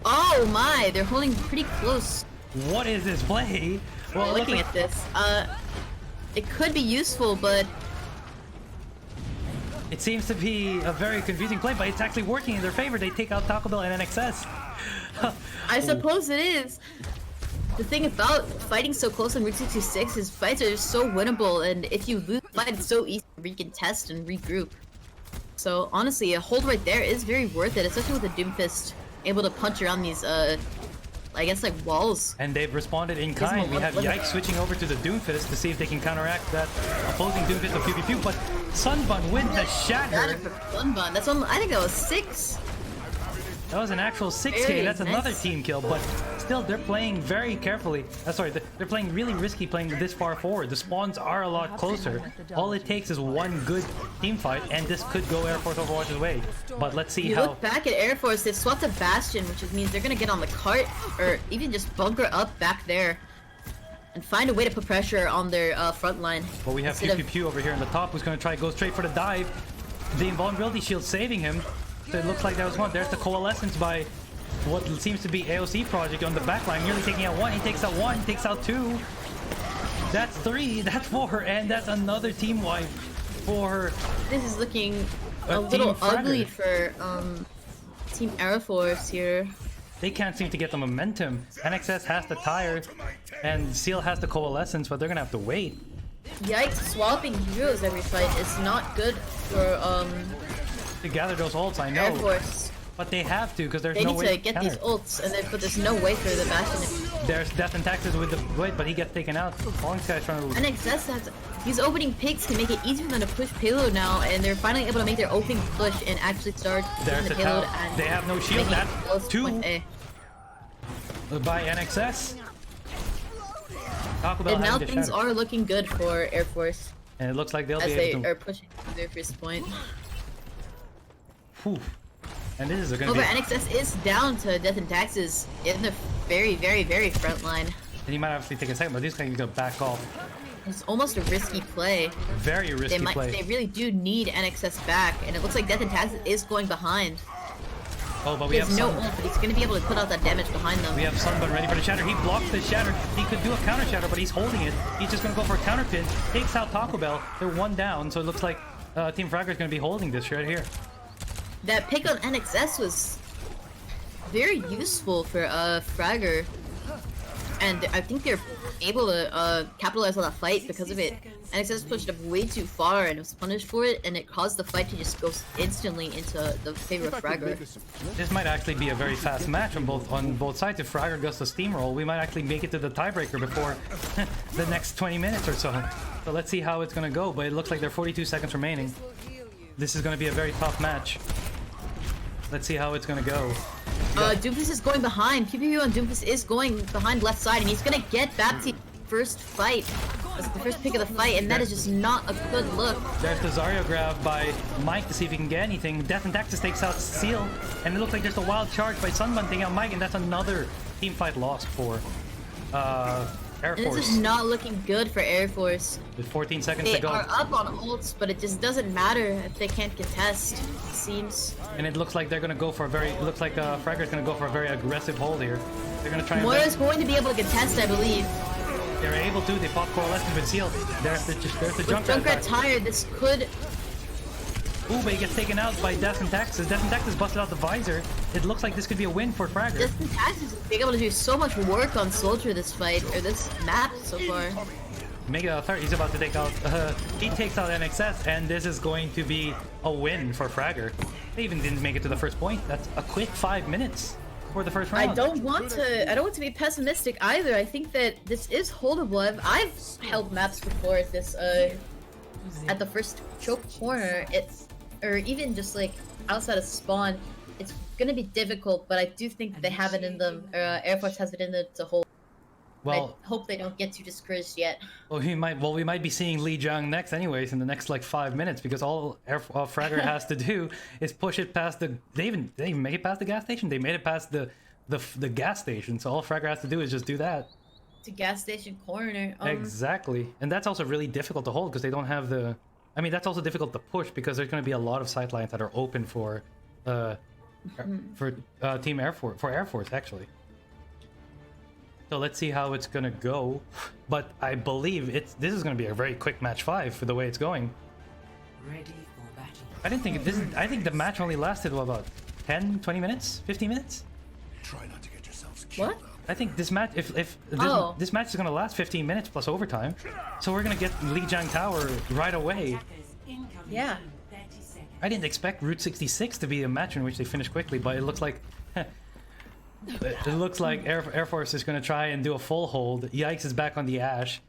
Oh my, they're holding pretty close. What is this play? Well, Looking at this, it could be useful, but it seems to be a very confusing play, but it's actually working in their favor. They take out Taco Bell and NXS. I suppose it is. The thing about fighting so close on Route 66 is fights are just so winnable, and if you lose the fight, it's so easy to recontest and regroup. So honestly, a hold right there is very worth it, especially with a Doomfist able to punch around these, I guess like walls. And they've responded in kind. We have Yike switching over to the Doomfist to see if they can counteract that opposing Doomfist of pew pew pew, but Sunbun wins the shatter. Sunbun, that's one. I think that was 6. That was an actual 6K. Very That's nice. another team kill, but still, they're playing very carefully. Sorry, they're playing really risky playing this far forward. The spawns are a lot closer. All it takes is one good team fight, and this could go Air Force Overwatch's way. But let's see You how. look back at Air Force, they've swapped a Bastion, which means they're gonna get on the cart, or even just bunker up back there, and find a way to put pressure on their front line. But we have Instead Pew Pew Pew over here in the top, who's going to try to go straight for the dive. The invulnerability shield saving him. So it looks like that was one. There's the coalescence by what seems to be AOC project on the backline, nearly taking out 1. He takes out 1, takes out 2. That's 3, that's 4, and that's another team wipe for This is looking a Team little Fragor. ugly for Team Air Force here. They can't seem to get the momentum. NXS has the tire, and Seal has the coalescence, but they're gonna have to wait. Yikes, swapping heroes every fight is not good for To gather those ults, I Air know, Force. but they have to, because there's They no need way to get counter. these ults, but there's no way for the Bastion. There's Death and Taxes with the wait, but he gets taken out. Long guy's trying to. NXS has these opening picks can make it easier for them to push payload now, and they're finally able to make their opening push and actually start There's pushing the the payload. tower. And They have no shield. making it That's close to 2 point A. by NXS. Taco Bell And now having the things shatter. are looking good for Air Force And it looks like they'll as be they able to. are pushing to their first point. Whew. And this is going to However, be. NXS is down to Death and Taxes in the very, very, very front line. And he might actually take a second, but this guy's going to back off. It's almost a risky play. Very risky play. They really do need NXS back, and it looks like Death and Taxes is going behind. Oh, but we He have has no Sun. ult, but he's going to be able to put out that damage behind them. We have Sunbun ready for the shatter. He blocks the shatter. He could do a counter shatter, but he's holding it. He's just going to go for a counter pin. Takes out Taco Bell. They're 1 down, so it looks like Team Fragor is going to be holding this right here. That pick on NXS was very useful for Fragor, and I think they're able to capitalize on that fight because of it. NXS pushed up way too far and was punished for it, and it caused the fight to just go instantly into the favor of If I could Fragor. make a suggestion. This might actually be a very fast match on both sides. If Fragor goes to steamroll, we might actually make it to the tiebreaker before the next 20 minutes or so. So let's see how it's going to go, but it looks like there are 42 seconds remaining. This is going to be a very tough match. Let's see how it's going to go. Doomfist is going behind. PPU on Doomfist is going behind left side, and he's gonna get Baptiste first fight. That's the first pick of the fight, and that is just not a good look. There's the Zarya grab by Mike to see if he can get anything. Death and Taxes takes out Seal, and it looks like there's a wild charge by Sunbun taking out Mike, and that's another team fight lost for Air And this Force. is not looking good for Air Force. With 14 seconds They to go. are up on ults, but it just doesn't matter if they can't contest, it seems. And it looks like they're gonna go for a very. It looks like Fragor's gonna go for a very aggressive hold here. They're gonna try and. Morioh's going to be able to contest, I believe. They're able to. They pop coalescence with Seal. There's the With Junkrat. Junkrat tired, this could... Ooh, but he gets taken out by Death and Taxes. Death and Taxes busted out the visor. It looks like this could be a win for Fragor. Justin Tax is being able to do so much work on Soldier this fight, or this map so far. make it a third. He's about to take out. He takes out NXS, and this is going to be a win for Fragor. They even didn't make it to the first point. That's a quick 5 minutes for the first round. I don't want to be pessimistic either. I think that this is holdable. I've held maps before at this at the first choke corner. Or even just like outside of spawn. It's gonna be difficult, but I do think they have it in them. Air Force has it in them to hold. Well, I hope they don't get too discouraged yet. Well, we might be seeing Lijiang next, anyways, in the next like 5 minutes, because all Fragor has to do is push it past the. They even make it past the gas station. They made it past the gas station. So all Fragor has to do is just do that. To gas station corner. Exactly, and that's also really difficult to hold because they don't have the. I mean, that's also difficult to push because there's going to be a lot of sight lines that are open for Team Air Force, for Air Force actually. So let's see how it's gonna go, but I believe this is gonna be a very quick match 5 for the way it's going. Ready for battle. I didn't think I think the match only lasted what, about 10, 20 minutes, 15 minutes. Try not to get yourselves killed. What? I think this match, if this match is gonna last 15 minutes plus overtime, so we're gonna get Lijiang Tower right away. Attackers incoming Yeah. in 30 seconds. I didn't expect Route 66 to be a match in which they finish quickly, but it looks like Air Force is going to try and do a full hold. Yikes is back on the Ash.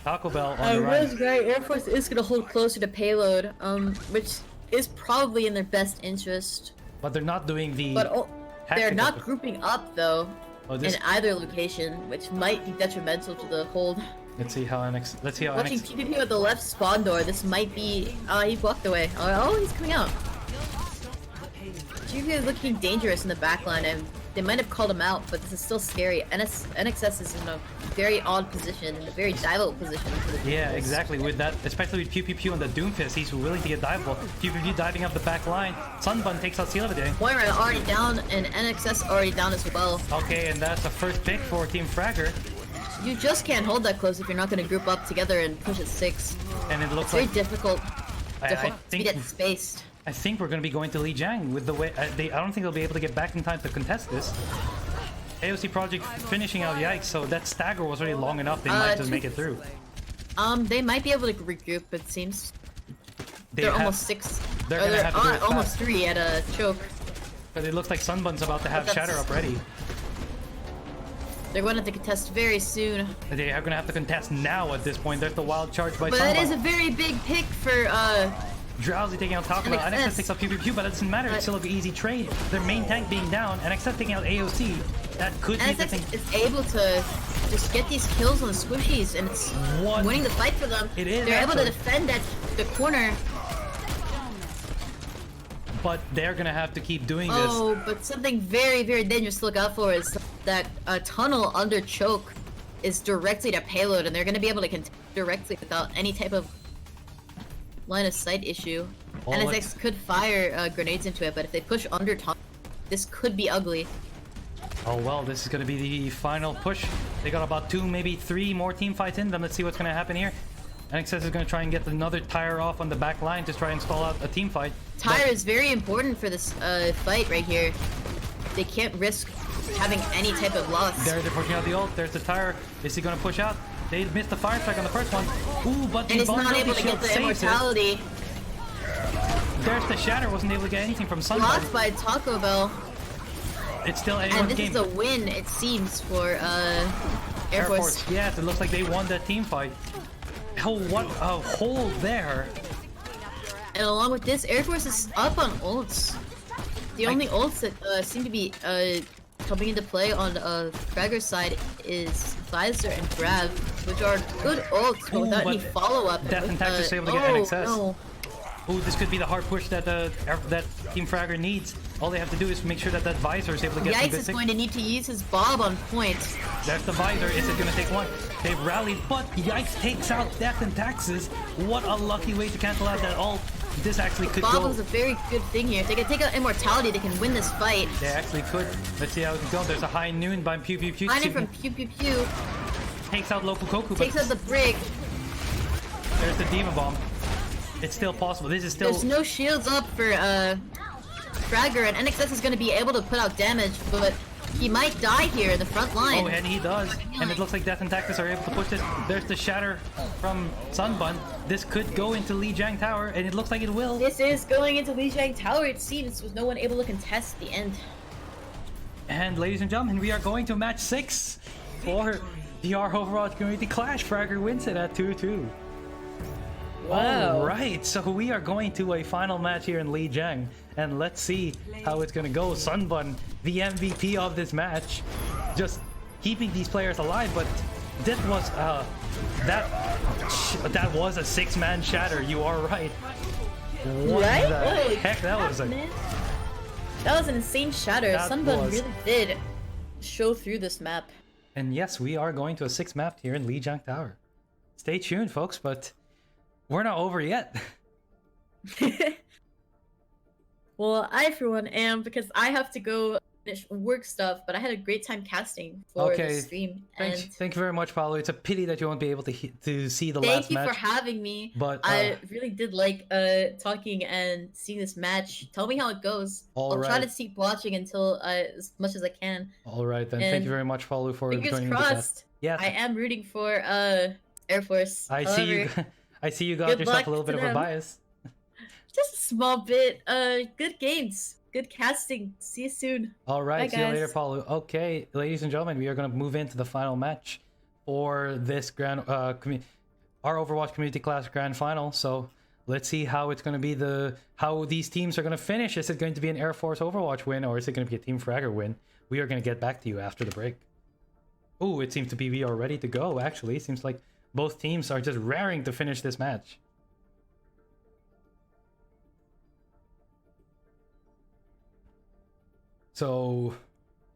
Taco Bell on the run. Right. Air Force is going to hold closer to payload, which is probably in their best interest. But they're not doing the. But they're tactical- not grouping up though this- in either location, which might be detrimental to the hold. Let's see how Watching PvP at the left spawn door, this might be. He walked away. Oh, he's coming out. PvP is looking dangerous in the backline, and they might have called him out, but this is still scary. NXS is in a very odd position, in a very diveable position. For the Yeah, exactly. With that, especially with Pew Pew Pew and the Doomfist, he's willing to get diveable. Pew Pew Pew diving up the back line. Sunbun takes out Sealivade. Moira already down, and NXS already down as well. Okay, and that's the first pick for Team Fragor. You just can't hold that close if you're not going to group up together and push at 6. And it looks It's very like difficult I to think- get spaced. I think we're going to be going to Lijiang with the way I don't think they'll be able to get back in time to contest this. AOC Project finishing out Yikes, so that stagger was already long enough. They might just make it through. They might be able to regroup, it seems. They're have- almost 6. They're gonna have to do it almost fast. 3 at a choke. But it looks like Sunbun's about to have That's- Shatter up ready. They're going to have to contest very soon. They are going to have to contest now at this point. There's the wild charge by But that is a Sunbun. very big pick for Drowsy taking out Taco Bell. NXS. NXS takes out Pew Pew Pew, but it doesn't matter. It's still an easy trade. Their main tank being down, NXS taking out AOC. That could be the thing. NXS is able to just get these kills on the squishies, and it's What? winning the fight for them. It is, They're able to actually. defend the corner. But they're going to have to keep doing this. Oh, but something very, very dangerous to look out for is that a tunnel under choke is directly to payload, and they're going to be able to contest directly without any type of line of sight issue. Oh, NSX could fire grenades into it, but if they push under tunnel, this could be ugly. Oh well, this is going to be the final push. They got about 2, maybe 3 more team fights in them. Let's see what's going to happen here. NXS is going to try and get another tire off on the back line to try and stall out a team fight. Tire is very important for this fight right here. They can't risk having any type of loss. They're pushing out the ult. There's the tire. Is he going to push out? They missed the fire strike on the first one. Ooh, but the And he's not vulnerability able to get shield the saves it. immortality. There's the shatter. Wasn't able to get anything from Sunbun. Blocked by Taco Bell. It's still And anyone's this game. is a win, it seems, for Air Force. Yes, it looks like they won that team fight. Oh, what a hold there. And along with this, Air Force is up on ults. The only ults that seem to be coming into play on Fragor's side is Visor and Grab, which are good ults, but without but any follow-up. Death and Tax is able to get NXS. No. Ooh, this could be the hard push that that Team Fragor needs. All they have to do is make sure that that Visor is able to get some Yikes good is going to need to use his Bob on point. There's the Visor. Is it going to take one? They've rallied, but Yikes takes out Death and Taxes. What a lucky way to cancel out that ult. This actually could Bob go. is a very good thing here. If they can take out Immortality, they can win this fight. They actually could. Let's see how it goes. There's a high noon by Pew Pew Pew. Finding from Pew Pew Pew, Takes out Local Koku, takes but out the Brig. there's the Demon Bomb. It's still possible. This is still... There's no shields up for Fragor, and NXS is going to be able to put out damage, but He might die here in the front line. Oh, and he does. And it looks like Death and Tactics are able to push this. There's the shatter from Sunbun. This could go into Lijiang Tower, and it looks like it will. This is going into Lijiang Tower, it seems, with no one able to contest the end. And ladies and gentlemen, we are going to match 6 for the R Overwatch Community Clash. Fragor wins it at 2-2. Wow. All right, so we are going to a final match here in Lijiang, and let's see how it's gonna go. Sunbun, the MVP of this match, just keeping these players alive. But this was that was a 6-man shatter. You are right. What Right? the Holy heck? That was man. That was an insane shatter. That Sunbun was. really did show through this map. And yes, we are going to a 6 map here in Lijiang Tower. Stay tuned, folks, but we're not over yet. Well, I for one am, because I have to go finish work stuff, but I had a great time casting for the stream. Thank you very much, Paulo. It's a pity that you won't be able to see the last match. Thank you for having me. But I really did like talking and seeing this match. Tell me how it goes. I'll try to keep watching until as much as I can. All right, then. Thank you very much, Paulo, for joining fingers the crossed. cast. Yes. I am rooting for Air Force. I see you. I see you got yourself a little bit of a bias. Just a small bit. Good games. Good casting. See you soon. All right. Bye, See you guys. later, Paulo. Okay, ladies and gentlemen, we are going to move into the final match for this our Overwatch Community Clash Grand Final. So let's see how it's going to be how these teams are going to finish. Is it going to be an Air Force Overwatch win, or is it going to be a Team Fragor win? We are going to get back to you after the break. Oh, it seems to be we are ready to go. Actually, it seems like both teams are just raring to finish this match. So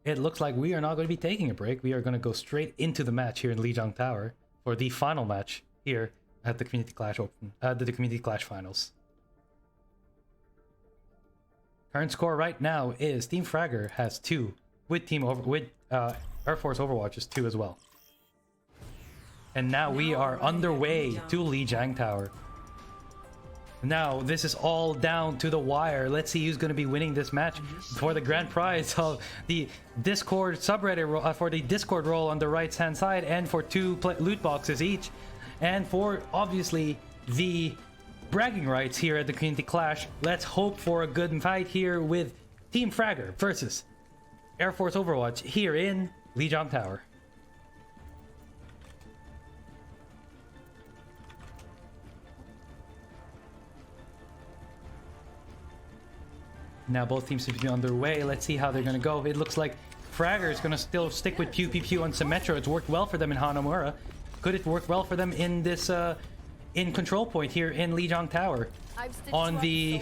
it looks like we are not going to be taking a break. We are going to go straight into the match here in Lijiang Tower for the final match here at the Community Clash the Community Clash Finals. Current score right now is Team Fragor has 2, with Air Force Overwatch is 2 as well. And now we are underway to Lijiang Tower. Now, this is all down to the wire. Let's see who's going to be winning this match for the grand prize of the Discord subreddit for the Discord role on the right-hand side, and for 2 loot boxes each, and for obviously the bragging rights here at the Community Clash. Let's hope for a good fight here with Team Fragor versus Air Force Overwatch here in Lijiang Tower. Now both teams seem to be underway. Let's see how they're going to go. It looks like Fragor is going to still stick with Pew Pew Pew on Symmetro. It's worked well for them in Hanamura. Could it work well for them in this in control point here in Lijiang Tower? On the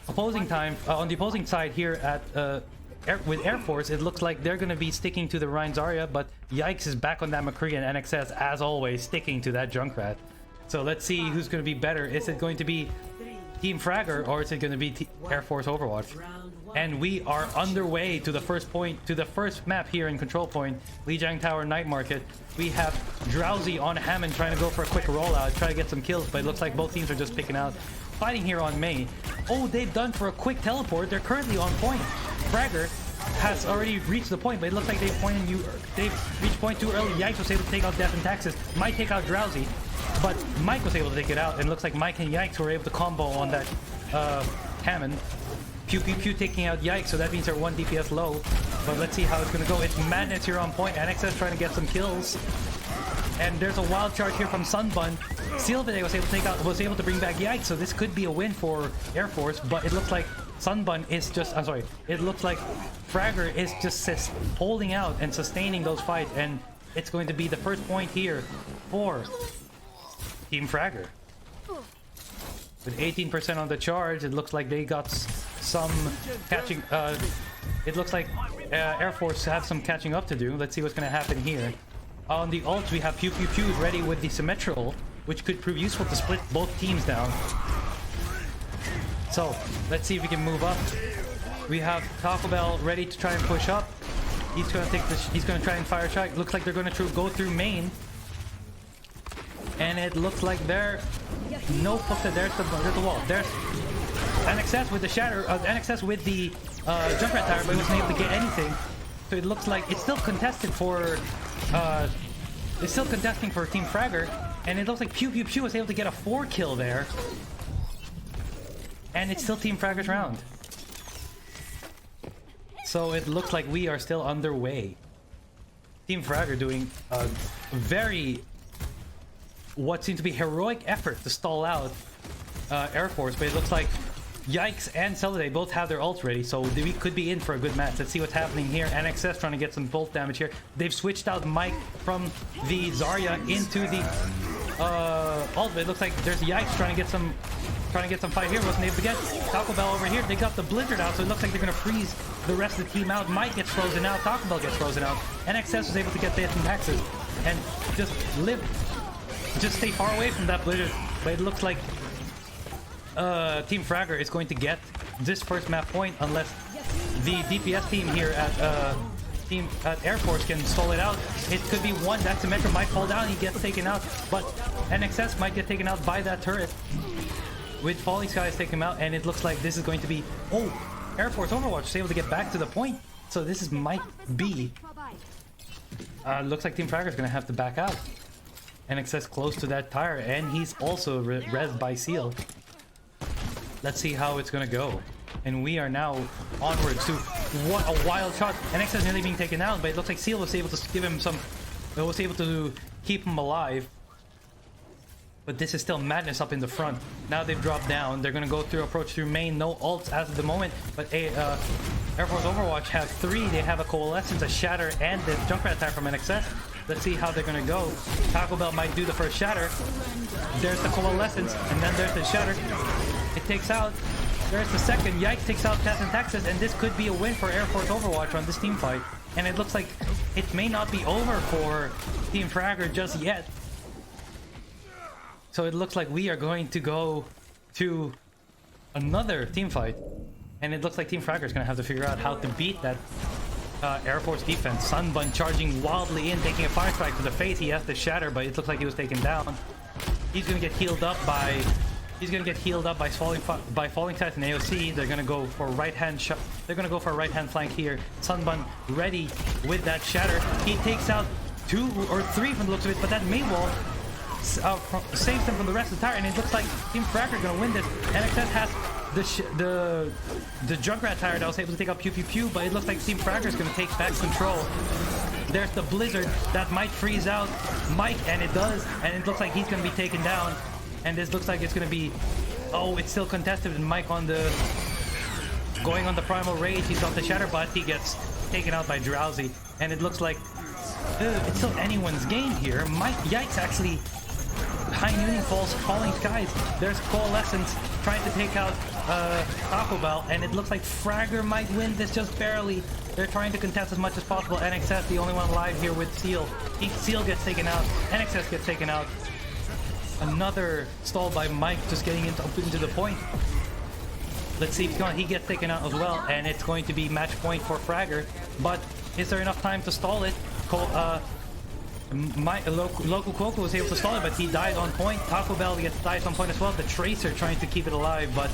opposing side here at with Air Force, it looks like they're going to be sticking to the Ryan Zarya, but Yikes is back on that McCree, and NXS, as always, sticking to that Junkrat. So let's see who's going to be better. Is it going to be Team Fragor, or is it going to be Air Force Overwatch? And we are underway to the first map here in control point, Lijiang Tower Night Market. We have Drowsy on Hammond trying to go for a quick rollout, try to get some kills, but it looks like both teams are just picking out. Fighting here on main. Oh, they've done for a quick teleport. They're currently on point. Fragor has already reached the point, but it looks like they've reached point too early. Yikes was able to take out Death and Taxes. Might take out Drowsy, but Mike was able to take it out, and it looks like Mike and Yikes were able to combo on that Hammond. Pew Pew Pew taking out Yikes, so that means they're 1 DPS low. But let's see how it's gonna go. It's Madness here on point. NXS trying to get some kills. And there's a wild charge here from Sunbun. Sylvain was able to bring back Yikes, so this could be a win for Air Force, but it looks like Sunbun is just, it looks like Fragor is just holding out and sustaining those fights, and it's going to be the first point here for Team Fragor. With 18% on the charge, it looks like they got some catching, it looks like Air Force have some catching up to do. Let's see what's going to happen here. On the ult, we have Pew Pew Pew ready with the Symmetrical, which could prove useful to split both teams down. So, let's see if we can move up. We have Taco Bell ready to try and push up. He's going to take this. He's going to try and fire a shot. Looks like they're going to go through main. And it looks like there's the wall. There's NXS with the shatter, NXS with the Junkrat Tower, but he wasn't able to get anything. So it looks like it's still contested for it's still contesting for Team Fragor, and it looks like Pew Pew Pew was able to get a 4 kill there. And it's still Team Fragor's round. So it looks like we are still underway. Team Fragor doing a very what seems to be heroic effort to stall out Air Force, but it looks like Yikes and Celeday both have their ults ready, so we could be in for a good match. Let's see what's happening here. NXS trying to get some bolt damage here. They've switched out Mike from the Zarya into the ult, but it looks like there's Yikes trying to get some fight here. Wasn't able to get Taco Bell over here. They got the Blizzard out, so it looks like they're gonna freeze the rest of the team out. Mike gets frozen out, Taco Bell gets frozen out. NXS was able to get this and taxes and just stay far away from that Blizzard, but it looks like Team Fragor is going to get this first map point unless the DPS team here at Air Force can stall it out. It could be one. That Symmetra might fall down. He gets taken out, but NXS might get taken out by that turret. With Falling Skies take him out, and it looks like this is going to be Air Force Overwatch is able to get back to the point. So this might be. Looks like Team Fragor is going to have to back out. NXS close to that tire, and he's also rezzed by Seal. Let's see how it's gonna go. And we are now onwards to what a wild shot. NXS nearly being taken out, but it looks like Seal was able to give him some. Was able to keep him alive. But this is still madness up in the front. Now they've dropped down. They're gonna go through approach through main. No ults as of the moment. But Air Force Overwatch have 3. They have a Coalescence, a Shatter, and the Junkrat attack from NXS. Let's see how they're gonna go. Taco Bell might do the first Shatter. There's the Coalescence, and then there's the Shatter. It takes out. There's the second. Yikes takes out Tess and Texas, and this could be a win for Air Force Overwatch on this team fight. And it looks like it may not be over for Team Fragor just yet. So it looks like we are going to go to another team fight. And it looks like Team Fragor is going to have to figure out how to beat that Air Force defense. Sunbun charging wildly in, taking a Fire Strike to the face. He has to Shatter, but it looks like he was taken down. He's going to get healed up by... falling sides and AOC. They're gonna go for right hand shot. They're gonna go for a right hand flank here. Sunbun ready with that Shatter. He takes out 2 or 3 from the looks of it, but that Maywall saves them from the rest of the tire, and it looks like Team Fragor are gonna win this. NXS has the Junkrat tire that was able to take out Pew Pew Pew, but it looks like Team Fragor is gonna take back control. There's the Blizzard that might freeze out Mike, and it does, and it looks like he's gonna be taken down. And this looks like it's gonna be, it's still contested, and Mike going on the Primal Rage. He's off the Shatter, but he gets taken out by Drowsy. And it looks like it's still anyone's game here. Yikes actually high nooning falling skies. There's Coalescence trying to take out Taco Bell, and it looks like Fragor might win this just barely. They're trying to contest as much as possible. NXS the only one alive here with Seal. Seal gets taken out. NXS gets taken out. Another stall by Mike, just getting into the point. Let's see if he gets taken out as well, and it's going to be match point for Fragor. But is there enough time to stall it? Local Coco was able to stall it, but he died on point. Taco Bell dies on point as well. The Tracer trying to keep it alive, but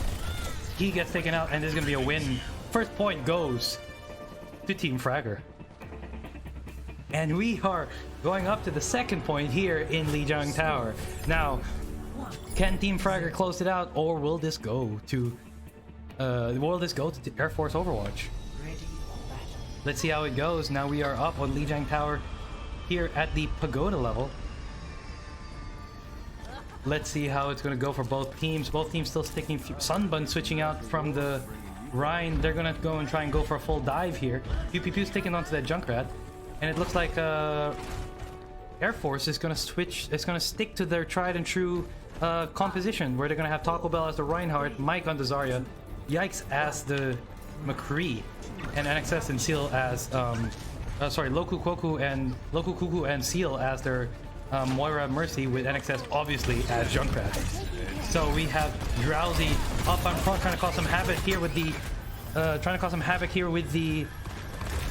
he gets taken out, and there's going to be a win. First point goes to Team Fragor. And we are going up to the second point here in Lijiang Tower. Now, can Team Fragor close it out, or will this go to Air Force Overwatch? Let's see how it goes. Now we are up on Lijiang Tower here at the Pagoda level. Let's see how it's going to go for both teams. Both teams still sticking. Sunbun switching out from the Rhine. They're going to go and try and go for a full dive here. PPP's taking onto that Junkrat. And it looks like Air Force is going to switch. It's going to stick to their tried and true composition, where they're going to have Taco Bell as the Reinhardt, Mike on the Zarya, Yikes as the McCree, and NXS and Seal as Loku Kuku and Seal as their Moira Mercy, with NXS obviously as Junkrat. So we have Drowsy up on front trying to cause some havoc here with the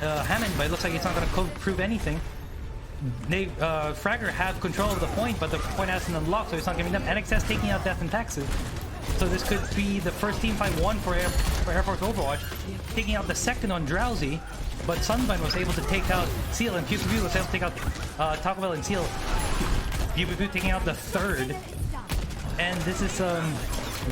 Hammond, but it looks like it's not going to prove anything. Fragor have control of the point, but the point hasn't unlocked, so it's not giving them. NXS taking out Death and Taxes. So this could be the first team fight won for Air Force Overwatch, taking out the second on Drowsy. But Sunbun was able to take out Seal, and Pew was able to take out Taco Bell and Seal. Pew taking out the third. And this is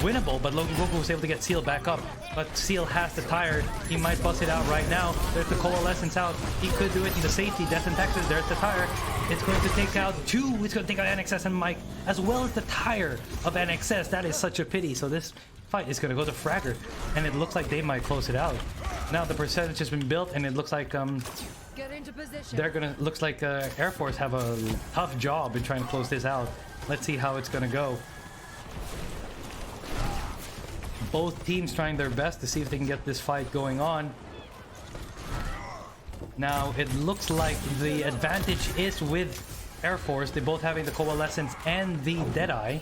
winnable, but Logan Goku was able to get Seal back up. But Seal has the tire. He might bust it out right now. There's the Coalescence out. He could do it in the safety. Death in Texas. There's the tire. It's going to take out two. It's going to take out NXS and Mike, as well as the tire of NXS. That is such a pity. So this fight is going to go to Fragor, and it looks like they might close it out. Now the percentage has been built, and it looks like Get into position. they're gonna. Looks like Air Force have a tough job in trying to close this out. Let's see how it's going to go. Both teams trying their best to see if they can get this fight going on. Now, it looks like the advantage is with Air Force. They both having the Coalescence and the Deadeye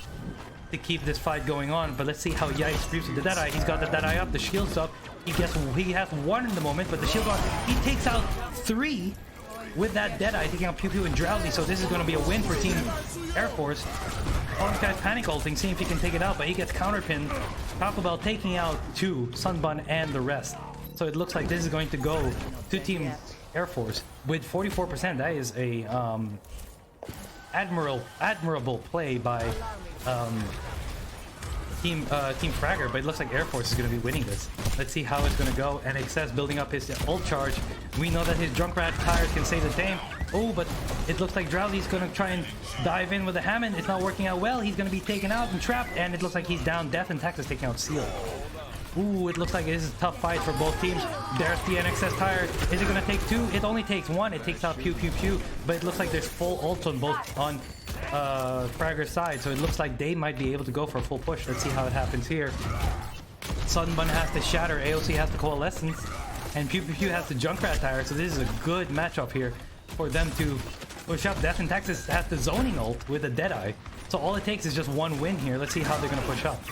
to keep this fight going on. But let's see how Yikes creeps with the Deadeye. He's got the Deadeye up, the shield's up. He has one in the moment, but the shield's on. He takes out three with that Deadeye, taking out Pew Pew and Drowsy. So this is going to be a win for Team Air Force. All this guy's panic ulting, seeing if he can take it out, but he gets counterpinned. Taco Bell taking out two, Sunbun and the rest. So it looks like this is going to go to Team Air Force with 44%. That is a admirable play by Team Fragor, but it looks like Air Force is going to be winning this. Let's see how it's going to go. NXS building up his ult charge. We know that his Junkrat tires can save the day. Oh, but it looks like Drowsy's going to try and dive in with a Hammond. It's not working out well. He's going to be taken out and trapped, and it looks like he's down. Death and Texas taking out Seal. Ooh, it looks like this is a tough fight for both teams. There's the NXS tire. Is it going to take two? It only takes one. It takes out Pew, but it looks like there's full ult on both on Fragor's side, so it looks like they might be able to go for a full push. Let's see how it happens here. Sunbun has the Shatter, AOC has the Coalescence, and Pew has the Junkrat tire, so this is a good matchup here for them to push up. Death in Texas has the zoning ult with a Deadeye, so all it takes is just one win here. Let's see how they're going to push up.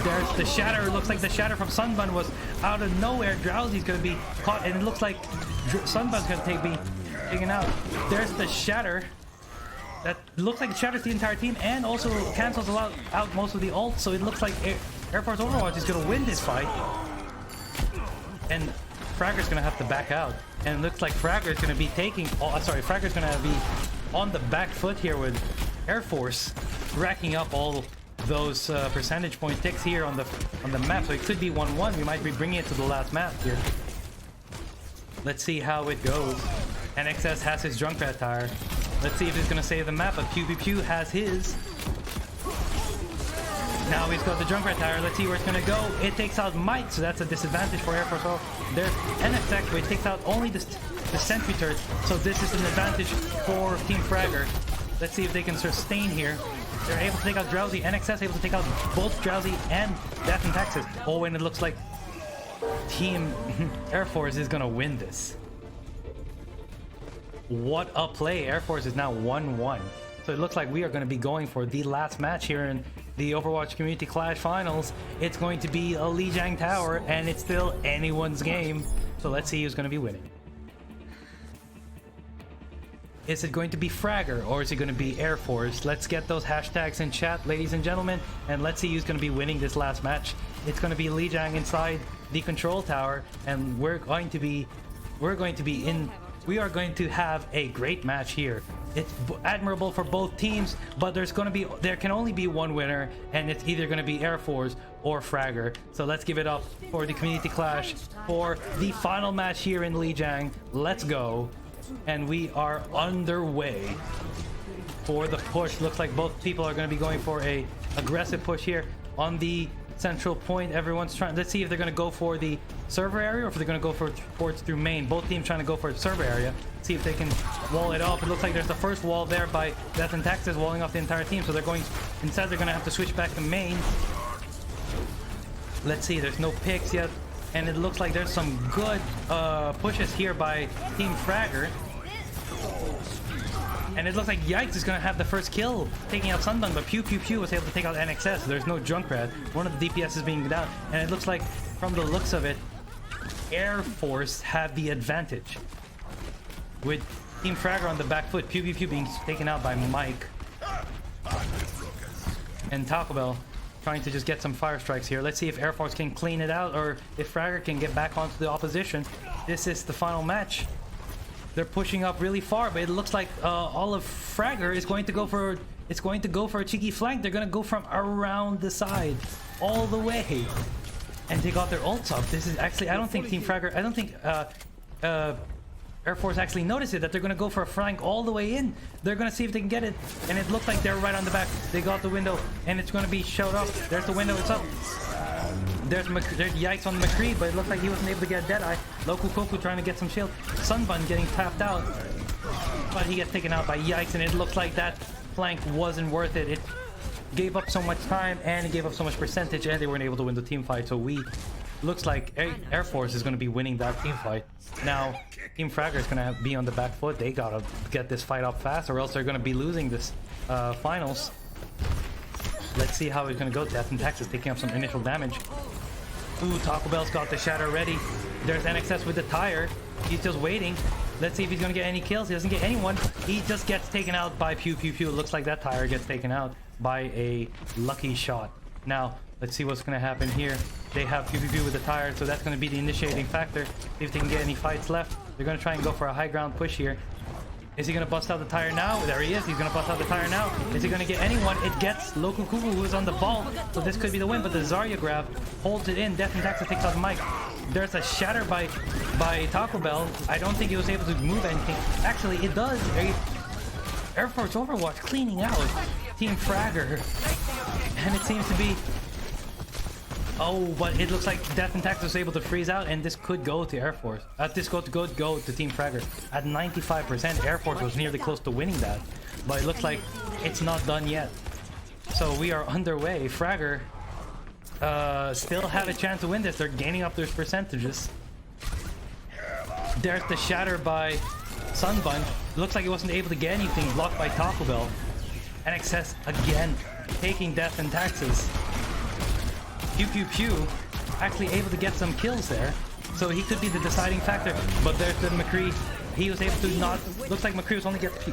There's the Shatter. It looks like the Shatter from Sunbun was out of nowhere. Drowsy's going to be caught, and it looks like Sunbun's going to be taken out. There's the Shatter. That looks like it shatters the entire team and also cancels out most of the ult, so it looks like Air Force Overwatch is going to win this fight. And Fragor's going to have to back out. And it looks like Fragor's going to be taking... Fragor's going to be on the back foot here with Air Force, racking up all those percentage point ticks here on the map. So it could be 1-1. We might be bringing it to the last map here. Let's see how it goes. NXS has his Junkrat tire. Let's see if he's going to save the map, but Pew has his. Now he's got the Junkrat tire. Let's see where it's going to go. It takes out Mike, so that's a disadvantage for Air Force. There's NFX, but it takes out only the Sentry Turret, so this is an advantage for Team Fragor. Let's see if they can sustain here. They're able to take out Drowsy. NXS able to take out both Drowsy and Death in Texas. Oh, and it looks like Team Air Force is going to win this. What a play. Air Force is now 1-1. So it looks like we are going to be going for the last match here in the Overwatch Community Clash Finals. It's going to be a Lijiang Tower, and it's still anyone's game. So let's see who's going to be winning. Is it going to be Fragor or is it going to be Air Force? Let's get those hashtags in chat, ladies and gentlemen, and let's see who's going to be winning this last match. It's going to be Lijiang inside the control tower, and we are going to have a great match here. It's admirable for both teams, but there can only be one winner, and it's either going to be Air Force or Fragor. So let's give it up for the Community Clash for the final match here in Lijiang. Let's go. And we are underway for the push. Looks like both people are going to be going for a aggressive push here on the central point. Everyone's trying. Let's see if they're going to go for the server area or if they're going to go for ports through main. Both teams trying to go for the server area. See if they can wall it off. It looks like there's the first wall there by Death and Texas walling off the entire team. So they're going instead. They're going to have to switch back to main. Let's see. There's no picks yet. And it looks like there's some good pushes here by Team Fragor. And it looks like Yikes is going to have the first kill, taking out Sunbun, but Pew was able to take out NXS. There's no Junkrat. One of the DPS is being down. And it looks like, from the looks of it, Air Force have the advantage. With Team Fragor on the back foot, Pew being taken out by Mike. And Taco Bell trying to just get some fire strikes here. Let's see if Air Force can clean it out or if Fragor can get back onto the opposition. This is the final match. They're pushing up really far, but it looks like all of Fragor is going to go for a cheeky flank. They're going to go from around the side all the way. And they got their ults up. This is actually, I don't think Team Fragor, I don't think Air Force actually noticed it, that they're going to go for a flank all the way in. They're going to see if they can get it. And it looked like they're right on the back. They got the window, and it's going to be showed up. There's the window, it's up. There's yikes on McCree, but it looked like he wasn't able to get Deadeye. Loku Koku trying to get some shield. Sunbun getting tapped out. But he gets taken out by yikes, and it looks like that flank wasn't worth it. It gave up so much time, and it gave up so much percentage, and they weren't able to win the team fight. So looks like Air Force is going to be winning that team fight. Now, Team Fragor is going to be on the back foot. They got to get this fight up fast, or else they're going to be losing this finals. Let's see how it's going to go. Death and Texas taking up some initial damage. Ooh, Taco Bell's got the shatter ready. There's NXS with the tire. He's just waiting. Let's see if he's going to get any kills. He doesn't get anyone. He just gets taken out by Pew Pew Pew. It looks like that tire gets taken out by a lucky shot. Now, let's see what's going to happen here. They have Pew Pew Pew with the tire, so that's going to be the initiating factor. See if they can get any fights left. They're going to try and go for a high ground push here. Is he going to bust out the tire now? There he is. He's going to bust out the tire now. Is he going to get anyone? It gets Loku Kuku, who is on the ball. So this could be the win, but the Zarya grab holds it in. Death and Taxa takes out Mike. There's a shatter by Taco Bell. I don't think he was able to move anything. Actually, it does. Air Force Overwatch cleaning out Team Fragor. And it seems to be... Oh, but it looks like Death and Tax was able to freeze out, and this could go to Air Force. This could go to Team Fragor. At 95%, Air Force was nearly close to winning that. But it looks like it's not done yet. So we are underway. Fragor still have a chance to win this. They're gaining up their percentages. There's the shatter by Sunbun. Looks like he wasn't able to get anything. Blocked by Taco Bell. NXS again taking Death and Taxes. Pew Pew Pew actually able to get some kills there, so he could be the deciding factor. But there's the McCree. He was able to not. Looks like McCree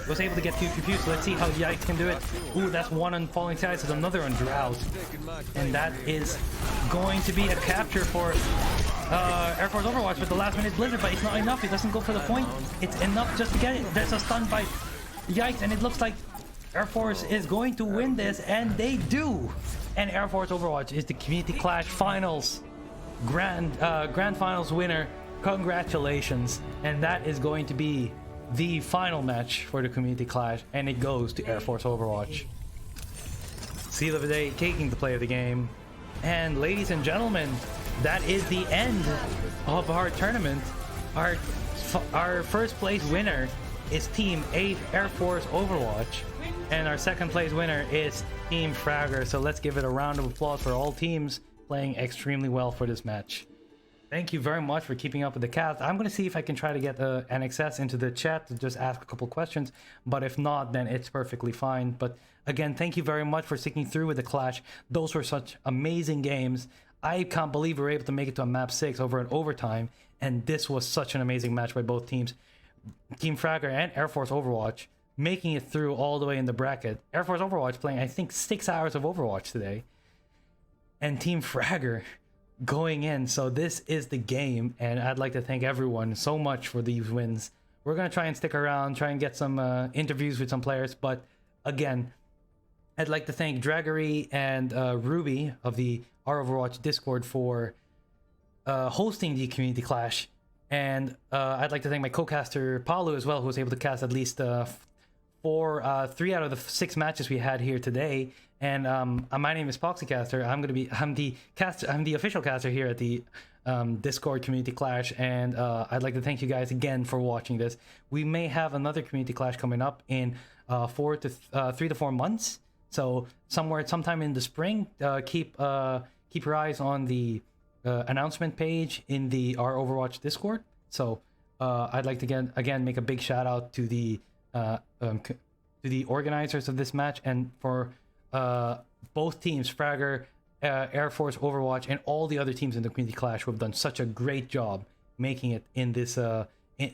was able to get Pew Pew Pew. So let's see how Yikes can do it. Ooh, that's one on Falling Skies. There's another on Drowse, and that is going to be a capture for Air Force Overwatch with the last minute blizzard. But it's not enough. It doesn't go for the point. It's enough just to get it. There's a stun by Yikes, and it looks like Air Force is going to win this, and they do. And Air Force Overwatch is the Community Clash Finals Grand Finals winner. Congratulations. And that is going to be the final match for the Community Clash, and it goes to Air Force Overwatch. Seal of the day, taking the play of the game. And ladies and gentlemen, that is the end of our tournament. Our first place winner is Team Air Force Overwatch, and our second place winner is Team Fragor. So let's give it a round of applause for all teams playing extremely well for this match. Thank you very much for keeping up with the cast. I'm going to see if I can try to get NXS into the chat to just ask a couple questions, but if not, then it's perfectly fine. But again, thank you very much for sticking through with the Clash. Those were such amazing games. I can't believe we were able to make it to a map 6 over an overtime, and this was such an amazing match by both teams. Team Fragor and Air Force Overwatch making it through all the way in the bracket. Air Force Overwatch playing, I think, 6 hours of Overwatch today. And Team Fragor going in. So this is the game, and I'd like to thank everyone so much for these wins. We're going to try and stick around, try and get some interviews with some players. But again, I'd like to thank Dragery and Ruby of the Our Overwatch Discord for hosting the Community Clash. And I'd like to thank my co-caster Paulo as well, who was able to cast at least 3 out of the 6 matches we had here today. And my name is Poxycaster. I'm the official caster here at the Discord Community Clash, and I'd like to thank you guys again for watching this. We may have another Community Clash coming up in 3 to 4 months. So sometime in the spring, keep your eyes on the announcement page in our Overwatch Discord. So I'd like to again make a big shout out to the organizers of this match, and for both teams, Fragor, Air Force Overwatch, and all the other teams in the Community Clash who have done such a great job making it in this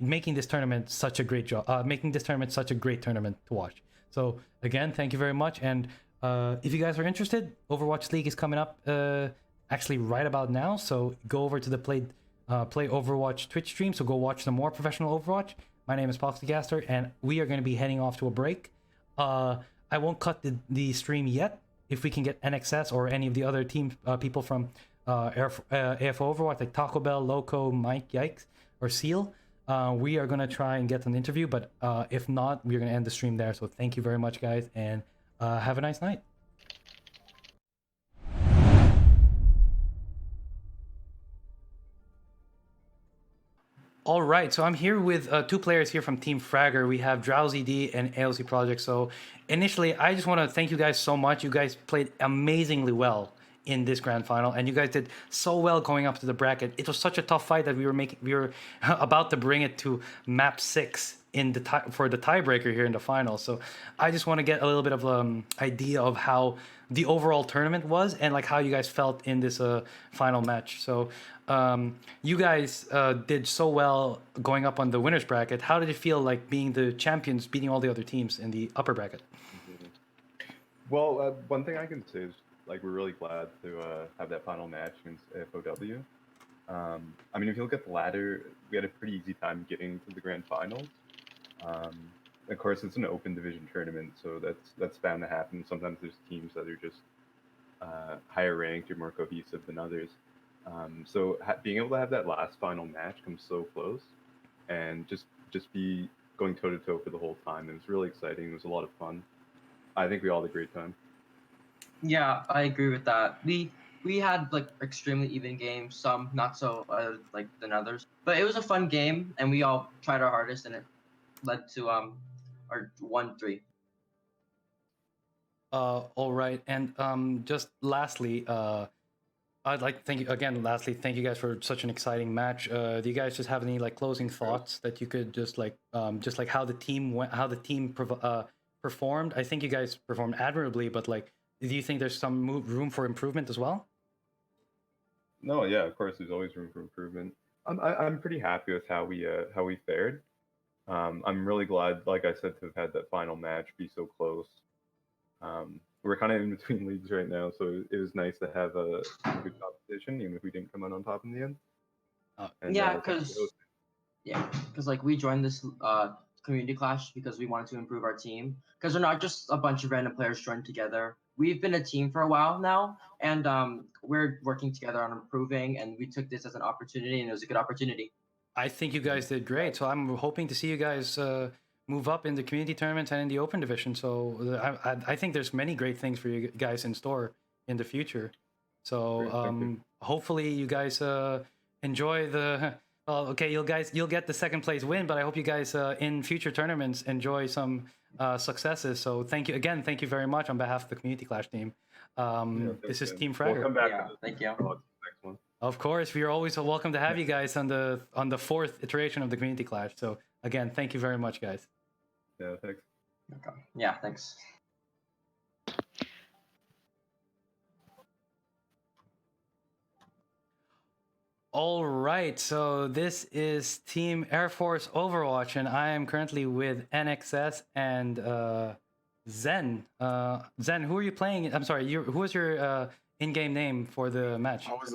making this tournament such a great tournament to watch. So again, thank you very much, and If you guys are interested, Overwatch League is coming up actually right about now. So go over to the Play Overwatch Twitch stream. So go watch some more professional Overwatch. My name is Poxygaster, and we are going to be heading off to a break. I won't cut the stream yet. If we can get NXS or any of the other team people from AFO Overwatch, like Taco Bell, Loco, Mike, Yikes, or Seal, we are going to try and get an interview. But if not, we're going to end the stream there. So thank you very much, guys, and have a nice night. All right, so I'm here with two players here from Team Fragor. We have Drowsy D and AOC Project. So initially, I just want to thank you guys so much. You guys played amazingly well in this grand final, and you guys did so well going up to the bracket. It was such a tough fight that we were about to bring it to map 6 in the for the tiebreaker here in the final. So I just want to get a little bit of idea of how the overall tournament was and like how you guys felt in this final match. So you guys did so well going up on the winners bracket. How did it feel like being the champions, beating all the other teams in the upper bracket? Well, one thing I can say is like we're really glad to have that final match against AFOW. I mean, if you look at the ladder, we had a pretty easy time getting to the grand finals. Of course, it's an open division tournament, so that's bound to happen. Sometimes there's teams that are just higher ranked or more cohesive than others. So being able to have that last final match come so close, and just be going toe to toe for the whole time, it was really exciting. It was a lot of fun. I think we all had a great time. Yeah, I agree with that. We had like extremely even games, some not so like than others, but it was a fun game, and we all tried our hardest, and it led to our 1-3. All right, and just lastly, I'd like to thank you again. Lastly, thank you guys for such an exciting match. Do you guys just have any like closing thoughts that you could just like how the team went, how the team performed? I think you guys performed admirably, but like, do you think there's some room for improvement as well? No, yeah, of course, there's always room for improvement. I'm pretty happy with how we fared. I'm really glad, like I said, to have had that final match be so close. We're kind of in between leagues right now, so it was nice to have a good competition, even if we didn't come out on top in the end. Yeah, because like we joined this community clash because we wanted to improve our team. Because we're not just a bunch of random players joined together. We've been a team for a while now, and we're working together on improving. And we took this as an opportunity, and it was a good opportunity. I think you guys did great. So I'm hoping to see you guys move up in the community tournaments and in the open division. So I think there's many great things for you guys in store in the future. So hopefully you guys enjoy the. Well, okay, you'll get the second place win, but I hope you guys in future tournaments enjoy some successes. So thank you again. Thank you very much on behalf of the Community Clash team. This is Team Fragor. We'll come back. Yeah, thank you. Next one. Of course, we are always welcome to have you guys on the fourth iteration of the Community Clash. So again, thank you very much, guys. Yeah, thanks. Okay. Yeah, thanks. All right, so this is Team Air Force Overwatch, and I am currently with NXS and Zen. Zen, who are you playing? I'm sorry, who was your in-game name for the match? I was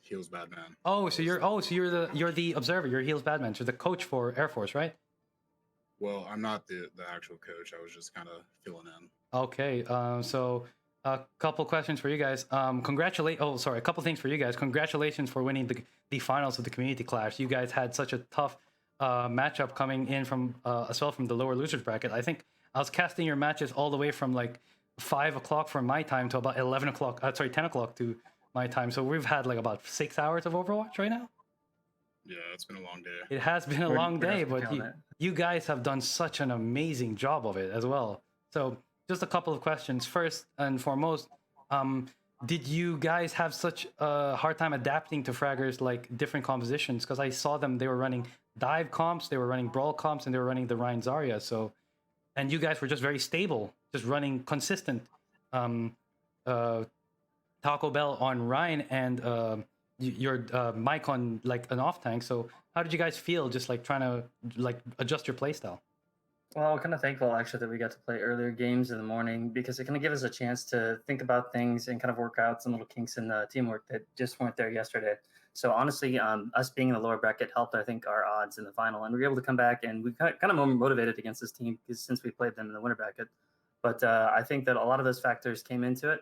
Heels Badman. Oh, so you're the observer. You're Heels Badman. So the coach for Air Force, right? Well, I'm not the actual coach. I was just kind of filling in. Okay, so a couple questions for you guys. A couple things for you guys. Congratulations for winning the finals of the Community Clash. You guys had such a tough matchup coming in from as well from the lower losers bracket. I think I was casting your matches all the way from like 5 o'clock from my time to about 10 o'clock to my time. So we've had like about 6 hours of Overwatch right now. Yeah, it's been a long day. It has been a long day, but you guys have done such an amazing job of it as well. So just a couple of questions. First and foremost, did you guys have such a hard time adapting to Fragor's like different compositions? Because I saw they were running dive comps, they were running brawl comps, and they were running the Ryan Zarya. So, and you guys were just very stable, just running consistent Taco Bell on Ryan and your Mike on like an off tank. So how did you guys feel just like trying to like adjust your playstyle? Well, we're kind of thankful actually that we got to play earlier games in the morning because it kind of gave us a chance to think about things and kind of work out some little kinks in the teamwork that just weren't there yesterday. So honestly, us being in the lower bracket helped, I think, our odds in the final, and we were able to come back and we kind of more motivated against this team because since we played them in the winter bracket. But I think that a lot of those factors came into it.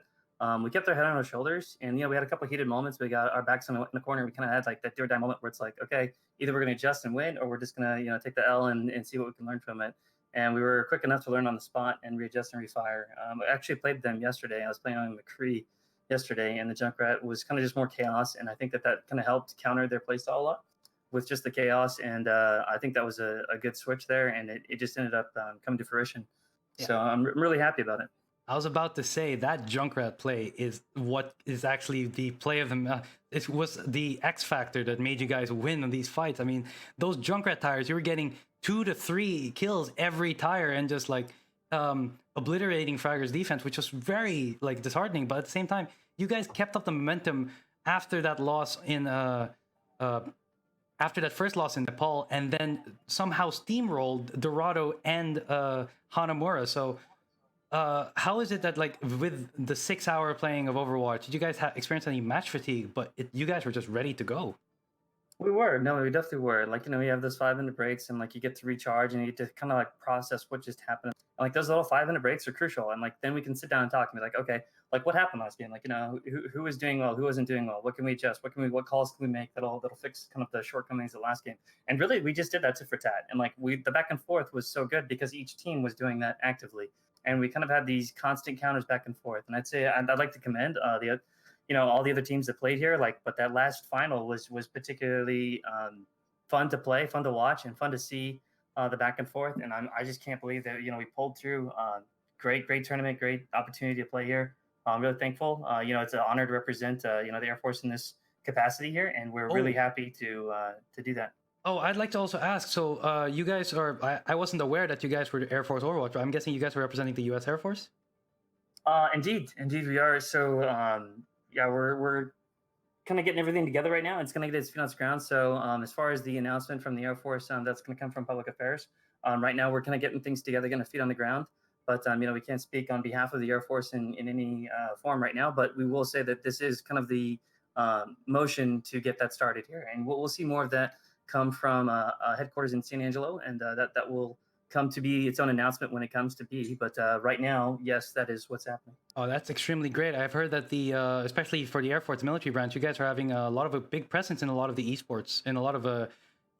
We kept our head on our shoulders, and we had a couple of heated moments. We got our backs in the corner. We kind of had like that do or die moment where it's like, okay, either we're going to adjust and win, or we're just going to take the L and see what we can learn from it. And we were quick enough to learn on the spot and readjust and refire. I actually played them yesterday. I was playing on McCree yesterday, and the Junkrat was kind of just more chaos, and I think that kind of helped counter their playstyle a lot with just the chaos, and I think that was a good switch there, and it just ended up coming to fruition. Yeah. So I'm really happy about it. I was about to say that Junkrat play is what is actually the play of the. It was the X factor that made you guys win in these fights. I mean, those Junkrat tires, you were getting 2 to 3 kills every tire and just like obliterating Fragor's defense, which was very like disheartening. But at the same time, you guys kept up the momentum after that loss in after that first loss in Nepal, and then somehow steamrolled Dorado and Hanamura. So. How is it that like with the 6-hour playing of Overwatch, did you guys experience any match fatigue? But you guys were just ready to go. We definitely were. Like we have those 5-minute breaks, and like you get to recharge, and you get to kind of like process what just happened. And, like those little 5-minute breaks are crucial, and like then we can sit down and talk and be like, okay, like what happened last game? Like who was doing well, who wasn't doing well? What can we adjust? What calls can we make that'll fix kind of the shortcomings of the last game? And really, we just did that tit for tat, and like the back and forth was so good because each team was doing that actively. And we kind of had these constant counters back and forth. And I'd say I'd like to commend all the other teams that played here. But that last final was particularly fun to play, fun to watch, and fun to see the back and forth. And I just can't believe that we pulled through. Great tournament, great opportunity to play here. I'm really thankful. It's an honor to represent the Air Force in this capacity here, and we're really happy to do that. Oh, I'd like to also ask, so you guys are, I wasn't aware that you guys were Air Force Overwatch, but I'm guessing you guys were representing the U.S. Air Force? Indeed we are. So, we're kind of getting everything together right now. It's going to get its feet on the ground. So, as far as the announcement from the Air Force, that's going to come from Public Affairs. Right now, we're kind of getting things together, getting feet on the ground. But, we can't speak on behalf of the Air Force in any form right now. But we will say that this is kind of the motion to get that started here. And we'll see more of that come from headquarters in San Angelo, and that will come to be its own announcement when it comes to be. But right now, yes, that is what's happening. Oh, that's extremely great. I've heard that especially for the Air Force military branch, you guys are having a lot of a big presence in a lot of the esports, in a lot of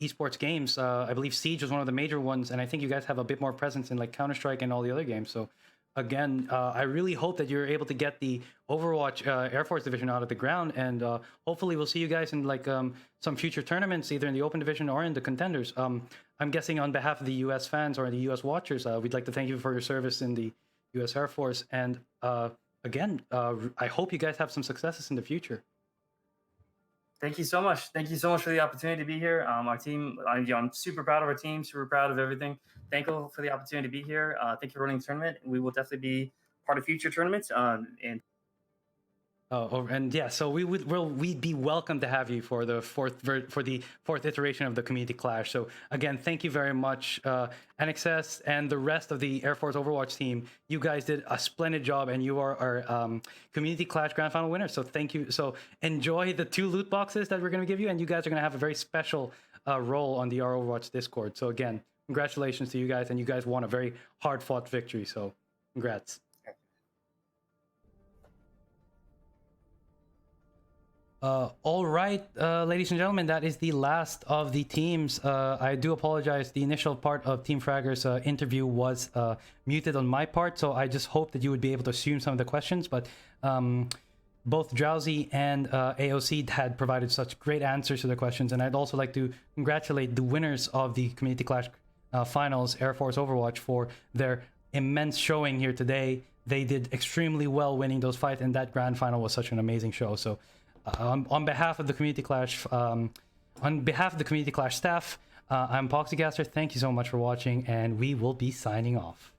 esports games. I believe Siege was one of the major ones, and I think you guys have a bit more presence in like Counter-Strike and all the other games. So again, I really hope that you're able to get the Overwatch Air Force division out of the ground, and hopefully we'll see you guys in like some future tournaments, either in the Open division or in the contenders. I'm guessing on behalf of the U.S. fans or the U.S. watchers, we'd like to thank you for your service in the U.S. Air Force, and again, I hope you guys have some successes in the future. Thank you so much. Thank you so much for the opportunity to be here. Our team, I'm super proud of our team, super proud of everything. Thankful for the opportunity to be here. Thank you for running the tournament. We will definitely be part of future tournaments. And yeah, so we'd be welcome to have you for the fourth iteration of the Community Clash. So again, thank you very much, NXS and the rest of the Air Force Overwatch team. You guys did a splendid job, and you are our Community Clash Grand Final winner. So thank you. So enjoy the 2 loot boxes that we're going to give you, and you guys are going to have a very special role on the Overwatch Discord. So again, congratulations to you guys, and you guys won a very hard-fought victory. So congrats. All right, ladies and gentlemen, that is the last of the teams. I do apologize. The initial part of Team Fragor's interview was muted on my part, so I just hope that you would be able to assume some of the questions. But both Drowsy and AOC had provided such great answers to the questions, and I'd also like to congratulate the winners of the Community Clash Finals, Air Force Overwatch, for their immense showing here today. They did extremely well winning those fights, and that grand final was such an amazing show. So on behalf of the Community Clash, staff, I'm Poxycaster. Thank you so much for watching, and we will be signing off.